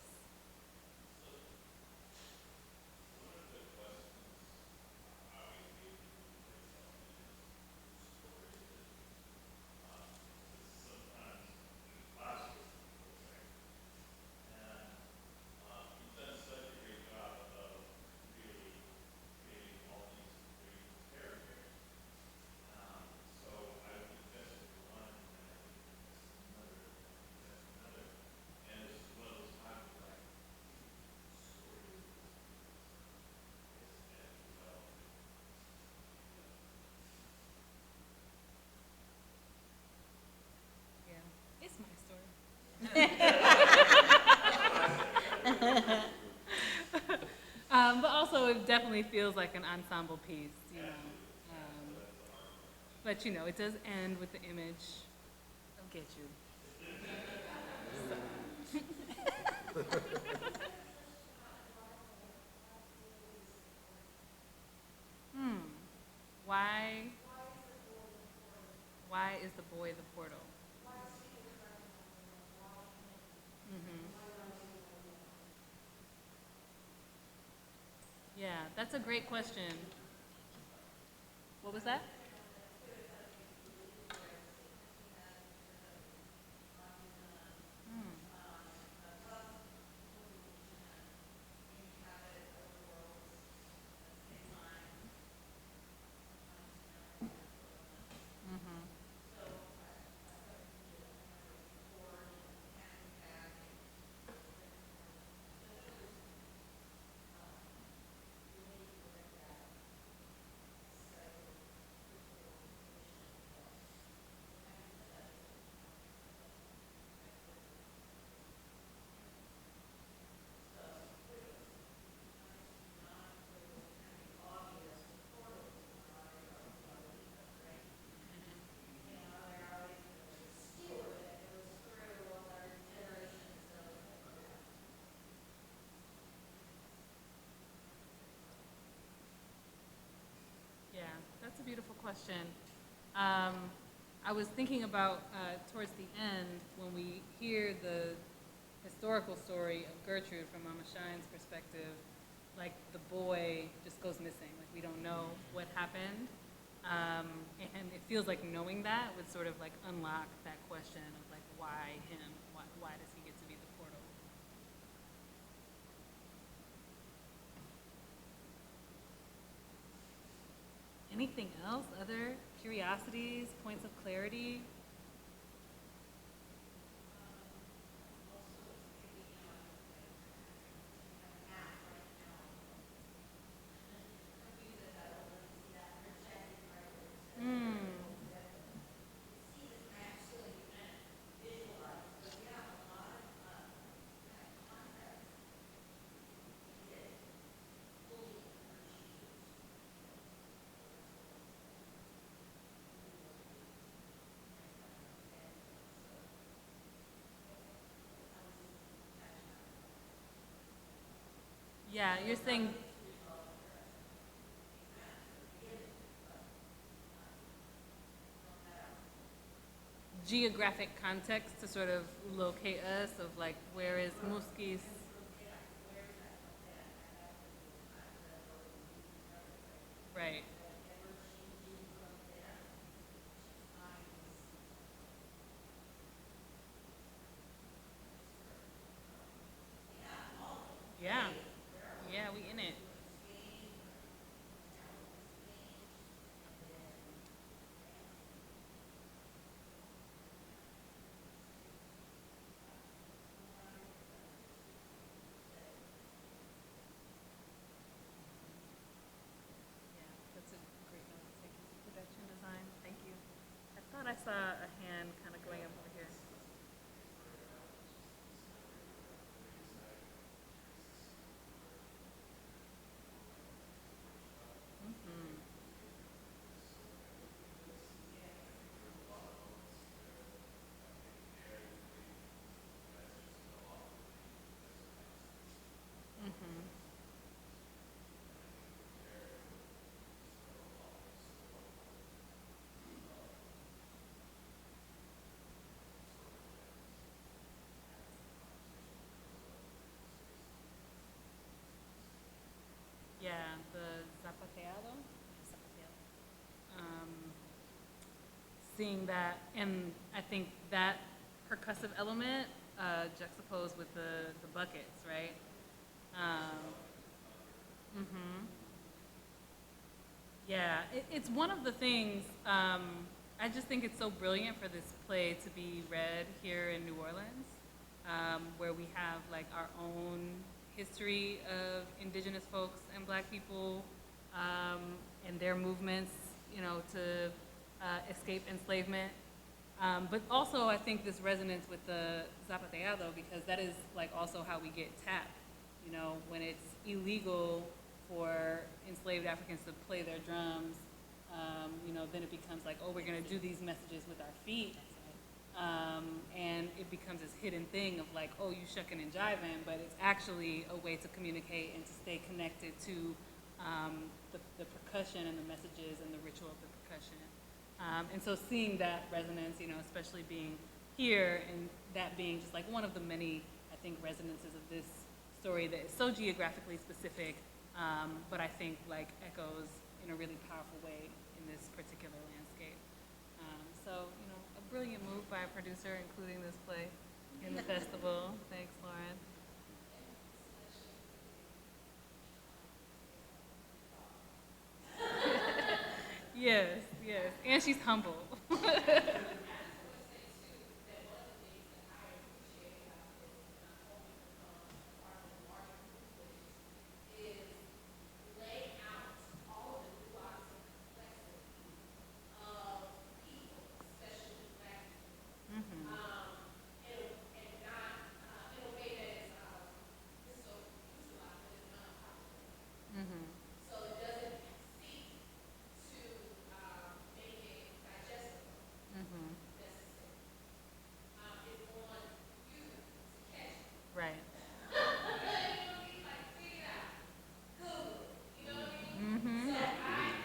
It's my story. But also, it definitely feels like an ensemble piece, you know. But you know, it does end with the image. I'll get you. Why is the boy the portal? Yeah, that's a great question. What was that? Yeah, that's a beautiful question. I was thinking about towards the end when we hear the historical story of Gertrude from Mama Shine's perspective, like the boy just goes missing. Like we don't know what happened. And it feels like knowing that would sort of like unlock that question of like why him? Why does he get to be the portal? Anything else? Other curiosities, points of clarity? Yeah, you're saying geographic context to sort of locate us of like where is Muski's? Right. Yeah. Yeah, we in it. seeing that, and I think that percussive element juxtaposed with the buckets, right? Yeah, it's one of the things, I just think it's so brilliant for this play to be read here in New Orleans, where we have like our own history of indigenous folks and Black people and their movements, you know, to escape enslavement. But also I think this resonance with the zapateado, because that is like also how we get tapped, you know, when it's illegal for enslaved Africans to play their drums, you know, then it becomes like, oh, we're gonna do these messages with our feet. And it becomes this hidden thing of like, oh, you shucking and jiving, but it's actually a way to communicate and to stay connected to the percussion and the messages and the ritual of the percussion. And so seeing that resonance, you know, especially being here and that being just like one of the many, I think, resonances of this story that is so geographically specific, but I think like echoes in a really powerful way in this particular landscape. So, you know, a brilliant move by a producer, including this play in the festival. Thanks, Lauren. Yes, yes, and she's humble. Right.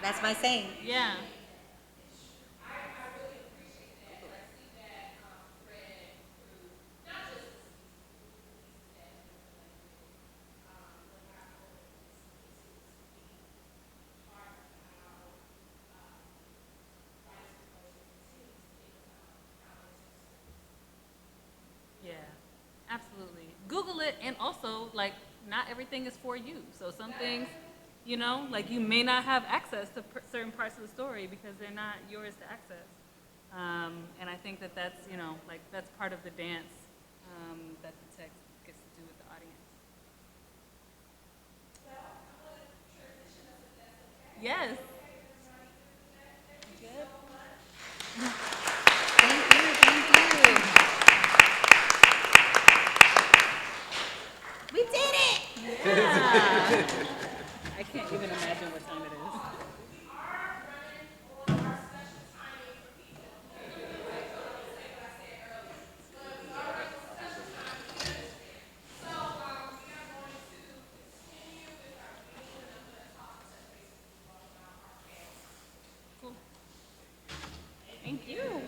That's my saying. Yeah. Yeah, absolutely. Google it, and also, like, not everything is for you. So some things, you know, like you may not have access to certain parts of the story because they're not yours to access. And I think that that's, you know, like that's part of the dance that the text gets to do with the audience. Yes. We did it! Yeah. I can't even imagine what time it is. Cool. Thank you.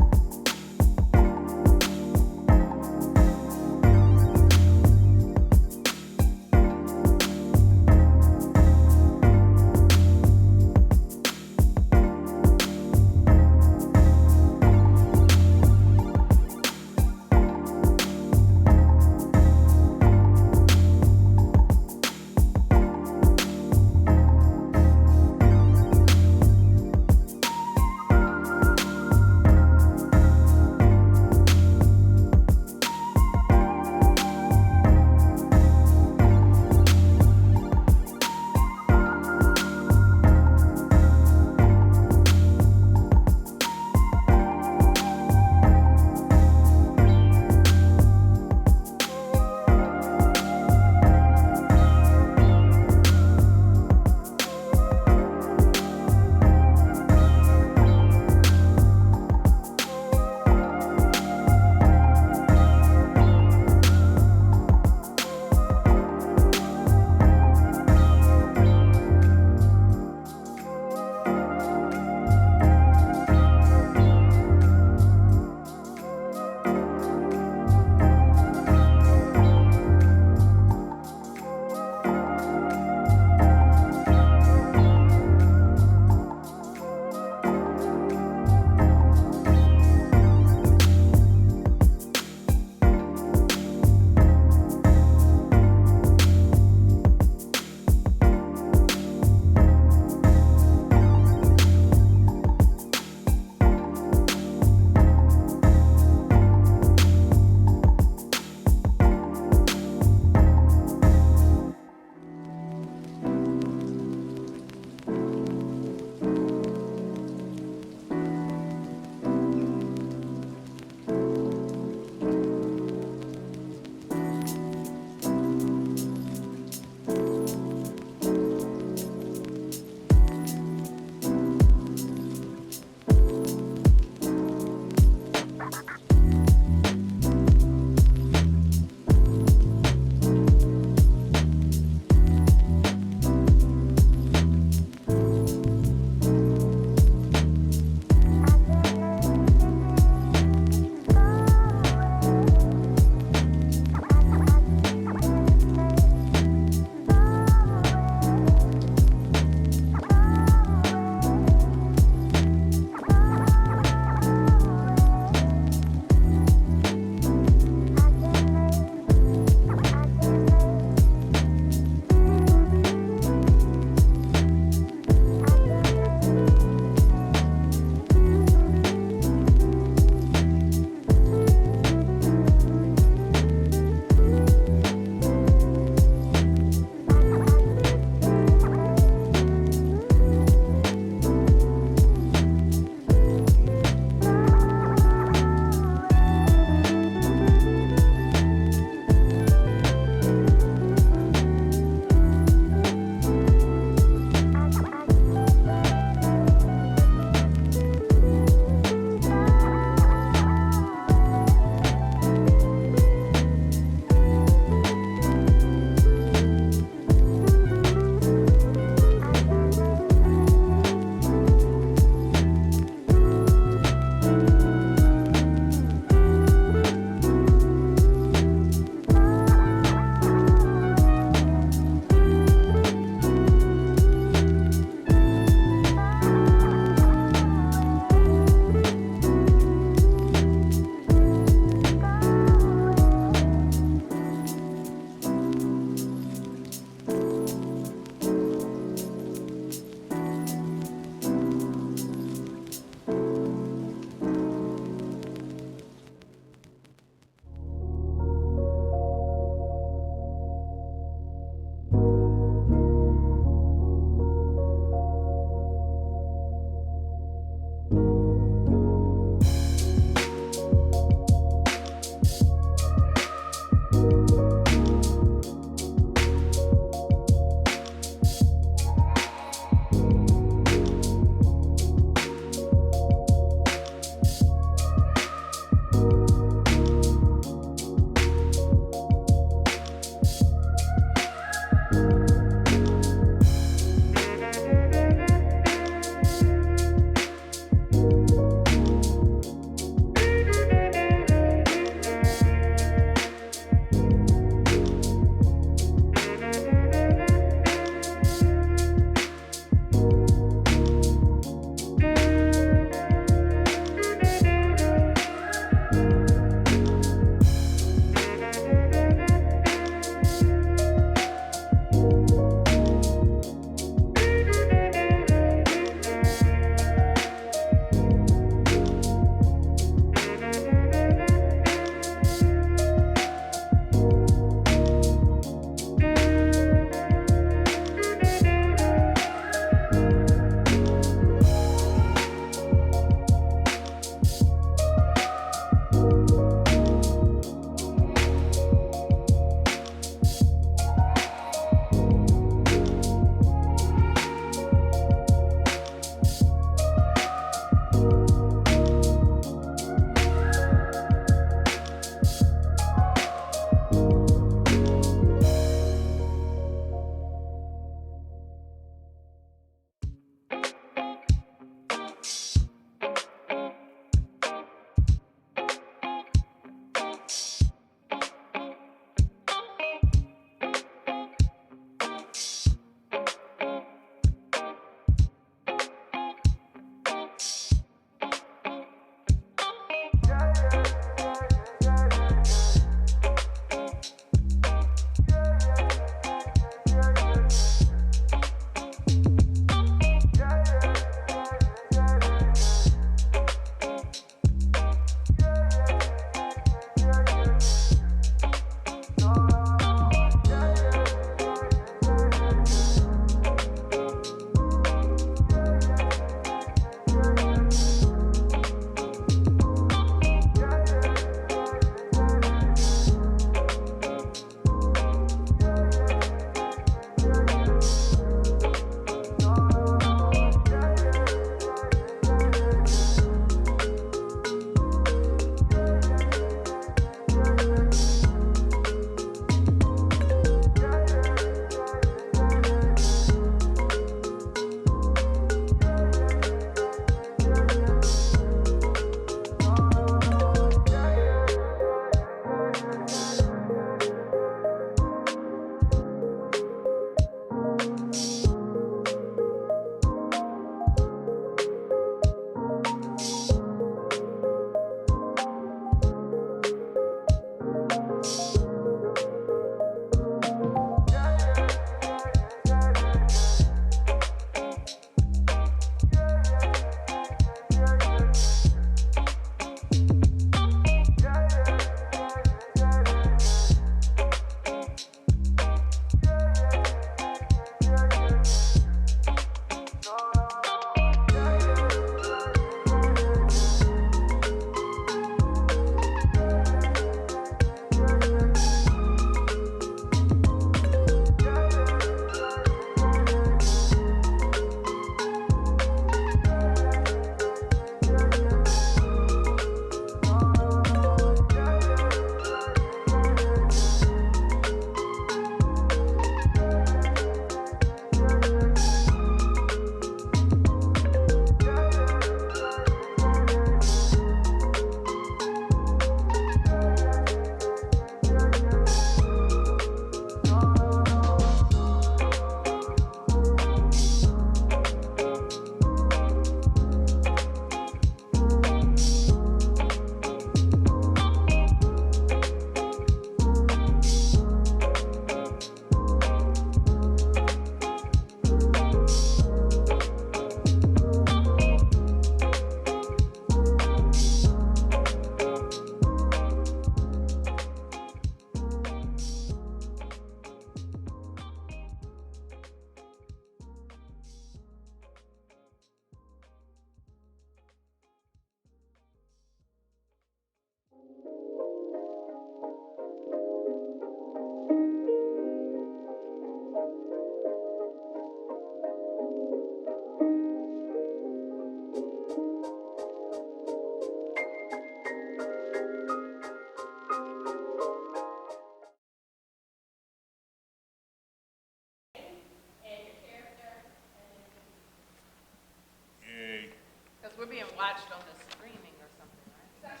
We're being watched on the streaming or something, right?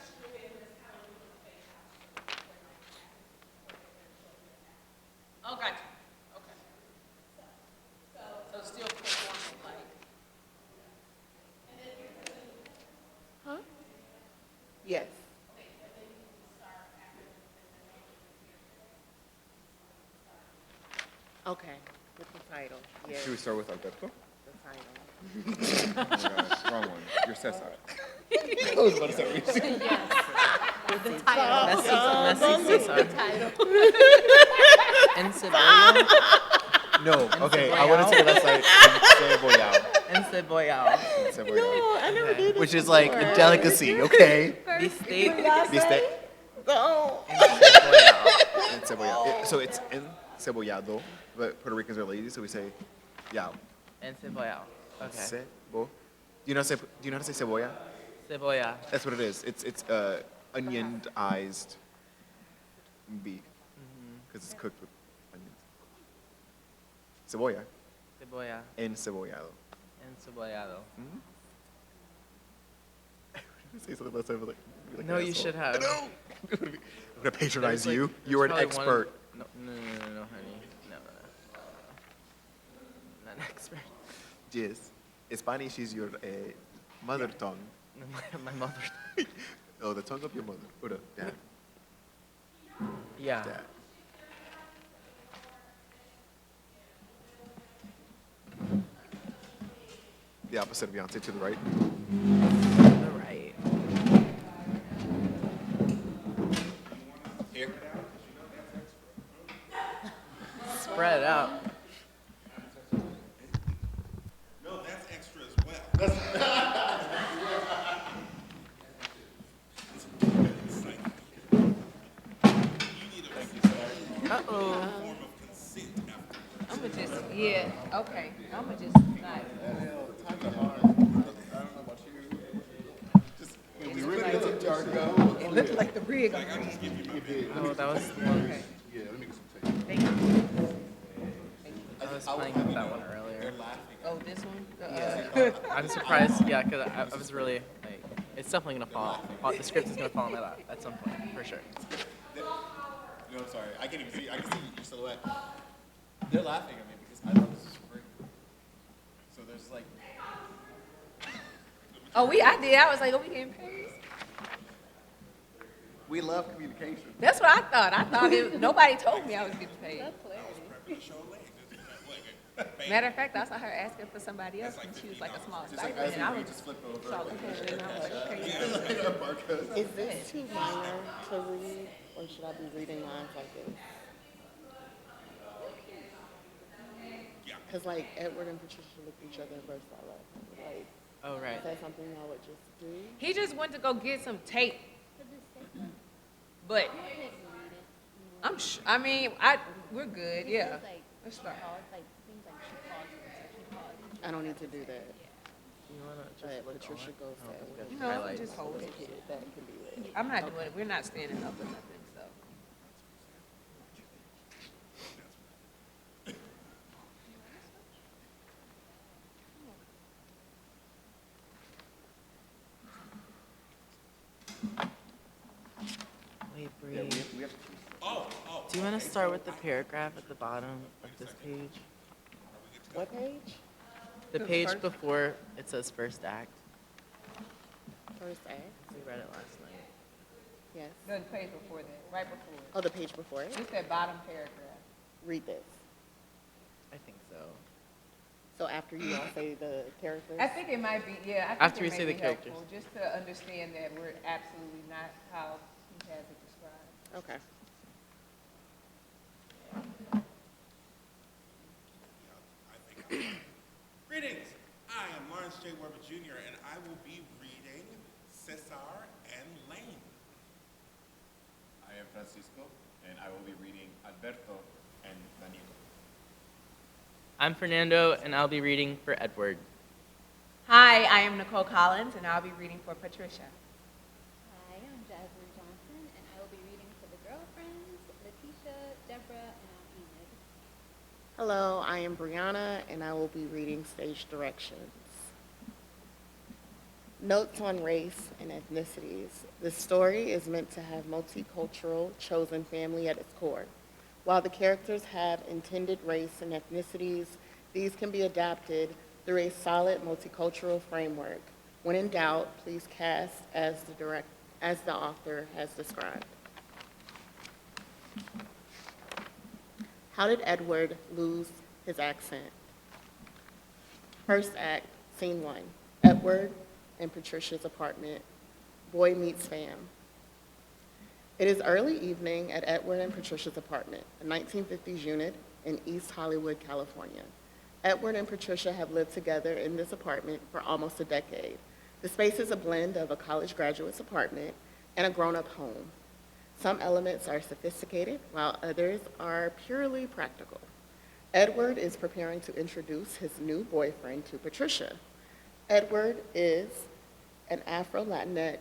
Oh, gotcha. Okay. So still performing like. Huh? Yes. Okay, with the title. Yes. Should we start with Alberto? The title. Oh my gosh, wrong one. You're Cesar. I was about to say what you Yes. The Messy Cesar. title. Encebollado. No, okay, I want to say that's like encebollado. Encebollado. Encebollado. I never did Which is like a delicacy, okay? Bistec. Bistec. No. Encebollado. So it's encebollado, but Puerto Ricans are lazy, so we say yao. Encebollado. Okay. Cebo. Do you know how to say cebolla? Cebolla. That's what it is. It's onionized beef because it's cooked with onions. Cebolla. Cebolla. Encebollado. Encebollado. Say something last time, like No, you should have. No. I'm gonna patronize There's, you. like, You are an there's probably expert. No, honey. No. Not an expert. Yes. Spanish is your mother tongue. My mother. Oh, the tongue of your mother. Or the dad. Yeah. Dad. The opposite of Beyonce to the right. The right. Here. Spread out. No, that's extra as well. Uh-oh. I'm gonna just, yeah, okay. I'm gonna just not. It looked like the rig. No, that was the one. Okay. Yeah, let me get some tape. Thank you. I was playing with that one earlier. Oh, this one? Yeah. I'm surprised, yeah, because I was really, like, it's definitely going to fall. The script is going to fall in my lap at some point, for sure. No, I'm sorry. I can't even see. I can see your silhouette. They're laughing at me because I thought this was free. So there's like. Oh, I did. I was like, oh, we getting paid? We love communication. That's what I thought. I thought nobody told me I was getting paid. Matter of fact, I saw her asking for somebody else, and she was like a small stipend, and I was just flip over. so okay, and I was like, okay. Is this too minor to read, or should I be reading lines like this? Because like Edward and Patricia looked at each other and burst out laughing. Like, oh, right. Is that something y'all would just do? He just went to go get some tape, but we're good, yeah. Let's start. I don't need to do that. You want to just But look Patricia on? goes that way. No, Highlights. just hold it. That can be read. I'm not doing it. We're not standing up or nothing, so. Wait, breathe. Do you want to start with the paragraph at the bottom of this page? What page? The page before it says first act. First act? We read it last night. Yes. No, the page before that, right before it. Oh, the page before it? Just that bottom paragraph. Read this. I think so. So after you all say the characters? I think it might be, yeah. I think After it we may say the be characters. helpful, just to understand that we're absolutely not how he has it described. Okay. Greetings. I am Lawrence J. Weber Jr., and I will be reading Cesar and Lane. I am Francisco, and I will be reading Alberto and Daniel. I'm Fernando, and I'll be reading for Edward. Hi, I am Nicole Collins, and I'll be reading for Patricia. Hi, I'm Jasmine Johnson, and I will be reading for the girlfriends, Letitia, Deborah, and Enid. Hello, I am Brianna, and I will be reading stage directions. Notes on race and ethnicities. The story is meant to have multicultural, chosen family at its core. While the characters have intended race and ethnicities, these can be adapted through a solid multicultural framework. When in doubt, please cast as the author has described. How did Edward lose his accent? First act, scene 1. Edward and Patricia's apartment. Boy meets fam. It is early evening at Edward and Patricia's apartment, a 1950s unit in East Hollywood, California. Edward and Patricia have lived together in this apartment for almost a decade. The space is a blend of a college graduate's apartment and a grown-up home. Some elements are sophisticated, while others are purely practical. Edward is preparing to introduce his new boyfriend to Patricia. Edward is an Afro-Latinx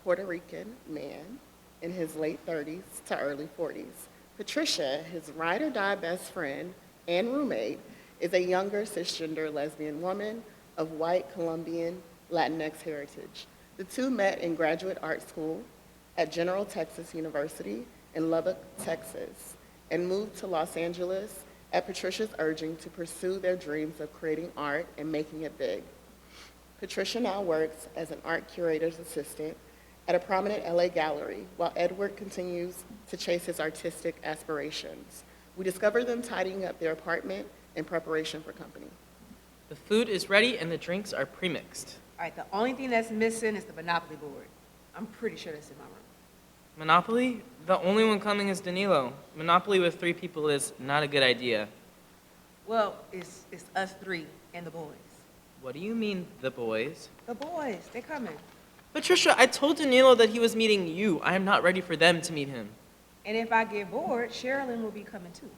Puerto Rican man in his late 30s to early 40s. Patricia, his ride-or-die best friend and roommate, is a younger cisgender lesbian woman of white Colombian Latinx heritage. The two met in graduate art school at General Texas University in Lubbock, Texas, and moved to Los Angeles at Patricia's urging to pursue their dreams of creating art and making it big. Patricia now works as an art curator's assistant at a prominent LA gallery while Edward continues to chase his artistic aspirations. We discover them tidying up their apartment in preparation for company. The food is ready and the drinks are pre-mixed. All right, the only thing that's missing is the Monopoly board. I'm pretty sure that's in my room. Monopoly? The only one coming is Danilo. Monopoly with 3 people is not a good idea. Well, it's us 3 and the boys. What do you mean, the boys? The boys, they're coming. Patricia, I told Danilo that he was meeting you. I am not ready for them to meet him. And if I get bored, Sherilyn will be coming too.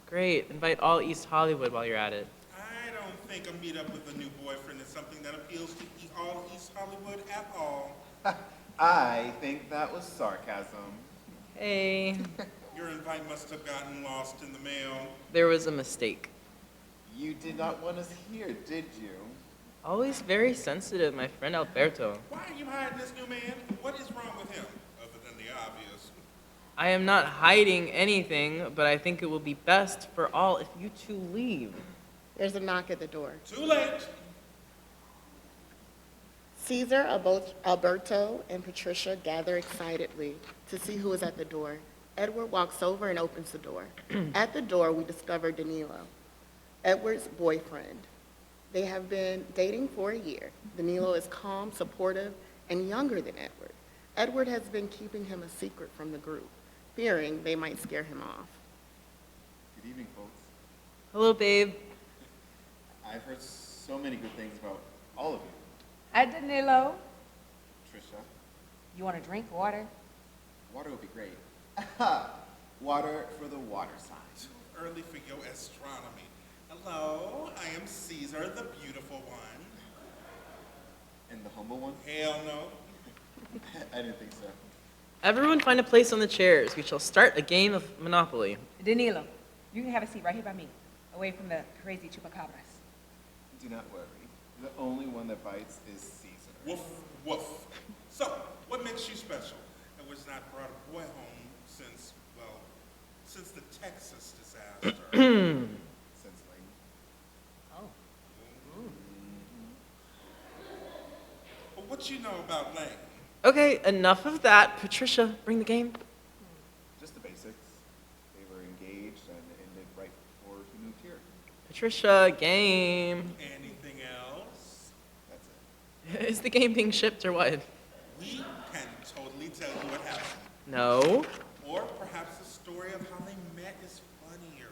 Great. Invite all East Hollywood while you're at it. I don't think a meetup with a new boyfriend is something that appeals to all East Hollywood at all. I think that was sarcasm. Hey. Your invite must have gotten lost in the mail. There was a mistake. You did not want us here, did you? Always very sensitive, my friend Alberto. Why are you hiding this new man? What is wrong with him, other than the obvious? I am not hiding anything, but I think it will be best for all if you two leave. There's a knock at the door. Too late. Caesar, Alberto, and Patricia gather excitedly to see who is at the door. Edward walks over and opens the door. At the door, we discover Danilo, Edward's boyfriend. They have been dating for a year. Danilo is calm, supportive, and younger than Edward. Edward has been keeping him a secret from the group, fearing they might scare him off. Good evening, folks. Hello, babe. I've heard so many good things about all of you. Hi, Danilo. Trisha, You want a drink, water? water would be great. Water for the water sign. Too early for your astronomy. Hello, I am Caesar, the beautiful one. And the humble one? Hell no. I didn't think so. Everyone find a place on the chairs. We shall start a game of Monopoly. Danilo, you can have a seat right here by me, away from the crazy chupacabras. Do not worry. The only one that bites is Caesar. Woof, woof. So, what makes you special? And was not brought a boy home since, well, since the Texas disaster. Since Lane. Oh. But what you know about Lane? Okay, enough of that. Patricia, bring the game. Just the basics. They were engaged and it ended right before he moved here. Patricia, game. Anything else? That's it. Is the game being shipped or what? We can totally tell you what happened. No. Or perhaps the story of how they met is funnier.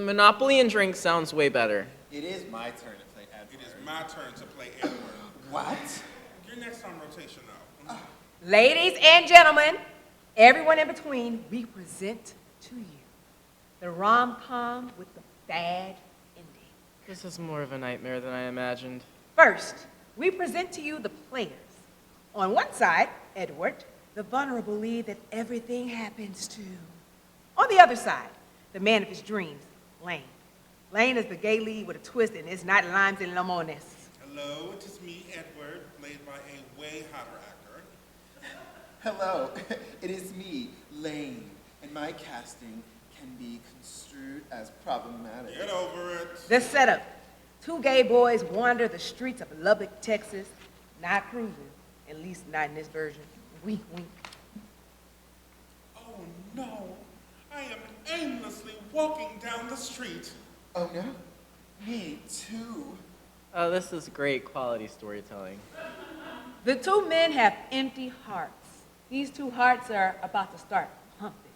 Monopoly and drinks sounds way better. It is my turn to play Edward. It is my turn to play Edward. What? You're next on rotation, though. Ladies and gentlemen, everyone in between, we present to you the rom-com with the bad ending. This is more of a nightmare than I imagined. First, we present to you the players. On one side, Edward, the vulnerable lead that everything happens to. On the other side, the man of his dreams, Lane. Lane is the gay lead with a twist, and it's not limes and limones. Hello, it is me, Edward, played by a way hotter actor. Hello, it is me, Lane, and my casting can be construed as problematic. Get over it. The setup. Two gay boys wander the streets of Lubbock, Texas, not cruising, at least not in this version. Wink, wink. Oh no, I am aimlessly walking down the street. Oh no, me too. Oh, this is great quality storytelling. The two men have empty hearts. These two hearts are about to start pumping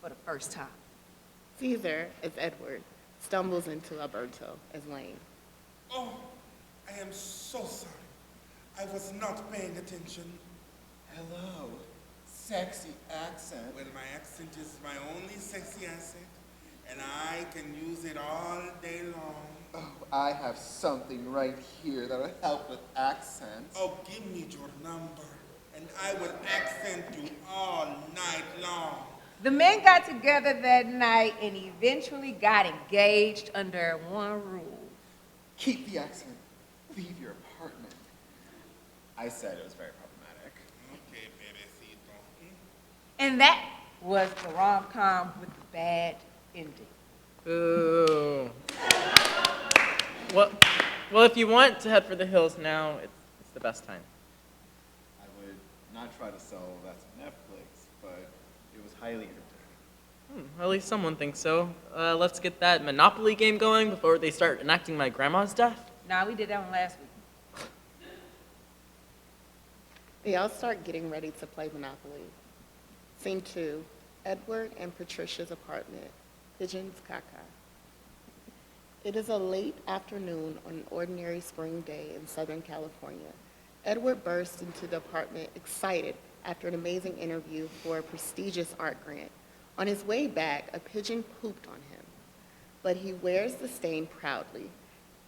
for the first time. Caesar, as Edward, stumbles into Alberto as Lane. Oh, I am so sorry. I was not paying attention. Hello, sexy accent. Well, my accent is my only sexy asset, and I can use it all day long. Oh, I have something right here that'll help with accents. Oh, give me your number, and I will accent you all night long. The men got together that night and eventually got engaged under one rule. Keep the accent. Leave your apartment. I said it was very problematic. Okay, bebecito. And that was the rom-com with the bad ending. Ooh. Well, if you want to head for the hills now, it's the best time. I would not tried to sell that to Netflix, but it was highly entertaining. At least someone thinks so. Let's get that Monopoly game going before they start enacting my grandma's death. Nah, we did that one last week. They all start getting ready to play Monopoly. Scene 2, Edward and Patricia's apartment, Pigeons Caca. It is a late afternoon on an ordinary spring day in Southern California. Edward bursts into the apartment excited after an amazing interview for a prestigious art grant. On his way back, a pigeon pooped on him, but he wears the stain proudly.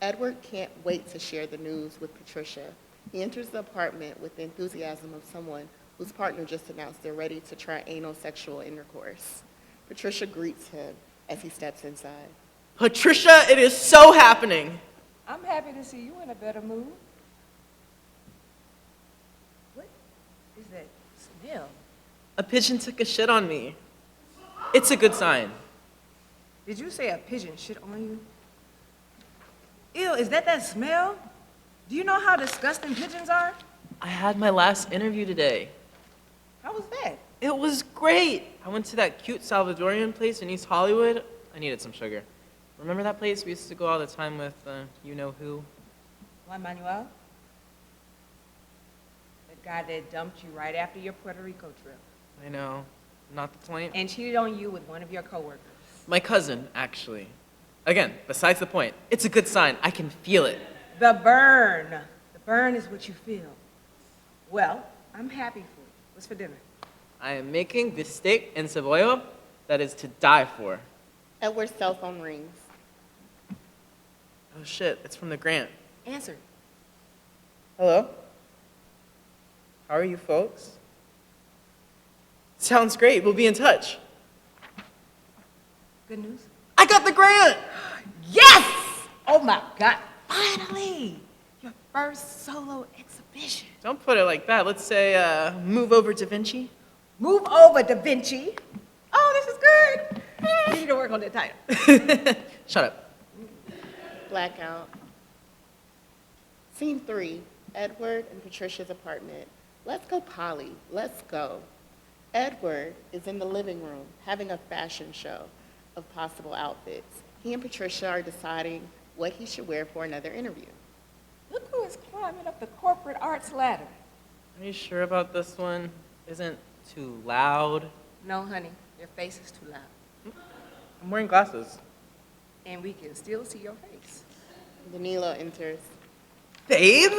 Edward can't wait to share the news with Patricia. He enters the apartment with the enthusiasm of someone whose partner just announced they're ready to try anal sexual intercourse. Patricia greets him as he steps inside. Patricia, it is so happening. I'm happy to see you in a better mood. What is that smell? A pigeon took a shit on me. It's a good sign. Did you say a pigeon shit on you? Ew, is that smell? Do you know how disgusting pigeons are? I had my last interview today. How was that? It was great. I went to that cute Salvadorian place in East Hollywood. I needed some sugar. Remember that place we used to go all the time with you-know-who? Juan Manuel? The guy that dumped you right after your Puerto Rico trip. I know. Not the point. And cheated on you with one of your coworkers. My cousin, actually. Again, besides the point. It's a good sign. I can feel it. The burn. The burn is what you feel. Well, I'm happy for you. What's for dinner? I am making this steak en cebolla that is to die for. Edward's cell phone rings. Oh shit, it's from the grant. Answer. Hello? How are you folks? Sounds great, we'll be in touch. Good news? I got the grant! Yes! Oh my God, finally! Your first solo exhibition. Don't put it like that. Let's say, move over Da Vinci. Move over, Da Vinci. Oh, this is good. You need to work on that title. Shut up. Blackout. Scene 3, Edward and Patricia's apartment. Let's go, Polly. Let's go. Edward is in the living room having a fashion show of possible outfits. He and Patricia are deciding what he should wear for another interview. Look who is climbing up the corporate arts ladder. Are you sure about this one? Isn't too loud? No, honey, your face is too loud. I'm wearing glasses. And we can still see your face. Danilo enters. Babe?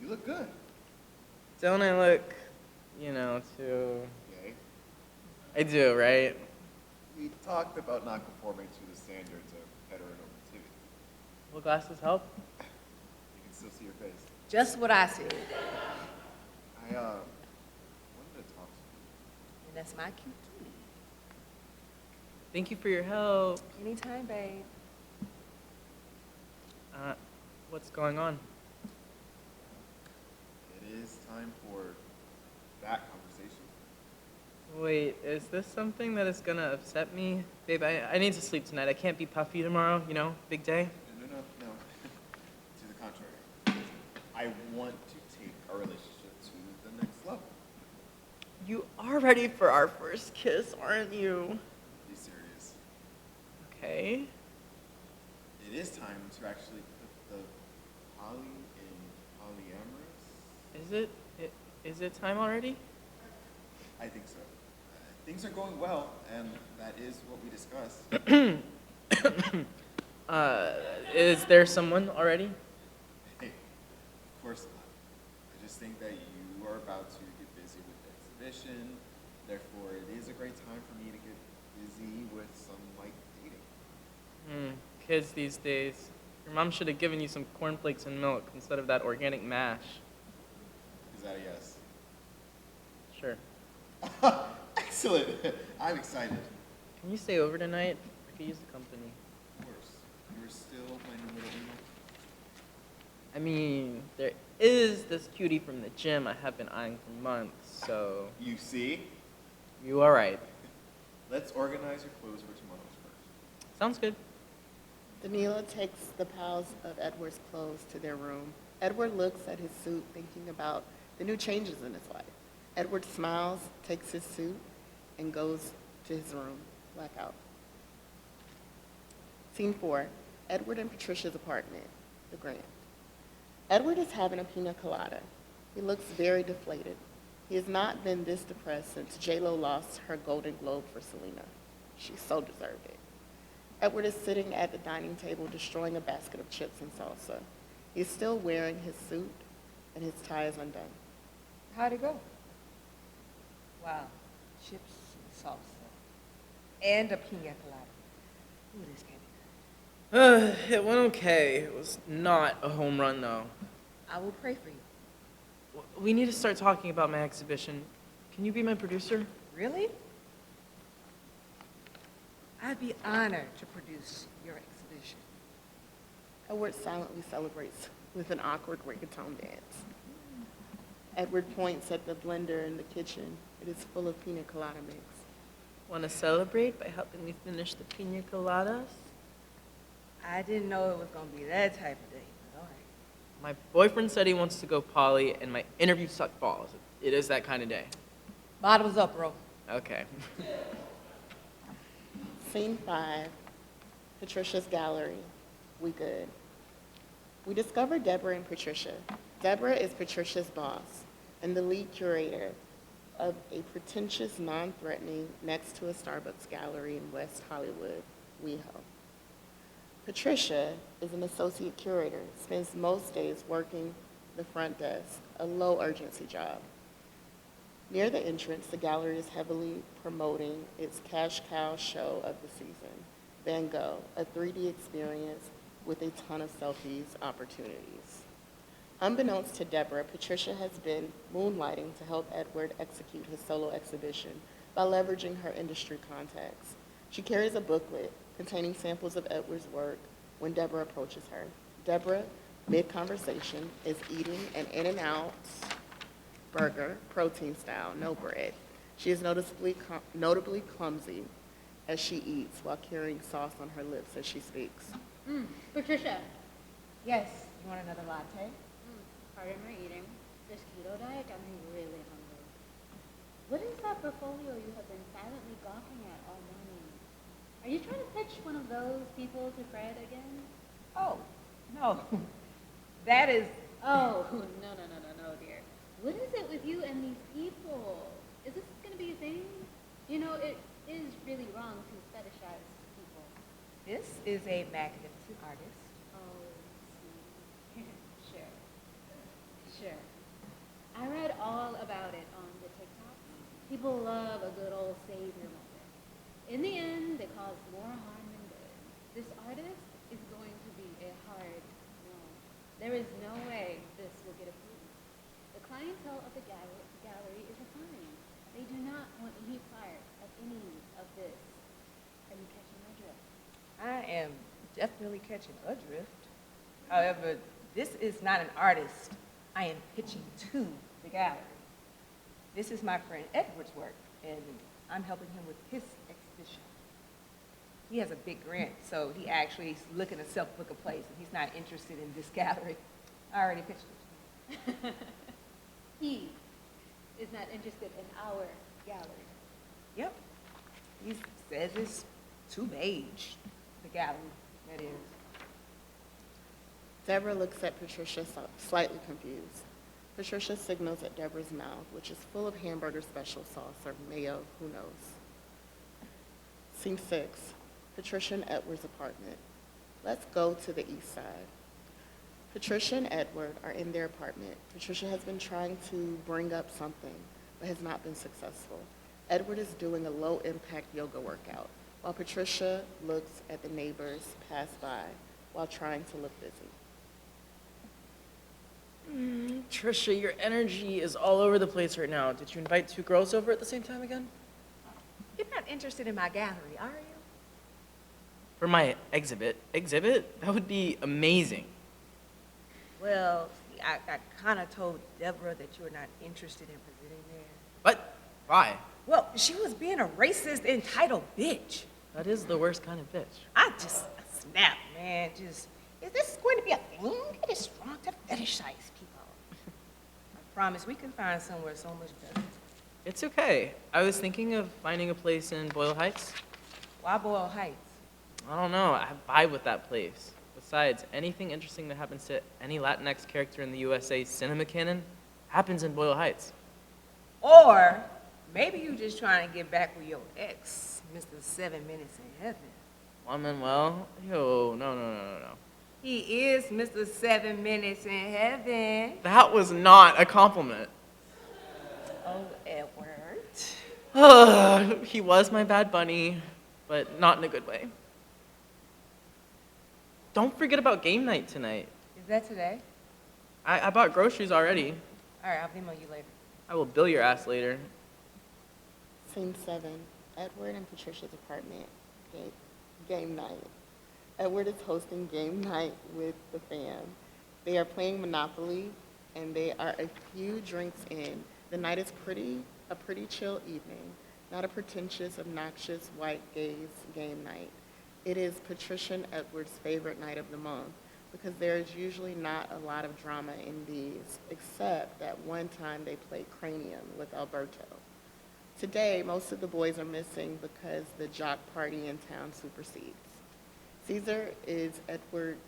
You look good. Don't I look, too... Gay? I do, right? We talked about not conforming to the standards of heteronormativity. Will glasses help? You can still see your face. Just what I said. I wanted to talk to you. And that's my cue to leave. Thank you for your help. Anytime, babe. What's going on? It is time for that conversation. Wait, is this something that is gonna upset me? Babe, I need to sleep tonight. I can't be puffy tomorrow, big day. No. To the contrary. I want to take our relationship to the next level. You are ready for our first kiss, aren't you? Be serious. Okay. It is time to actually put the poly in polyamorous. Is it time already? I think so. Things are going well, and that is what we discussed. Is there someone already? Hey, of course not. I just think that you are about to get busy with the exhibition. Therefore, it is a great time for me to get busy with some light dating. Kids these days. Your mom should have given you some cornflakes and milk instead of that organic mash. Is that a yes? Sure. Excellent. I'm excited. Can you stay over tonight? I could use the company. Of course. You're still my new middle email. I mean, there is this cutie from the gym I have been eyeing for months, so... You see? You are right. Let's organize your clothes for tomorrow's first. Sounds good. Danilo takes the piles of Edward's clothes to their room. Edward looks at his suit, thinking about the new changes in his life. Edward smiles, takes his suit, and goes to his room, blackout. Scene 4, Edward and Patricia's apartment, the Grand. Edward is having a pina colada. He looks very deflated. He has not been this depressed since J.Lo lost her Golden Globe for Selena. She so deserved it. Edward is sitting at the dining table destroying a basket of chips and salsa. He's still wearing his suit, and his tie is undone. How'd it go? Wow, chips and salsa. And a pina colada. Ooh, this candy. It went okay. It was not a home run, though. I will pray for you. We need to start talking about my exhibition. Can you be my producer? Really? I'd be honored to produce your exhibition. Edward silently celebrates with an awkward reggaeton dance. Edward points at the blender in the kitchen. It is full of pina colada mix. Want to celebrate by helping me finish the pina coladas? I didn't know it was going to be that type of day, but all right. My boyfriend said he wants to go poly, and my interview sucked balls. It is that kind of day. Bottoms up, bro. Okay. Scene 5, Patricia's gallery. We good. We discover Deborah and Patricia. Deborah is Patricia's boss and the lead curator of a pretentious, non-threatening, next to a Starbucks gallery in West Hollywood, WeHo. Patricia is an associate curator, spends most days working the front desk, a low urgency job. Near the entrance, the gallery is heavily promoting its cash cow show of the season, Van Gogh, a 3D experience with a ton of selfies opportunities. Unbeknownst to Deborah, Patricia has been moonlighting to help Edward execute his solo exhibition by leveraging her industry contacts. She carries a booklet containing samples of Edward's work when Deborah approaches her. Deborah, mid-conversation, is eating an In-N-Out burger, protein style, no bread. She is notably clumsy as she eats while carrying sauce on her lips as she speaks. Patricia. Yes, you want another latte? Pardon my eating. This keto diet got me really hungry. What is that portfolio you have been silently gawking at all morning? Are you trying to pitch one of those people to Fred again? Oh, no. That is... Oh, no, dear. What is it with you and these people? Is this going to be a thing? You know, it is really wrong to fetishize people. This is a magnificent artist. Oh, Sure. I read all about it on the TikTok. People love a good old savior moment. In the end, they cause more harm than good. This artist is going to be a hard no. There is no way this will get approved. The clientele of the gallery is refined. They do not want any part of any of this. Are you catching my drift? I am definitely catching a drift. However, this is not an artist I am pitching to the gallery. This is my friend Edward's work, and I'm helping him with his exhibition. He has a big grant, so he actually is looking to self-book a place, and he's not interested in this gallery. I already pitched it to him. He is not interested in our gallery. Yep. He says it's too beige, the gallery, that is. Deborah looks at Patricia slightly confused. Patricia signals at Deborah's mouth, which is full of hamburger special sauce or mayo, who knows. Scene 6, Patricia and Edward's apartment. Let's go to the east side. Patricia and Edward are in their apartment. Patricia has been trying to bring up something, but has not been successful. Edward is doing a low-impact yoga workout, while Patricia looks at the neighbors pass by while trying to look busy. Trisha, your energy is all over the place right now. Did you invite 2 girls over at the same time again? You're not interested in my gallery, are you? For my exhibit? That would be amazing. Well, see, I kind of told Deborah that you were not interested in presenting there. What? Why? Well, she was being a racist, entitled bitch. That is the worst kind of bitch. I just snapped, man. Is this going to be a thing? It is strong to fetishize people. I promise we can find somewhere so much better. It's okay. I was thinking of finding a place in Boyle Heights. Why Boyle Heights? I don't know. I vibe with that place. Besides, anything interesting that happens to any Latinx character in the USA cinema canon happens in Boyle Heights. Or maybe you just trying to get back with your ex, Mr. 7 Minutes in Heaven. Juan Manuel? Yo, no. He is Mr. 7 Minutes in Heaven. That was not a compliment. Oh, Edward. He was my bad bunny, but not in a good way. Don't forget about game night tonight. Is that today? I bought groceries already. All right, I'll email you later. I will bill your ass later. Scene 7, Edward and Patricia's apartment, game night. Edward is hosting game night with the fam. They are playing Monopoly, and they are a few drinks in. The night is a pretty chill evening, not a pretentious, obnoxious, white gaze game night. It is Patricia and Edward's favorite night of the month because there is usually not a lot of drama in these, except that one time they played Cranium with Alberto. Today, most of the boys are missing because the jock party in town supersedes. Caesar is Edward's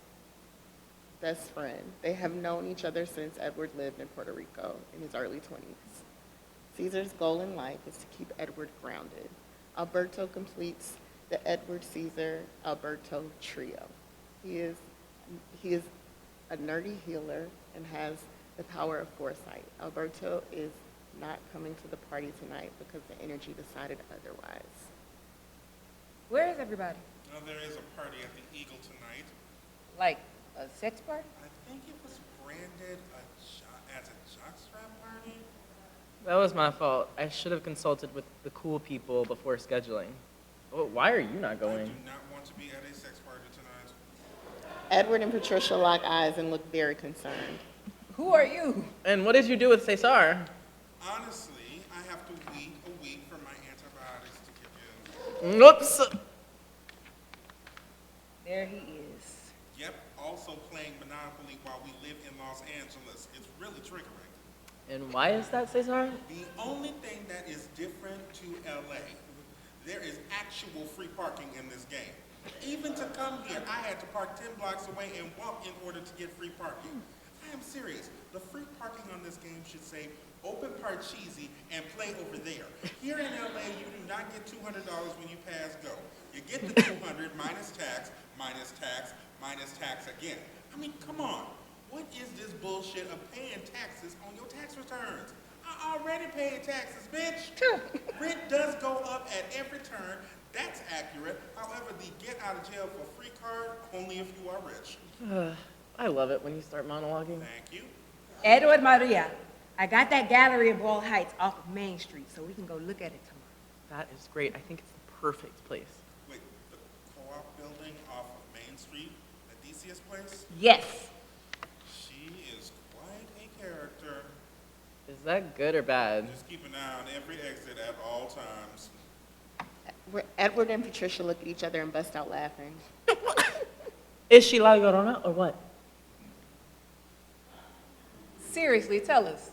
best friend. They have known each other since Edward lived in Puerto Rico in his early 20s. Caesar's goal in life is to keep Edward grounded. Alberto completes the Edward-Caesar-Alberto trio. He is a nerdy healer and has the power of foresight. Alberto is not coming to the party tonight because the energy decided otherwise. Where is everybody? There is a party at the Eagle tonight. Like a sex party? I think it was branded as a jockstrap party. That was my fault. I should have consulted with the cool people before scheduling. Oh, why are you not going? I do not want to be at a sex party tonight. Edward and Patricia lock eyes and look very concerned. Who are you? And what did you do with Cesar? Honestly, I have to wait a week for my antibiotics to kick in. Oops. There he is. Yep, also playing Monopoly while we live in Los Angeles. It's really triggering. And why is that, Cesar? The only thing that is different to LA, there is actual free parking in this game. Even to come here, I had to park 10 blocks away and walk in order to get free parking. I am serious. The free parking on this game should say open Parcheesi and play over there. Here in LA, you do not get $200 when you pass go. You get the 200 minus tax, minus tax, minus tax again. I mean, come on. What is this bullshit of paying taxes on your tax returns? I already paid taxes, bitch. Rent does go up at every turn. That's accurate. However, the get out of jail for free card, only if you are rich. I love it when you start monologuing. Thank you. Edward Maria, I got that gallery in Boyle Heights off of Main Street, so we can go look at it tomorrow. That is great. I think it's the perfect place. Wait, the co-op building off of Main Street, Adicia's place? Yes. She is quite a character. Is that good or bad? Just keep an eye on every exit at all times. Edward and Patricia look at each other and bust out laughing. Is she La Llorona or what? Seriously, tell us.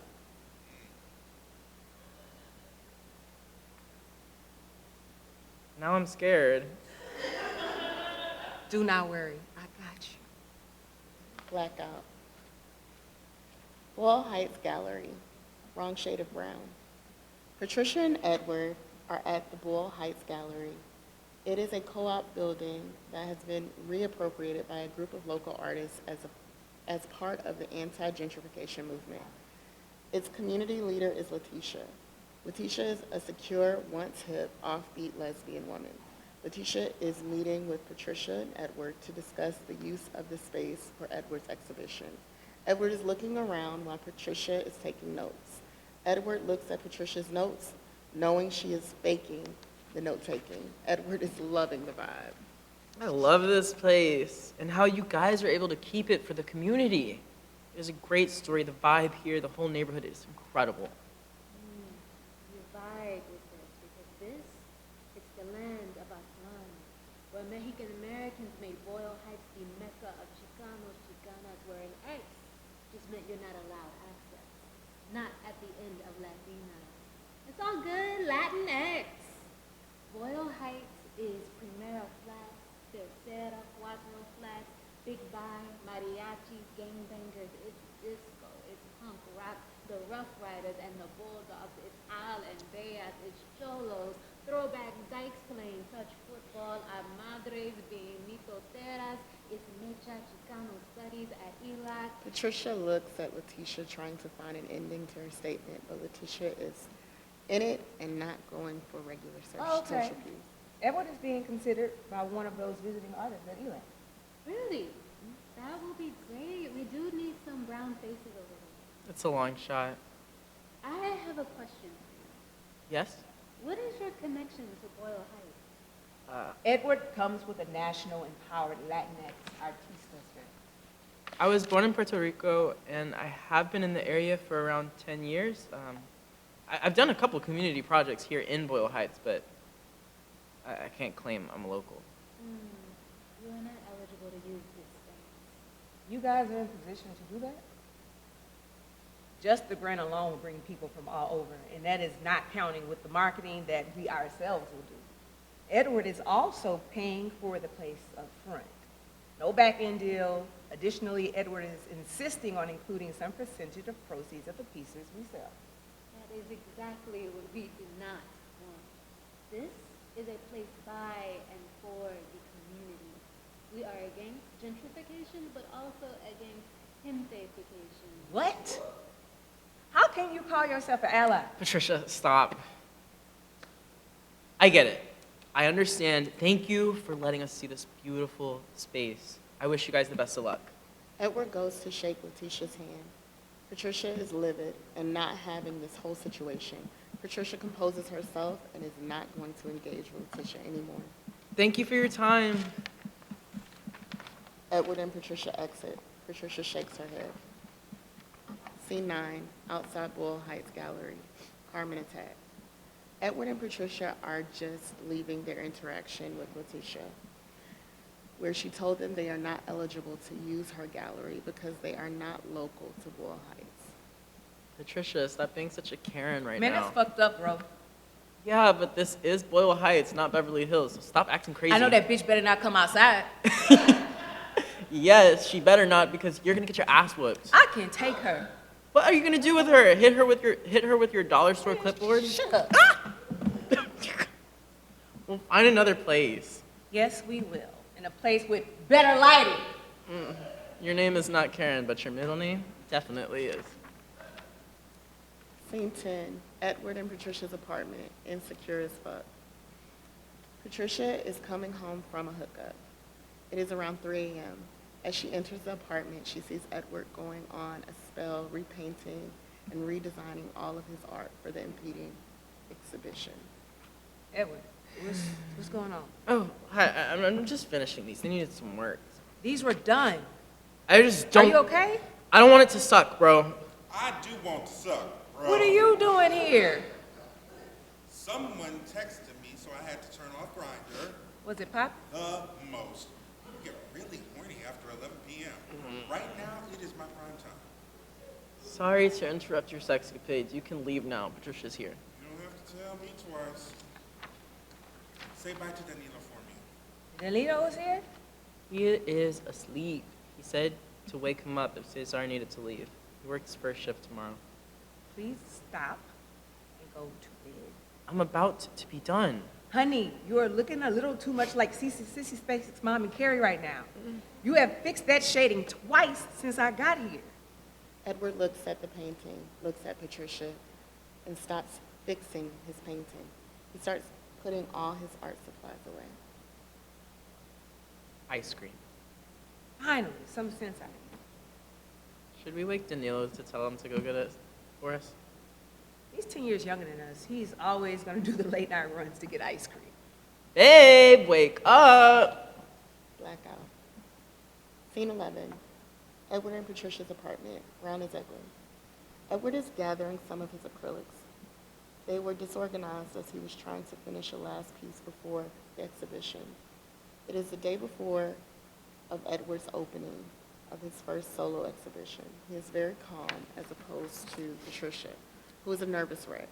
Now I'm scared. Do not worry, I got you. Blackout. Boyle Heights Gallery, wrong shade of brown. Patricia and Edward are at the Boyle Heights Gallery. It is a co-op building that has been reappropriated by a group of local artists as part of the anti-gentrification movement. Its community leader is Letitia. Letitia is a secure, once hip, offbeat lesbian woman. Letitia is meeting with Patricia and Edward to discuss the use of the space for Edward's exhibition. Edward is looking around while Patricia is taking notes. Edward looks at Patricia's notes, knowing she is faking the note-taking. Edward is loving the vibe. I love this place and how you guys are able to keep it for the community. It is a great story. The vibe here, the whole neighborhood is incredible. You vibe with this because this is the land of Aztlán, where Mexican Americans made Boyle Heights the Mecca of Chicago. Chicanos, Chicanas where an X just meant you're not allowed access. Not at the end of Latina. It's all good, Latinx. Boyle Heights is Primera Flats, Tercera, Cuatro Flats, Big Bang, Mariachis, gangbangers, it's disco, it's punk rock, the Rough Riders and the Bulldogs, it's Al and Beas, it's Cholos, throwback dykes playing touch football, our Madres being mitoteras, it's Mecha Chicano studies at ELAC. Patricia looks at Letitia trying to find an ending to her statement, but Letitia is in it and not going for regular social cues. Edward is being considered by one of those visiting artists at ELAC. Really? That will be great. We do need some brown faces over there. It's a long shot. I have a question for you. Yes? What is your connection to Boyle Heights? Edward comes with a national empowered Latinx artista spirit. I was born in Puerto Rico, and I have been in the area for around 10 years. I've done a couple community projects here in Boyle Heights, but I can't claim I'm a local. You are not eligible to use this space. You guys are in position to do that? Just the grant alone will bring people from all over, and that is not counting with the marketing that we ourselves will do. Edward is also paying for the place up front. No back-end deal. Additionally, Edward is insisting on including some percentage of proceeds of the pieces we sell. That is exactly what we do not want. This is a place by and for the community. We are against gentrification, but also against gentrification. What? How can you call yourself an ally? Patricia, stop. I get it. I understand. Thank you for letting us see this beautiful space. I wish you guys the best of luck. Edward goes to shake Letitia's hand. Patricia is livid and not having this whole situation. Patricia composes herself and is not going to engage with Letitia anymore. Thank you for your time. Edward and Patricia exit. Patricia shakes her head. Scene 9, outside Boyle Heights Gallery. Carmen attack. Edward and Patricia are just leaving their interaction with Letitia, where she told them they are not eligible to use her gallery because they are not local to Boyle Heights. Patricia, stop being such a Karen right Man, now. that's fucked up, bro. Yeah, but this is Boyle Heights, not Beverly Hills, so stop acting crazy. I know that bitch better not come outside. Yes, she better not, because you're gonna get your ass whooped. I can take her. What are you gonna do with her? Hit her with your dollar store clipboard? Shut up. We'll find another place. Yes, we will. In a place with better lighting. Your name is not Karen, but your middle name definitely is. Scene 10, Edward and Patricia's apartment, insecure as fuck. Patricia is coming home from a hookup. It is around 3 a.m. As she enters the apartment, she sees Edward going on a spell, repainting and redesigning all of his art for the impeding exhibition. Edward, what's going on? Oh, hi, I'm just finishing these. They needed some work. These were done. I just don't. Are you okay? I don't want it to suck, bro. I do want to suck, bro. What are you doing here? Someone texted me, so I had to turn off Grindr. Was it Pop? The most. You get really horny after 11 p.m. Right now, it is my prime time. Sorry to interrupt your sexcapades. You can leave now. Patricia's here. You don't have to tell me twice. Say bye to Danilo for me. Danilo was here? He is asleep. He said to wake him up if Cesar needed to leave. He works his first shift tomorrow. Please stop and go to bed. I'm about to be done. Honey, you are looking a little too much like Sissy Spacek's mom and Carrie right now. You have fixed that shading twice since I got here. Edward looks at the painting, looks at Patricia, and stops fixing his painting. He starts putting all his art supplies away. Ice cream. Finally, some sense out of you. Should we wake Danilo to tell him to go get it for us? He's 10 years younger than us. He's always going to do the late night runs to get ice cream. Babe, wake up! Blackout. Scene 11. Edward and Patricia's apartment. Round is Edward. Edward is gathering some of his acrylics. They were disorganized as he was trying to finish a last piece before, the, exhibition. It is the day before of Edward's opening. of his first solo exhibition. He is very calm as opposed to Patricia, who is a nervous wreck.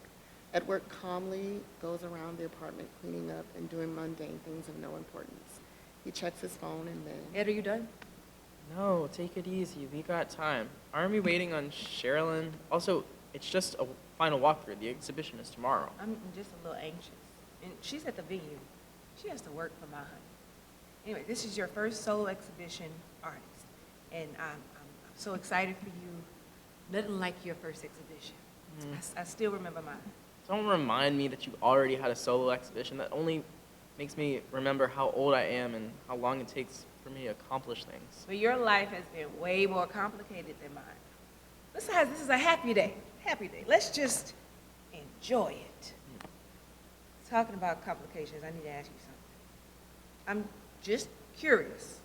Edward calmly goes around the apartment cleaning up and doing mundane things of no importance. He checks his phone and then... Ed, are you done? No, take it easy. We got time. Aren't we waiting on Sherilyn? Also, it's just a final walkthrough. The exhibition is tomorrow. I'm just a little anxious. And she's at the venue. She has to work for my honey. Anyway, this is your first solo exhibition, artist. And I'm so excited for you. Nothing like your first exhibition. I still remember mine. Don't remind me that you already had a solo exhibition. That only makes me remember how old I am and how long it takes for me to accomplish things. But your life has been way more complicated than mine. Besides, this is a happy day. Happy day. Let's just enjoy it. Talking about complications, I need to ask you something. I'm just curious.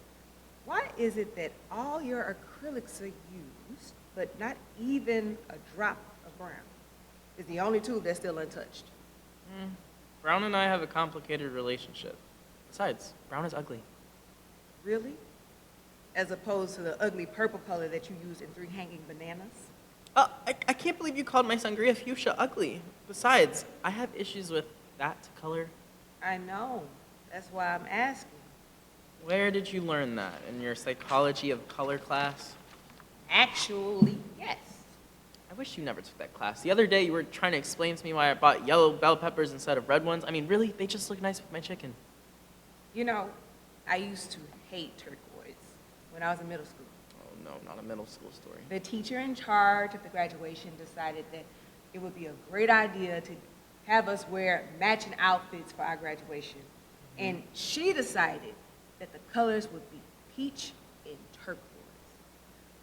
Why is it that all your acrylics are used, but not even a drop of brown? It's the only tube that's still untouched. Brown and I have a complicated relationship. Besides, brown is ugly. Really? As opposed to the ugly purple color that you used in 3 Hanging Bananas? I can't believe you called my sangria fuchsia ugly. Besides, I have issues with that color. I know. That's why I'm asking. Where did you learn that? In your psychology of color class? Actually, yes. I wish you never took that class. The other day you were trying to explain to me why I bought yellow bell peppers instead of red ones. I mean, really? They just look nice with my chicken. You know, I used to hate turquoise when I was in middle school. Oh, no, not a middle school story. The teacher in charge of the graduation decided that it would be a great idea to have us wear matching outfits for our graduation. And she decided that the colors would be peach and turquoise.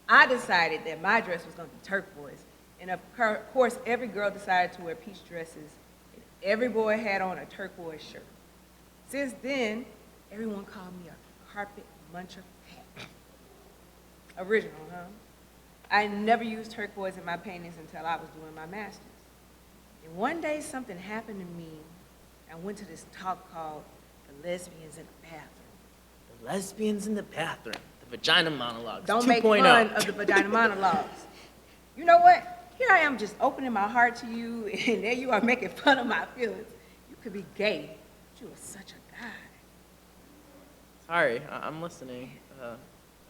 I decided that my dress was going to be turquoise. And of course, every girl decided to wear peach dresses, and every boy had on a turquoise shirt. Since then, everyone called me a carpet muncher pat. Original, huh? I never used turquoise in my paintings until I was doing my master's. And one day something happened to me. I went to this talk called The Lesbians in the Bathroom. The lesbians in the bathroom. The vagina monologues. Don't make fun of the vagina monologues. You know what? Here I am just opening my heart to you, and there you are making fun of my feelings. You could be gay, but you are such a guy. Sorry, I'm listening.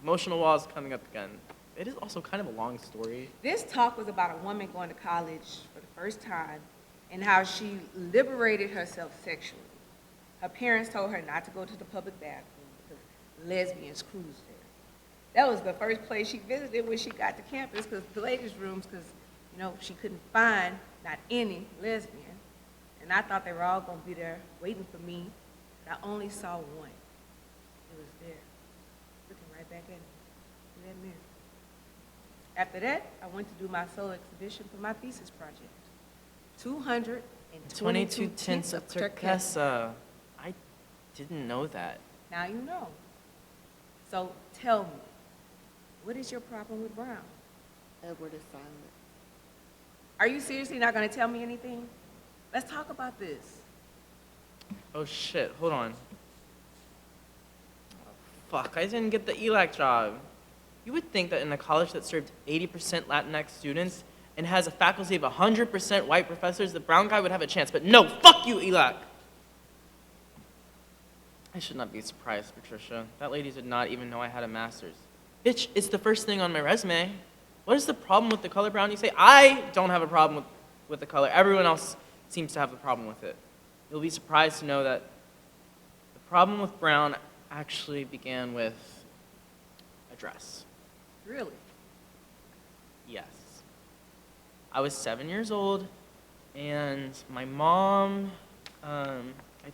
Emotional wall is coming up again. It is also kind of a long story. This talk was about a woman going to college for the first time and how she liberated herself sexually. Her parents told her not to go to the public bathroom because lesbians cruised there. That was the first place she visited when she got to campus, because the ladies' rooms, because, you know, she couldn't find not any lesbian. And I thought they were all going to be there waiting for me, but I only saw one. It was there, looking right back at me through that mirror. After that, I went to do my solo exhibition for my thesis project. 222 tints of turquoise. I didn't know that. Now you know. So tell me, what is your problem with brown? Edward is silent. Are you seriously not going to tell me anything? Let's talk about this. Oh shit, hold on. Oh, fuck, I didn't get the ELAC job. You would think that in a college that served 80% Latinx students and has a faculty of 100% white professors, the brown guy would have a chance, but no, fuck you, ELAC! I should not be surprised, Patricia. That lady did not even know I had a master's. Bitch, it's the first thing on my resume. What is the problem with the color brown? You say, I don't have a problem with the color. Everyone else seems to have a problem with it. You'll be surprised to know that the problem with brown actually began with a dress. Really? Yes. I was 7 years old, and my mom, I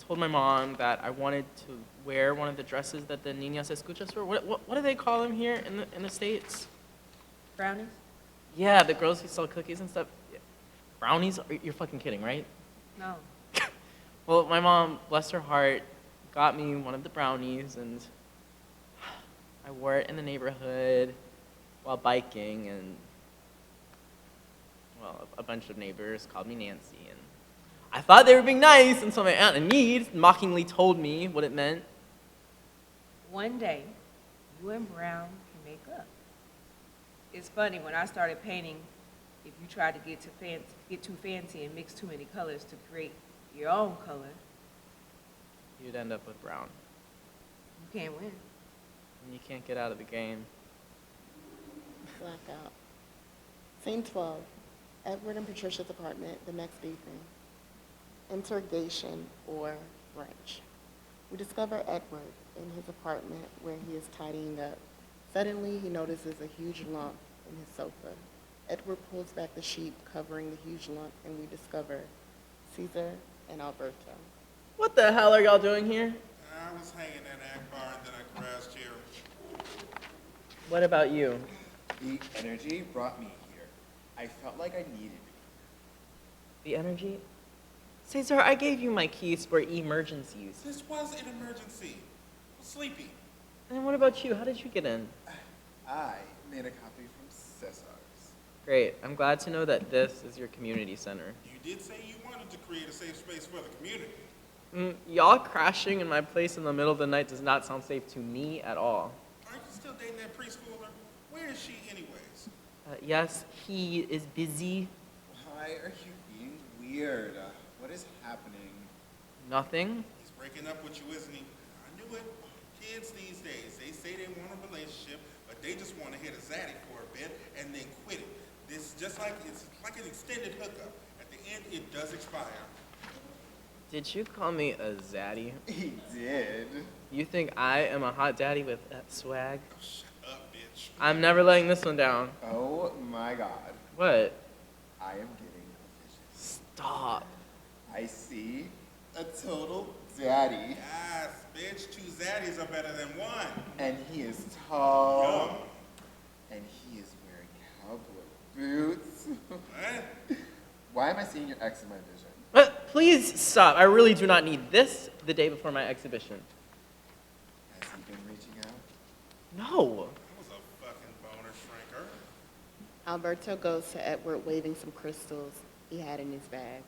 told my mom that I wanted to wear one of the dresses that the niñas escuchas wear. What do they call them here in the States? Brownies? Yeah, the girls who sell cookies and stuff. Brownies? You're fucking kidding, right? No. Well, my mom, bless her heart, got me one of the brownies, and I wore it in the neighborhood while biking, and, well, a bunch of neighbors called me Nancy, and I thought they were being nice, and so my aunt Anid mockingly told me what it meant. One day, you and Brown can make up. it's funny, when I started painting, if you tried to get too fancy and mix too many colors to create your own color, You'd end up with brown. you can't win. And you can't get out of the game. Blackout. Scene 12. Edward and Patricia's apartment, the next evening. Interrogation or brunch. We discover Edward in his apartment where he is tidying up. Suddenly, he notices a huge lump in his sofa. Edward pulls back the sheet covering the huge lump, and we discover Caesar and Alberto. What the hell are y'all doing here? I was hanging at Akbar and then I crashed here. What about you? The energy brought me here. I felt like I needed it. The energy? Cesar, I gave you my keys for emergencies. This was an emergency. I was sleepy. And what about you? How did you get in? I made a copy from Cesar's. Great. I'm glad to know that this is your community center. You did say you wanted to create a safe space for the community. Y'all crashing in my place in the middle of the night does not sound safe to me at all. Aren't you still dating that preschooler? Where is she anyways? Yes, he is busy. Why are you being weird? What is happening? Nothing. He's breaking up with you, isn't he? I knew it. Kids these days, they say they want a relationship, but they just want to hit a zaddy for a bit and then quit it. This is just like, it's like an extended hookup. At the end, it does expire. Did you call me a zaddy? He did. You think I am a hot daddy with swag? Oh, shut up, bitch. I'm never letting this one down. Oh my god. What? I am getting a vision. Stop. I see a total daddy. Yes, bitch, 2 zaddies are better than 1. And he is tall. Yum. And he is wearing cowboy boots. What? Why am I seeing your ex in my vision? Please stop. I really do not need this the day before my exhibition. Has he been reaching out? No. That was a fucking boner shrinker. Alberto goes to Edward waving some crystals he had in his bag.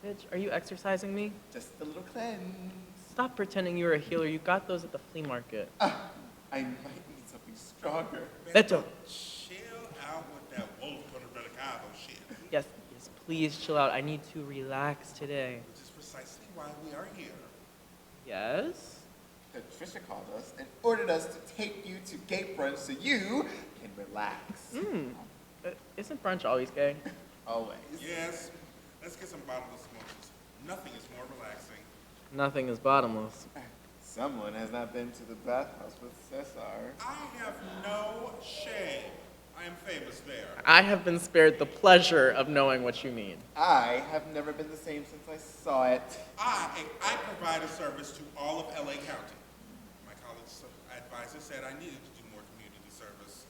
Bitch, are you exercising me? Just a little cleanse. Stop pretending you're a healer. You got those at the flea market. I might need something stronger. Beto. Chill out with that wolf Puerto shit. Yes, please chill out. I need to relax today. Which is precisely why we are here. Yes? Patricia called us and ordered us to take you to gay brunch so you can relax. Isn't brunch always gay? Always. Yes. Let's get some bottomless smokes. Nothing is more relaxing. Nothing is bottomless. Someone has not been to the bathhouse with Cesar. I have no shame. I am famous there. I have been spared the pleasure of knowing what you mean. I have never been the same since I saw it. I provide a service to all of LA County. My college advisor said I needed to do more community service.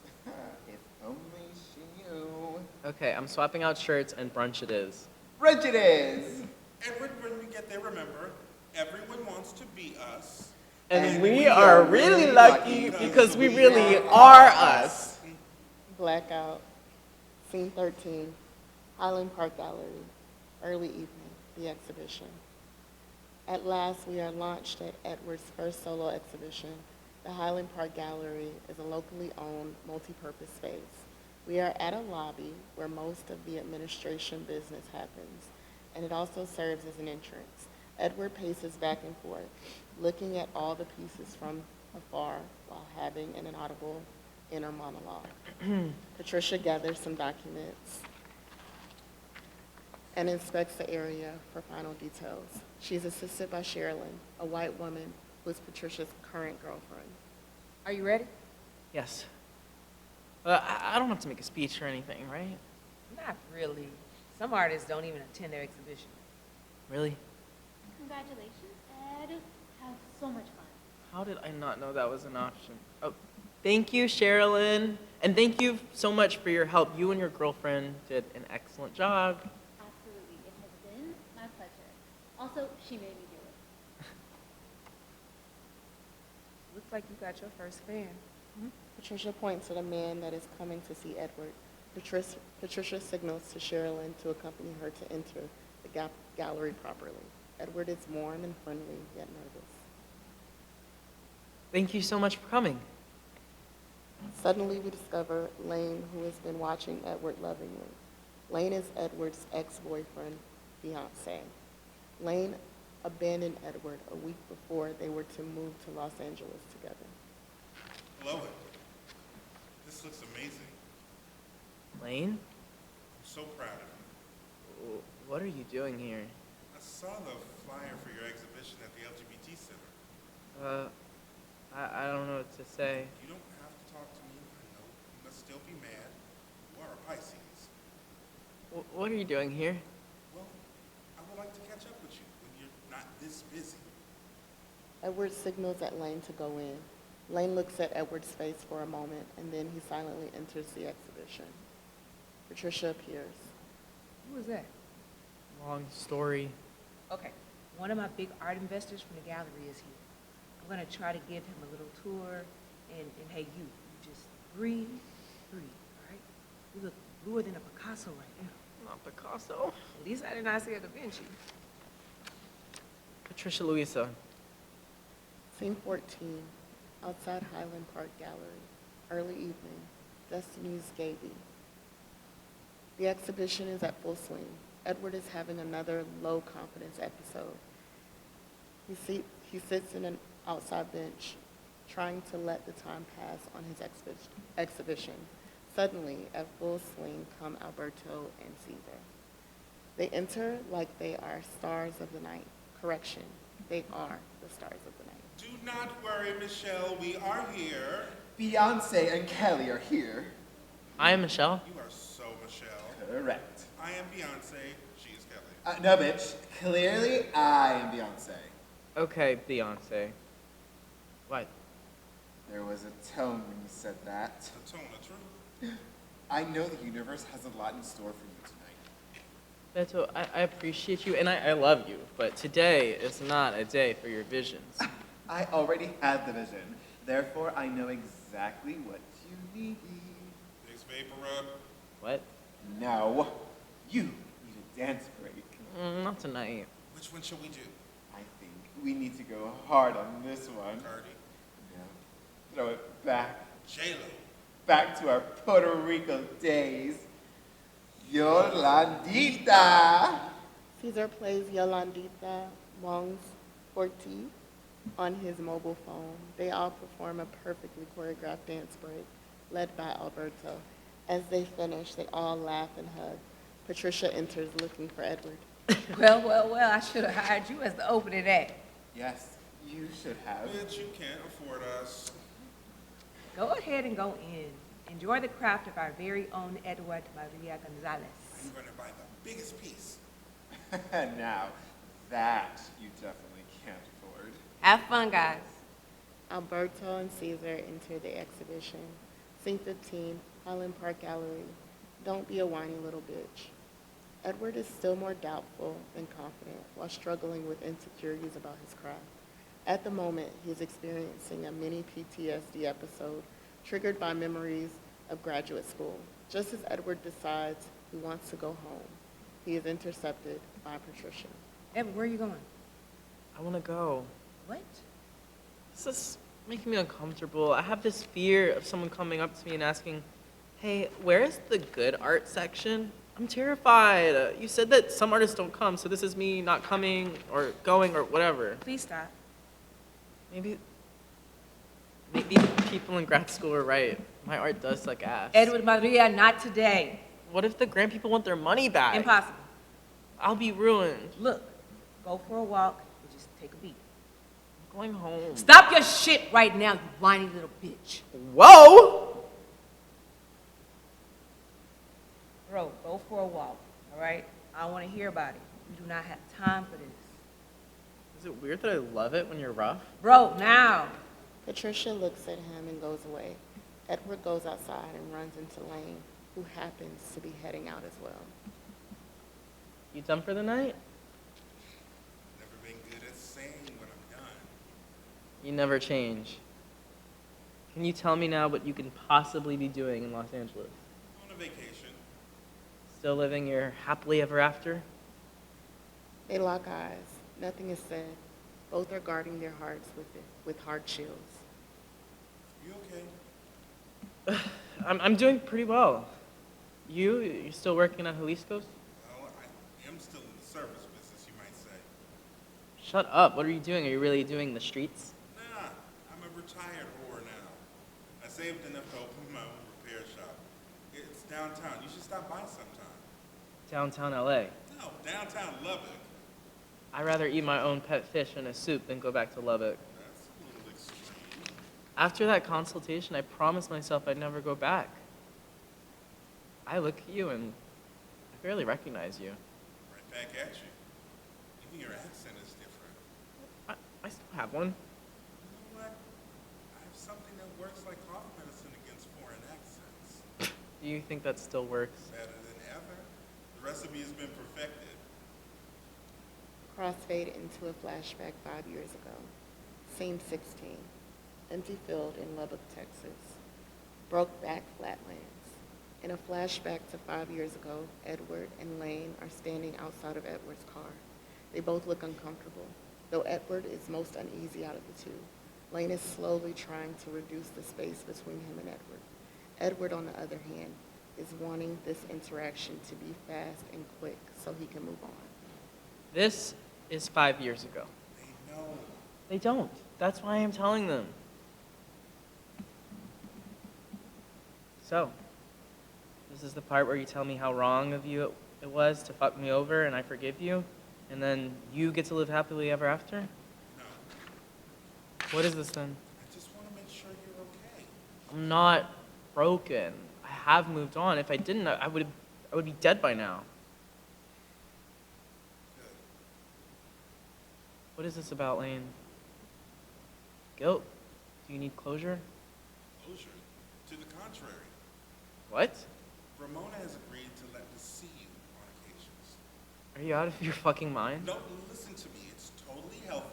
If only she knew. Okay, I'm swapping out shirts and brunch it is. Brunch it is! Edward, when we get there, remember, everyone wants to be us. And we are really lucky because we really are us. Blackout. Scene 13. Highland Park Gallery. Early evening. The exhibition. At last, we are launched at Edward's first solo exhibition. The Highland Park Gallery is a locally owned, multi-purpose space. We are at a lobby where most of the administration business happens, and it also serves as an entrance. Edward paces back and forth, looking at all the pieces from afar while having an inaudible inner monologue. Patricia gathers some documents and inspects the area for final details. She's assisted by Sherilyn, a white woman who is Patricia's current girlfriend. Are you ready? Yes. I don't have to make a speech or anything, right? Not really. Some artists don't even attend their exhibition. Really? Congratulations, Ed. Have so much fun. How did I not know that was an option? Oh, thank you, Sherilyn. And thank you so much for your help. You and your girlfriend did an excellent job. Absolutely. It has been my pleasure. Also, she made me do it. Looks like you got your first fan. Patricia points at a man that is coming to see Edward. Patricia signals to Sherilyn to accompany her to enter the gallery properly. Edward is warm and friendly, yet nervous. Thank you so much for coming. Suddenly, we discover Lane, who has been watching Edward lovingly. Lane is Edward's ex-boyfriend, fiancé. Lane abandoned Edward a week before they were to move to Los Angeles together. Love it. This looks amazing. Lane? I'm so proud of you. What are you doing here? I saw the flyer for your exhibition at the LGBT Center. I don't know what to say. You don't have to talk to me. I know you must still be mad. You are a Pisces. What are you doing here? Well, I would like to catch up with you when you're not this busy. Edward signals at Lane to go in. Lane looks at Edward's face for a moment, and then he silently enters the exhibition. Patricia appears. Who is that? Long story. Okay, one of my big art investors from the gallery is here. I'm gonna try to give him a little tour, and hey, you just breathe, all right? You look bluer than a Picasso right now. Not Picasso. At least I did not see a Da Vinci. Patricia Louisa. Scene 14, outside Highland Park Gallery, early evening, Destiny's Gaby. The exhibition is at full swing. Edward is having another low-confidence episode. He sits in an outside bench, trying to let the time pass on his exhibition. Suddenly, at full swing, come Alberto and Caesar. They enter like they are stars of the night. Correction, they are the stars of the night. Do not worry, Michelle. We are here. Beyonce and Kelly are here. I am Michelle. You are so Michelle. Correct. I am Beyonce. She is Kelly. No, bitch. Clearly, I am Beyonce. Okay, Beyonce. What? There was a tone when you said that. The tone of truth. I know the universe has a lot in store for you tonight. Beto, I appreciate you and I love you, but today is not a day for your visions. I already had the vision. Therefore, I know exactly what you need. Next vapor rub. What? No. You need a dance break. Not tonight. Which one shall we do? I think we need to go hard on this one. Cardi. No. Throw it back. J-Lo. Back to our Puerto Rico days. Yolandita. Caesar plays Yolandita Wong's Forti on his mobile phone. They all perform a perfectly choreographed dance break, led by Alberto. As they finish, they all laugh and hug. Patricia enters looking for Edward. Well, I should have hired you as the opening act. Yes, you should have. Bitch, you can't afford us. Go ahead and go in. Enjoy the craft of our very own Edward Maria Gonzalez. I'm going to buy the biggest piece. Now, that you definitely can't afford. Have fun, guys. Alberto and Caesar enter the exhibition. Scene 15, Highland Park Gallery. Don't be a whiny little bitch. Edward is still more doubtful than confident while struggling with insecurities about his craft. At the moment, he is experiencing a mini PTSD episode triggered by memories of graduate school. Just as Edward decides he wants to go home, he is intercepted by Patricia. Edward, where are you going? I want to go. What? This is making me uncomfortable. I have this fear of someone coming up to me and asking, hey, where is the good art section? I'm terrified. You said that some artists don't come, so this is me not coming or going or whatever. Please stop. Maybe people in grad school are right. My art does suck ass. Edward Maria, not today. What if the grant people want their money back? Impossible. I'll be ruined. Look, go for a walk and just take a beat. I'm going home. Stop your shit right now, you whiny little bitch. Whoa! Bro, go for a walk, all right? I don't want to hear about it. We do not have time for this. Is it weird that I love it when you're rough? Bro, now. Patricia looks at him and goes away. Edward goes outside and runs into Lane, who happens to be heading out as well. You done for the night? Never been good at saying when I'm done. You never change. Can you tell me now what you can possibly be doing in Los Angeles? On a vacation. Still living your happily ever after? They lock eyes. Nothing is said. Both are guarding their hearts with hard chills. You okay? I'm doing pretty well. You still working at Jalisco's? Well, I am still in the service business, you might say. Shut up. What are you doing? Are you really doing the streets? Nah, I'm a retired whore now. I saved enough to open my own repair shop. It's downtown. You should stop by sometime. Downtown LA. No, downtown Lubbock. I'd rather eat my own pet fish in a soup than go back to Lubbock. That's a little extreme. After that consultation, I promised myself I'd never go back. I look at you and I barely recognize you. Right back at you. Even your accent is different. I still have one. You know what? I have something that works like cough medicine against foreign accents. Do you think that still works? Better than ever. The recipe has been perfected. Crossfade into a flashback 5 years ago. Scene 16. Empty field in Lubbock, Texas. Brokeback Flatlands. In a flashback to 5 years ago, Edward and Lane are standing outside of Edward's car. They both look uncomfortable. Though Edward is most uneasy out of the two, Lane is slowly trying to reduce the space between him and Edward. Edward, on the other hand, is wanting this interaction to be fast and quick so he can move on. This is 5 years ago. They know. They don't. That's why I'm telling them. So, this is the part where you tell me how wrong of you it was to fuck me over and I forgive you, and then you get to live happily ever after? No. What is this then? I just want to make sure you're okay. I'm not broken. I have moved on. If I didn't, I would be dead by now. Good. What is this about, Lane? Guilt? Do you need closure? Closure? To the contrary. What? Ramona has agreed to let me see you on occasions. Are you out of your fucking mind? No, listen to me. It's totally healthy.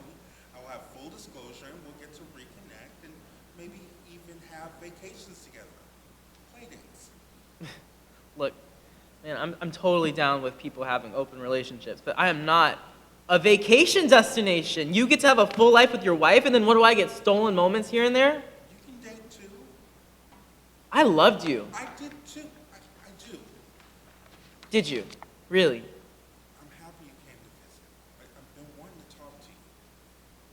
I will have full disclosure and we'll get to reconnect and maybe even have vacations together. Play dates. Look, man, I'm totally down with people having open relationships, but I am not a vacation destination. You get to have a full life with your wife, and then what do I get? Stolen moments here and there? You can date too. I loved you. I did too. I do. Did you? Really? I'm happy you came to visit. I've been wanting to talk to you.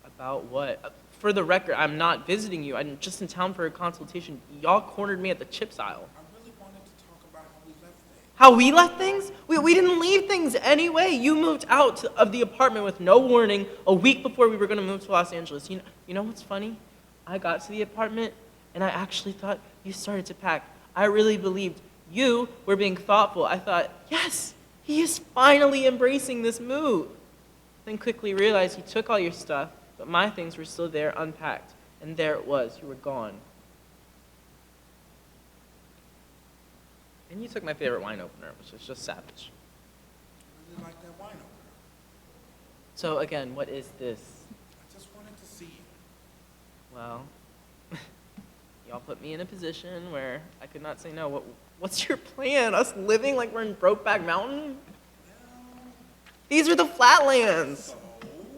About what? For the record, I'm not visiting you. I'm just in town for a consultation. Y'all cornered me at the chips aisle. I really wanted to talk about how we left things. How we left things? We didn't leave things anyway. You moved out of the apartment with no warning a week before we were going to move to Los Angeles. You know what's funny? I got to the apartment, and I actually thought you started to pack. I really believed you were being thoughtful. I thought, yes, he is finally embracing this move. Then quickly realized he took all your stuff, but my things were still there unpacked. And there it was. You were gone. And you took my favorite wine opener, which was just savage. I really like that wine opener. So again, what is this? I just wanted to see you. Well, y'all put me in a position where I could not say no. What's your plan? Us living like we're in Brokeback Mountain? These are the flatlands. So,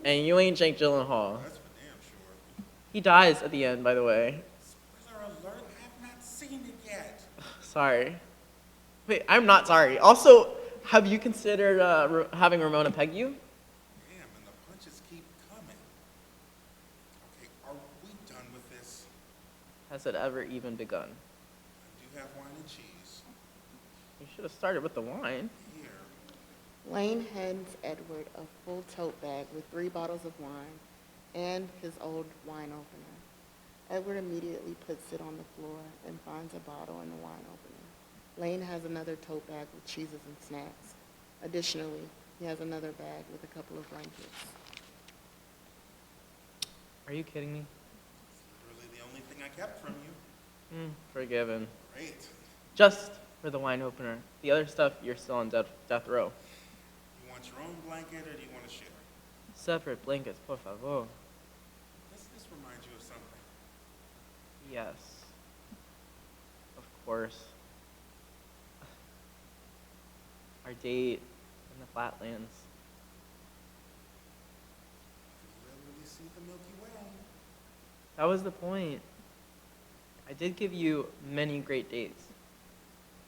And you ain't Jake Gyllenhaal. that's for damn sure. He dies at the end, by the way. Spoiler alert, I have not seen it yet. Sorry. Wait, I'm not sorry. Also, have you considered having Ramona peg you? Damn, and the punches keep coming. Okay, are we done with this? Has it ever even begun? I do have wine and cheese. You should have started with the wine. Here. Lane hands Edward a full tote bag with 3 bottles of wine and his old wine opener. Edward immediately puts it on the floor and finds a bottle and the wine opener. Lane has another tote bag with cheeses and snacks. Additionally, he has another bag with a couple of blankets. Are you kidding me? It's literally the only thing I kept from you. Forgiven. Great. Just for the wine opener. The other stuff, you're still on death row. You want your own blanket or do you want to share? Separate blankets, por favor. Does this remind you of something? Yes. Of course. Our date in the flatlands. You can literally see the Milky Way. That was the point. I did give you many great dates.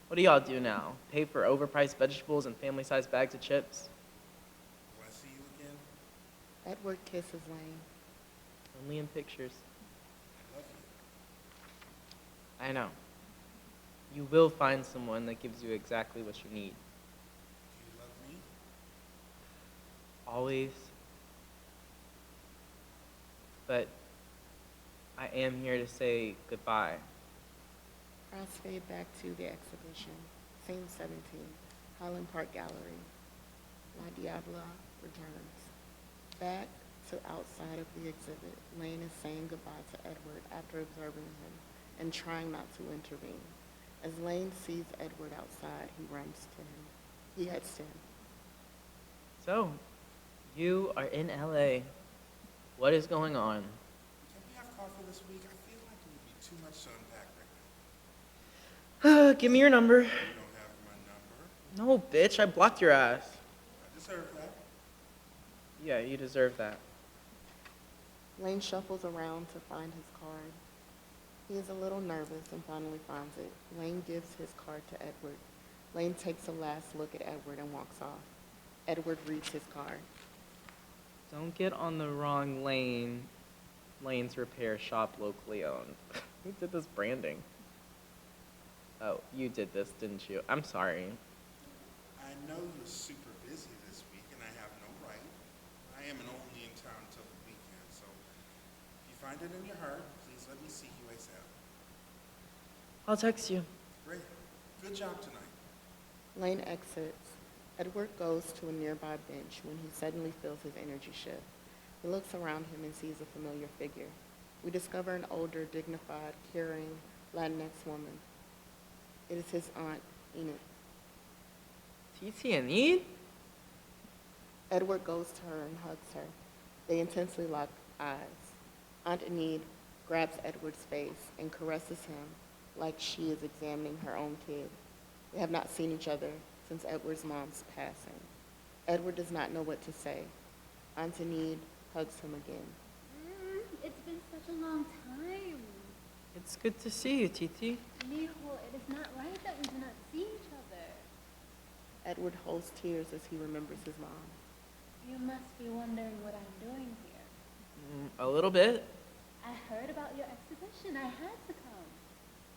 What do y'all do now? Pay for overpriced vegetables and family-sized bags of chips? Will I see you again? Edward kisses Lane. Only in pictures. I love you. I know. You will find someone that gives you exactly what you need. Do you love me? Always. But I am here to say goodbye. Cross fade back to the exhibition. Scene 17, Highland Park Gallery. La Diabla returns. Back to outside of the exhibit, Lane is saying goodbye to Edward after observing him and trying not to intervene. As Lane sees Edward outside, he runs to him. He heads to him. So, you are in LA. What is going on? Can we have coffee this week? I feel like it would be too much to unpack right now. Give me your number. You don't have my number. No, bitch, I blocked your ass. I deserve that. Yeah, you deserve that. Lane shuffles around to find his card. He is a little nervous and finally finds it. Lane gives his card to Edward. Lane takes a last look at Edward and walks off. Edward reads his card. Don't get on the wrong lane. Lane's repair shop locally owned. Who did this branding? Oh, you did this, didn't you? I'm sorry. I know you're super busy this week, and I have no right. I am only in town until the weekend, so if you find it in your heart, please let me see you ASAP. I'll text you. Great. Good job tonight. Lane exits. Edward goes to a nearby bench when he suddenly feels his energy shift. He looks around him and sees a familiar figure. We discover an older, dignified, caring Latinx woman. It is his aunt, Enid. TT and Enid? Edward goes to her and hugs her. They intensely lock eyes. Aunt Enid grabs Edward's face and caresses him like she is examining her own kid. They have not seen each other since Edward's mom's passing. Edward does not know what to say. Aunt Enid hugs him again. It's been such a long time. It's good to see you, TT. Mijo, it is not right that we do not see each other. Edward holds tears as he remembers his mom. You must be wondering what I'm doing here. A little bit. I heard about your exhibition. I had to come.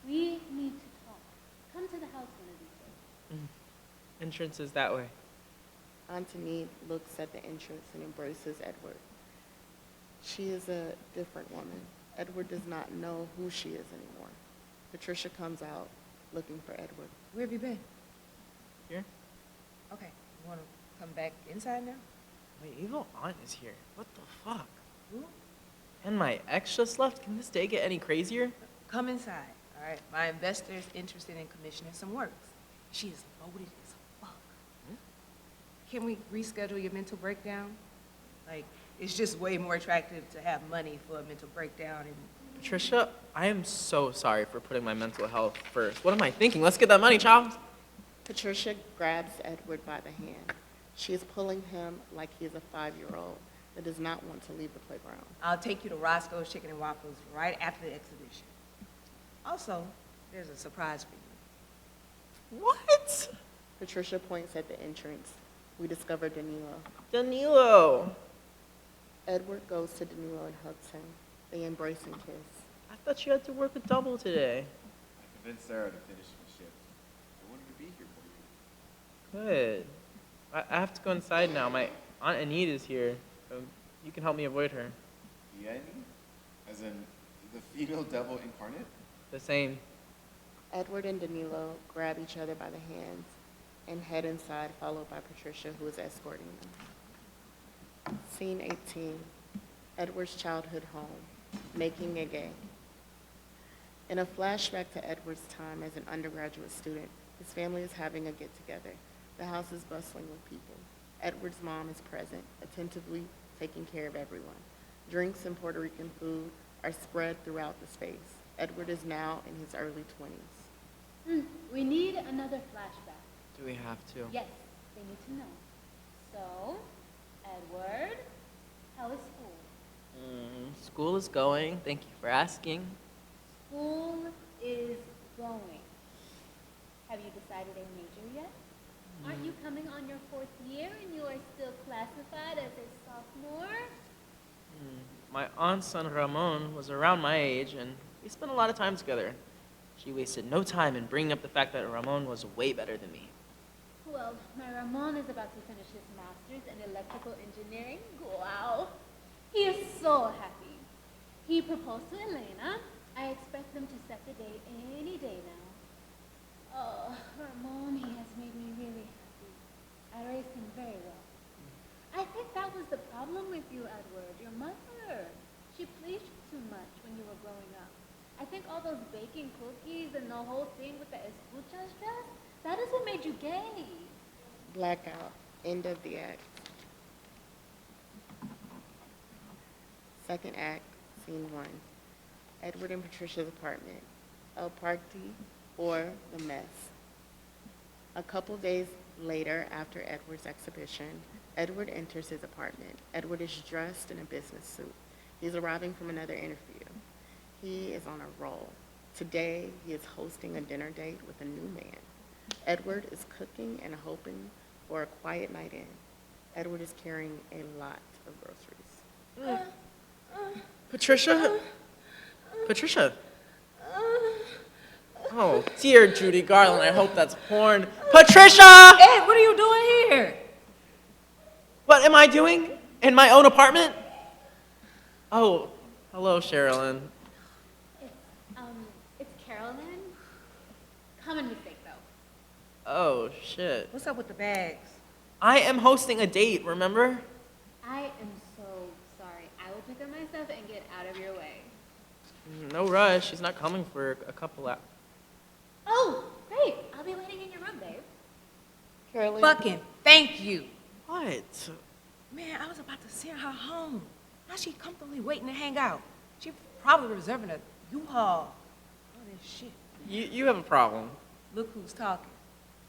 We need to talk. Come to the house one of these days. Entrance is that way. Aunt Enid looks at the entrance and embraces Edward. She is a different woman. Edward does not know who she is anymore. Patricia comes out looking for Edward. Where have you been? Here? Okay, you want to come back inside now? My evil aunt is here. What the fuck? Who? And my ex just left? Can this day get any crazier? Come inside, all right? My investor is interested in commissioning some works. She is loaded as fuck. Can we reschedule your mental breakdown? Like, it's just way more attractive to have money for a mental breakdown. And Patricia, I am so sorry for putting my mental health first. What am I thinking? Let's get that money, child. Patricia grabs Edward by the hand. She is pulling him like he is a 5-year-old that does not want to leave the playground. I'll take you to Roscoe's Chicken and Waffles right after the exhibition. Also, there's a surprise for you. What? Patricia points at the entrance. We discover Danilo. Danilo. Edward goes to Danilo and hugs him. They embrace and kiss. I thought you had to work a double today. I convinced Sarah to finish my shift. I wanted to be here for you. Good. I have to go inside now. My Aunt Enid is here. So you can help me avoid her. Biennial? As in the female devil incarnate? The same. Edward and Danilo grab each other by the hands and head inside, followed by Patricia, who is escorting them. Scene 18, Edward's childhood home, making a gay. In a flashback to Edward's time as an undergraduate student, his family is having a get-together. The house is bustling with people. Edward's mom is present, attentively taking care of everyone. Drinks and Puerto Rican food are spread throughout the space. Edward is now in his early 20s. We need another flashback. Do we have to? Yes, they need to know. So, Edward, how is school? School is going. Thank you for asking. School decided a major yet? Aren't you coming on your 4th year and you are still classified as a sophomore? My aunt's son Ramon was around my age, and we spent a lot of time together. She wasted no time in bringing up the fact that Ramon was way better than me. Well, my Ramon is about to finish his master's in electrical engineering. Wow. He is so happy. He proposed to Elena. I expect them to set the date any day now. Oh, Ramon, he has made me really happy. I raised him very well. I think that was the problem with you, Edward, your mother. She pleased you too much when you were growing up. I think all those baking cookies and the whole thing with the escuchas dress, that is what made you gay. Blackout. End of the act. Second act, scene 1. Edward and Patricia's apartment. El Party or the mess. A couple days later, after Edward's exhibition, Edward enters his apartment. Edward is dressed in a business suit. He's arriving from another interview. He is on a roll. Today, he is hosting a dinner date with a new man. Edward is cooking and hoping for a quiet night in. Edward is carrying a lot of groceries. Patricia? Patricia? Oh, dear Judy Garland, I hope that's porn. Patricia! Ed, what are you doing here? What am I doing? In my own apartment? Oh, hello, Sherilyn. It's Carolyn. Common mistake, though. Oh, shit. What's up with the bags? I am hosting a date, remember? I am so sorry. I will pick up myself and get out of your way. No rush. She's not coming for a couple hours. Oh, great. I'll be waiting in your room, babe. Carolyn? Fucking thank you. What? Man, I was about to send her home. Now she's comfortably waiting to hang out. She probably reserving a U-Haul. All this shit. You have a problem. Look who's talking.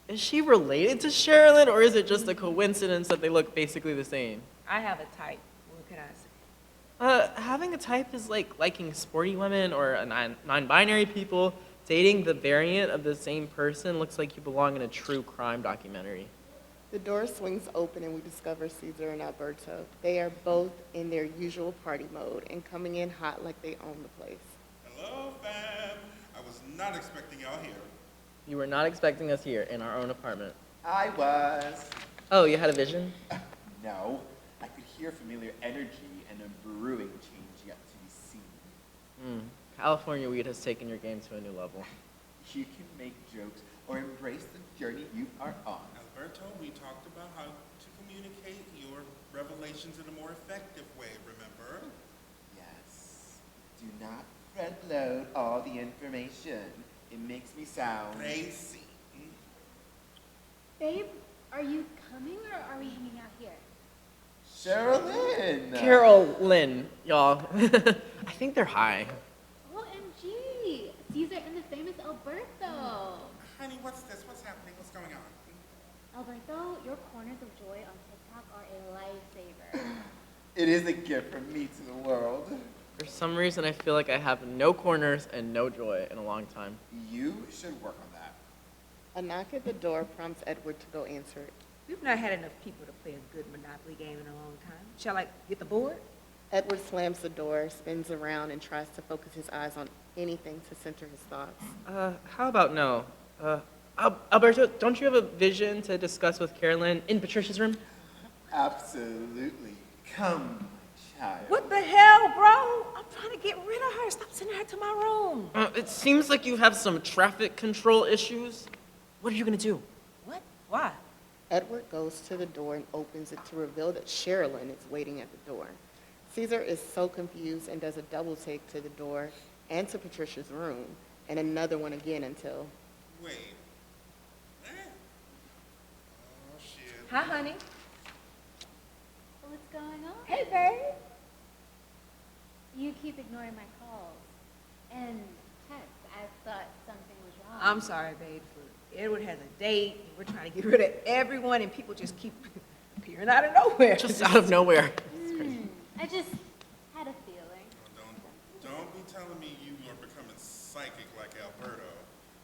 Is she related to Sherilyn, or is it just a coincidence that they look basically the same? I have a type. What can I say? Having a type is like liking sporty women or a non-binary people. Dating the variant of the same person looks like you belong in a true crime documentary. The door swings open and we discover Caesar and Alberto. They are both in their usual party mode and coming in hot like they own the place. Hello, fam. I was not expecting y'all here. You were not expecting us here in our own apartment. I was. Oh, you had a vision? No, I could hear familiar energy and a brewing change yet to be seen. California weed has taken your game to a new level. You can make jokes or embrace the journey you are on. Alberto, we talked about how to communicate your revelations in a more effective way, remember? Yes. Do not front load all the information. It makes me sound crazy. Babe, are you coming or are we hanging out here? Sherilyn! Carolyn, y'all. I think they're high. OMG! Caesar and the famous Alberto. Honey, what's this? What's happening? What's going on? Alberto, your corners of joy on TikTok are a lifesaver. It is a gift from me to the world. For some reason, I feel like I have no corners and no joy in a long time. You should work on that. A knock at the door prompts Edward to go answer it. We've not had enough people to play a good Monopoly game in a long time. Shall I get the board? Edward slams the door, spins around, and tries to focus his eyes on anything to center his thoughts. How about no? Alberto, don't you have a vision to discuss with Carolyn in Patricia's room? Absolutely. Come, my child. What the hell, bro? I'm trying to get rid of her. Stop sending her to my room. It seems like you have some traffic control issues. What are you gonna do? What? Why? Edward goes to the door and opens it to reveal that Sherilyn is waiting at the door. Caesar is so confused and does a double take to the door and to Patricia's room, and another one again until... Wait. Oh, shit. Hi, honey. What's going on? Hey, babe. You keep ignoring my calls and texts. I thought something was wrong. I'm sorry, babe. Edward has a date. We're trying to get rid of everyone, and people just keep appearing out of nowhere. Just out of nowhere. I just had a feeling. Don't be telling me you are becoming psychic like Alberto.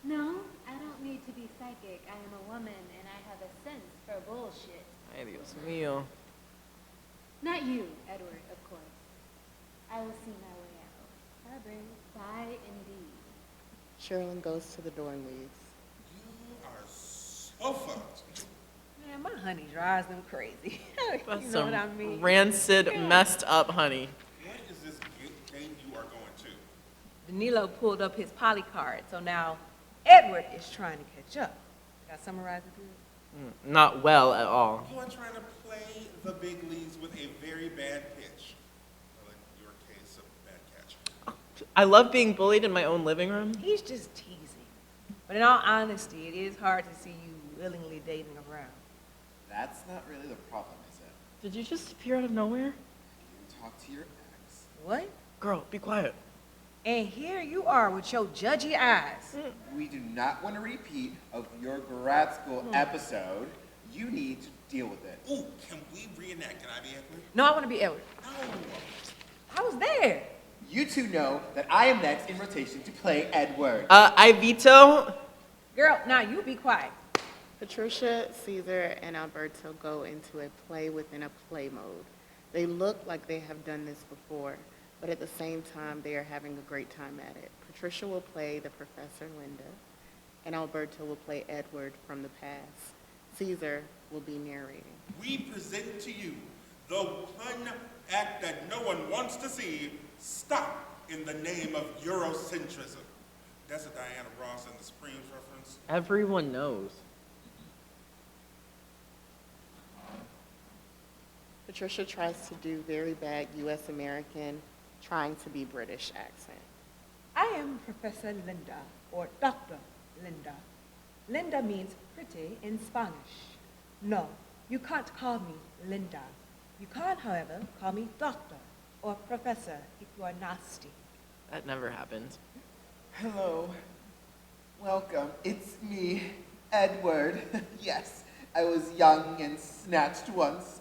No, I don't need to be psychic. I am a woman and I have a sense for bullshit. Ay, Dios mío. Not you, Edward, of course. I will see my way out. Bye, bye indeed. Sherilyn goes to the door and leaves. You are so fucked. Man, my honey drives them crazy. That's You know some what I mean? rancid, messed up honey. What is this game you are going to? Danilo pulled up his poly card, so now Edward is trying to catch up. Did I summarize it good? Not well at all. You are trying to play the big leagues with a very bad pitch. Well, in your case, a bad catch. I love being bullied in my own living room. He's just teasing. But in all honesty, it is hard to see you willingly dating around. That's not really the problem, is it? Did you just appear out of nowhere? You talk to your ex. What? Girl, be quiet. And here you are with your judgy eyes. We do not want a repeat of your grad school episode. You need to deal with it. Ooh, can we reenact? Can I be Edward? No, I want to be Edward. No. I was there. You two know that I am next in rotation to play Edward. I veto. Girl, now you be quiet. Patricia, Caesar, and Alberto go into a play within a play mode. They look like they have done this before, but at the same time, they are having a great time at it. Patricia will play the Professor Linda, and Alberto will play Edward from the past. Caesar will be narrating. We present to you the one act that no one wants to see stop in the name of Eurocentrism. That's a Diana Ross and the Supremes reference. Everyone knows. Patricia tries to do very bad U.S. American, trying to be British accent. I am Professor Linda, or Dr. Linda. Linda means pretty in Spanish. No, you can't call me Linda. You can, however, call me doctor or professor if you are nasty. That never happened. Hello. Welcome. It's me, Edward. Yes, I was young and snatched once.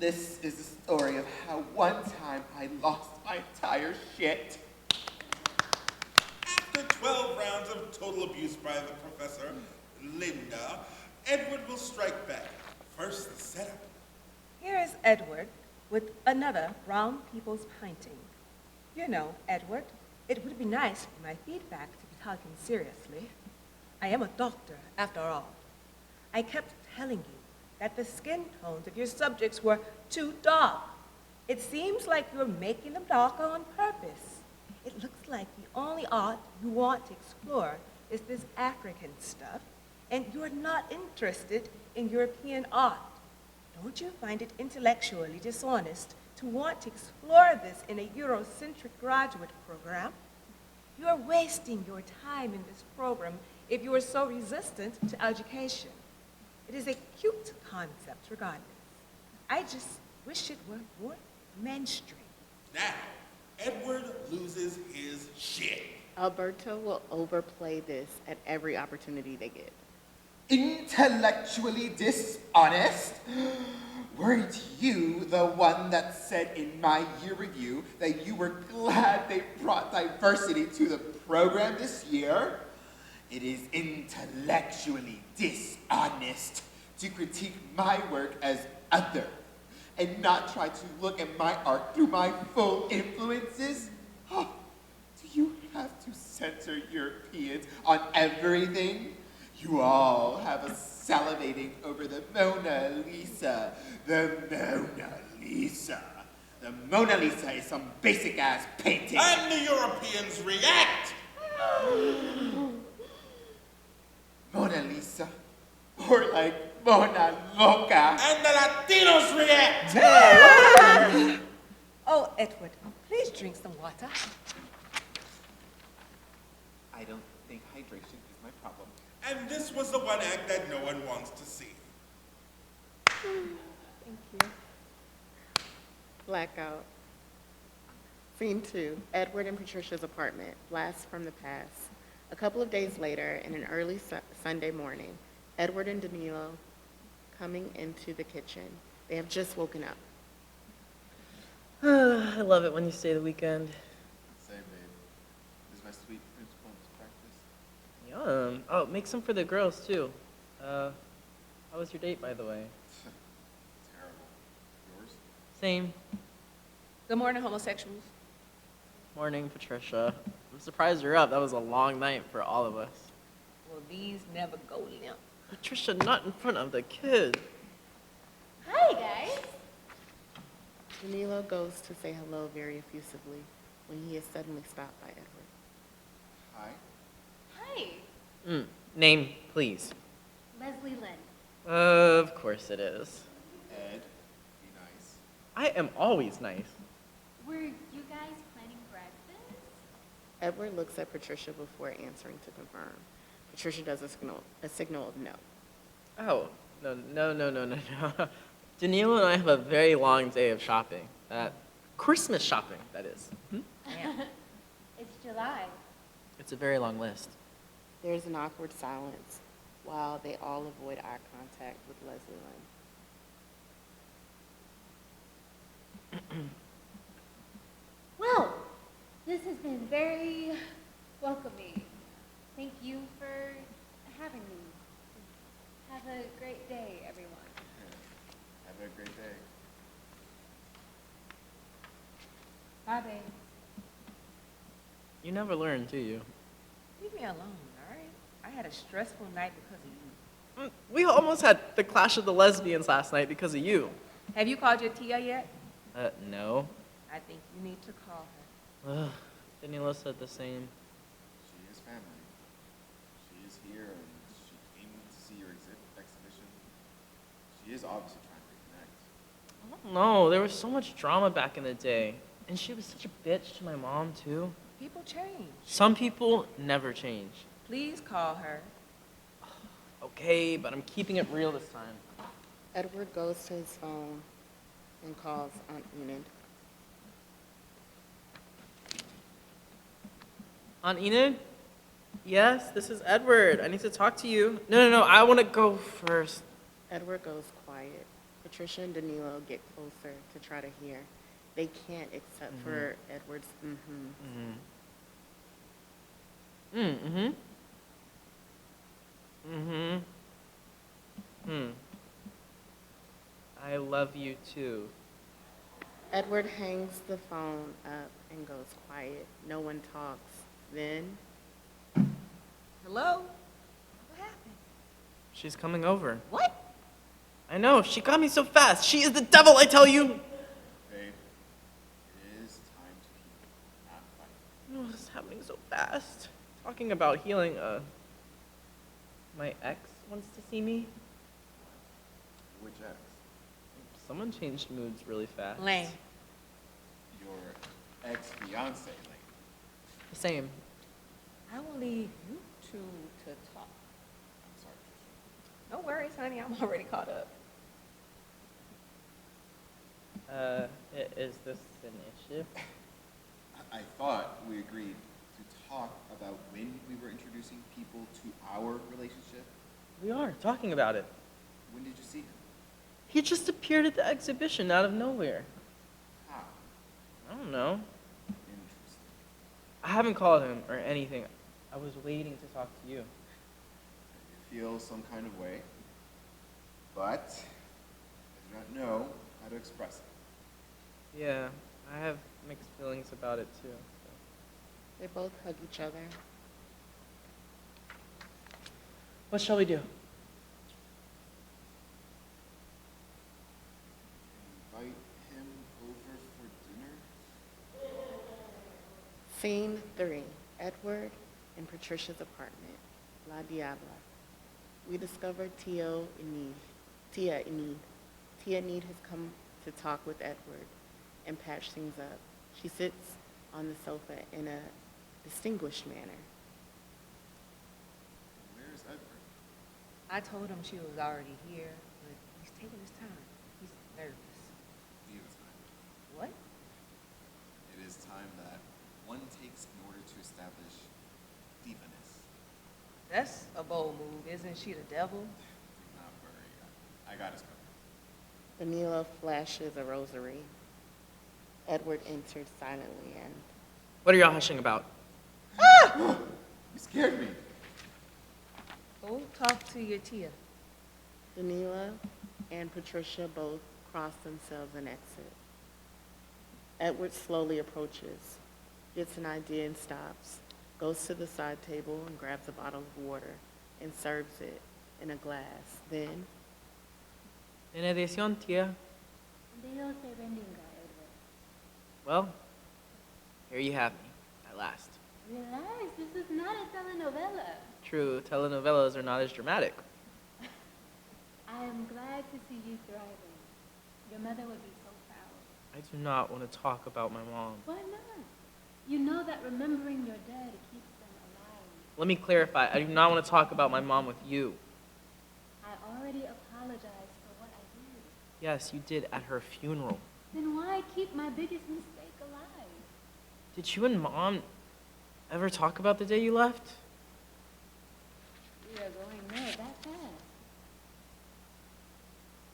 This is the story of how one time I lost my entire shit. After 12 rounds of total abuse by the Professor, Linda, Edward will strike back. First, the setup. Here is Edward with another brown people's painting. You know, Edward, it would be nice for my feedback to be talking seriously. I am a doctor, after all. I kept telling you that the skin tones of your subjects were too dark. It seems like you're making them darker on purpose. It looks like the only art you want to explore is this African stuff, and you're not interested in European art. Don't you find it intellectually dishonest to want to explore this in a Eurocentric graduate program? You are wasting your time in this program if you are so resistant to education. It is a cute concept, regardless. I just wish it were more mainstream. Now, Edward loses his shit. Alberto will overplay this at every opportunity they get. Intellectually dishonest? Weren't you the one that said in my year review that you were glad they brought diversity to the program this year? It is intellectually dishonest to critique my work as other and not try to look at my art through my full influences. Oh, do you have to censor Europeans on everything? You all have us salivating over the Mona Lisa. The Mona Lisa. The Mona Lisa is some basic-ass painting. And the Europeans react! Mona Lisa. Or like Mona Loca. And the Latinos react! Oh, Edward, please drink some water. I don't think hydration is my problem. And this was the one act that no one wants to see. Thank you. Blackout. Scene 2, Edward and Patricia's apartment, blast from the past. A couple of days later, in an early Sunday morning, Edward and Danilo coming into the kitchen. They have just woken up. I love it when you stay the weekend. Say, babe, is my sweet Prince Poems practice? Yum. Oh, make some for the girls, too. How was your date, by the way? Terrible. Yours? Same. Good morning, homosexuals. Morning, Patricia. I'm surprised you're up. That was a long night for all of us. Well, these never go limp. Patricia, not in front of the kid. Hi, guys. Danilo goes to say hello very effusively when he is suddenly stopped by Edward. Hi. Hi. Name, please. Leslie Lynn. Of course it is. Ed, be nice. I am always nice. Were you guys planning breakfast? Edward looks at Patricia before answering to confirm. Patricia does a signal of no. Oh, no. Danilo and I have a very long day of shopping. Christmas shopping, that is. It's July. It's a very long list. There's an awkward silence while they all avoid eye contact with Leslie Lynn. Well, this has been very welcoming. Thank you for having me. Have a great day, everyone. Have a great day. Bye, babe. You never learn, do you? Leave me alone, all right? I had a stressful night because of you. We almost had the clash of the lesbians last night because of you. Have you called your Tia yet? No. I think you need to call her. Ugh, Danilo said the same. She is family. She is here and she came to see your exhibition. She is obviously trying to reconnect. No, there was so much drama back in the day. And she was such a bitch to my mom, too. People change. Some people never change. Please call her. Okay, but I'm keeping it real this time. Edward goes to his phone and calls Aunt Enid. Aunt Enid? Yes, this is Edward. I need to talk to you. No, I want to go first. Edward goes quiet. Patricia and Danilo get closer to try to hear. They can't except for Edward's I love you too. Edward hangs the phone up and goes quiet. No one talks. Then, hello? What happened? She's coming over. What? I know, she got me so fast. She is the devil, I tell you. Babe, it is time to heal, not fight. Oh, this is happening so fast. Talking about healing, my ex wants to see me. Which ex? Someone changed moods really fast. Lane. Your ex-fiance, Lane. The same. I will leave you two to talk. I'm sorry, Patricia. No worries, honey. I'm already caught up. Is this an issue? I thought we agreed to talk about when we were introducing people to our relationship. We are talking about it. When did you see him? He just appeared at the exhibition out of nowhere. How? I don't know. Interesting. I haven't called him or anything. I was waiting to talk to you. You feel some kind of way, but I do not know how to express it. Yeah, I have mixed feelings about it too. they both hug each other. What shall we do? Invite him over for dinner? Scene 3, Edward in Patricia's apartment, La Diabla. We discover Tia Enid. Tia Enid has come to talk with Edward and patch things up. She sits on the sofa in a distinguished manner. Where's Edward? I told him she was already here, but he's taking his time. He's nervous. Leave it time. What? It is time that one takes in order to establish divaness. That's a bold move. Isn't she the devil? Do not worry. I got us covered. Vanilla flashes a rosary. Edward entered silently and What are y'all hushing about? You scared me. Go talk to your Tia. Danila and Patricia both cross themselves and exit. Edward slowly approaches, gets an idea and stops, goes to the side table and grabs a bottle of water and serves it in a glass. Then, Benedición, Tia. Dios te bendiga, Edward. Well, here you have me, at last. Relax, this is not a telenovela. True, telenovelas are not as dramatic. I am glad to see you thriving. Your mother would be so proud. I do not want to talk about my mom. Why not? You know that remembering your dad keeps them alive. Let me clarify, I do not want to talk about my mom with you. I already apologized for what I did. Yes, you did at her funeral. Then why keep my biggest mistake alive? Did you and Mom ever talk about the day you left? We are going there that fast.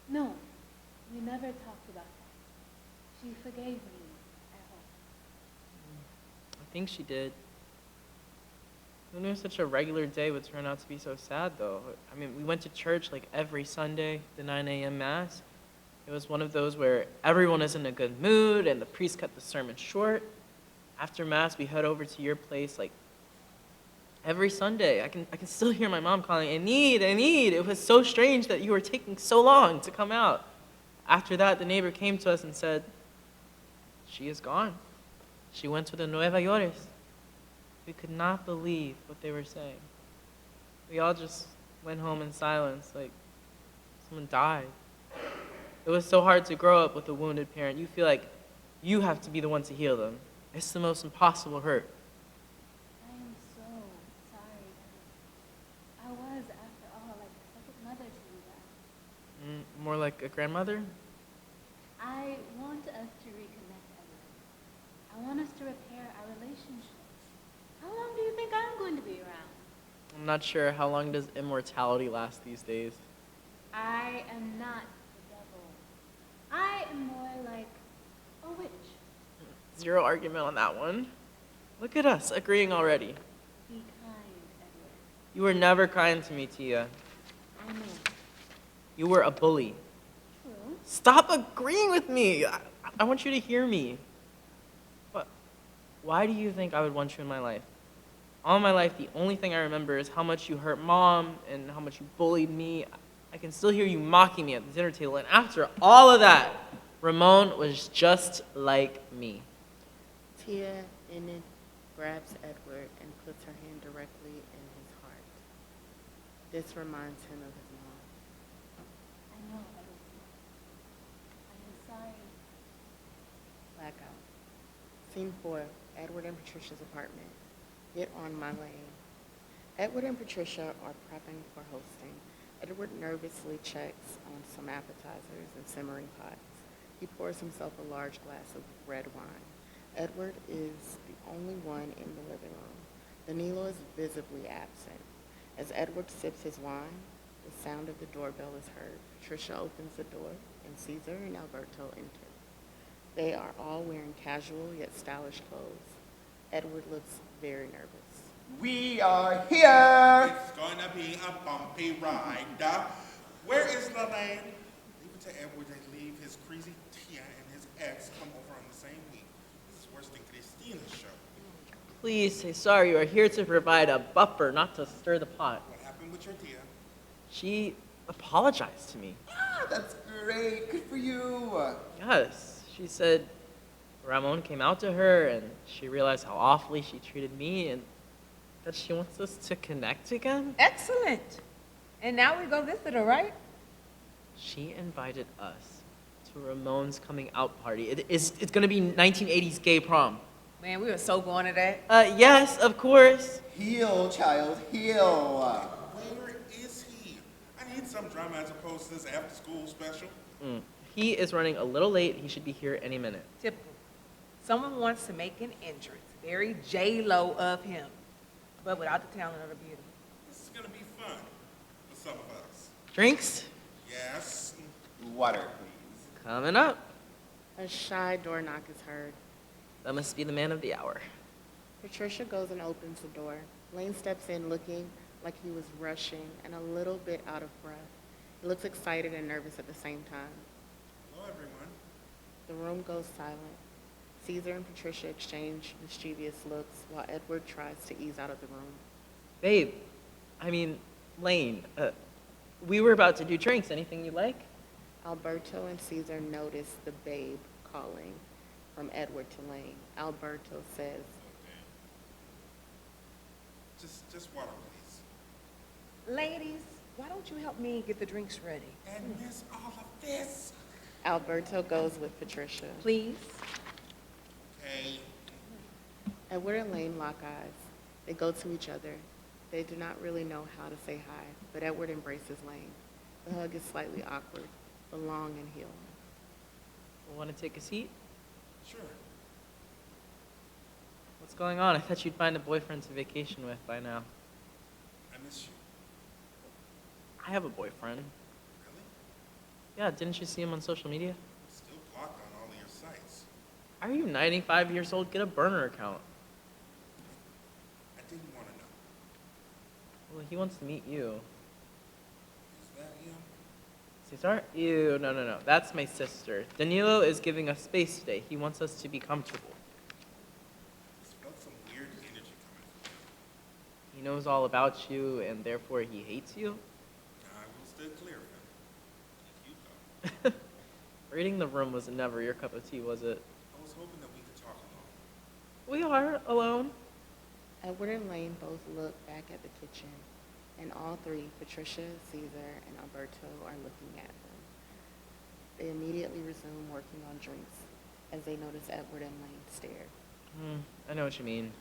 No, we never talked about that. She forgave me at all. I think she did. Who knew such a regular day would turn out to be so sad, though? I mean, we went to church like every Sunday, the 9 a.m. Mass. It was one of those where everyone is in a good mood and the priest cut the sermon short. After Mass, we head over to your place like every Sunday. I can still hear my mom calling, I need. It was so strange that you were taking so long to come out. After that, the neighbor came to us and said, she is gone. She went to the Nueva York. We could not believe what they were saying. We all just went home in silence, like someone died. It was so hard to grow up with a wounded parent. You feel like you have to be the one to heal them. It's the most impossible hurt. I am so sorry. I was, after all, like a second mother to you guys. More like a grandmother? I want us to reconnect, Edward. I want us to repair our relationship. How long do you think I'm going to be around? I'm not sure. How long does immortality last these days? I am not the devil. I am more like a witch. Zero argument on that one. Look at us, agreeing already. Be kind, Edward. You were never kind to me, Tia. I know. You were a bully. True. Stop agreeing with me. I want you to hear me. But why do you think I would want you in my life? All my life, the only thing I remember is how much you hurt Mom and how much you bullied me. I can still hear you mocking me at the dinner table. And after all of that, Ramon was just like me. Tia Enid grabs Edward and puts her hand directly in his heart. This reminds him of his mom. I know, Edward. I am sorry. Blackout. Scene 4, Edward and Patricia's apartment. Get on my lane. Edward and Patricia are prepping for hosting. Edward nervously checks on some appetizers and simmering pots. He pours himself a large glass of red wine. Edward is the only one in the living room. Danilo is visibly absent. As Edward sips his wine, the sound of the doorbell is heard. Patricia opens the door, and Caesar and Alberto enter. They are all wearing casual yet stylish clothes. Edward looks very nervous. We are here! It's gonna be a bumpy ride. Where is the lane? Leave it to Edward to leave his crazy Tia and his ex come over on the same week. This is worse than Christina's show. Please say sorry. You are here to provide a buffer, not to stir the pot. What happened with your Tia? She apologized to me. Ah, that's great. Good for you. Yes. She said Ramon came out to her and she realized how awfully she treated me and that she wants us to connect again. Excellent. And now we go visit her, right? She invited us to Ramon's coming out party. It's going to be 1980s gay prom. Man, we were so going to that. Yes, of course. Heal, child, heal. Where is he? I need some drama as opposed to this after-school special. He is running a little late. He should be here any minute. Typical. Someone wants to make an entrance. Very J-Lo of him, but without the talent or the beauty. This is going to be fun for some of us. Drinks? Yes. Water, please. Coming up. A shy door knock is heard. That must be the man of the hour. Patricia goes and opens the door. Lane steps in looking like he was rushing and a little bit out of breath. He looks excited and nervous at the same time. Hello, everyone. The room goes silent. Caesar and Patricia exchange mischievous looks while Edward tries to ease out of the room. Babe, Lane, we were about to do drinks. Anything you like? Alberto and Caesar notice the babe calling from Edward to Lane. Alberto says, Just water, please. Ladies, why don't you help me get the drinks ready? And miss all of this. Alberto goes with Patricia. Please. Okay. Edward and Lane lock eyes. They go to each other. They do not really know how to say hi, but Edward embraces Lane. The hug is slightly awkward, but long and healing. Want to take a seat? Sure. What's going on? I thought you'd find a boyfriend to vacation with by now. I miss you. I have a boyfriend. Really? Yeah, didn't you see him on social media? I'm still blocked on all of your sites. Are you 95 years old? Get a burner account. I didn't want to know. Well, he wants to meet you. Is that him? Cesar? Ew, no. That's my sister. Danilo is giving us space today. He wants us to be comfortable. I felt some weird energy coming from him. He knows all about you, and therefore he hates you? I will stay clear of him. Thank you, though. Reading the room was never your cup of tea, was it? I was hoping that we could talk alone. We are alone. Edward and Lane both look back at the kitchen, and all three, Patricia, Caesar, and Alberto, are looking at them. They immediately resume working on drinks as they notice Edward and Lane stare. I know what you mean.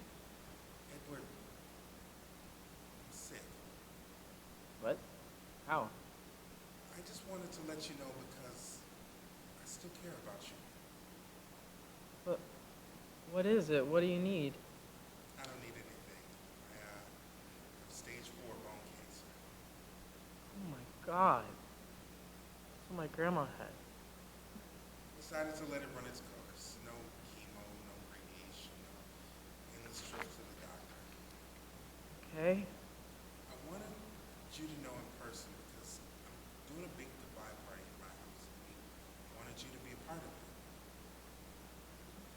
Edward, I'm sick. What? How? I just wanted to let you know because I still care about you. But what is it? What do you need? I don't need anything. I have stage 4 bone cancer. Oh my God. That's what my grandma had. Decided to let it run its course. No chemo, no radiation, no endless trips to the doctor. Okay. I wanted you to know in person because I'm doing a big goodbye party at my house. I wanted you to be a part of it.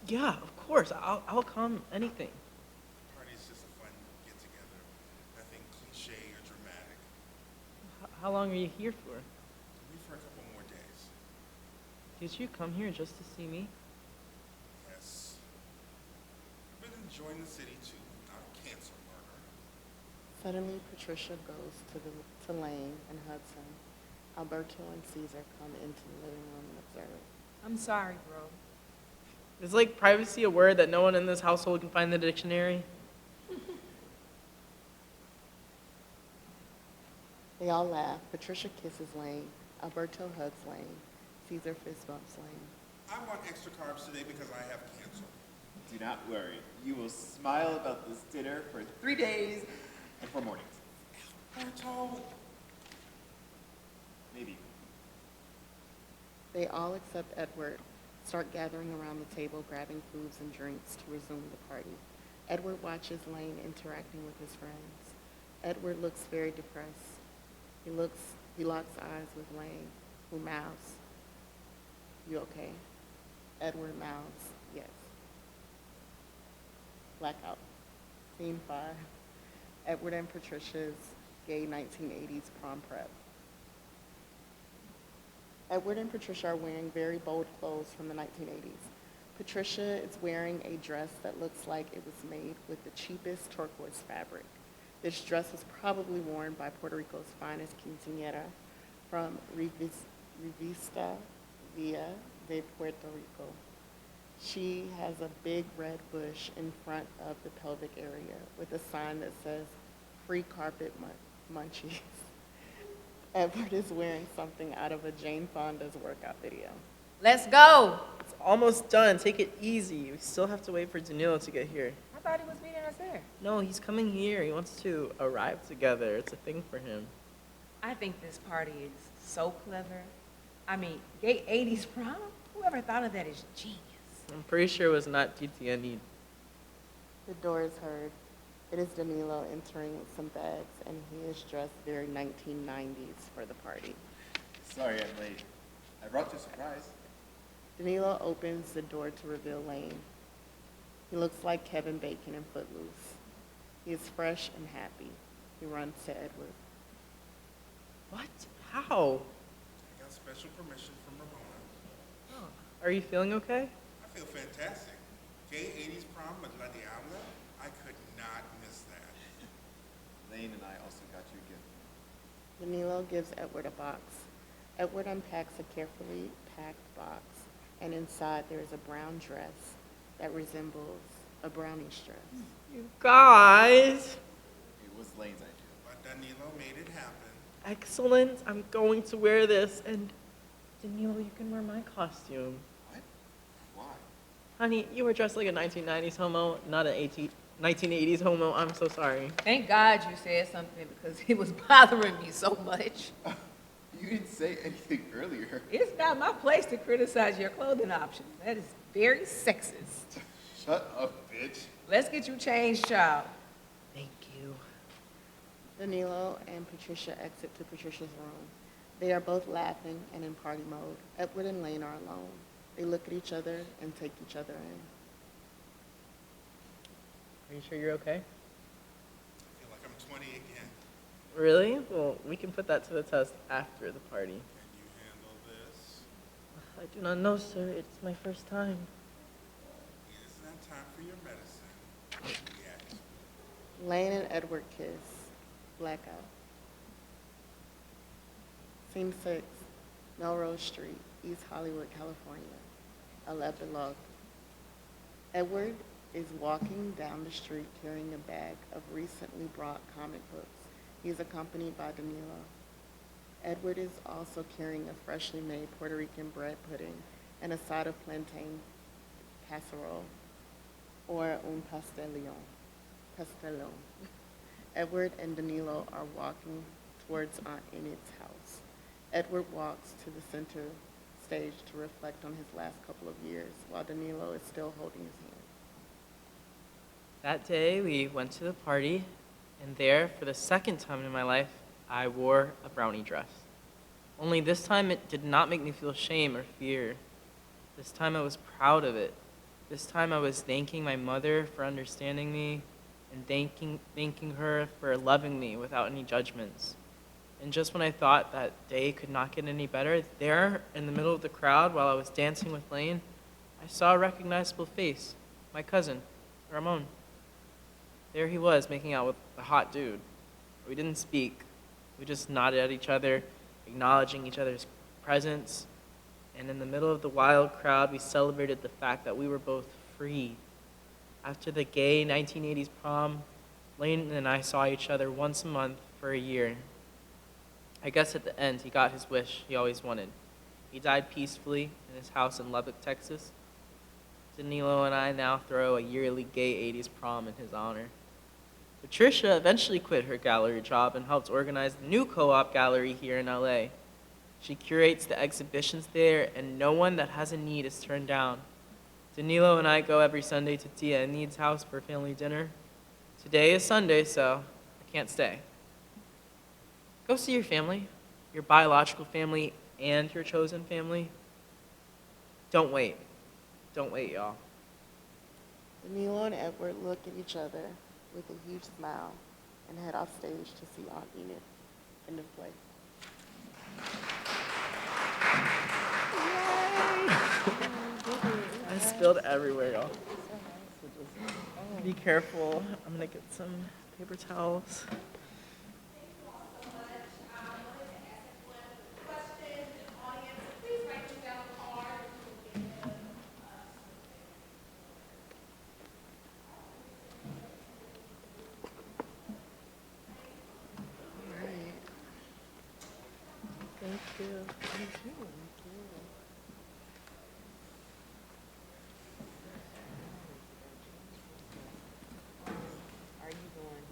Yeah, of course. I'll come. Anything. The party is just a fun get-together. Nothing cliche or dramatic. How long are you here for? Maybe for a couple more days. Did you come here just to see me? Yes. I've been enjoying the city too. Not a cancer murder. Suddenly, Patricia goes to Lane and hugs him. Alberto and Caesar come into the living room and observe. I'm sorry, bro. Is like privacy a word that no one in this household can find in the dictionary? They all laugh. Patricia kisses Lane. Alberto hugs Lane. Caesar fist bumps Lane. I want extra carbs today because I have cancer. Do not worry. You will smile about this dinner for 3 days and 4 mornings. Alberto. Maybe. They all except Edward start gathering around the table, grabbing foods and drinks to resume the party. Edward watches Lane interacting with his friends. Edward looks very depressed. He locks eyes with Lane, who mouths, "You okay?" Edward mouths, "Yes." Blackout. Scene 5. Edward and Patricia's gay 1980s prom prep. Edward and Patricia are wearing very bold clothes from the 1980s. Patricia is wearing a dress that looks like it was made with the cheapest turquoise fabric. This dress was probably worn by Puerto Rico's finest quinceañera from Revista Villa de Puerto Rico. She has a big red bush in front of the pelvic area with a sign that says, "Free carpet munchies." Edward is wearing something out of a Jane Fonda's workout video. Let's go. It's almost done. Take it easy. We still have to wait for Danilo to get here. I thought he was meeting us there. No, he's coming here. He wants to arrive together. It's a thing for him. I think this party is so clever. I mean, gay 80s prom? Whoever thought of that is genius. I'm pretty sure it was not DTNE. The door is heard. It is Danilo entering with some bags, and he is dressed very 1990s for the party. Sorry I'm late. I brought you a surprise. Danilo opens the door to reveal Lane. He looks like Kevin Bacon in Footloose. He is fresh and happy. He runs to Edward. What? How? I got special permission from Ramona. Oh, are you feeling okay? I feel fantastic. J80's prom with La Diabla? I could not miss that. Lane and I also got you a gift. Danilo gives Edward a box. Edward unpacks a carefully packed box, and inside there is a brown dress that resembles a brownish dress. You guys! It was Lane's idea. But Danilo made it happen. Excellent. I'm going to wear this, and Danilo, you can wear my costume. What? Why? Honey, you were dressed like a 1990s homo, not an 1980s homo. I'm so sorry. Thank God you said something because it was bothering me so much. You didn't say anything earlier. It's not my place to criticize your clothing options. That is very sexist. Shut up, bitch. Let's get you changed, child. Thank you. Danilo and Patricia exit to Patricia's room. They are both laughing and in party mode. Edward and Lane are alone. They look at each other and take each other in. Are you sure you're okay? I feel like I'm 20 again. Really? Well, we can put that to the test after the party. Can you handle this? I do not know, sir. It's my first time. It is not time for your medicine. Yet. Lane and Edward kiss. Blackout. Scene 6. Melrose Street, East Hollywood, California. 11 log. Edward is walking down the street carrying a bag of recently brought comic books. He is accompanied by Danilo. Edward is also carrying a freshly made Puerto Rican bread pudding and a side of plantain casserole, or un pastelón. Edward and Danilo are walking towards Aunt Enid's house. Edward walks to the center stage to reflect on his last couple of years, while Danilo is still holding his hand. That day, we went to the party, and there, for the second time in my life, I wore a brownie dress. Only this time, it did not make me feel shame or fear. This time, I was proud of it. This time, I was thanking my mother for understanding me and thanking her for loving me without any judgments. And just when I thought that day could not get any better, there, in the middle of the crowd, while I was dancing with Lane, I saw a recognizable face, my cousin, Ramon. There he was, making out with a hot dude. We didn't speak. We just nodded at each other, acknowledging each other's presence. And in the middle of the wild crowd, we celebrated the fact that we were both free. After the gay 1980s prom, Lane and I saw each other once a month for a year. I guess at the end, he got his wish he always wanted. He died peacefully in his house in Lubbock, Texas. Danilo and I now throw a yearly gay 80s prom in his honor. Patricia eventually quit her gallery job and helps organize the new co-op gallery here in LA. She curates the exhibitions there, and no one that has a need is turned down. Danilo and I go every Sunday to Tia Enid's house for family dinner. Today is Sunday, so I can't stay. Go see your family, your biological family, and your chosen family. Don't wait. Don't wait, y'all. Danilo and Edward look at each other with a huge smile and head off stage to see Aunt Enid. End of play. I spilled everywhere, y'all. Be careful. I'm gonna get some paper towels. Thank you. Thank you. Are you going?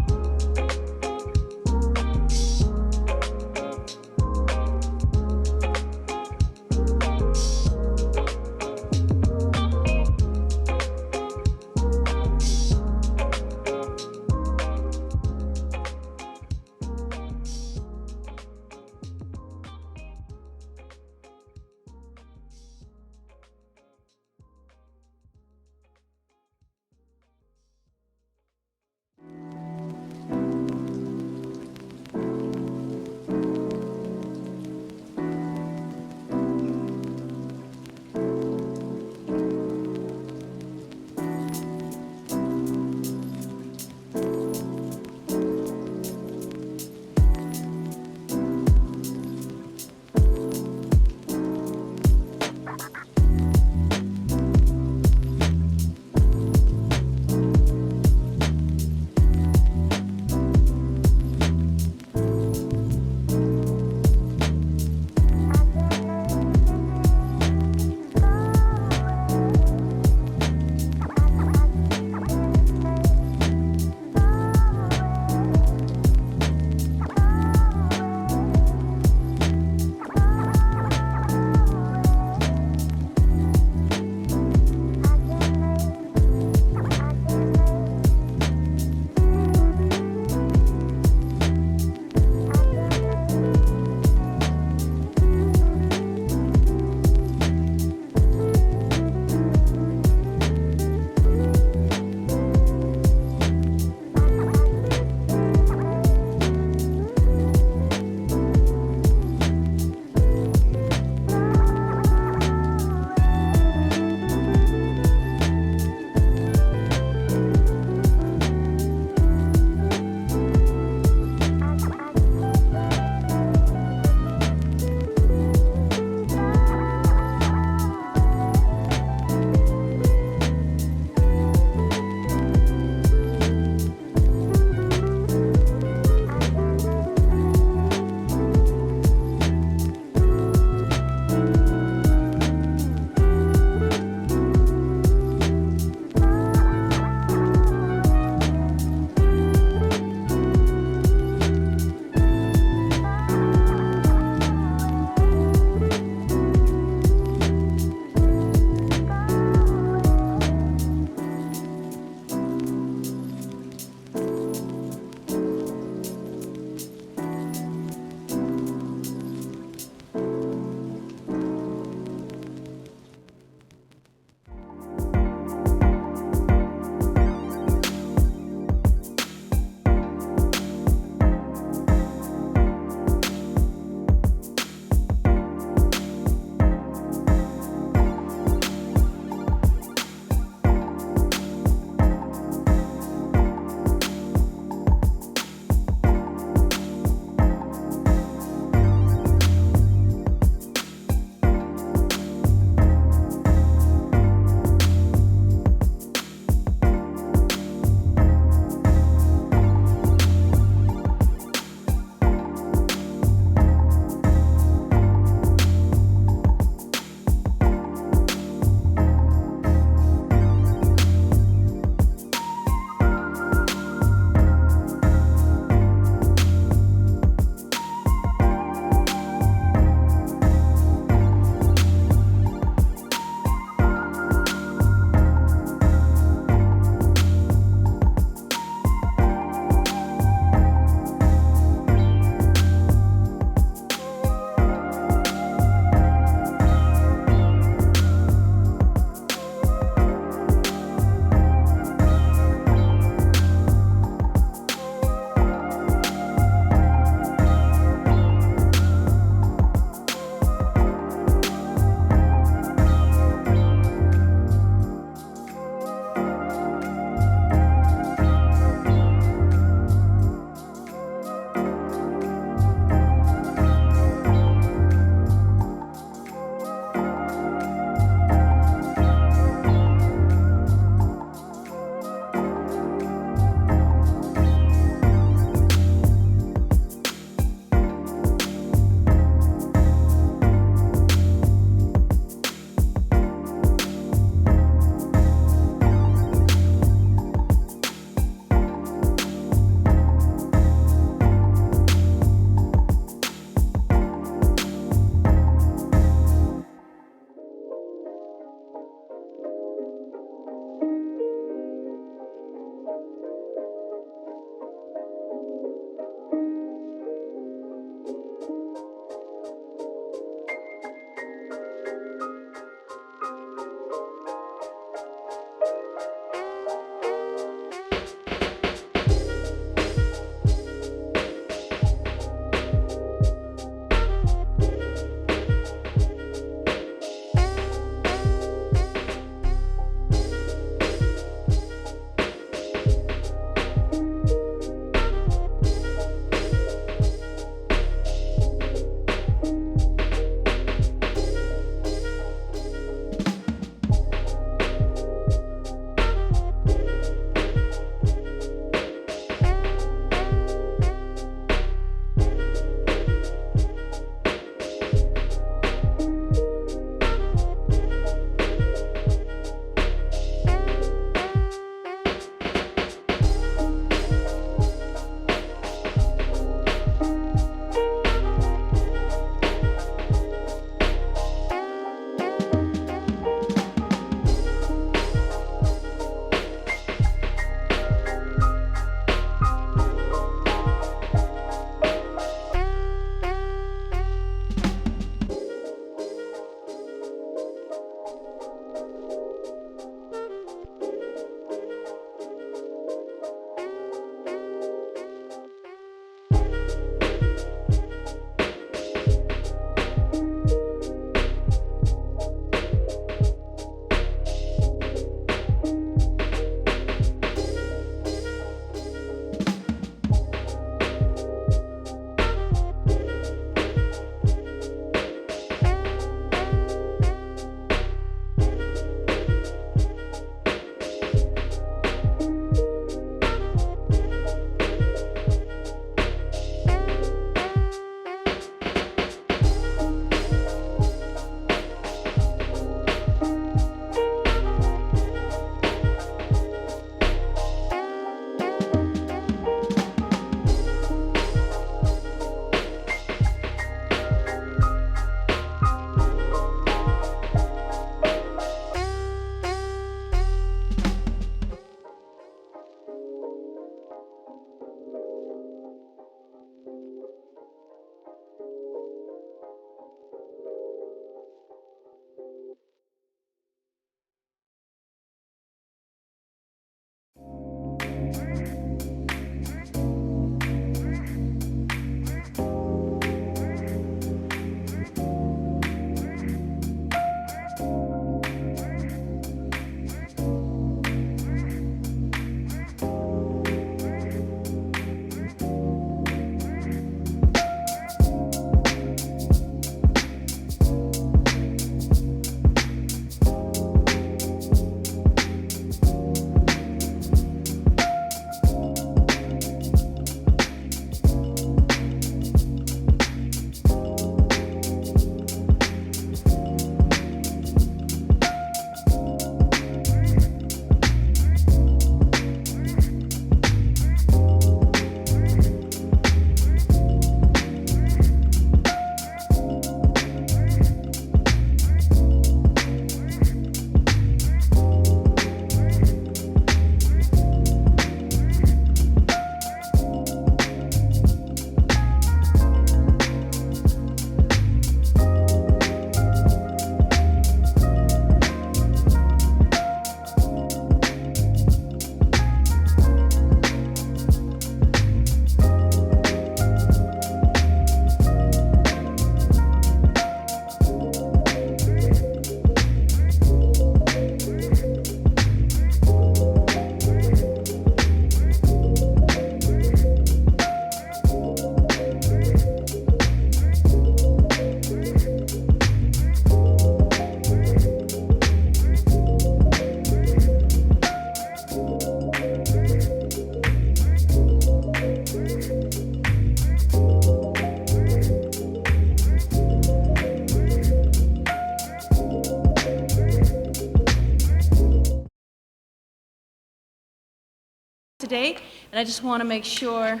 today, and I just want to make sure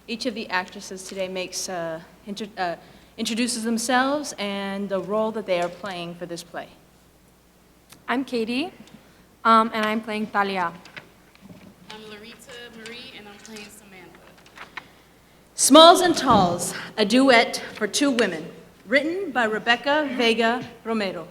each of the actresses today introduces themselves and the role that they are playing for this play. I'm Katie, and I'm playing Talia. I'm Larita Marie, and I'm playing Samantha. Smalls and Talls, a duet for two women, written by Rebecca Vega Romero.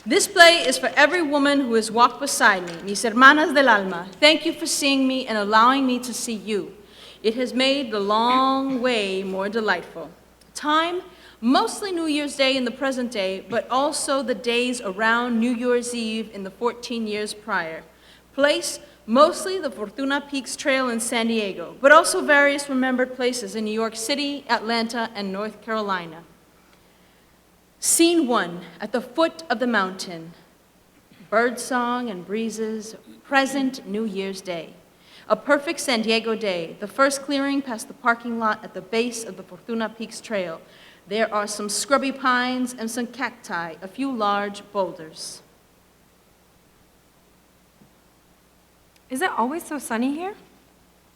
This play is for every woman who has walked beside me, mis hermanas del alma. Thank you for seeing me and allowing me to see you. It has made the long way more delightful. Time, mostly New Year's Day in the present day, but also the days around New Year's Eve in the 14 years prior. Place, mostly the Fortuna Peaks Trail in San Diego, but also various remembered places in New York City, Atlanta, and North Carolina. Scene 1, at the foot of the mountain. Birdsong and breezes, present New Year's Day. A perfect San Diego day, the first clearing past the parking lot at the base of the Fortuna Peaks Trail. There are some scrubby pines and some cacti, a few large boulders. Is it always so sunny here?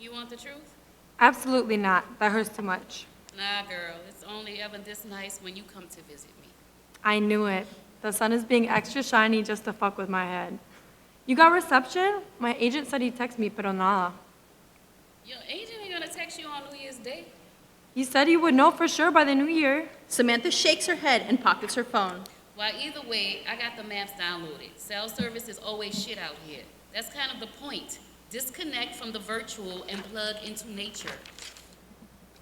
You want the truth? Absolutely not. That hurts too much. Nah, girl, it's only ever this nice when you come to visit me. I knew it. The sun is being extra shiny just to fuck with my head. You got reception? My agent said he'd text me, pero nada. Your agent ain't gonna text you on New Year's Day. He said he would know for sure by the new year. Samantha shakes her head and pockets her phone. Well, either way, I got the maps downloaded. Cell service is always shit out here. That's kind of the point. Disconnect from the virtual and plug into nature.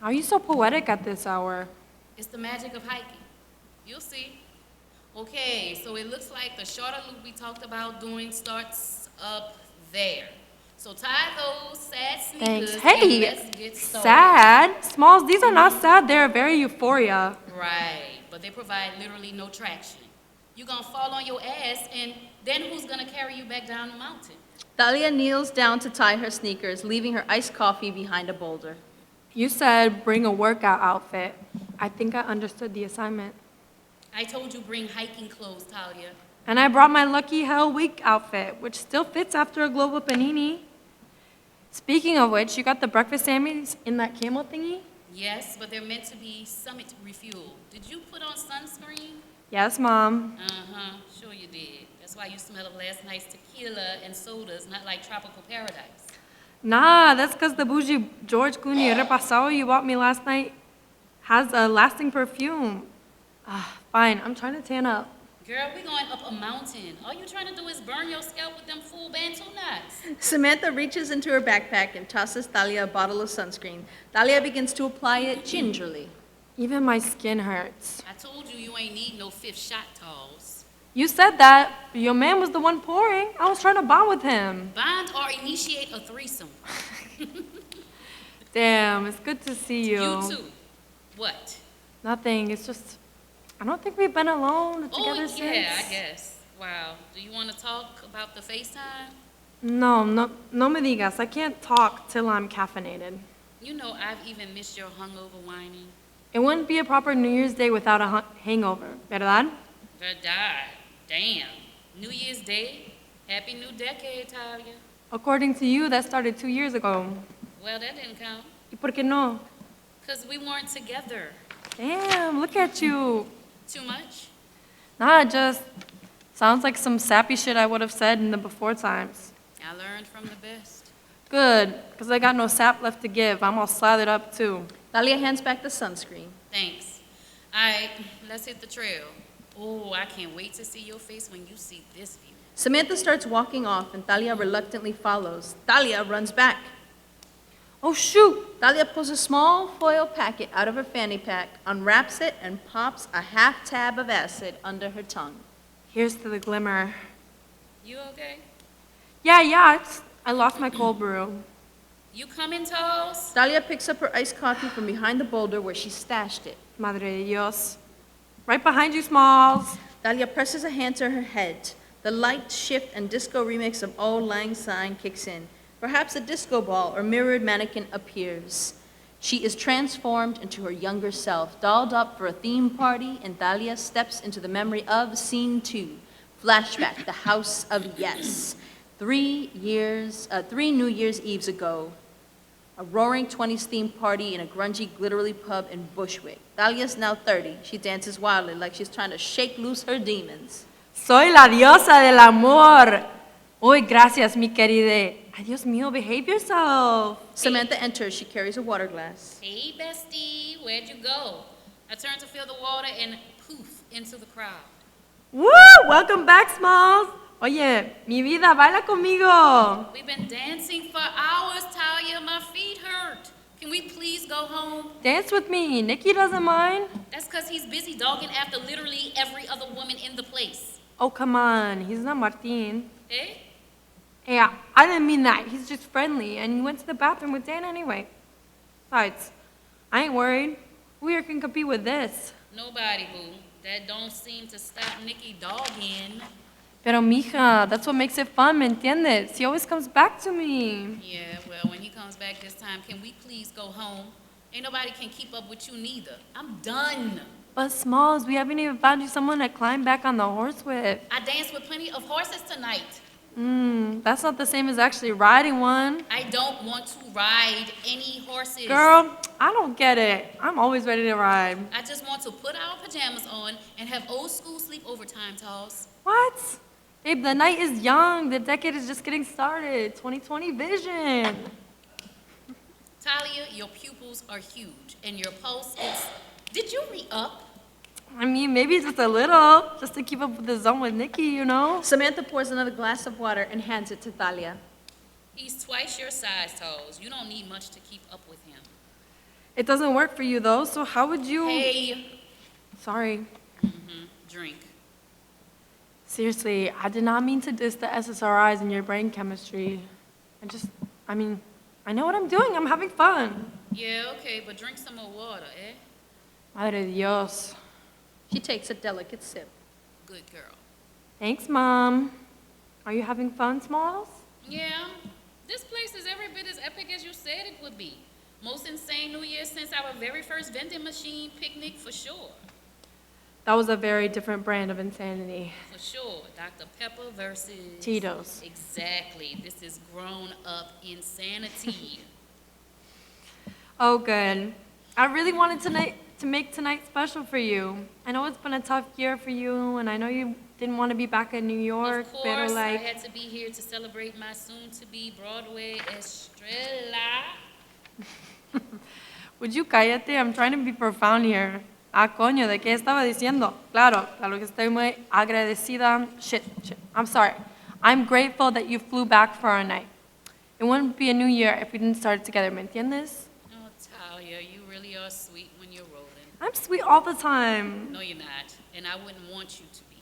How are you so poetic at this hour? It's the magic of hiking. You'll see. Okay, so it looks like the shorter loop we talked about doing starts up there. So tie those sad sneakers Thanks. and Hey, let's get started. sad? Smalls, these are not sad. They're very euphoria. Right, but they provide literally no traction. You're gonna fall on your ass, and then who's gonna carry you back down the mountain? Thalia kneels down to tie her sneakers, leaving her iced coffee behind a boulder. You said bring a workout outfit. I think I understood the assignment. I told you bring hiking clothes, Talia. And I brought my Lucky Hell Week outfit, which still fits after a global panini. Speaking of which, you got the breakfast sandwiches in that camel thingy? Yes, but they're meant to be summit refuel. Did you put on sunscreen? Yes, Mom. Uh-huh, sure you did. That's why you smell of last night's tequila and sodas, not like tropical paradise. Nah, that's because the bougie George Clooney repasado you bought me last night has a lasting perfume. Fine, I'm trying to tan up. Girl, we going up a mountain. All you trying to do is burn your scalp with them full bantu nuts. Samantha reaches into her backpack and tosses Thalia a bottle of sunscreen. Thalia begins to apply it gingerly. Even my skin hurts. I told you you ain't need no fifth shot, Talls. You said that, but your man was the one pouring. I was trying to bond with him. Bond or initiate a threesome. Damn, it's good to see you. You too. What? Nothing, it's just, I don't think we've been alone together since. Yeah, I guess. Wow. Do you want to talk about the FaceTime? No me digas. I can't talk till I'm caffeinated. You know I've even missed your hungover whining. It wouldn't be a proper New Year's Day without a hangover, ¿verdad? Verdad. Damn. New Year's Day? Happy New Decade, Talia. According to you, that started 2 years ago. Well, that didn't count. ¿Y por qué no? Because we weren't together. Damn, look at you. Too much? Nah, it just sounds like some sappy shit I would have said in the before times. I learned from the best. Good, because I got no sap left to give. I'm all slathered up, too. Thalia hands back the sunscreen. Thanks. All right, let's hit the trail. Oh, I can't wait to see your face when you see this view. Samantha starts walking off, and Thalia reluctantly follows. Thalia runs back. Oh, shoot! Thalia pulls a small foil packet out of her fanny pack, unwraps it, and pops a half tab of acid under her tongue. Here's to the glimmer. You okay? Yeah, I lost my cold brew. You coming, Talls? Thalia picks up her iced coffee from behind the boulder where she stashed it. Madre de Dios. Right behind you, Smalls. Thalia presses a hand to her head. The light shift and disco remix of Auld Lang Syne kicks in. Perhaps a disco ball or mirrored mannequin appears. She is transformed into her younger self, dolled up for a theme party, and Thalia steps into the memory of Scene 2, Flashback, the House of Yes. 3 New Year's Eves ago, a roaring 20s themed party in a grungy, glittery pub in Bushwick. Dahlia's now 30. She dances wildly like she's trying to shake loose her demons. Soy la diosa del amor. Uy, gracias, mi querida. Ay, Dios mío, behave yourself. Samantha enters. She carries a water glass. Hey, bestie, where'd you go? I turned to fill the water and poof into the crowd. Woo! Welcome back, Smalls. Oye, mi vida, baila conmigo. We've been dancing for hours, Talia. My feet hurt. Can we please go home? Dance with me. Nikki doesn't mind. That's because he's busy dogging after literally every other woman in the place. Oh, come on. He's not Martin. Eh? Yeah, I didn't mean that. He's just friendly, and he went to the bathroom with Dan anyway. Besides, I ain't worried. Who here can compete with this? Nobody, boo. That don't seem to stop Nikki dogging. Pero, mija, that's what makes it fun, ¿me entiendes? He always comes back to me. Yeah, well, when he comes back this time, can we please go home? Ain't nobody can keep up with you neither. I'm done. But, Smalls, we haven't even found you someone to climb back on the horse with. I danced with plenty of horses tonight. That's not the same as actually riding one. I don't want to ride any horses. Girl, I don't get it. I'm always ready to ride. I just want to put our pajamas on and have old school sleepover time, Talls. What? Babe, the night is young. The decade is just getting started. 2020 vision. Talia, your pupils are huge, and your pulse is... Did you re-up? I mean, maybe just a little, just to keep up with the zone with Nikki, you know? Samantha pours another glass of water and hands it to Thalia. He's twice your size, Talls. You don't need much to keep up with him. It doesn't work for you, though, so how would you... Hey. Sorry. Drink. Seriously, I did not mean to diss the SSRIs in your brain chemistry. I know what I'm doing. I'm having fun. Yeah, okay, but drink some more water, eh? Madre Dios. She takes a delicate sip. Good girl. Thanks, Mom. Are you having fun, Smalls? Yeah. This place is every bit as epic as you said it would be. Most insane New Year since our very first vending machine picnic, for sure. That was a very different brand of insanity. For sure. Dr. Pepper versus... Tito's. Exactly. This is grown-up insanity. Oh, good. I really wanted to make tonight special for you. I know it's been a tough year for you, and I know you didn't want to be back in New York. Of course, I had to be here to celebrate my soon-to-be Broadway Estrella. Would you cállate? I'm trying to be profound here. Ah, coño, ¿de qué estaba diciendo? Claro que estoy muy agradecida. Shit. I'm sorry. I'm grateful that you flew back for our night. It wouldn't be a new year if we didn't start it together, ¿me entiendes? Oh, Talia, you really are sweet when you're rolling. I'm sweet all the time. No, you're not, and I wouldn't want you to be.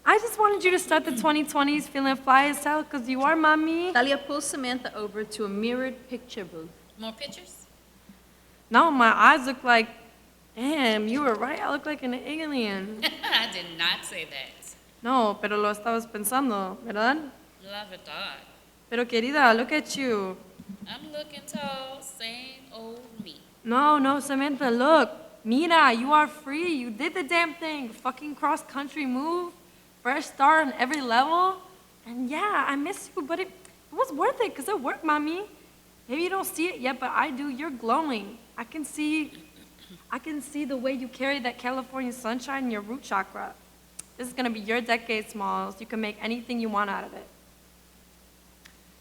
I just wanted you to start the 2020s feeling fly as hell, because you are, mommy. Thalia pulls Samantha over to a mirrored picture booth. More pictures? No, my eyes look like, damn, you were right. I look like an alien. I did not say that. No, pero lo estabas pensando, ¿verdad? La verdad. Pero querida, look at you. I'm looking tall, same old me. No, Samantha, look. Mira, you are free. You did the damn thing. Fucking cross-country move. Fresh start on every level. And yeah, I miss you, but it was worth it because it worked, mommy. Maybe you don't see it yet, but I do. You're glowing. I can see the way you carry that California sunshine in your root chakra. This is going to be your decade, Smalls. You can make anything you want out of it.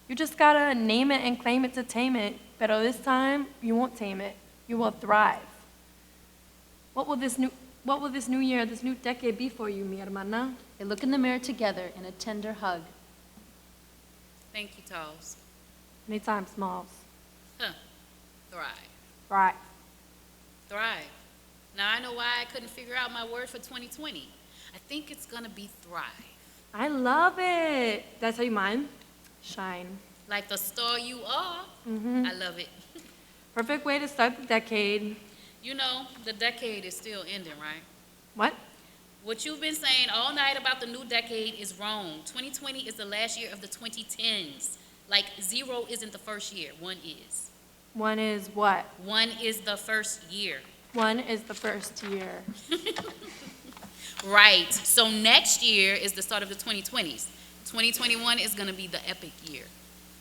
You just got to name it and claim it to tame it. Pero this time, you won't tame it. You will thrive. What will this new year, this new decade be for you, mi hermana? They look in the mirror together in a tender hug. Thank you, Talls. Anytime, Smalls. Thrive. Thrive. Now I know why I couldn't figure out my word for 2020. I think it's gonna be thrive. I love it. Did I tell you mine? Shine. Like the star you are. I love it. Perfect way to start the decade. You know, the decade is still ending, right? What? What you've been saying all night about the new decade is wrong. 2020 is the last year of the 2010s. Like 0 isn't the first year, 1 is. 1 is what? 1 is the first year. 1 is the first year. Right. So next year is the start of the 2020s. 2021 is going to be the epic year.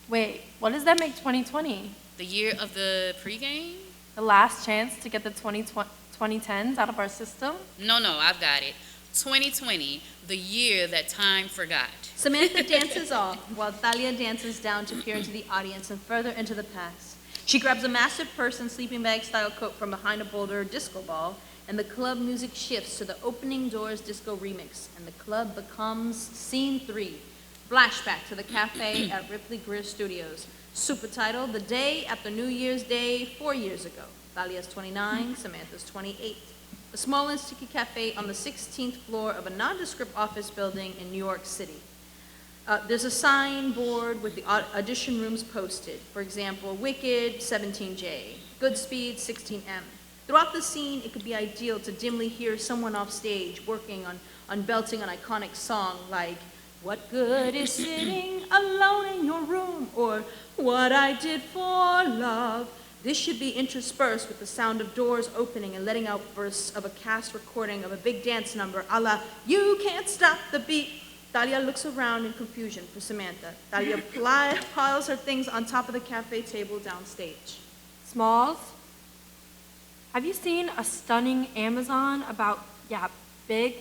Wait, what does that make 2020? The year of the pregame? The last chance to get the 2010s out of our system? No, I've got it. 2020, the year that time forgot. Samantha dances off while Thalia dances down to peer into the audience and further into the past. She grabs a massive purse and sleeping bag style coat from behind a Boulder disco ball, and the club music shifts to the Opening Doors disco remix, and the club becomes scene 3, flashback to the cafe at Ripley Greer Studios. Super title, The Day After New Year's Day 4 years ago. Thalia's 29, Samantha's 28. A small and sticky cafe on the 16th floor of a nondescript office building in New York City. There's a signboard with the audition rooms posted. For example, Wicked, 17J, Goodspeed, 16M. Throughout the scene, it could be ideal to dimly hear someone off stage working on belting an iconic song like, "What good is sitting alone in your room?" or "What I Did for Love." This should be interspersed with the sound of doors opening and letting out bursts of a cast recording of a big dance number a la "You Can't Stop the Beat." Thalia looks around in confusion for Samantha. Thalia piles her things on top of the cafe table downstage. Smalls, have you seen a stunning Amazon about, big,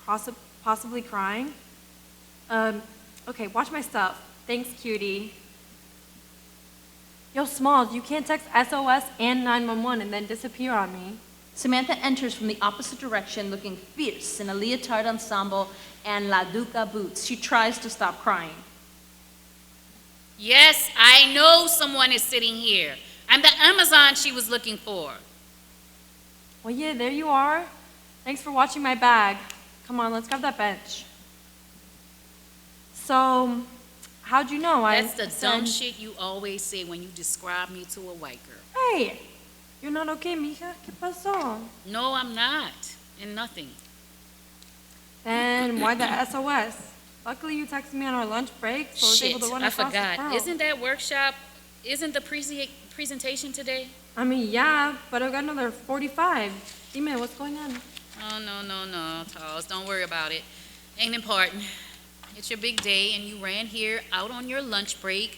possibly crying? Okay, watch my stuff. Thanks, cutie. Yo, Smalls, you can't text SOS and 911 and then disappear on me. Samantha enters from the opposite direction looking fierce in a leotard ensemble and La Duca boots. She tries to stop crying. Yes, I know someone is sitting here. I'm the Amazon she was looking for. Well, yeah, there you are. Thanks for watching my bag. Come on, let's grab that bench. So, how'd you know? That's the dumb shit you always say when you describe me to a white girl. Hey, you're not okay, mija? ¿Qué pasó? No, I'm not. And nothing. Then why the SOS? Luckily, you texted me on our lunch break, so I was able to run across the I forgot. pearl. Isn't that workshop, isn't the presentation today? I mean, yeah, but I've got another 45. Dime, what's going on? Oh, no, Talls. Don't worry about it. Ain't important. It's your big day, and you ran here out on your lunch break.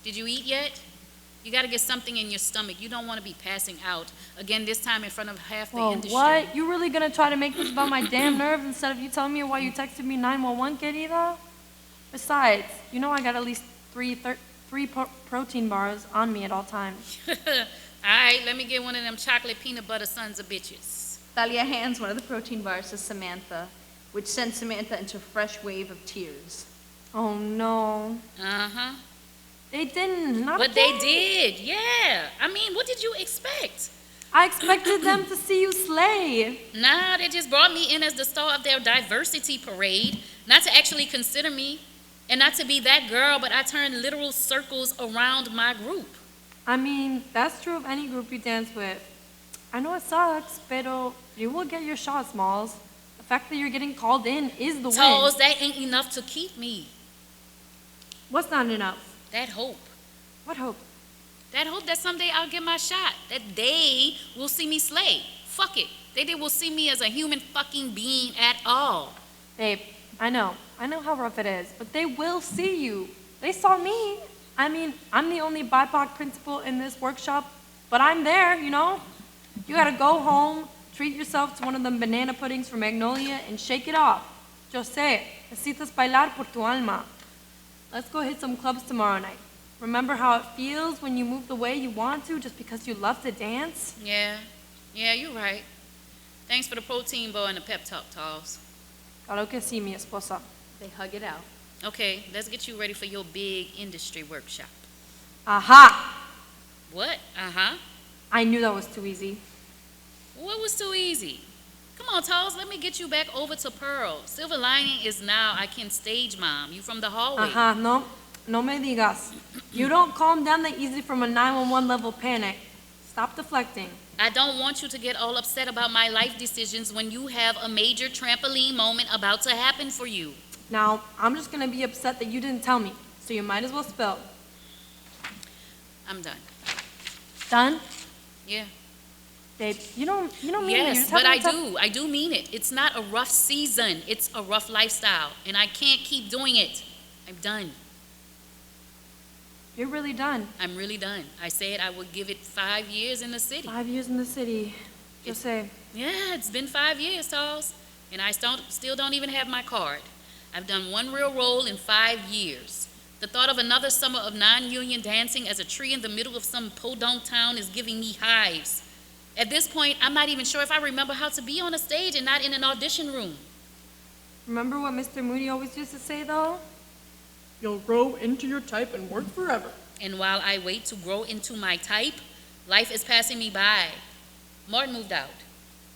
Did you eat yet? You got to get something in your stomach. You don't want to be passing out. Again, this time in front of half the industry. What? You really going to try to make this about my damn nerves instead of you telling me why you texted me 911, querida? Besides, you know I got at least three protein bars on me at all times. All right, let me get one of them chocolate peanut butter sons of bitches. Thalia hands one of the protein bars to Samantha, which sends Samantha into a fresh wave of tears. Oh, no. Uh-huh. They didn't. But they did, yeah. I mean, what did you expect? I expected them to see you slay. Nah, they just brought me in as the star of their diversity parade, not to actually consider me, and not to be that girl, but I turned literal circles around my group. I mean, that's true of any group you dance with. I know it sucks, pero you will get your shot, Smalls. The fact that you're getting called in is the win. Toes, that ain't enough to keep me. What's not enough? That hope. What hope? That hope that someday I'll get my shot. That they will see me slay. Fuck it. They will see me as a human fucking being at all. Babe, I know how rough it is, but they will see you. They saw me. I mean, I'm the only BIPOC principal in this workshop, but I'm there, you know? You gotta go home, treat yourself to one of them banana puddings from Magnolia, and shake it off. Yo sé, necesitas bailar por tu alma. Let's go hit some clubs tomorrow night. Remember how it feels when you move the way you want to just because you love to dance? Yeah, you're right. Thanks for the protein bar and the pep talk, Talls. Claro que sí, mi esposa. They hug it out. Okay, let's get you ready for your big industry workshop. Aha! What? Uh-huh? I knew that was too easy. What was too easy? Come on, Talls, let me get you back over to Pearl. Silver Lining is now I Can Stage Mom. You from the hallway. No me digas. You don't calm down that easy from a 911 level panic. Stop deflecting. I don't want you to get all upset about my life decisions when you have a major trampoline moment about to happen for you. Now, I'm just gonna be upset that you didn't tell me, so you might as well spill. I'm done. Done? Yeah. Babe, you don't mean it. Yes, but I do mean it. It's not a rough season. It's a rough lifestyle, and I can't keep doing it. I'm done. You're really done. I'm really done. I said I would give it 5 years in the city. 5 years in the city. Just say. Yeah, it's been 5 years, Talls. And I still don't even have my card. I've done one real role in 5 years. The thought of another summer of non-union dancing as a tree in the middle of some podunk town is giving me hives. At this point, I'm not even sure if I remember how to be on a stage and not in an audition room. Remember what Mr. Moody always used to say, though? You'll grow into your type and work forever. And while I wait to grow into my type, life is passing me by. Martin moved out.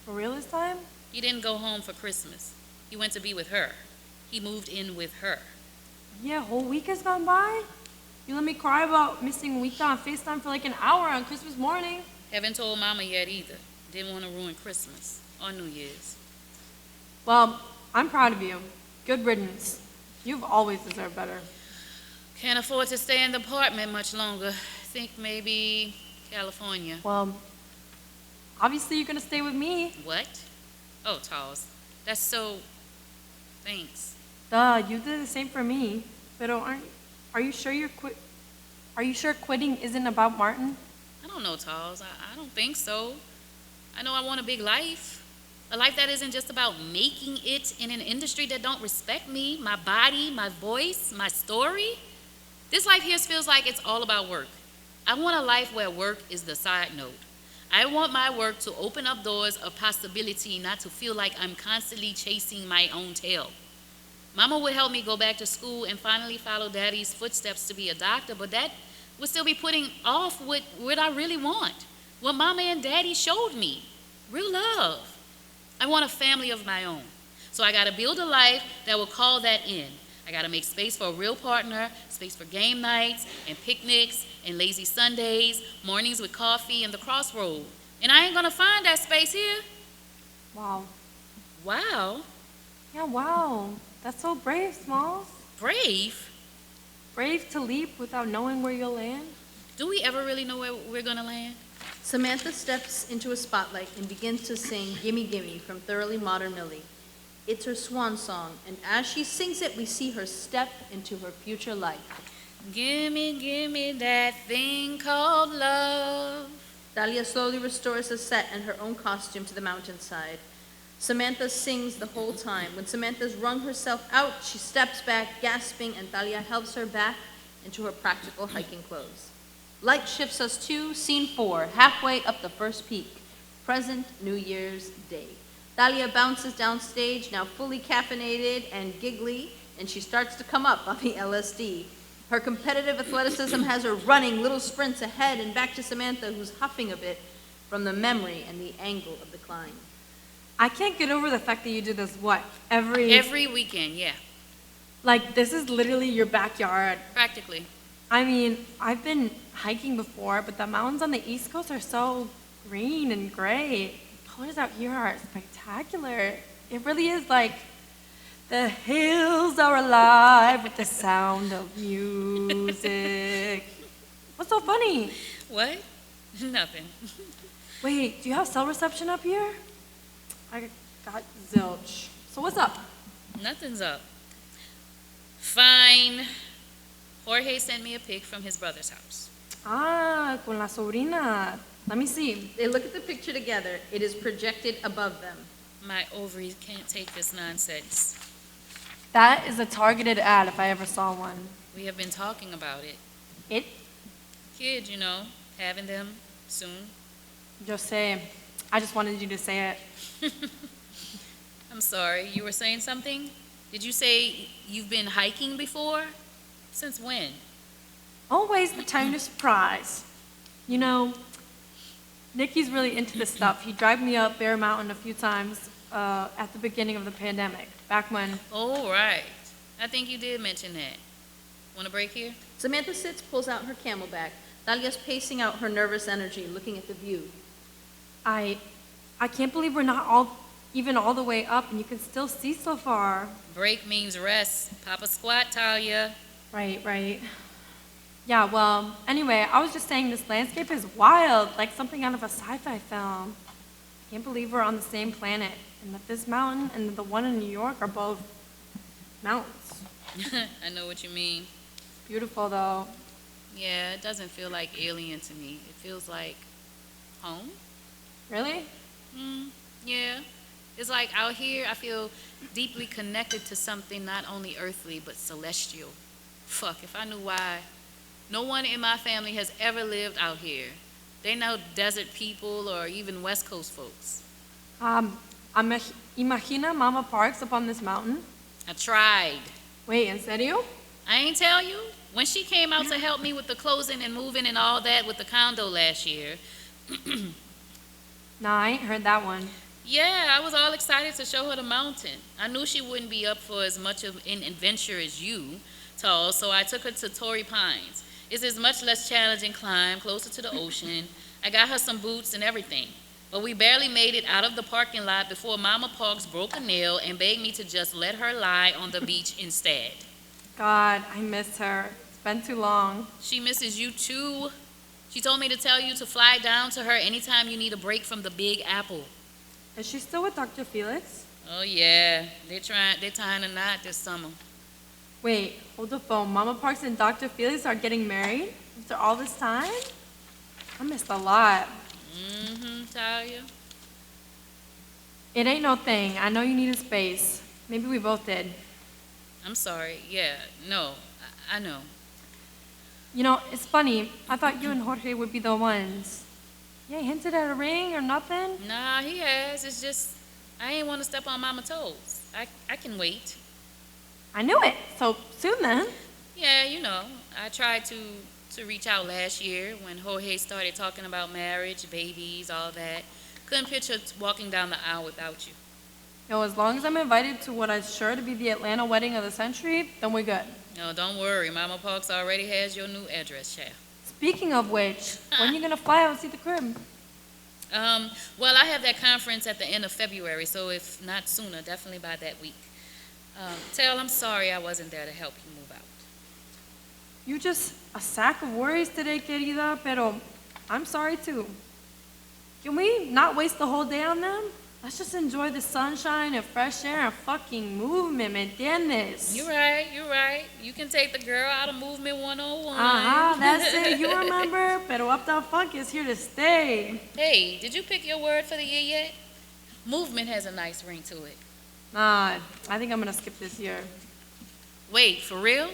For real this time? He didn't go home for Christmas. He went to be with her. He moved in with her. Yeah, a whole week has gone by? You let me cry about missing Wika on FaceTime for like an hour on Christmas morning. Haven't told Mama yet either. Didn't want to ruin Christmas or New Year's. Well, I'm proud of you. Good riddance. You've always deserved better. Can't afford to stay in the apartment much longer. Think maybe California. Well, obviously you're gonna stay with me. What? Oh, Talls. That's so... Thanks. Duh, you did the same for me. But are you sure quitting isn't about Martin? I don't know, Talls. I don't think so. I know I want a big life. A life that isn't just about making it in an industry that don't respect me, my body, my voice, my story. This life here feels like it's all about work. I want a life where work is the side note. I want my work to open up doors of possibility, not to feel like I'm constantly chasing my own tail. Mama would help me go back to school and finally follow Daddy's footsteps to be a doctor, but that would still be putting off what I really want, what Mama and Daddy showed me, real love. I want a family of my own. So I gotta build a life that will call that in. I gotta make space for a real partner, space for game nights and picnics and lazy Sundays, mornings with coffee and the crossroad. And I ain't gonna find that space here. Wow. Wow? Yeah, wow. That's so brave, Smalls. Brave? Brave to leap without knowing where you'll land. Do we ever really know where we're gonna land? Samantha steps into a spotlight and begins to sing Gimme Gimme from Thoroughly Modern Millie. It's her swan song, and as she sings it, we see her step into her future life. Gimme, gimme that thing called love. Dahlia slowly restores the set and her own costume to the mountainside. Samantha sings the whole time. When Samantha's wrung herself out, she steps back, gasping, and Dahlia helps her back into her practical hiking clothes. Light shifts us to scene 4, halfway up the first peak, present New Year's Day. Dahlia bounces downstage, now fully caffeinated and giggly, and she starts to come up on the LSD. Her competitive athleticism has her running little sprints ahead and back to Samantha, who's huffing a bit from the memory and the angle of the climb. I can't get over the fact that you do this, what, every weekend, yeah. Like, this is literally your backyard. Practically. I mean, I've been hiking before, but the mountains on the East Coast are so green and gray. Colors out here are spectacular. It really is like the hills are alive with the sound of music. What's so funny? What? Nothing. Wait, do you have cell reception up here? I got zilch. So what's up? Nothing's up. Fine. Jorge sent me a pic from his brother's house. Ah, con la sobrina. Let me see. They look at the picture together. It is projected above them. My ovaries can't take this nonsense. That is a targeted ad if I ever saw one. We have been talking about it. It? Kids, you know, having them soon. Just say. I just wanted you to say it. I'm sorry, you were saying something? Did you say you've been hiking before? Since when? Always the time to surprise. You know, Nikki's really into this stuff. He dragged me up Bear Mountain a few times at the beginning of the pandemic, back when... Oh, right. I think you did mention that. Want a break here? Samantha sits, pulls out her camelback. Dahlia's pacing out her nervous energy, looking at the view. I can't believe we're not even all the way up and you can still see so far. Break means rest. Pop a squat, Talia. Right. Yeah, well, anyway, I was just saying this landscape is wild, like something out of a sci-fi film. I can't believe we're on the same planet and that this mountain and the one in New York are both mountains. I know what you mean. Beautiful though. Yeah, it doesn't feel like alien to me. It feels like home. Really? Yeah. It's like out here, I feel deeply connected to something not only earthly, but celestial. Fuck, if I knew why. No one in my family has ever lived out here. They know desert people or even West Coast folks. Imagina Mama Parks up on this mountain. I tried. Wait, en serio? I ain't tell you? When she came out to help me with the closing and moving and all that with the condo last year. Nah, I ain't heard that one. Yeah, I was all excited to show her the mountain. I knew she wouldn't be up for as much of an adventure as you, Tall, so I took her to Torrey Pines. It's a much less challenging climb, closer to the ocean. I got her some boots and everything. But we barely made it out of the parking lot before Mama Parks broke a nail and begged me to just let her lie on the beach instead. God, I miss her. It's been too long. She misses you too. She told me to tell you to fly down to her anytime you need a break from the Big Apple. Is she still with Dr. Felix? Oh yeah, they're tying a knot this summer. Wait, hold the phone. Mama Parks and Dr. Felix are getting married after all this time? I missed a lot. Talia. It ain't no thing. I know you needed space. Maybe we both did. I'm sorry. Yeah, no, I know. You know, it's funny. I thought you and Jorge would be the ones. You ain't hinted at a ring or nothing? Nah, he has. It's just, I ain't want to step on Mama's toes. I can wait. I knew it. So soon then. Yeah, you know, I tried to reach out last year when Jorge started talking about marriage, babies, all that. Couldn't picture walking down the aisle without you. Yo, as long as I'm invited to what is sure to be the Atlanta wedding of the century, then we're good. No, don't worry. Mama Parks already has your new address, child. Speaking of which, when are you gonna fly out and see the crib? Well, I have that conference at the end of February, so if not sooner, definitely by that week. Tell, I'm sorry I wasn't there to help you move out. You just a sack of worries today, querida, pero I'm sorry too. Can we not waste the whole day on them? Let's just enjoy the sunshine and fresh air and fucking movement, ¿me entiendes? You're right, you're right. You can take the girl out of Movement 101. That's it, you remember? Pero Uptown Funk is here to stay. Hey, did you pick your word for the year yet? Movement has a nice ring to it. Nah, I think I'm gonna skip this year. Wait, for real?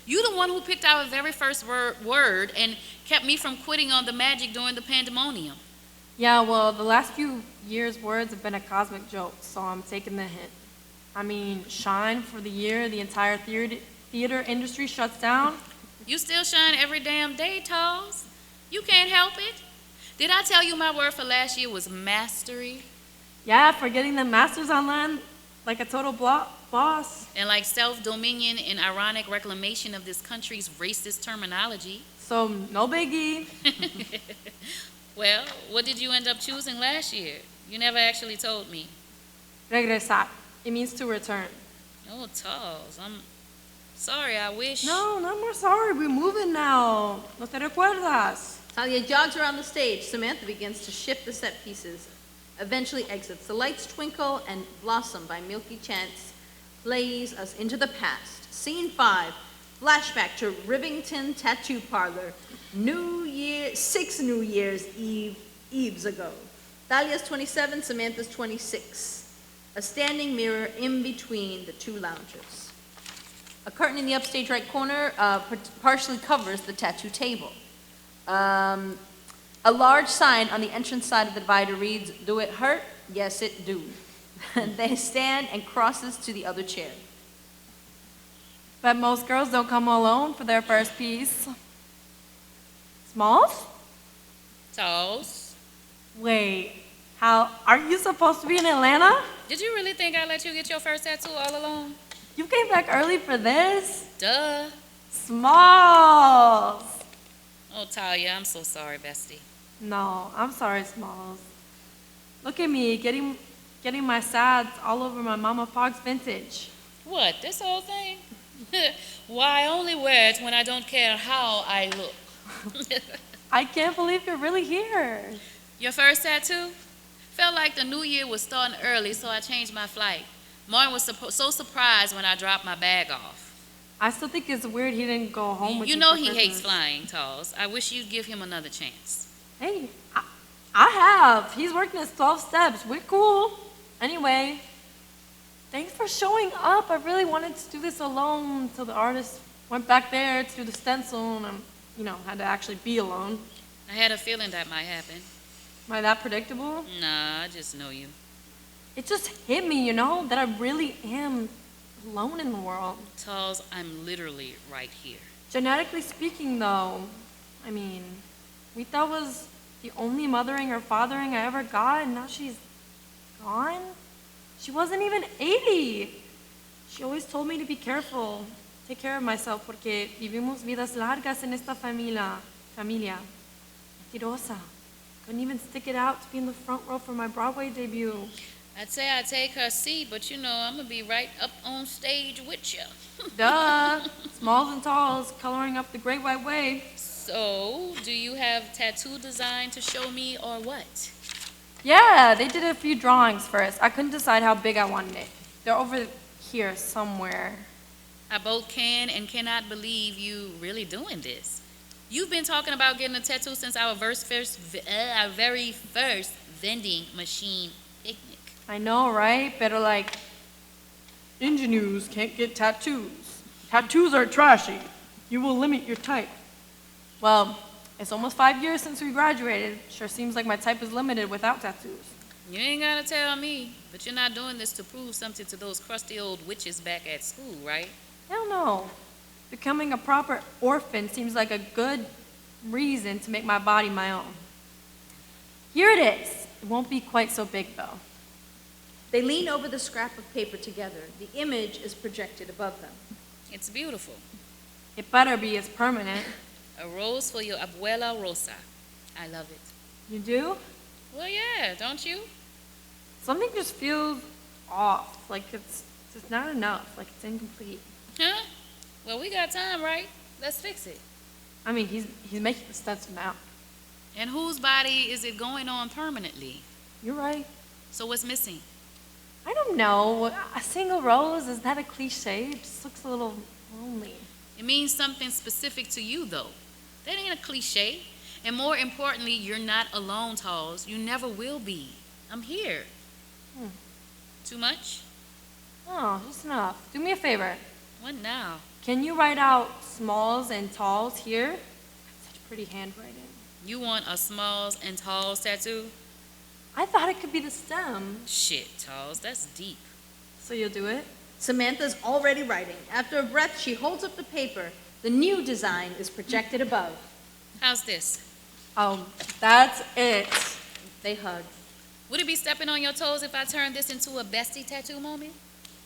You the one who picked our very first word and kept me from quitting on the magic during the pandemonium. Yeah, well, the last few years' words have been a cosmic joke, so I'm taking the hint. I mean, shine for the year the entire theater industry shuts down. You still shine every damn day, Talls. You can't help it. Did I tell you my word for last year was mastery? Yeah, for getting the masters online like a total boss. And like self-dominion and ironic reclamation of this country's racist terminology. So, no biggie. Well, what did you end up choosing last year? You never actually told me. Regresar. It means to return. Oh, Talls, I'm sorry, I wish. No more sorry. We're moving now. ¿No te recuerdas? Talia jogs around the stage. Samantha begins to shift the set pieces, eventually exits. The lights twinkle and blossom by milky chants plays us into the past. Scene 5, flashback to Rivington Tattoo Parlor, 6 New Year's Eves ago. Talia's 27, Samantha's 26. A standing mirror in between the two loungers. A curtain in the upstage right corner partially covers the tattoo table. A large sign on the entrance side of the divider reads, "Do it hurt? Yes, it do." They stand and crosses to the other chair. But most girls don't come alone for their first piece. Smalls? Talls. Wait, aren't you supposed to be in Atlanta? Did you really think I let you get your first tattoo all alone? You came back early for this? Duh. Smalls. Oh, Talia, I'm so sorry, bestie. No, I'm sorry, Smalls. Look at me, getting my sads all over my Mama Parks vintage. What, this whole thing? Why, I only wear it when I don't care how I look. I can't believe you're really here. Your first tattoo? Felt like the new year was starting early, so I changed my flight. Martin was so surprised when I dropped my bag off. I still think it's weird he didn't go home with You you know for he Christmas. hates flying, Talls. I wish you'd give him another chance. Hey, I have. He's working his 12 steps. We're cool. Anyway, thanks for showing up. I really wanted to do this alone until the artist went back there to do the stencil and had to actually be alone. I had a feeling that might happen. Am I that predictable? Nah, I just know you. It just hit me, that I really am alone in the world. Talls, I'm literally right here. Genetically speaking, though, Rita was the only mothering or fathering I ever got, and now she's gone? She wasn't even 80. She always told me to be careful, take care of myself, porque vivimos vidas largas en esta familia. Mentirosa. Couldn't even stick it out to be in the front row for my Broadway debut. I'd say I'd take her seat, but I'm gonna be right up on stage with you. Duh. Smalls and talls, coloring up the Great White Way. So, do you have tattoo design to show me or what? Yeah, they did a few drawings first. I couldn't decide how big I wanted it. They're over here somewhere. I both can and cannot believe you really doing this. You've been talking about getting a tattoo since our very first vending machine picnic. I know, right? Pero ingenues can't get tattoos. Tattoos are trashy. You will limit your type. Well, it's almost 5 years since we graduated. Sure seems like my type is limited without tattoos. You ain't gotta tell me, but you're not doing this to prove something to those crusty old witches back at school, right? Hell no. Becoming a proper orphan seems like a good reason to make my body my own. Here it is. It won't be quite so big, though. They lean over the scrap of paper together. The image is projected above them. It's beautiful. It better be as permanent. A rose for your abuela Rosa. I love it. You do? Well, yeah, don't you? Something just feels off, like it's just not enough, like it's incomplete. Huh? Well, we got time, right? Let's fix it. He's making the stencil now. And whose body is it going on permanently? You're right. So what's missing? I don't know. A single rose, is that a cliche? It just looks a little lonely. It means something specific to you, though. That ain't a cliche. And more importantly, you're not alone, Talls. You never will be. I'm here. Too much? Oh, just enough. Do me a favor. What now? Can you write out smalls and talls here? Such pretty handwriting. You want a smalls and talls tattoo? I thought it could be the stem. Shit, Talls, that's deep. So you'll do it? Samantha's already writing. After a breath, she holds up the paper. The new design is projected above. How's this? Oh, that's it. They hug. Would it be stepping on your toes if I turned this into a bestie tattoo moment?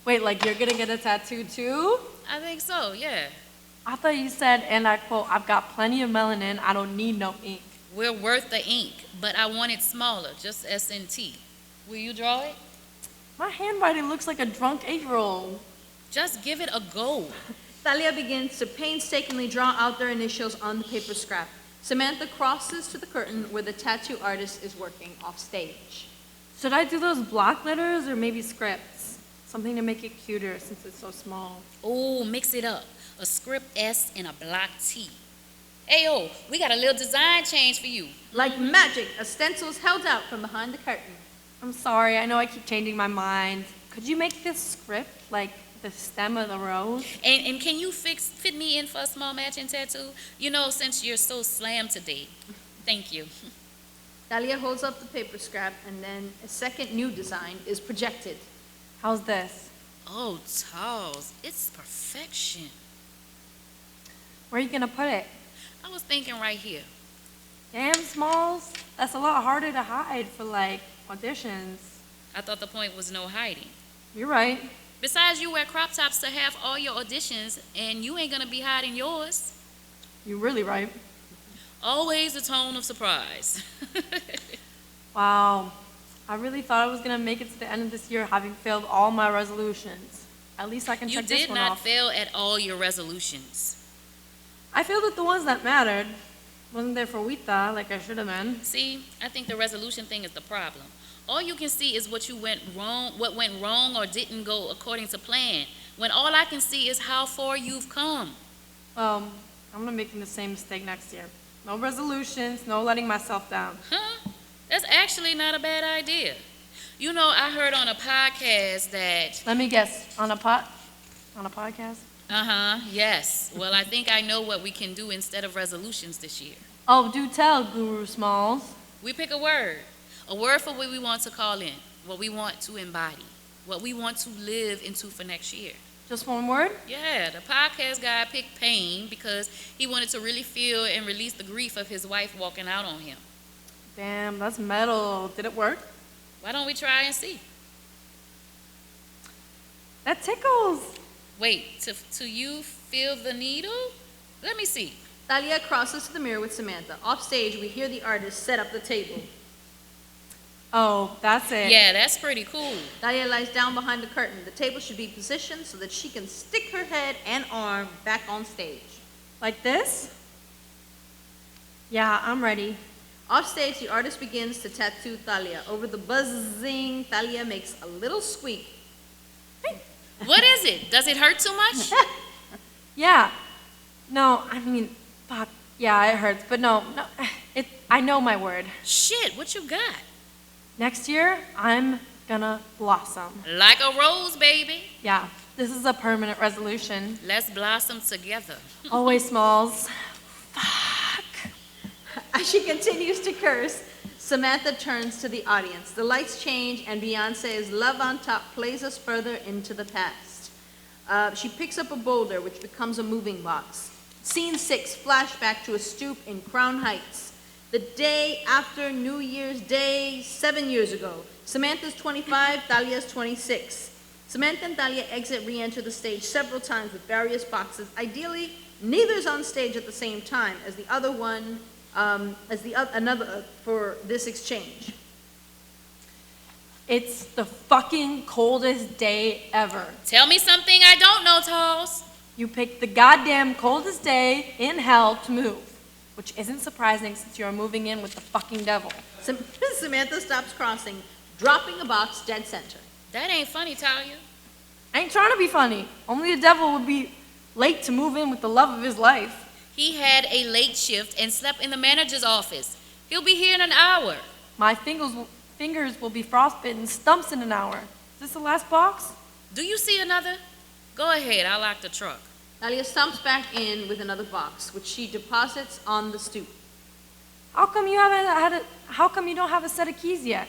Wait, like you're gonna get a tattoo too? I think so, yeah. I thought you said, and I quote, I've got plenty of melanin, I don't need no ink. We're worth the ink, but I want it smaller, just S&T. Will you draw it? My handwriting looks like a drunk 8-year-old. Just give it a go. Thalia begins to painstakingly draw out their initials on the paper scrap. Samantha crosses to the curtain where the tattoo artist is working off stage. Should I do those block letters or maybe scripts? Something to make it cuter since it's so small. Oh, mix it up. A script S and a block T. Hey, we got a little design change for you. Like magic, a stencil is held out from behind the curtain. I'm sorry, I know I keep changing my mind. Could you make this script like the stem of the rose? And can you fit me in for a small matching tattoo? Since you're so slammed today. Thank you. Thalia holds up the paper scrap, and then a second new design is projected. How's this? Oh, Talls, it's perfection. Where are you gonna put it? I was thinking right here. Damn, Smalls. That's a lot harder to hide for, auditions. I thought the point was no hiding. You're right. Besides, you wear crop tops to have all your auditions, and you ain't gonna be hiding yours. You're really right. Always a tone of surprise. Wow. I really thought I was gonna make it to the end of this year having failed all my resolutions. At least I can check this one off. You did not fail at all your resolutions. I failed at the ones that mattered. Wasn't there for Wita like I should have been. See, I think the resolution thing is the problem. All you can see is what went wrong or didn't go according to plan. when all I can see is how far you've come? I'm not making the same mistake next year. No resolutions, no letting myself down. Huh? That's actually not a bad idea. You know, I heard on a podcast that... Let me guess, on a podcast? Yes. Well, I think I know what we can do instead of resolutions this year. Oh, do tell, Guru Smalls. We pick a word for what we want to call in, what we want to embody, what we want to live into for next year. Just one word? Yeah, the podcast guy picked pain because he wanted to really feel and release the grief of his wife walking out on him. Damn, that's metal. Did it work? Why don't we try and see? That tickles. Wait, to you feel the needle? Let me see. Thalia crosses to the mirror with Samantha. Off stage, we hear the artist set up the table. Oh, that's it. Yeah, that's pretty cool. Thalia lies down behind the curtain. The table should be positioned so that she can stick her head and arm back on stage. Like this? Yeah, I'm ready. Off stage, the artist begins to tattoo Thalia. Over the buzzing, Thalia makes a little squeak. What is it? Does it hurt too much? Yeah. No, I mean, fuck. Yeah, it hurts. But no. I know my word. Shit, what you got? Next year, I'm gonna blossom. Like a rose, baby. Yeah, this is a permanent resolution. Let's blossom together. Always Smalls. As she continues to curse, Samantha turns to the audience. The lights change, and Beyonce's Love on Top plays us further into the past. She picks up a boulder, which becomes a moving box. Scene 6, flashback to a stoop in Crown Heights. The day after New Year's Day, 7 years ago. Samantha's 25, Thalia's 26. Samantha and Thalia re-enter the stage several times with various boxes. Ideally, neither's on stage at the same time as the other one, another for this exchange. It's the fucking coldest day ever. Tell me something I don't know, Talls. You picked the goddamn coldest day in hell to move, which isn't surprising since you're moving in with the fucking devil. Samantha stops crossing, dropping a box dead center. That ain't funny, Talia. I ain't trying to be funny. Only the devil would be late to move in with the love of his life. He had a late shift and slept in the manager's office. He'll be here in an hour. My fingers will be frostbitten stumps in an hour. Is this the last box? Do you see another? Go ahead, I'll lock the truck. Thalia stomps back in with another box, which she deposits on the stoop. How come you don't have a set of keys yet?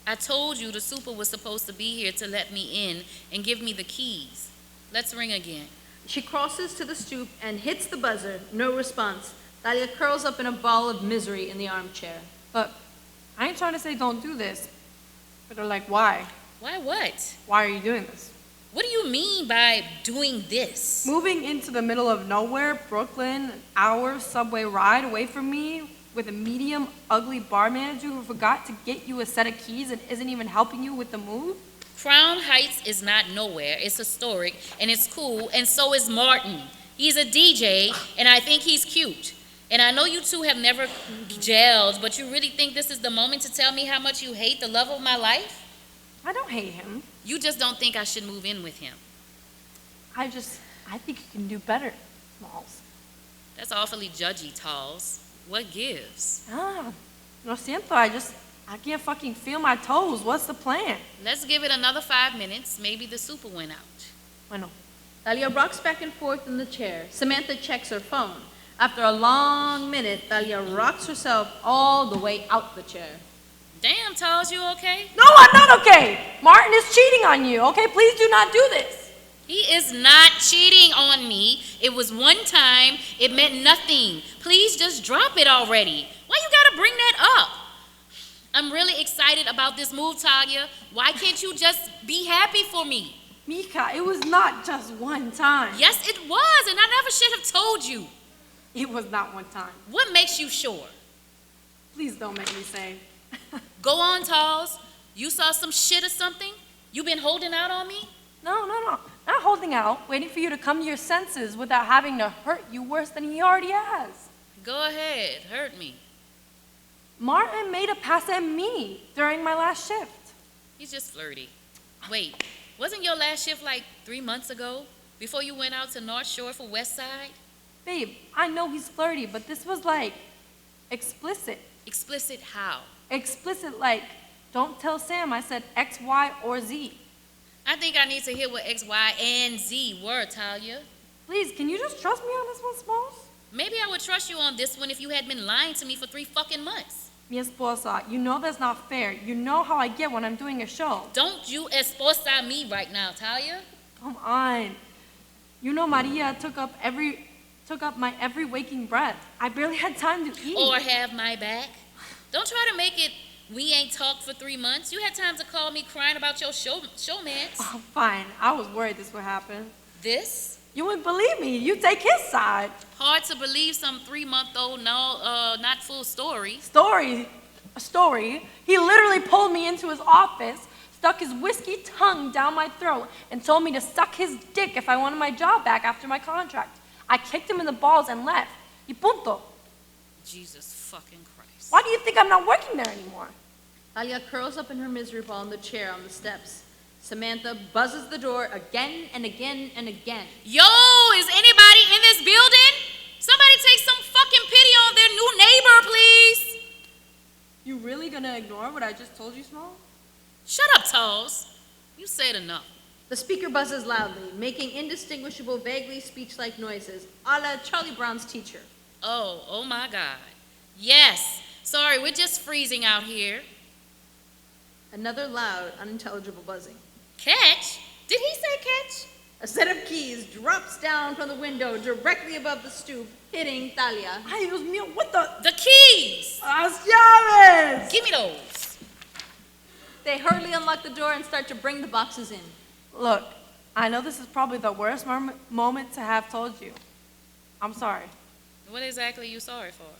I told you the super was supposed to be here to let me in and give me the keys. Let's ring again. She crosses to the stoop and hits the buzzer. No response. Thalia curls up in a ball of misery in the armchair. But I ain't trying to say don't do this. But they're like, why? Why what? Why are you doing this? What do you mean by doing this? Moving into the middle of nowhere, Brooklyn, an hour subway ride away from me with a medium, ugly bar manager who forgot to get you a set of keys and isn't even helping you with the move? Crown Heights is not nowhere. It's historic, and it's cool, and so is Martin. He's a DJ, and I think he's cute. And I know you two have never gelled, but you really think this is the moment to tell me how much you hate the love of my life? I don't hate him. You just don't think I should move in with him. I think you can do better, Smalls. That's awfully judgy, Talls. What gives? Lo siento, I can't fucking feel my toes. What's the plan? Let's give it another 5 minutes. Maybe the super went out. Bueno. Thalia rocks back and forth in the chair. Samantha checks her phone. After a long minute, Thalia rocks herself all the way out the chair. Damn, Talls, you okay? No, I'm not okay. Martin is cheating on you, okay? Please do not do this. He is not cheating on me. It was one time. It meant nothing. Please just drop it already. Why you gotta bring that up? I'm really excited about this move, Talia. Why can't you just be happy for me? Mika, it was not just one time. Yes, it was, and I never should have told you. It was not one time. What makes you sure? Please don't make me say. Go on, Talls. You saw some shit or something? You been holding out on me? No. Not holding out, waiting for you to come to your senses without having to hurt you worse than he already has. Go ahead, hurt me. Martin made a pass at me during my last shift. He's just flirty. Wait, Wasn't your last shift like 3 months ago? Before you went out to North Shore for West Side? Babe, I know he's flirty, but this was like explicit. Explicit how? Explicit like, don't tell Sam I said X, Y, or Z. I think I need to hear what X, Y, and Z were, Talia. Please, can you just trust me on this one, Smalls? Maybe I would trust you on this one if you had been lying to me for 3 fucking months. Mi esposa, you know that's not fair. You know how I get when I'm doing a show. Don't you esposa me right now, Talia. Come on. You know Maria took up my every waking breath. I barely had time to eat. Or have my back. Don't try to make it we ain't talked for 3 months. You had time to call me crying about your showmance. Oh, fine. I was worried this would happen. This? You wouldn't believe me. You take his side. Hard to believe some 3-month-old, not full story. A story? He literally pulled me into his office, stuck his whiskey tongue down my throat, and told me to suck his dick if I wanted my job back after my contract. I kicked him in the balls and left. Y punto. Jesus fucking Christ. Why do you think I'm not working there anymore? Talia curls up in her misery ball in the chair on the steps. Samantha buzzes the door again and again and again. Yo, is anybody in this building? Somebody take some fucking pity on their new neighbor, please. You really gonna ignore what I just told you, Small? Shut up, Talls. You said enough. The speaker buzzes loudly, making indistinguishable, vaguely speech-like noises, a la Charlie Brown's teacher. Oh my God. Yes. Sorry, we're just freezing out here. Another loud, unintelligible buzzing. Catch? Did he say catch? A set of keys drops down from the window directly above the stoop, hitting Talia. Ay, Dios mío, what the? The keys! Las llaves! Give me those. They hurriedly unlock the door and start to bring the boxes in. Look, I know this is probably the worst moment to have told you. I'm sorry. What exactly are you sorry for?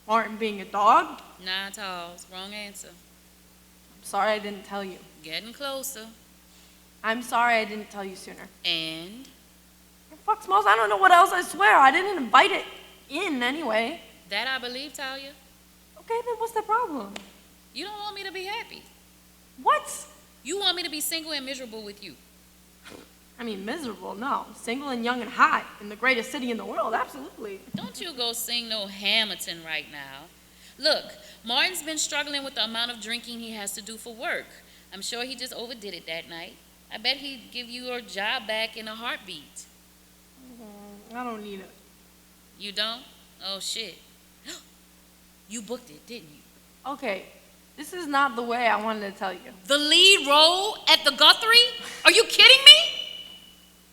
Martin being a dog? Nah, Talls. Wrong answer. I'm sorry I didn't tell you. Getting closer. I'm sorry I didn't tell you sooner. And? Fuck, Smalls, I don't know what else, I swear. I didn't invite it in anyway. That I believe, Talia. Okay, then what's the problem? You don't want me to be happy. What? You want me to be single and miserable with you. I mean, miserable, no. Single and young and hot in the greatest city in the world, absolutely. Don't you go sing no Hamilton right now. Look, Martin's been struggling with the amount of drinking he has to do for work. I'm sure he just overdid it that night. I bet he'd give you your job back in a heartbeat. I don't need it. You don't? Oh, shit. You booked it, didn't you? Okay, this is not the way I wanted to tell you. The lead role at the Guthrie? Are you kidding me?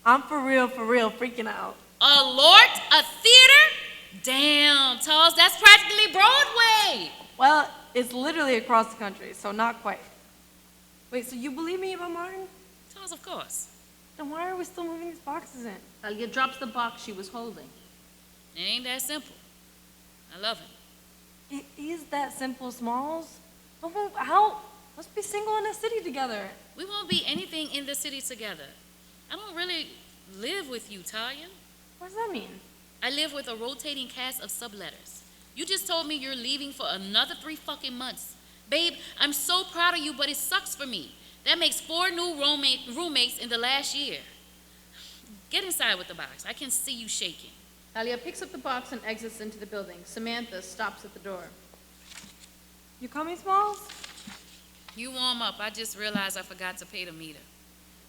I'm for real, freaking out. A Lort? A theater? Damn, Talls, that's practically Broadway. Well, it's literally across the country, so not quite. Wait, so you believe me about Martin? Talls, of course. Then why are we still moving these boxes in? Talia drops the box she was holding. It ain't that simple. I love him. It is that simple, Smalls. Don't move out. Let's be single in a city together. We won't be anything in the city together. I don't really live with you, Talia. What does that mean? I live with a rotating cast of subletters. You just told me you're leaving for another 3 fucking months. Babe, I'm so proud of you, but it sucks for me. That makes 4 new roommates in the last year. Get inside with the box. I can see you shaking. Talia picks up the box and exits into the building. Samantha stops at the door. You coming, Smalls? You warm up. I just realized I forgot to pay the meter.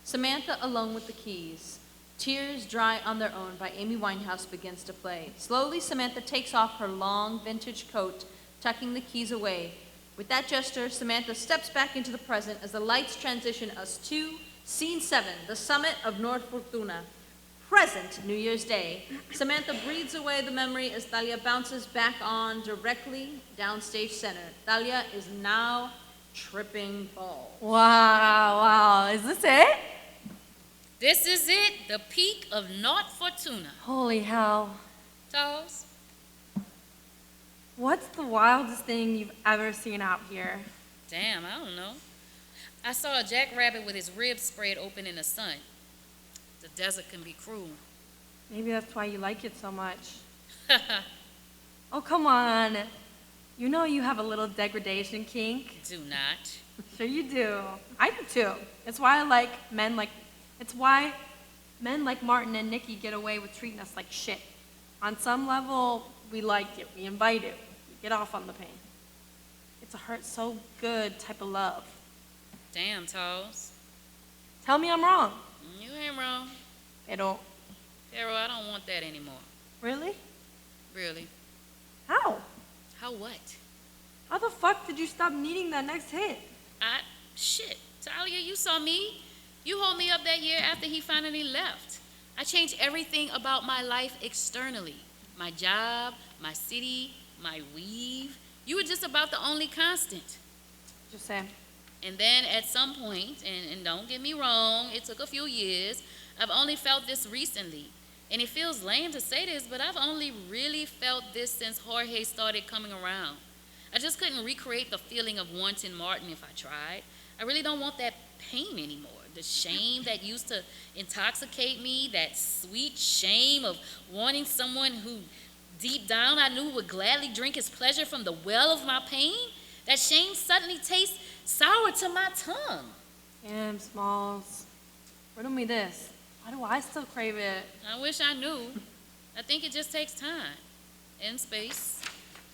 Samantha alone with the keys. Tears Dry on Their Own by Amy Winehouse begins to play. Slowly, Samantha takes off her long vintage coat, tucking the keys away. With that gesture, Samantha steps back into the present as the lights transition us to Scene 7, the summit of North Fortuna. Present New Year's Day. Samantha breathes away the memory as Talia bounces back on directly downstage center. Talia is now tripping balls. Wow. Is this it? This is it, the peak of North Fortuna. Holy hell. Talls? What's the wildest thing you've ever seen out here? Damn, I don't know. I saw a jackrabbit with his ribs spread open in the sun. The desert can be cruel. Maybe that's why you like it so much. Oh, come on. You know you have a little degradation kink. Do not. Sure you do. I do too. It's why it's why men like Martin and Nikki get away with treating us like shit. On some level, we like it. We invite it. We get off on the pain. It's a hurt so good type of love. Damn, Toss. Tell me I'm wrong. You ain't wrong. Pero I don't want that anymore. really? Really. How? How what? How the fuck did you stop needing that next hit? Shit. Talia, you saw me. You hold me up that year after he finally left. I changed everything about my life externally. My job, my city, my weave. You were just about the only constant. Just saying. And then at some point, and don't get me wrong, it took a few years, I've only felt this recently. And it feels lame to say this, but I've only really felt this since Jorge started coming around. I just couldn't recreate the feeling of wanting Martin if I tried. I really don't want that pain anymore. The shame that used to intoxicate me, that sweet shame of wanting someone who deep down I knew would gladly drink his pleasure from the well of my pain, that shame suddenly tastes sour to my tongue. Damn, Smalls. Riddle me this. Why do I still crave it? I wish I knew. I think it just takes time and space.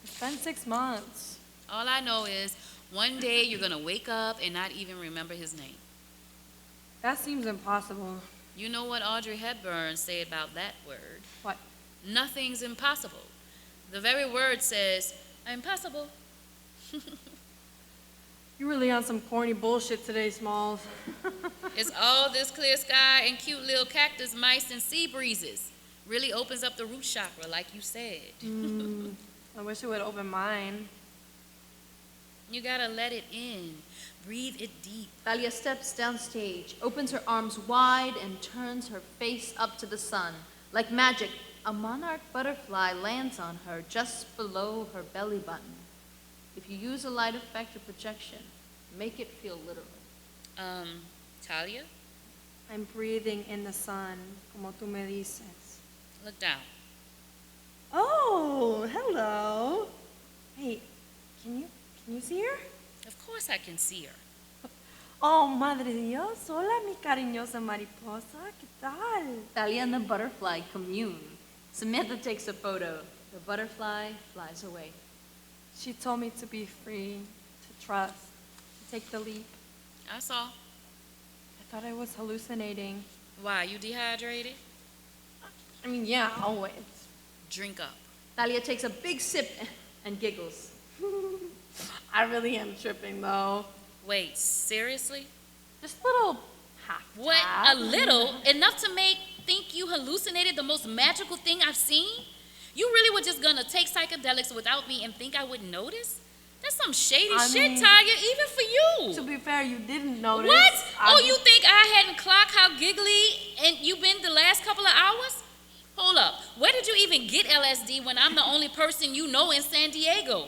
It's been 6 months. All I know is one day you're gonna wake up and not even remember his name. That seems impossible. You know what Audrey Hepburn said about that word? What? Nothing's impossible. The very word says, impossible. You really on some corny bullshit today, Smalls. It's all this clear sky and cute little cactus, mice, and sea breezes. Really opens up the root chakra, like you said. I wish it would open mine. You gotta let it in. Breathe it deep. Thalia steps downstage, opens her arms wide, and turns her face up to the sun. Like magic, a monarch butterfly lands on her just below her belly button. If you use a light effect or projection, make it feel literal. Talia? I'm breathing in the sun, como tú me dices. Look down. Oh, hello. Hey, can you see her? Of course I can see her. Oh, madre Dios. Hola, mi cariñosa mariposa. ¿Qué tal? Thalia and the butterfly commune. Samantha takes a photo. The butterfly flies away. She told me to be free, to trust, to take the leap. I saw. I thought I was hallucinating. Why, you dehydrated? I mean, yeah, always. Drink up. Thalia takes a big sip and giggles. I really am tripping, though. Wait, seriously? Just a little half. What? A little? Enough to think you hallucinated the most magical thing I've seen? You really were just gonna take psychedelics without me and think I wouldn't notice? That's some shady shit, Tanya, even for you. To be fair, you didn't notice. What? You think I hadn't clocked how giggly and you've been the last couple of hours? Hold up. Where did you even get LSD when I'm the only person you know in San Diego?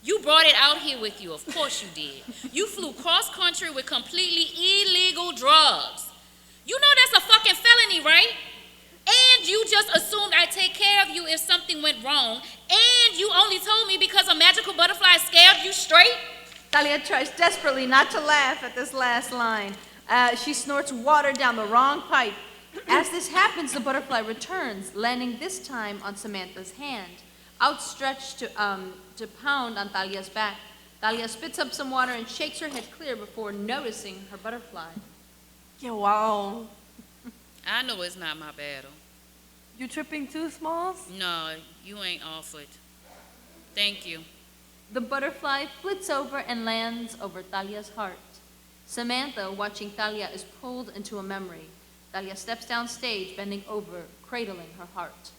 You brought it out here with you. Of course you did. You flew cross-country with completely illegal drugs. You know that's a fucking felony, right? And you just assumed I'd take care of you if something went wrong. And you only told me because a magical butterfly scared you straight? Thalia tries desperately not to laugh at this last line. She snorts water down the wrong pipe. As this happens, the butterfly returns, landing this time on Samantha's hand, outstretched to pound on Thalia's back. Thalia spits up some water and shakes her head clear before noticing her butterfly. Yeah, wow. I know it's not my battle. You tripping too, Smalls? No, you ain't off it. Thank you. The butterfly flits over and lands over Thalia's heart. Samantha, watching Thalia, is pulled into a memory. Thalia steps down stage, bending over, cradling her heart.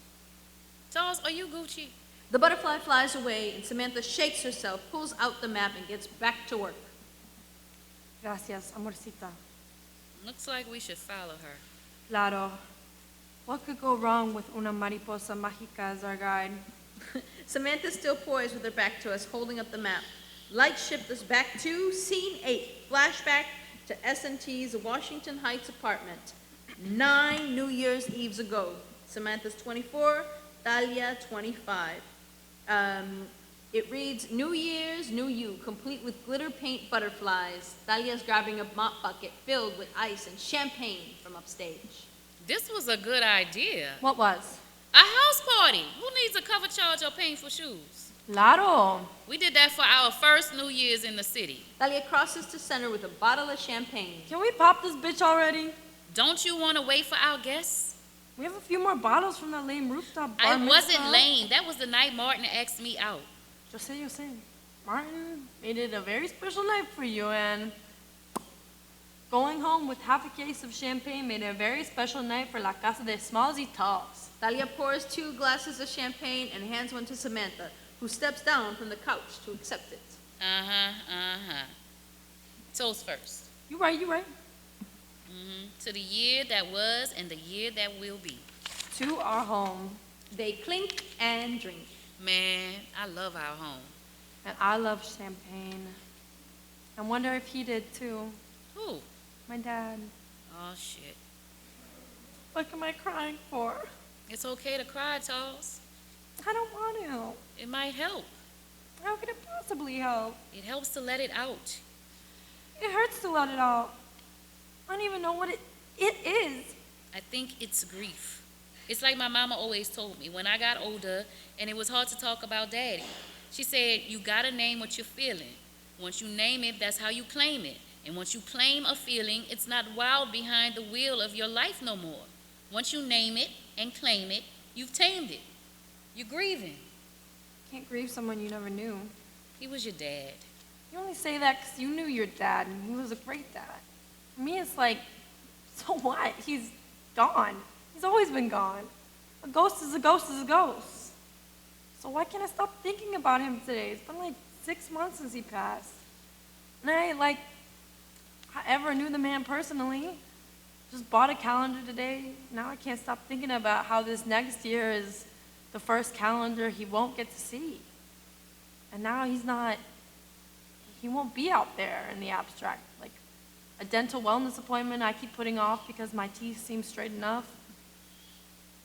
Charles, are you Gucci? The butterfly flies away, and Samantha shakes herself, pulls out the map, and gets back to work. Gracias, amorcita. Looks like we should follow her. Claro. What could go wrong with una mariposa mágica as our guide? Samantha's still poised with her back to us, holding up the map. Lights shift us back to Scene 8, flashback to S&T's Washington Heights apartment. 9 New Year's Eves ago. Samantha's 24, Thalia 25. It reads, New Year's, New You, complete with glitter paint butterflies. Thalia's grabbing a mop bucket filled with ice and champagne from upstage. This was a good idea. What was? A house party. Who needs a cover charge or painful shoes? Claro. We did that for our first New Year's in the city. Thalia crosses to center with a bottle of champagne. Can we pop this bitch already? Don't you want to wait for our guests? We have a few more bottles from that lame rooftop bar I wasn't mitzvah. lame. That was the night Martin asked me out. Yo sé. Martin made it a very special night for you, and going home with half a case of champagne made it a very special night for La Casa de Smalls y Talks. Thalia pours 2 glasses of champagne and hands one to Samantha, who steps down from the couch to accept it. Toast first. You right. To the year that was and the year that will be. To our home. They clink and drink. Man, I love our home. And I love champagne. I wonder if he did too. Who? My dad. Oh, shit. What am I crying for? It's okay to cry, Charles. I don't want to. It might help. How could it possibly help? It helps to let it out. It hurts to let it out. I don't even know what it is. I think it's grief. It's like my mama always told me when I got older and it was hard to talk about daddy. She said, you gotta name what you're feeling. Once you name it, that's how you claim it. And once you claim a feeling, it's not wild behind the wheel of your life no more. Once you name it and claim it, you've tamed it. You're grieving. Can't grieve someone you never knew. He was your dad. You only say that because you knew your dad and he was a great dad. For me, it's like, so what? He's gone. He's always been gone. A ghost is a ghost is a ghost. So why can't I stop thinking about him today? It's been like 6 months since he passed. And I ever knew the man personally. Just bought a calendar today. Now I can't stop thinking about how this next year is the first calendar he won't get to see. And now he won't be out there in the abstract. Like a dental wellness appointment I keep putting off because my teeth seem straight enough.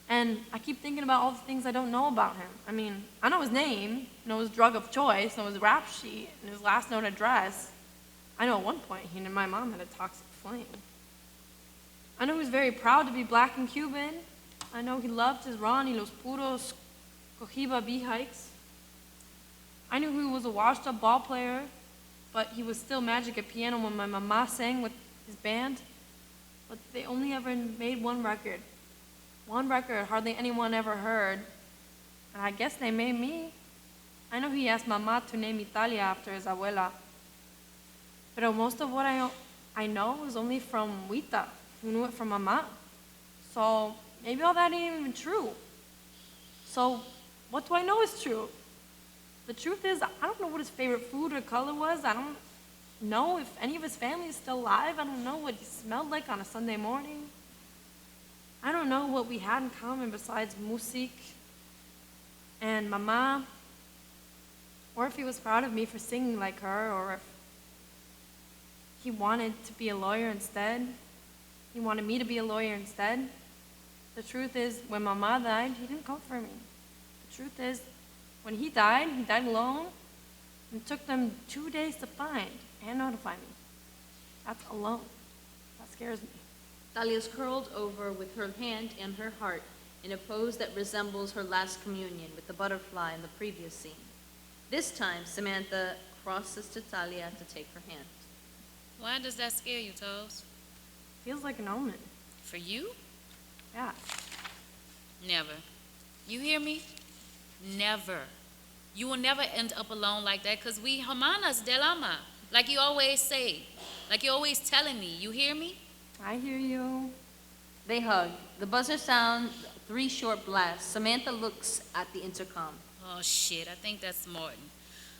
And I keep thinking about all the things I don't know about him. I mean, I know his name, know his drug of choice, know his rap sheet, and his last known address. I know at one point he and my mom had a toxic flame. I know he was very proud to be black and Cuban. I know he loved his Ron y los puros Cohiba bee hikes. I knew he was a washed-up ball player, but he was still magic at piano when my mama sang with his band. But they only ever made one record. One record hardly anyone ever heard. And I guess they made me. I know he asked Mama to name Italia after his abuela. But most of what I know is only from Wita, who knew it from Mama. So maybe all that ain't even true. So what do I know is true? The truth is, I don't know what his favorite food or color was. I don't know if any of his family is still alive. I don't know what he smelled like on a Sunday morning. I don't know what we had in common besides music and Mama, or if he was proud of me for singing like her, or if he wanted to be a lawyer instead. He wanted me to be a lawyer instead. The truth is, when Mama died, he didn't come for me. The truth is, when he died alone, and it took them 2 days to find and notify me. That's alone. That scares me. Thalia's curled over with her hand and her heart in a pose that resembles her last communion with the butterfly in the previous scene. This time, Samantha crosses to Thalia to take her hand. Why does that scare you, Toes? Feels like an omen. For you? Yeah. Never. You hear me? Never. You will never end up alone like that because we hermanas del alma, like you always say, like you're always telling me. You hear me? I hear you. They hug. The buzzer sounds 3 short blasts. Samantha looks at the intercom. Oh, shit. I think that's Martin.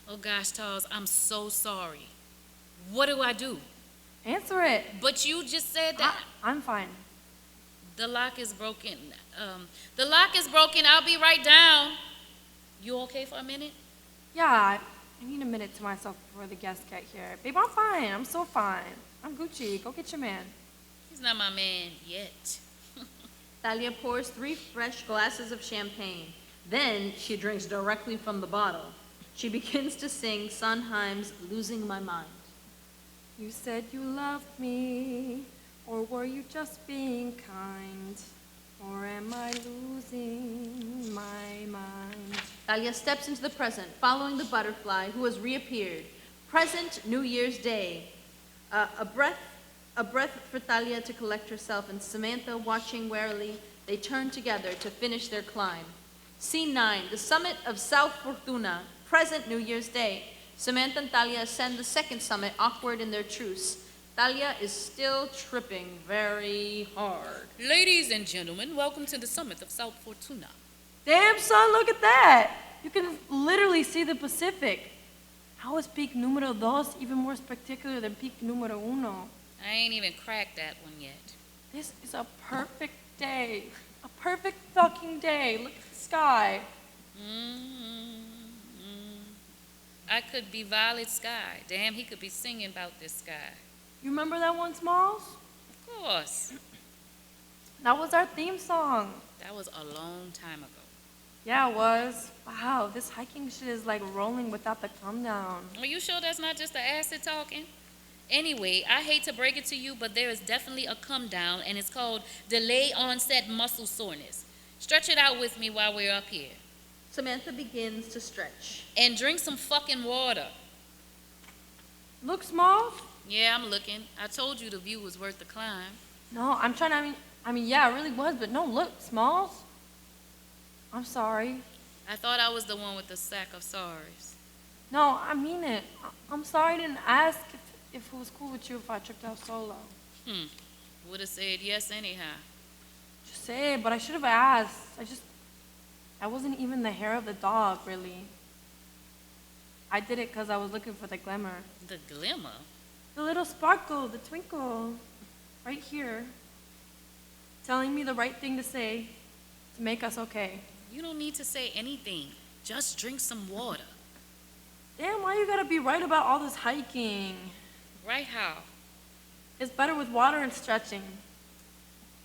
Oh, gosh, Charles, I'm so sorry. What do I do? Answer it. But you just said that. I'm fine. The lock is broken. The lock is broken. I'll be right down. You okay for a minute? Yeah, I need a minute to myself before the guests get here. Babe, I'm fine. I'm so fine. I'm Gucci. Go get your man. He's not my man yet. Thalia pours 3 fresh glasses of champagne. Then she drinks directly from the bottle. She begins to sing Sondheim's Losing My Mind. You said you loved me, or were you just being kind? Or am I losing my mind? Thalia steps into the present, following the butterfly who has reappeared. Present New Year's Day. A breath for Thalia to collect herself, and Samantha watching warily, they turn together to finish their climb. Scene 9, the summit of South Fortuna, present New Year's Day. Samantha and Thalia ascend the second summit, awkward in their truce. Thalia is still tripping very hard. Ladies and gentlemen, welcome to the summit of South Fortuna. Damn, son, look at that. You can literally see the Pacific. How is peak numero dos even more spectacular than peak numero uno? I ain't even cracked that one yet. This is a perfect day. A perfect fucking day. Look at the sky. I could be Violet Sky. Damn, he could be singing about this sky. You remember that one, Smalls? Of course. That was our theme song. That was a long time ago. Yeah, it was. Wow, this hiking shit is like rolling without the come down. Are you sure that's not just the acid talking? Anyway, I hate to break it to you, but there is definitely a come down, and it's called delay onset muscle soreness. Stretch it out with me while we're up here. Samantha begins to stretch. And drink some fucking water. Look, Smalls? Yeah, I'm looking. I told you the view was worth the climb. No, I'm trying to, I mean, yeah, it really was, but no, look, Smalls. I'm sorry. I thought I was the one with the sack of sorries. No, I mean it. I'm sorry I didn't ask if it was cool with you if I checked out solo. Would have said yes anyhow. Just say it, but I should have asked. I wasn't even the hair of the dog, really. I did it because I was looking for the glimmer. The glimmer? The little sparkle, the twinkle, right here. Telling me the right thing to say to make us okay. You don't need to say anything. Just drink some water. Damn, why you gotta be right about all this hiking? Right how? It's better with water and stretching.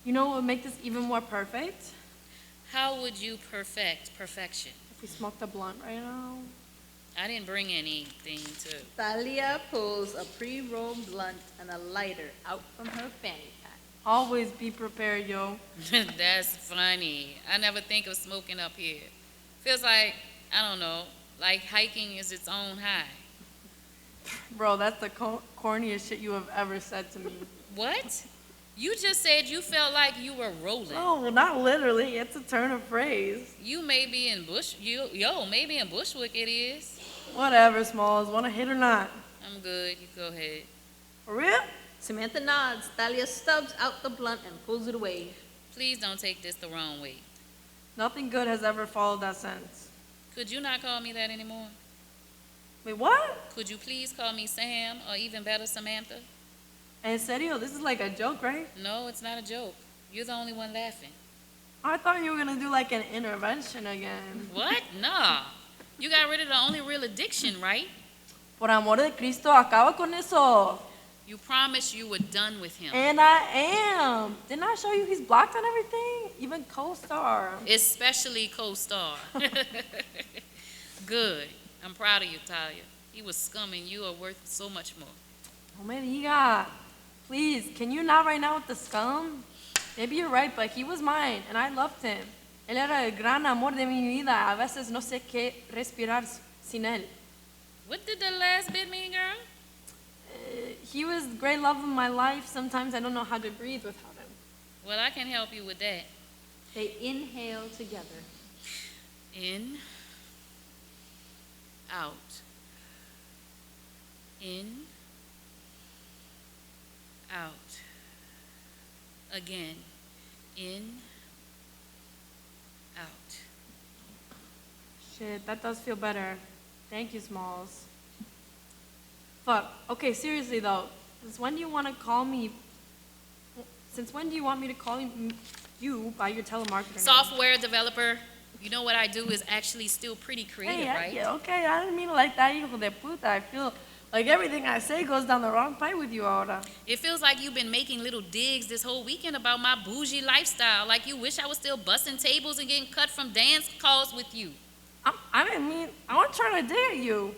You know what would make this even more perfect? How would you perfect perfection? If we smoked a blunt right now. I didn't bring anything to... Thalia pulls a pre-rolled blunt and a lighter out from her fanny pack. Always be prepared, yo. That's funny. I never think of smoking up here. Feels like, I don't know, like hiking is its own high. Bro, that's the corniest shit you have ever said to me. What? You just said you felt like you were rolling. Oh, well, not literally. It's a turn of phrase. You may be in maybe in Bushwick it is. Whatever, Smalls. Want to hit or not? I'm good. You go ahead. For real? Samantha nods. Thalia stubs out the blunt and pulls it away. Please don't take this the wrong way. Nothing good has ever followed that sentence. Could you not call me that anymore? Wait, what? Could you please call me Sam, or even better, Samantha? En serio, this is like a joke, right? No, it's not a joke. You're the only one laughing. I thought you were going to do like an intervention again. What? Nah. You got rid of the only real addiction, right? Por amor de Cristo, acaba con eso. You promised you were done with him. And I am. Didn't I show you he's blocked on everything? Even co-star. Especially co-star. Good. I'm proud of you, Talia. He was scum and you are worth so much more. No me diga. Please, can you not right now with the scum? Maybe you're right, but he was mine, and I loved him. Él era el gran amor de mi vida. A veces no sé qué respirar sin él. What did the last bit mean, girl? He was the great love of my life. Sometimes I don't know how to breathe without him. Well, I can help you with that. They inhale together. In. Out. In. Out. Again. In. Out. Shit, that does feel better. Thank you, Smalls. Fuck. Okay, seriously though. Since when do you want to call me? Since when do you want me to call you by your telemarketer name? Software developer. You know what I do is actually still pretty creative, right? Yeah, okay, I didn't mean it like that, hijo de puta. I feel like everything I say goes down the wrong pipe with you ahora. It feels like you've been making little digs this whole weekend about my bougie lifestyle, like you wish I was still busting tables and getting cut from dance calls with you. I wasn't trying to dig at you.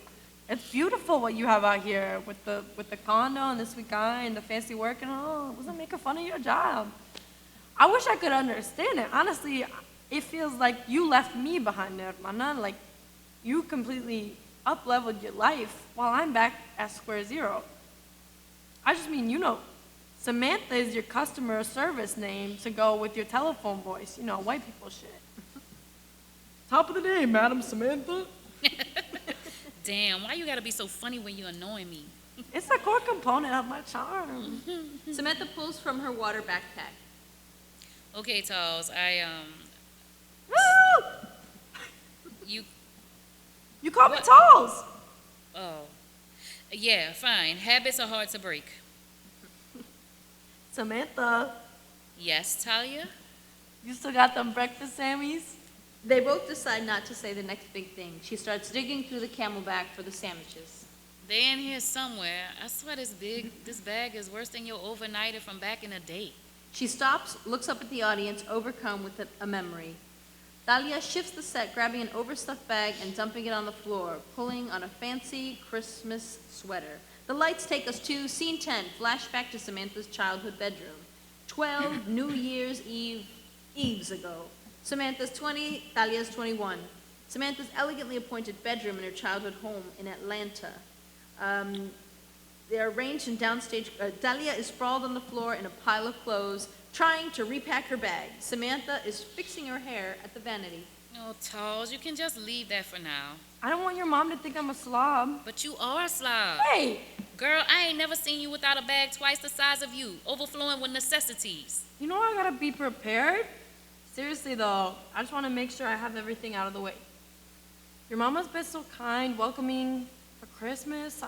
It's beautiful what you have out here with the condo and the sweet guy and the fancy work and all. I wasn't making fun of your job. I wish I could understand it. Honestly, it feels like you left me behind there, hermana. Like you completely up-leveled your life while I'm back at square zero. I just mean, Samantha is your customer service name to go with your telephone voice. White people shit. Top of the day, Madam Samantha. Damn, why you gotta be so funny when you're annoying me? It's a core component of my charm. Samantha pulls from her water backpack. Okay, Talls, You call me Talls. Oh. Yeah, fine. Habits are hard to break. Samantha. Yes, Talia? You still got them breakfast Sammys? They both decide not to say the next big thing. She starts digging through the camelback for the sandwiches. They're in here somewhere. I swear this bag is worse than your overnighter from back in the day. She stops, looks up at the audience, overcome with a memory. Talia shifts the set, grabbing an overstuffed bag and dumping it on the floor, pulling on a fancy Christmas sweater. The lights take us to scene 10, flashback to Samantha's childhood bedroom. 12 New Year's Eves ago. Samantha's 20, Talia's 21. Samantha's elegantly appointed bedroom in her childhood home in Atlanta. They are arranged in downstage. Talia is sprawled on the floor in a pile of clothes, trying to repack her bag. Samantha is fixing her hair at the vanity. Oh, Talls, you can just leave that for now. I don't want your mom to think I'm a slob. But you are a slob. Hey! Girl, I ain't never seen you without a bag twice the size of you, overflowing with necessities. I gotta be prepared. Seriously though, I just want to make sure I have everything out of the way. Your mama's been so kind, welcoming for Christmas.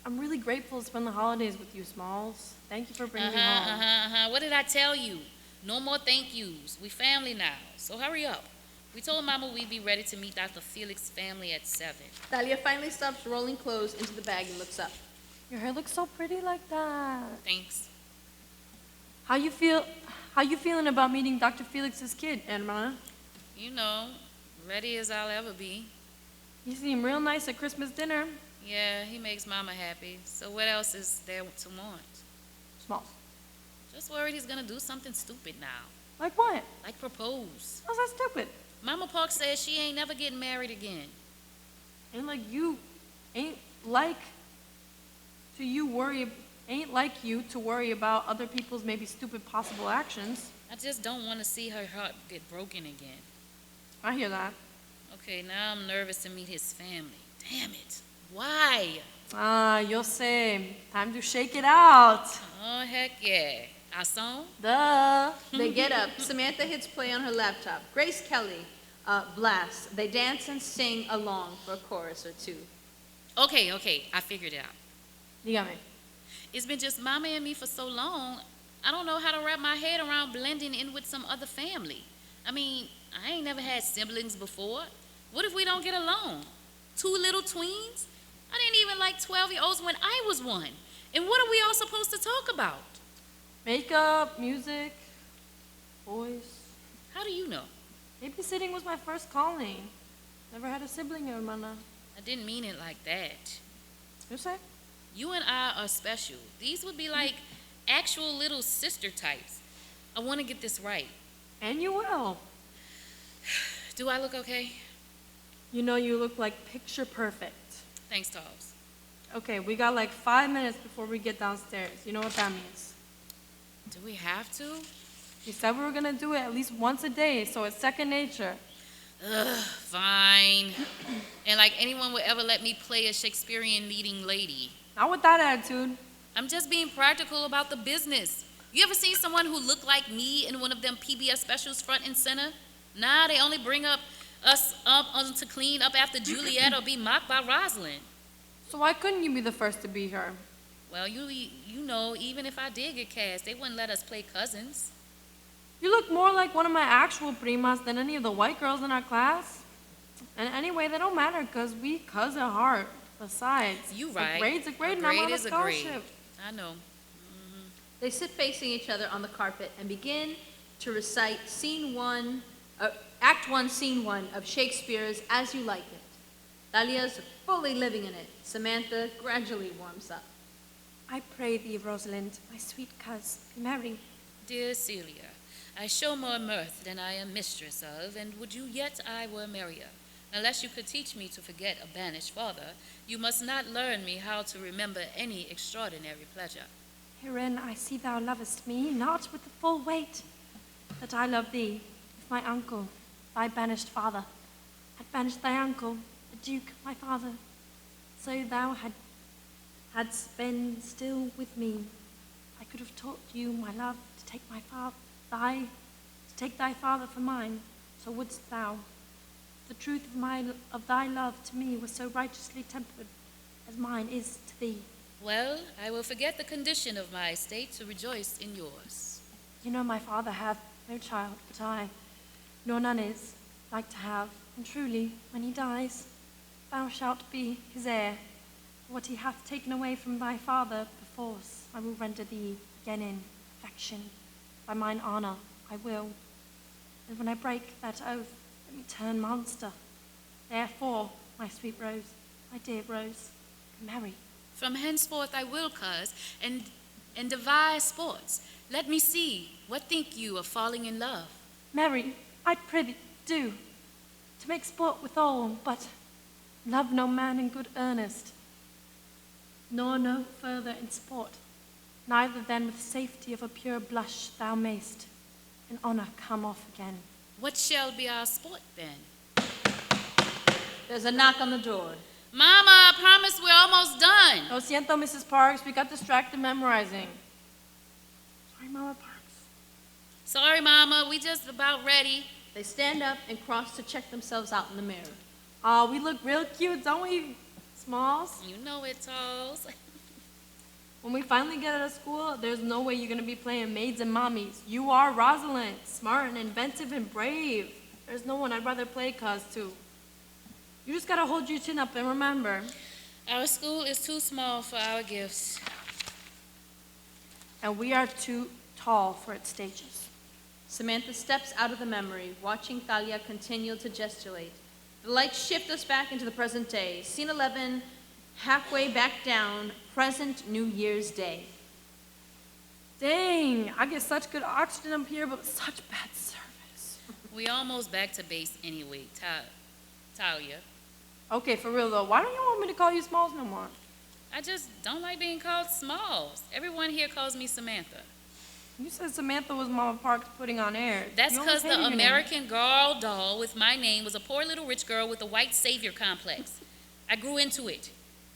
I'm really grateful to spend the holidays with you, Smalls. Thank you for bringing me home. What did I tell you? No more thank yous. We family now, so hurry up. We told Mama we'd be ready to meet Dr. Felix's family at 7. Talia finally stops rolling clothes into the bag and looks up. Your hair looks so pretty like that. Thanks. How you feeling about meeting Dr. Felix's kid, hermana? Ready as I'll ever be. You seem real nice at Christmas dinner. Yeah, he makes Mama happy. So what else is there to want? Smalls. Just worried he's gonna do something stupid now. Like what? Like propose. How's that stupid? Mama Park says she ain't never getting married again. Ain't like you to worry about other people's maybe stupid possible actions. I just don't want to see her heart get broken again. I hear that. Okay, now I'm nervous to meet his family. Damn it. Why? Yo sé. Time to shake it out. Oh, heck yeah. Asson? Duh. They get up. Samantha hits play on her laptop. Grace Kelly blasts. They dance and sing along for a chorus or two. Okay, I figured it out. Dígame. It's been just Mama and me for so long, I don't know how to wrap my head around blending in with some other family. I mean, I ain't never had siblings before. What if we don't get along? 2 little tweens? I didn't even like 12-year-olds when I was one. And what are we all supposed to talk about? Makeup, music, boys. How do you know? Babysitting was my first calling. Never had a sibling, hermana. I didn't mean it like that. You say? You and I are special. These would be like actual little sister types. I want to get this right. And you will. Do I look okay? You look like picture perfect. Thanks, Talls. Okay, we got like 5 minutes before we get downstairs. You know what that means? Do we have to? We said we were gonna do it at least once a day, so it's second nature. Ugh, fine. And like anyone would ever let me play a Shakespearean leading lady. Not with that attitude. I'm just being practical about the business. You ever seen someone who looked like me in one of them PBS specials front and center? Nah, they only bring us up to clean up after Juliet or be mocked by Rosalind. So why couldn't you be the first to be her? Well, you know, even if I did get cast, they wouldn't let us play cousins. You look more like one of my actual primas than any of the white girls in our class. And anyway, they don't matter because we cousin heart. Besides, you right. A grade's a grade, and I'm on a scholarship. I know. They sit facing each other on the carpet and begin to recite scene 1. Act 1, Scene 1 of Shakespeare's As You Like It. Thalia's fully living in it. Samantha gradually warms up. I pray thee, Rosalind, my sweet coz, be merry. Dear Celia, I show more mirth than I am mistress of, and would you yet I were merrier. Unless you could teach me to forget a banished father, you must not learn me how to remember any extraordinary pleasure. Herein I see thou lovest me, not with the full weight that I love thee. If my uncle, thy banished father, had banished thy uncle, the duke, my father, so thou hadst been still with me, I could have taught you, my love, to take thy father for mine. So wouldst thou. The truth of thy love to me was so righteously tempered as mine is to thee. Well, I will forget the condition of my estate to rejoice in yours. You know my father hath no child but I, nor none is like to have, and truly, when he dies, thou shalt be his heir. What he hath taken away from thy father perforce, I will render thee again in affection. By mine honor, I will. And when I break that oath, let me turn monster. Therefore, my sweet Rose, my dear Rose, be merry. From henceforth I will, coz, and devise sports. Let me see, what think you of falling in love? Merry, I prithee, do, to make sport withal, but love no man in good earnest, nor no further in sport. Neither then with safety of a pure blush thou mayst in honor come off again. What shall be our sport then? There's a knock on the door. Mama, I promise we're almost done. Lo siento, Mrs. Parks, we got distracted memorizing. Sorry, Mama Parks. Sorry, Mama, we just about ready. They stand up and cross to check themselves out in the mirror. Oh, we look real cute, don't we, Smalls? You know it, Tolls. When we finally get out of school, there's no way you're going to be playing maids and mommies. You are Rosalind, smart and inventive and brave. There's no one I'd rather play cuz to. You just got to hold your chin up and remember. Our school is too small for our gifts. And we are too tall for its stages. Samantha steps out of the memory, watching Thalia continue to gesticulate. The lights shift us back into the present day. Scene 11, halfway back down, present New Year's Day. Dang, I get such good oxygen up here, but such bad service. We almost back to base anyway, Talia. Okay, for real though, why don't you want me to call you Smalls no more? I just don't like being called Smalls. Everyone here calls me Samantha. You said Samantha was Mama Parks putting on air. That's because the American Girl doll with my name was a poor little rich girl with a white savior complex. I grew into it.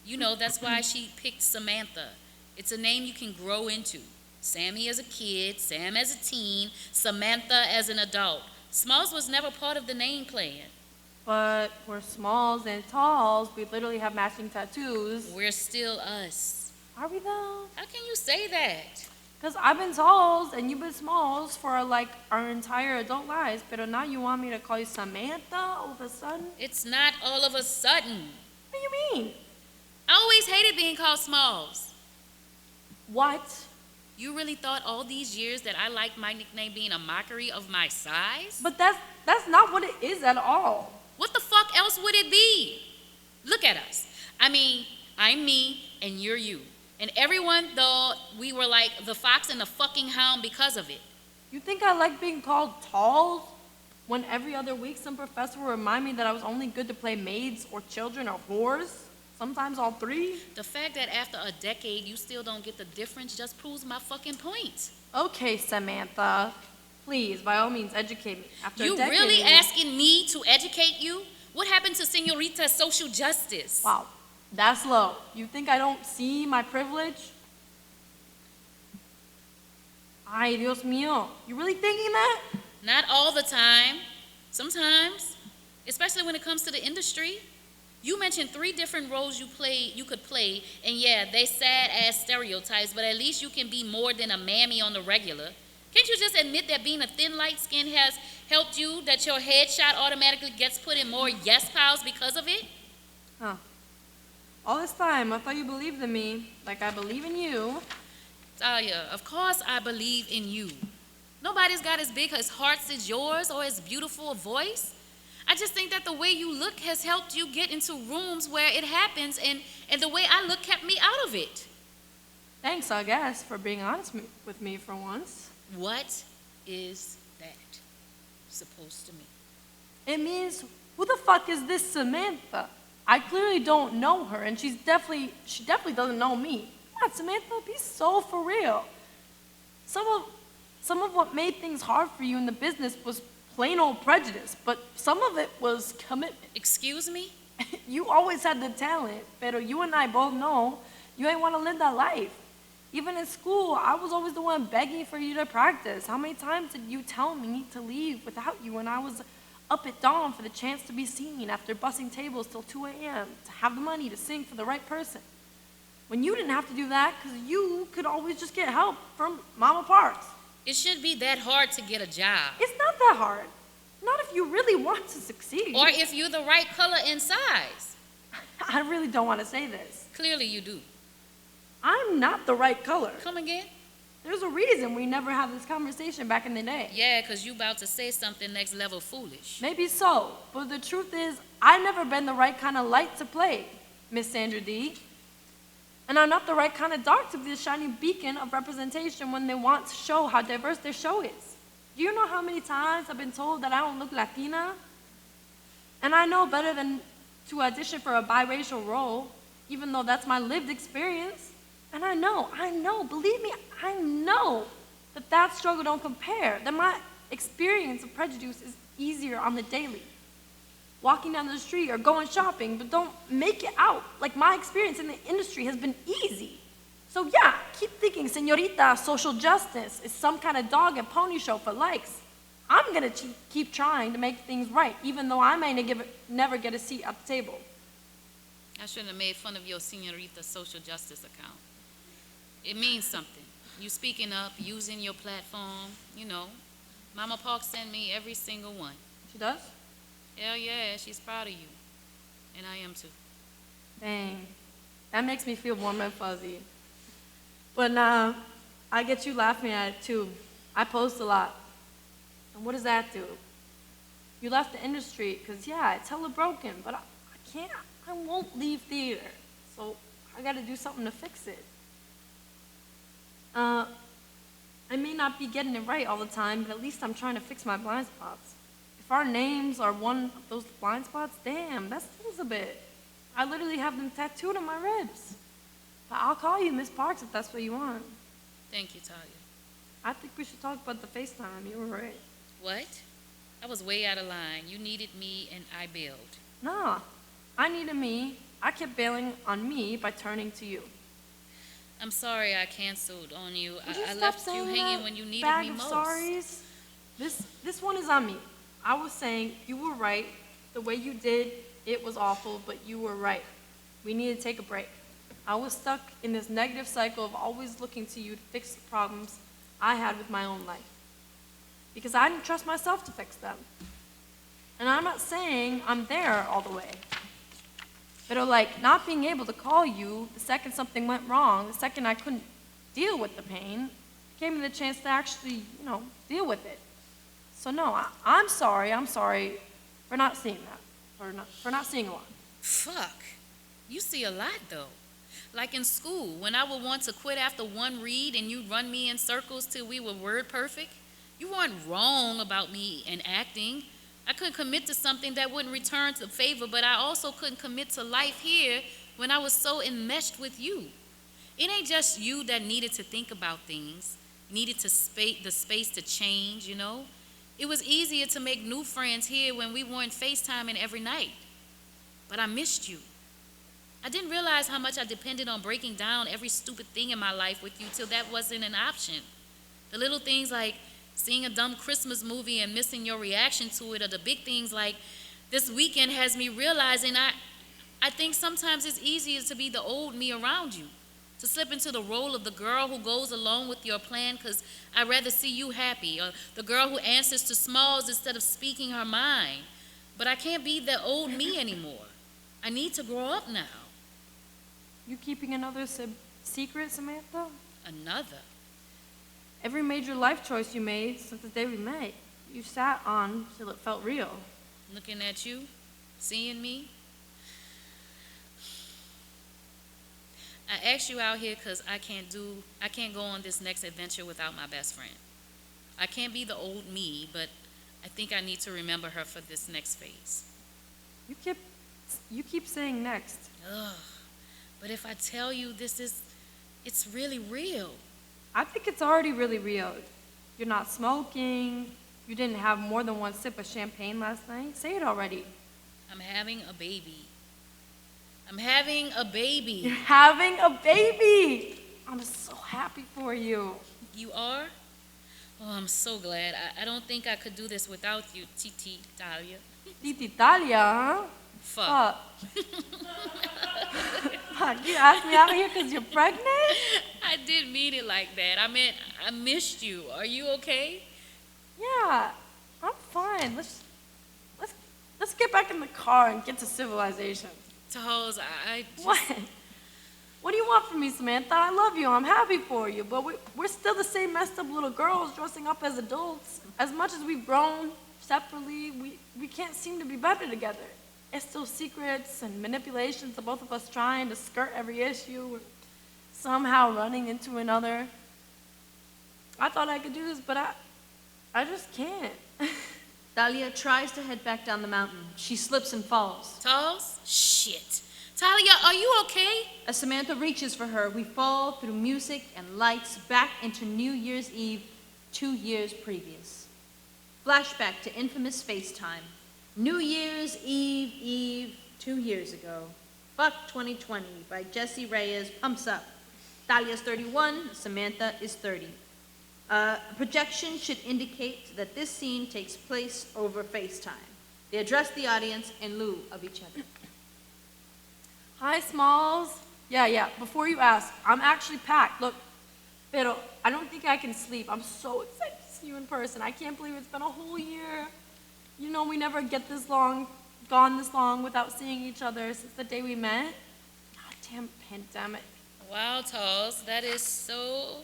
You know, that's why she picked Samantha. It's a name you can grow into. Sammy as a kid, Sam as a teen, Samantha as an adult. Smalls was never part of the name plan. But we're Smalls and Talls. We literally have matching tattoos. We're still us. Are we though? How can you say that? Because I've been Talls and you've been Smalls for like our entire adult lives. But now you want me to call you Samantha all of a sudden? It's not all of a sudden. What do you mean? I always hated being called Smalls. What? You really thought all these years that I liked my nickname being a mockery of my size? But that's not what it is at all. What the fuck else would it be? Look at us. I mean, I'm me and you're you. And everyone thought we were like the fox and the fucking hound because of it. You think I like being called Talls? When every other week some professor would remind me that I was only good to play maids or children or whores? Sometimes all three? The fact that after a decade you still don't get the difference just proves my fucking point. Okay, Samantha. Please, by all means, educate me. After You a decade, really asking me to educate you? What happened to Senorita's social justice? Wow, that's low. You think I don't see my privilege? Ay, Dios mío. You really thinking that? Not all the time. Sometimes. Especially when it comes to the industry. You mentioned 3 different roles you could play, and yeah, they sad-ass stereotypes, but at least you can be more than a mammy on the regular. Can't you just admit that being a thin, light skin has helped you, that your headshot automatically gets put in more yes piles because of it? Huh. All this time, I thought you believed in me, like I believe in you. Talia, of course I believe in you. Nobody's got as big as hearts as yours or as beautiful a voice. I just think that the way you look has helped you get into rooms where it happens, and the way I look kept me out of it. Thanks, I guess, for being honest with me for once. What is that supposed to mean? It means, who the fuck is this Samantha? I clearly don't know her, and she definitely doesn't know me. Come on, Samantha, be so for real. Some of what made things hard for you in the business was plain old prejudice, but some of it was commitment. Excuse me? You always had the talent, pero you and I both know you ain't want to live that life. Even in school, I was always the one begging for you to practice. How many times did you tell me to leave without you when I was up at dawn for the chance to be seen after bussing tables till 2 a.m. to have the money to sing for the right person? When you didn't have to do that because you could always just get help from Mama Parks. It shouldn't be that hard to get a job. It's not that hard. Not if you really want to succeed. Or if you're the right color and size. I really don't want to say this. Clearly you do. I'm not the right color. Come again? There's a reason we never had this conversation back in the day. Yeah, because you about to say something next level foolish. Maybe so, but the truth is, I've never been the right kind of light to play, Miss Sandra D. And I'm not the right kind of dark to be the shining beacon of representation when they want to show how diverse their show is. Do you know how many times I've been told that I don't look Latina? And I know better than to audition for a biracial role, even though that's my lived experience. And I know, believe me, I know that struggle don't compare, that my experience of prejudice is easier on the daily. Walking down the street or going shopping, but don't make it out like my experience in the industry has been easy. So yeah, keep thinking señorita social justice is some kind of dog and pony show for likes. I'm gonna keep trying to make things right, even though I may never get a seat at the table. I shouldn't have made fun of your señorita social justice account. It means something. You speaking up, using your platform, you know. Mama Park sent me every single one. She does? Hell yeah, she's proud of you. And I am too. Dang, that makes me feel warm and fuzzy. But now, I get you laughing at it too. I post a lot. And what does that do? You left the industry, because yeah, it's hella broken, but I won't leave theater. So I gotta do something to fix it. I may not be getting it right all the time, but at least I'm trying to fix my blind spots. If our names are one of those blind spots, damn, that stings a bit. I literally have them tattooed on my ribs. But I'll call you Miss Parks if that's what you want. Thank you, Talia. I think we should talk about the FaceTime. You were right. What? I was way out of line. You needed me and I bailed. Nah, I needed me. I kept bailing on me by turning to you. I'm sorry I canceled on you. Would you I stop left you saying hanging that when you needed bag me of most. Sorries? This one is on me. I was saying you were right. The way you did, it was awful, but you were right. We need to take a break. I was stuck in this negative cycle of always looking to you to fix the problems I had with my own life. Because I didn't trust myself to fix them. And I'm not saying I'm there all the way. But like not being able to call you the second something went wrong, the second I couldn't deal with the pain, gave me the chance to actually, deal with it. So no, I'm sorry for not seeing that, or for not seeing a lot. Fuck. You see a lot though. Like in school, when I would want to quit after one read and you'd run me in circles till we were word perfect, you weren't wrong about me and acting. I couldn't commit to something that wouldn't return to favor, but I also couldn't commit to life here when I was so enmeshed with you. It ain't just you that needed to think about things, needed the space to change, It was easier to make new friends here when we weren't FaceTiming every night. But I missed you. I didn't realize how much I depended on breaking down every stupid thing in my life with you till that wasn't an option. The little things like seeing a dumb Christmas movie and missing your reaction to it, or the big things like this weekend has me realizing I think sometimes it's easier to be the old me around you, to slip into the role of the girl who goes along with your plan because I'd rather see you happy, or the girl who answers to smalls instead of speaking her mind. But I can't be the old me anymore. I need to grow up now. You keeping another secret, Samantha? Another? Every major life choice you made since the day we met, you sat on till it felt real. Looking at you, seeing me. I asked you out here because I can't go on this next adventure without my best friend. I can't be the old me, but I think I need to remember her for this next phase. You keep saying next. Ugh, but if I tell you it's really real. I think it's already really real. You're not smoking. You didn't have more than one sip of champagne last night. Say it already. I'm having a baby. I'm having a baby. You're having a baby. I'm so happy for you. You are? Oh, I'm so glad. I don't think I could do this without you, Titi Talia. Titi Talia, huh? Fuck. Fuck, you asked me out here because you're pregnant? I didn't mean it like that. I meant I missed you. Are you okay? Yeah, I'm fine. Let's get back in the car and get to civilization. Toes, I just... What? What do you want from me, Samantha? I love you. I'm happy for you. But we're still the same messed up little girls dressing up as adults. As much as we've grown separately, we can't seem to be better together. It's still secrets and manipulations of both of us trying to skirt every issue, or somehow running into another. I thought I could do this, but I just can't. Dahlia tries to head back down the mountain. She slips and falls. Toes? Shit. Talia, are you okay? As Samantha reaches for her, we fall through music and lights back into New Year's Eve 2 years previous. Flashback to infamous FaceTime. New Year's Eve 2 years ago. Fuck 2020 by Jesse Reyes pumps up. Dahlia's 31, Samantha is 30. Projection should indicate that this scene takes place over FaceTime. They address the audience in lieu of each other. Hi, Smalls. Yeah, before you ask, I'm actually packed. Look, pero I don't think I can sleep. I'm so excited to see you in person. I can't believe it's been a whole year. You know, we never gone this long without seeing each other since the day we met. Goddamn pandemic. Wow, Toes, that is so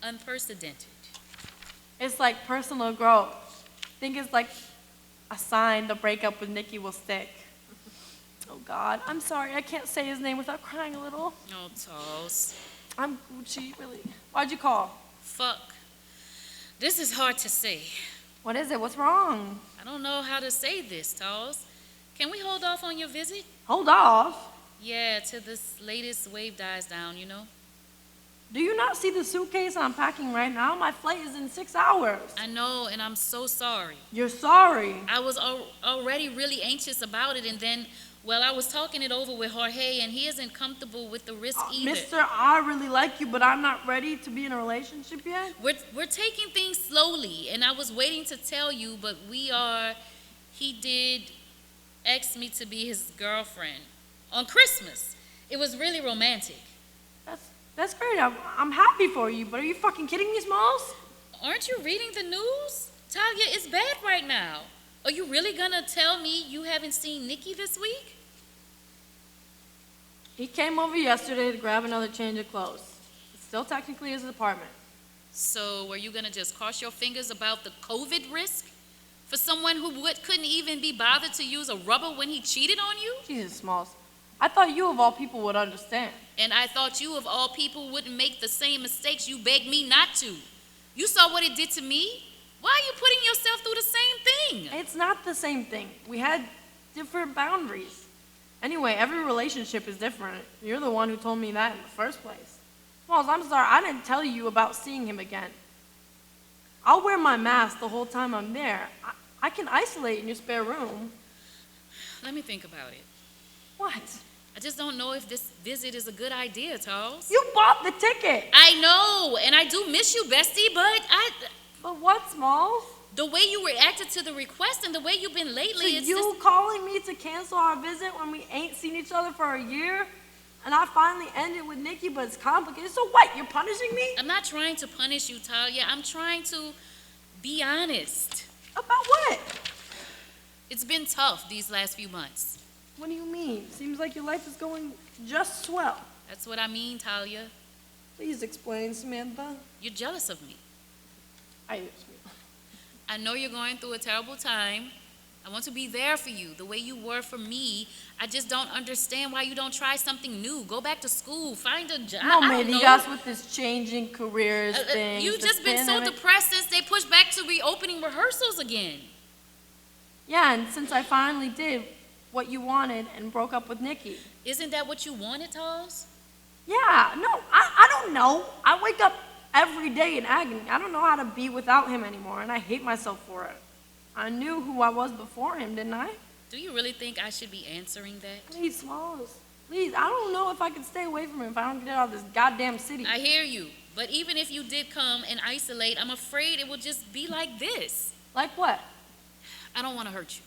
unprecedented. It's like personal growth. I think it's like a sign the breakup with Nikki will stick. Oh God, I'm sorry, I can't say his name without crying a little. No, Toes. I'm Gucci, really. Why'd you call? Fuck. This is hard to say. What is it? What's wrong? I don't know how to say this, Toes. Can we hold off on your visit? Hold off? Yeah, till this latest wave dies down, you know? Do you not see the suitcase I'm packing right now? My flight is in 6 hours. I know, and I'm so sorry. You're sorry? I was already really anxious about it, and then, well, I was talking it over with Jorge, and he isn't comfortable with the risk either. Mister, I really like you, but I'm not ready to be in a relationship yet. We're taking things slowly, and I was waiting to tell you, but he did ask me to be his girlfriend on Christmas. It was really romantic. That's great. I'm happy for you, but are you fucking kidding me, Smalls? Aren't you reading the news? Talia, it's bad right now. Are you really gonna tell me you haven't seen Nikki this week? He came over yesterday to grab another change of clothes. It's still technically his apartment. So are you gonna just cross your fingers about the COVID risk? For someone who couldn't even be bothered to use a rubber when he cheated on you? Jesus, Smalls. I thought you of all people would understand. And I thought you of all people wouldn't make the same mistakes you begged me not to. You saw what it did to me. Why are you putting yourself through the same thing? It's not the same thing. We had different boundaries. Anyway, every relationship is different. You're the one who told me that in the first place. Smalls, I'm sorry, I didn't tell you about seeing him again. I'll wear my mask the whole time I'm there. I can isolate in your spare room. Let me think about it. What? I just don't know if this visit is a good idea, Charles. You bought the ticket. I know, and I do miss you, bestie, But what, Smalls? The way you reacted to the request and the way you've been lately, So it's you just... calling me to cancel our visit when we ain't seen each other for a year? And I finally ended with Nikki, but it's complicated. So what, you're punishing me? I'm not trying to punish you, Talia. I'm trying to be honest. About what? It's been tough these last few months. What do you mean? Seems like your life is going just swell. That's what I mean, Talia. Please explain, Samantha. You're jealous of me. Ay, Dios mío. I know you're going through a terrible time. I want to be there for you the way you were for me. I just don't understand why you don't try something new. Go back to school, find a job. No I me don't know. digas with this changing careers thing. You've just been so depressed since they pushed back to reopening rehearsals again. Yeah, and since I finally did what you wanted and broke up with Nikki. Isn't that what you wanted, Talls? Yeah, no, I don't know. I wake up every day in agony. I don't know how to be without him anymore, and I hate myself for it. I knew who I was before him, didn't I? Do you really think I should be answering that? Please, Smalls. Please, I don't know if I can stay away from him if I don't get out of this goddamn city. I hear you, but even if you did come and isolate, I'm afraid it will just be like this. Like what? I don't want to hurt you.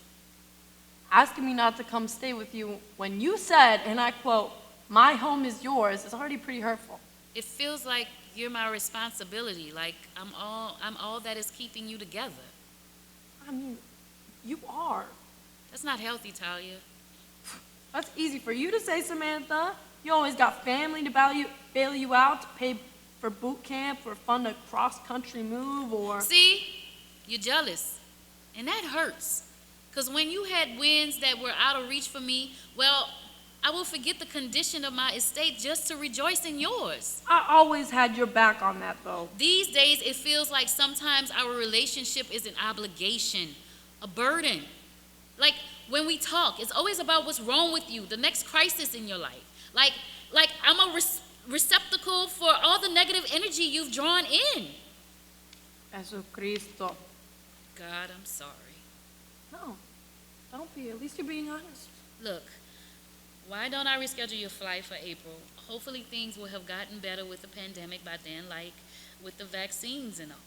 Asking me not to come stay with you when you said, and I quote, "My home is yours," is already pretty hurtful. It feels like you're my responsibility, like I'm all that is keeping you together. I mean, you are. That's not healthy, Talia. That's easy for you to say, Samantha. You always got family to bail you out, to pay for boot camp, or fund a cross-country move, or... See? You're jealous. And that hurts. Because when you had wins that were out of reach for me, well, I will forget the condition of my estate just to rejoice in yours. I always had your back on that, though. These days, it feels like sometimes our relationship is an obligation, a burden. Like, when we talk, it's always about what's wrong with you, the next crisis in your life. Like I'm a receptacle for all the negative energy you've drawn in. Jesucristo. God, I'm sorry. No, don't be. At least you're being honest. Look, why don't I reschedule your flight for April? Hopefully things will have gotten better with the pandemic by then, like with the vaccines and all.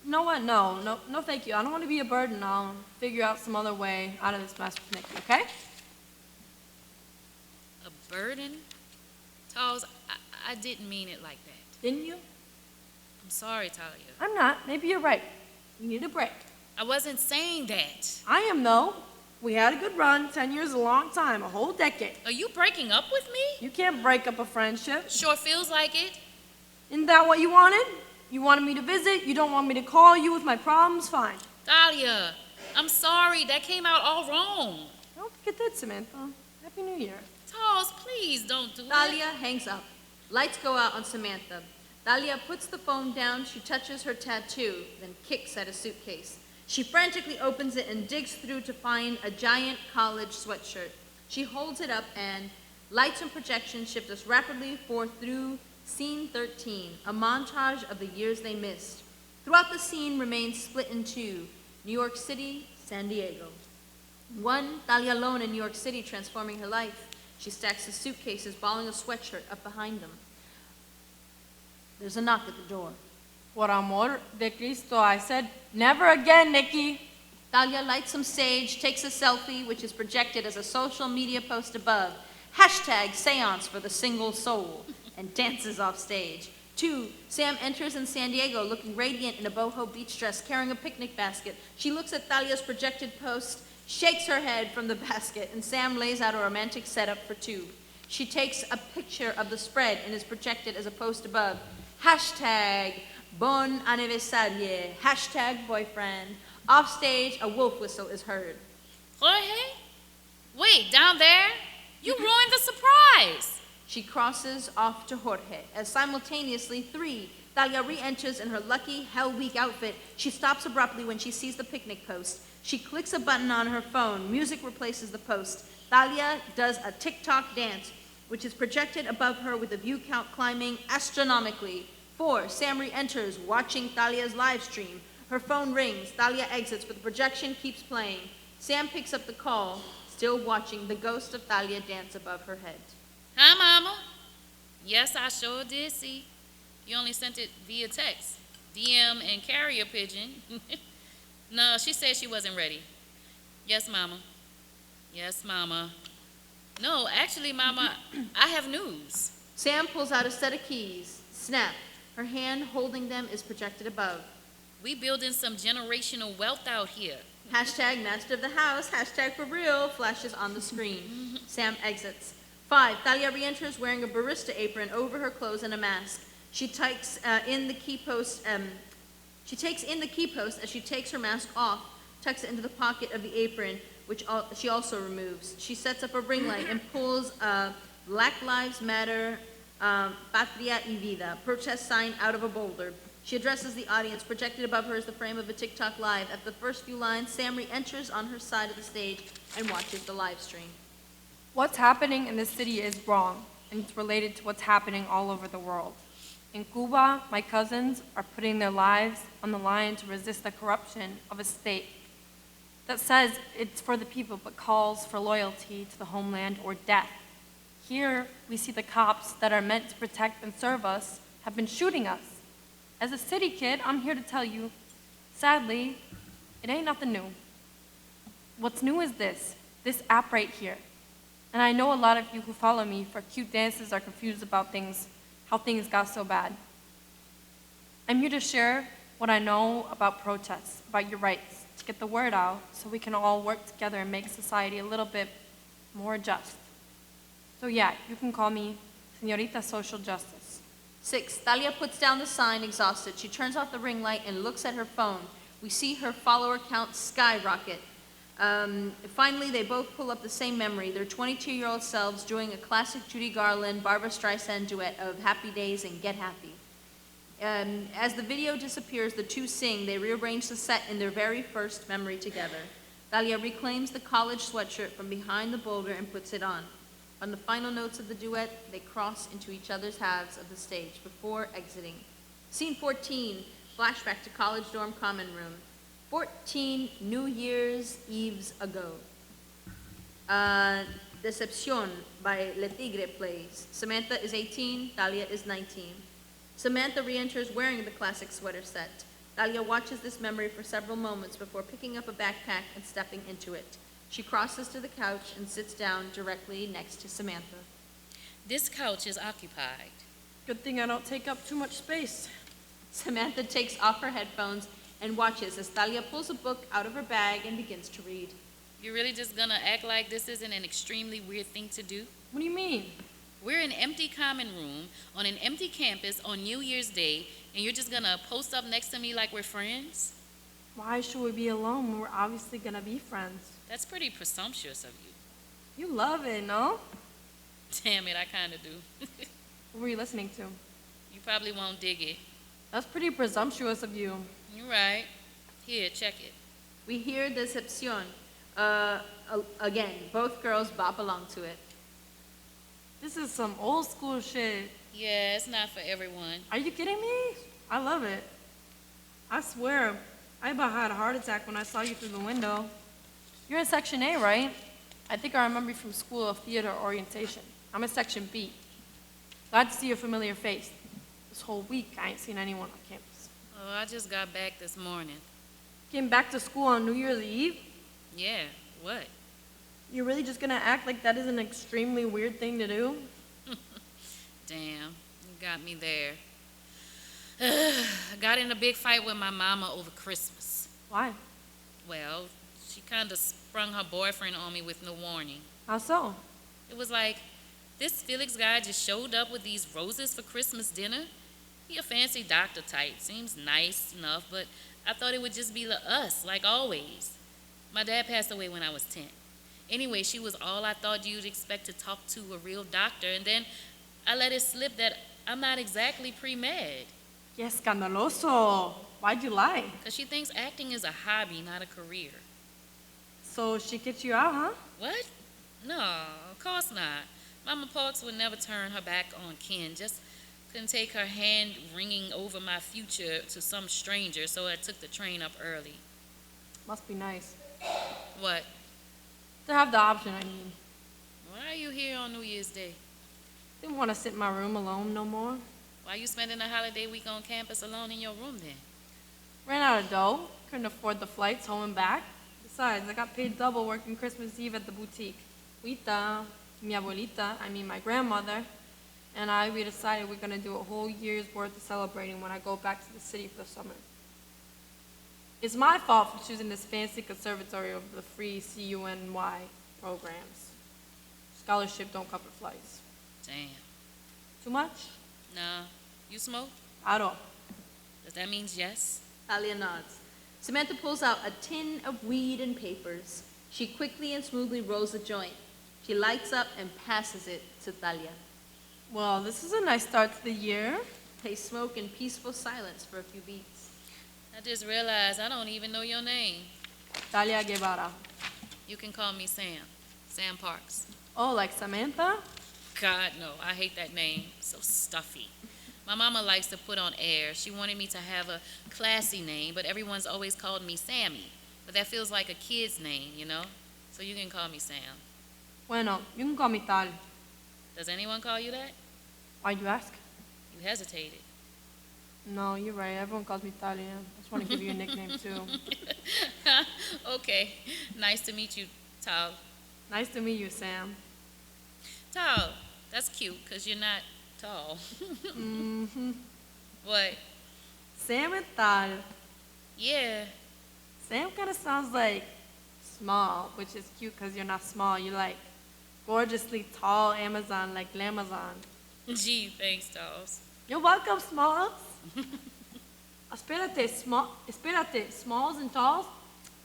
You know what? No, thank you. I don't want to be a burden. I'll figure out some other way out of this mess with Nikki, okay? A burden? Talls, I didn't mean it like that. Didn't you? I'm sorry, Talia. I'm not. Maybe you're right. You need a break. I wasn't saying that. I am, though. We had a good run. 10 years is a long time, a whole decade. Are you breaking up with me? You can't break up a friendship. Sure feels like it. Isn't that what you wanted? You wanted me to visit? You don't want me to call you with my problems? Fine. Talia, I'm sorry. That came out all wrong. I don't think it did, Samantha. Happy New Year. Talls, please don't do Talia that. hangs up. Lights go out on Samantha. Talia puts the phone down, she touches her tattoo, then kicks at a suitcase. She frantically opens it and digs through to find a giant college sweatshirt. She holds it up and lights and projection shift us rapidly through Scene 13, a montage of the years they missed. Throughout the scene remains split in two, New York City, San Diego. One, Talia alone in New York City transforming her life. She stacks the suitcases, balling a sweatshirt up behind them. There's a knock at the door. Por amor de Cristo, I said, never again, Nikki. Talia lights some sage, takes a selfie, which is projected as a social media post above. Hashtag seance for the single soul, and dances off stage. 2, Sam enters in San Diego looking radiant in a boho beach dress, carrying a picnic basket. She looks at Talia's projected post, shakes her head from the basket, and Sam lays out a romantic setup for 2. She takes a picture of the spread and is projected as a post above. Hashtag bon anniversaire, hashtag boyfriend. Off stage, a wolf whistle is heard. Jorge? Wait, down there? You ruined the surprise. She crosses off to Jorge, as simultaneously 3, Talia re-enters in her lucky Hell Week outfit. She stops abruptly when she sees the picnic post. She clicks a button on her phone. Music replaces the post. Talia does a TikTok dance, which is projected above her with the view count climbing astronomically. 4, Sam re-enters, watching Talia's live stream. Her phone rings. Talia exits, but the projection keeps playing. Sam picks up the call, still watching the ghost of Talia dance above her head. Hi, Mama. Yes, I sure did see. You only sent it via text, DM, and carrier pigeon. No, she said she wasn't ready. Yes, Mama. Yes, Mama. No, actually, Mama, I have news. Sam pulls out a set of keys. Snap. Her hand holding them is projected above. We building some generational wealth out here. Hashtag master of the house, hashtag for real, flashes on the screen. Sam exits. 5, Talia re-enters wearing a barista apron over her clothes and a mask. She takes in the key post. She takes in the key post as she takes her mask off, tucks it into the pocket of the apron, which she also removes. She sets up a ring light and pulls a Black Lives Matter, Patria y Vida protest sign out of a boulder. She addresses the audience. Projected above her is the frame of a TikTok live. At the first few lines, Sam re-enters on her side of the stage and watches the live stream. What's happening in this city is wrong, and it's related to what's happening all over the world. In Cuba, my cousins are putting their lives on the line to resist the corruption of a state that says it's for the people but calls for loyalty to the homeland or death. Here, we see the cops that are meant to protect and serve us have been shooting us. As a city kid, I'm here to tell you, sadly, it ain't nothing new. What's new is this app right here. And I know a lot of you who follow me for cute dances are confused about how things got so bad. I'm here to share what I know about protests, about your rights, to get the word out so we can all work together and make society a little bit more just. So yeah, you can call me Señorita Social Justice. 6. Thalia puts down the sign, exhausted. She turns off the ring light and looks at her phone. We see her follower count skyrocket. Finally, they both pull up the same memory, their 22-year-old selves doing a classic Judy Garland, Barbra Streisand duet of Happy Days and Get Happy. As the video disappears, the two sing. They rearrange the set in their very first memory together. Thalia reclaims the college sweatshirt from behind the boulder and puts it on. On the final notes of the duet, they cross into each other's halves of the stage before exiting. Scene 14, flashback to college dorm common room. 14 New Year's Eves ago. Decepcion by Le Tigre plays. Samantha is 18, Thalia is 19. Samantha re-enters wearing the classic sweater set. Thalia watches this memory for several moments before picking up a backpack and stepping into it. She crosses to the couch and sits down directly next to Samantha. This couch is occupied. Good thing I don't take up too much space. Samantha takes off her headphones and watches as Thalia pulls a book out of her bag and begins to read. You're really just gonna act like this isn't an extremely weird thing to do? What do you mean? We're in an empty common room on an empty campus on New Year's Day, and you're just gonna post up next to me like we're friends? Why should we be alone when we're obviously gonna be friends? That's pretty presumptuous of you. You love it, no? Damn it, I kinda do. What were you listening to? You probably won't dig it. That's pretty presumptuous of you. You're right. Here, check it. We hear Decepcion. Again, both girls bop along to it. This is some old school shit. Yeah, it's not for everyone. Are you kidding me? I love it. I swear, I about had a heart attack when I saw you through the window. You're in Section A, right? I think I remember you from School of Theater Orientation. I'm in Section B. Glad to see a familiar face. This whole week, I ain't seen anyone on campus. Oh, I just got back this morning. Came back to school on New Year's Eve? Yeah, what? You're really just gonna act like that is an extremely weird thing to do? Damn, you got me there. I got in a big fight with my mama over Christmas. Why? Well, she kind of sprung her boyfriend on me with no warning. How so? It was like, this Felix guy just showed up with these roses for Christmas dinner. He a fancy doctor type, seems nice enough, but I thought it would just be us, like always. My dad passed away when I was 10. Anyway, she was all I thought you'd expect to talk to a real doctor, and then I let it slip that I'm not exactly pre-med. Que escandaloso. Why'd you lie? Because she thinks acting is a hobby, not a career. So she kicked you out, huh? What? No, of course not. Mama Parks would never turn her back on Ken, just couldn't take her hand wringing over my future to some stranger, so I took the train up early. Must be nice. What? To have the option, I mean. Why are you here on New Year's Day? Didn't want to sit in my room alone no more. Why are you spending a holiday week on campus alone in your room then? Ran out of dough. Couldn't afford the flights home and back. Besides, I got paid double working Christmas Eve at the boutique. Huita, mi abuelita, my grandmother, and we decided we're going to do a whole year's worth of celebrating when I go back to the city for the summer. It's my fault for choosing this fancy conservatory over the free CUNY programs. Scholarship don't cover flights. Damn. Too much? No, You smoke? Claro. Does that mean yes? Talia nods. Samantha pulls out a tin of weed and papers. She quickly and smoothly rolls a joint. She lights up and passes it to Talia. Well, this is a nice start to the year. They smoke in peaceful silence for a few beats. I just realized I don't even know your name. Talia Guevara. You can call me Sam. Sam Parks. Oh, like Samantha? God, no, I hate that name. So stuffy. My mama likes to put on airs. She wanted me to have a classy name, but everyone's always called me Sammy. But that feels like a kid's name, you know? So you can call me Sam. Bueno, you can call me Tal. Does anyone call you that? Why'd you ask? You hesitated. No, you're right. Everyone calls me Talia. I just want to give you a nickname, too. Okay. Nice to meet you, Tal. Nice to meet you, Sam. Tal, that's cute, because you're not tall. Mm-hmm. What? Sam and Tal. Yeah. Sam kind of sounds like small, which is cute because you're not small. You're like gorgeously tall Amazon, like Glamazon. Gee, thanks, Talls. You're welcome, Smalls. Espérate, Smalls and Talls?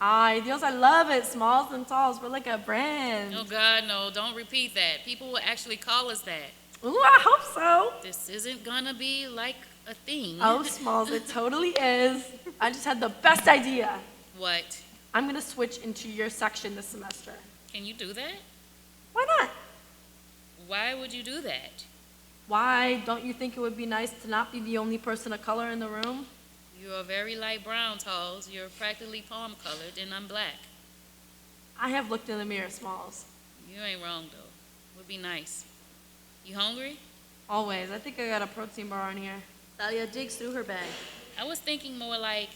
Ay, Dios, I love it, Smalls and Talls. We're like a brand. Oh, God, no, don't repeat that. People will actually call us that. Ooh, I hope so. This isn't gonna be like a thing. Oh, Smalls, it totally is. I just had the best idea. What? I'm gonna switch into your section this semester. Can you do that? Why not? Why would you do that? Why don't you think it would be nice to not be the only person of color in the room? You are very light brown, Talls. You're practically palm colored, and I'm black. I have looked in the mirror, Smalls. You ain't wrong, though. Would be nice. You hungry? Always. I think I got a protein bar in here. Talia digs through her bag. I was thinking more like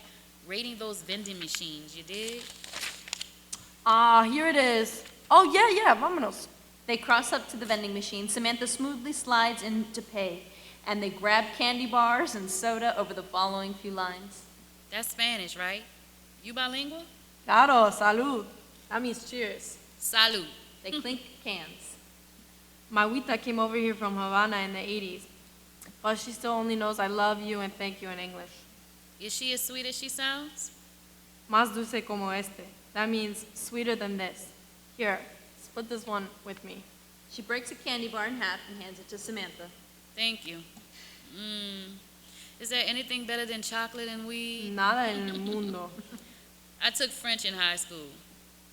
raiding those vending machines, you dig? Here it is. Oh, yeah, vámonos. They cross up to the vending machine. Samantha smoothly slides in to pay, and they grab candy bars and soda over the following few lines. That's Spanish, right? You bilingual? Claro, salud. That means cheers. Salud. They clink cans. My Wita came over here from Havana in the 80s, but she still only knows I love you and thank you in English. Is she as sweet as she sounds? Más dulce como este. That means sweeter than this. Here, split this one with me. She breaks a candy bar in half and hands it to Samantha. Thank you. Is there anything better than chocolate and weed? Nada en el mundo. I took French in high school.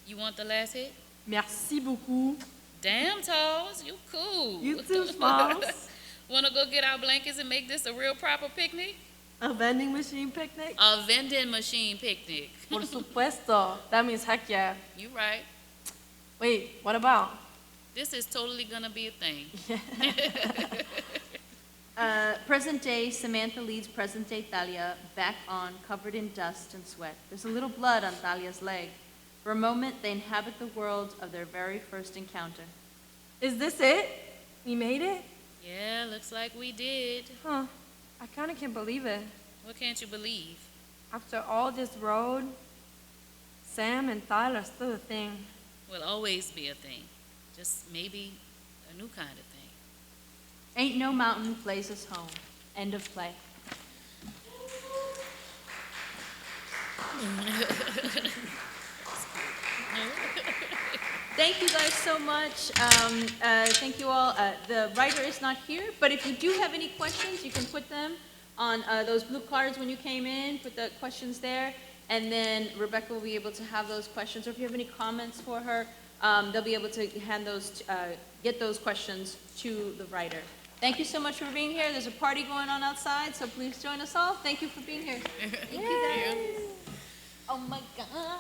You want the last hit? Merci beaucoup. Damn, Talls, you cool. You too, Smalls. Wanna go get our blankets and make this a real proper picnic? A vending machine picnic? A vending machine picnic. Por supuesto. That means heck yeah. You right. Wait, what about? This is totally gonna be a thing. Present day, Samantha leads present day Talia back on, covered in dust and sweat. There's a little blood on Talia's leg. For a moment, they inhabit the world of their very first encounter. Is this it? We made it? Yeah, looks like we did. Huh. I kind of can't believe it. What can't you believe? After all this road, Sam and Tyler are still a thing. Will always be a thing. Just maybe a new kind of thing. Ain't no mountain plays us home. End of play. Thank you guys so much. Thank you all. The writer is not here, but if you do have any questions, you can put them on those blue cards when you came in. Put the questions there, and then Rebecca will be able to have those questions. Or if you have any comments for her, they'll be able to hand those, get those questions to the writer. Thank you so much for being here. There's a party going on outside, so please join us all. Thank you for being here. Thank you guys. Oh my God.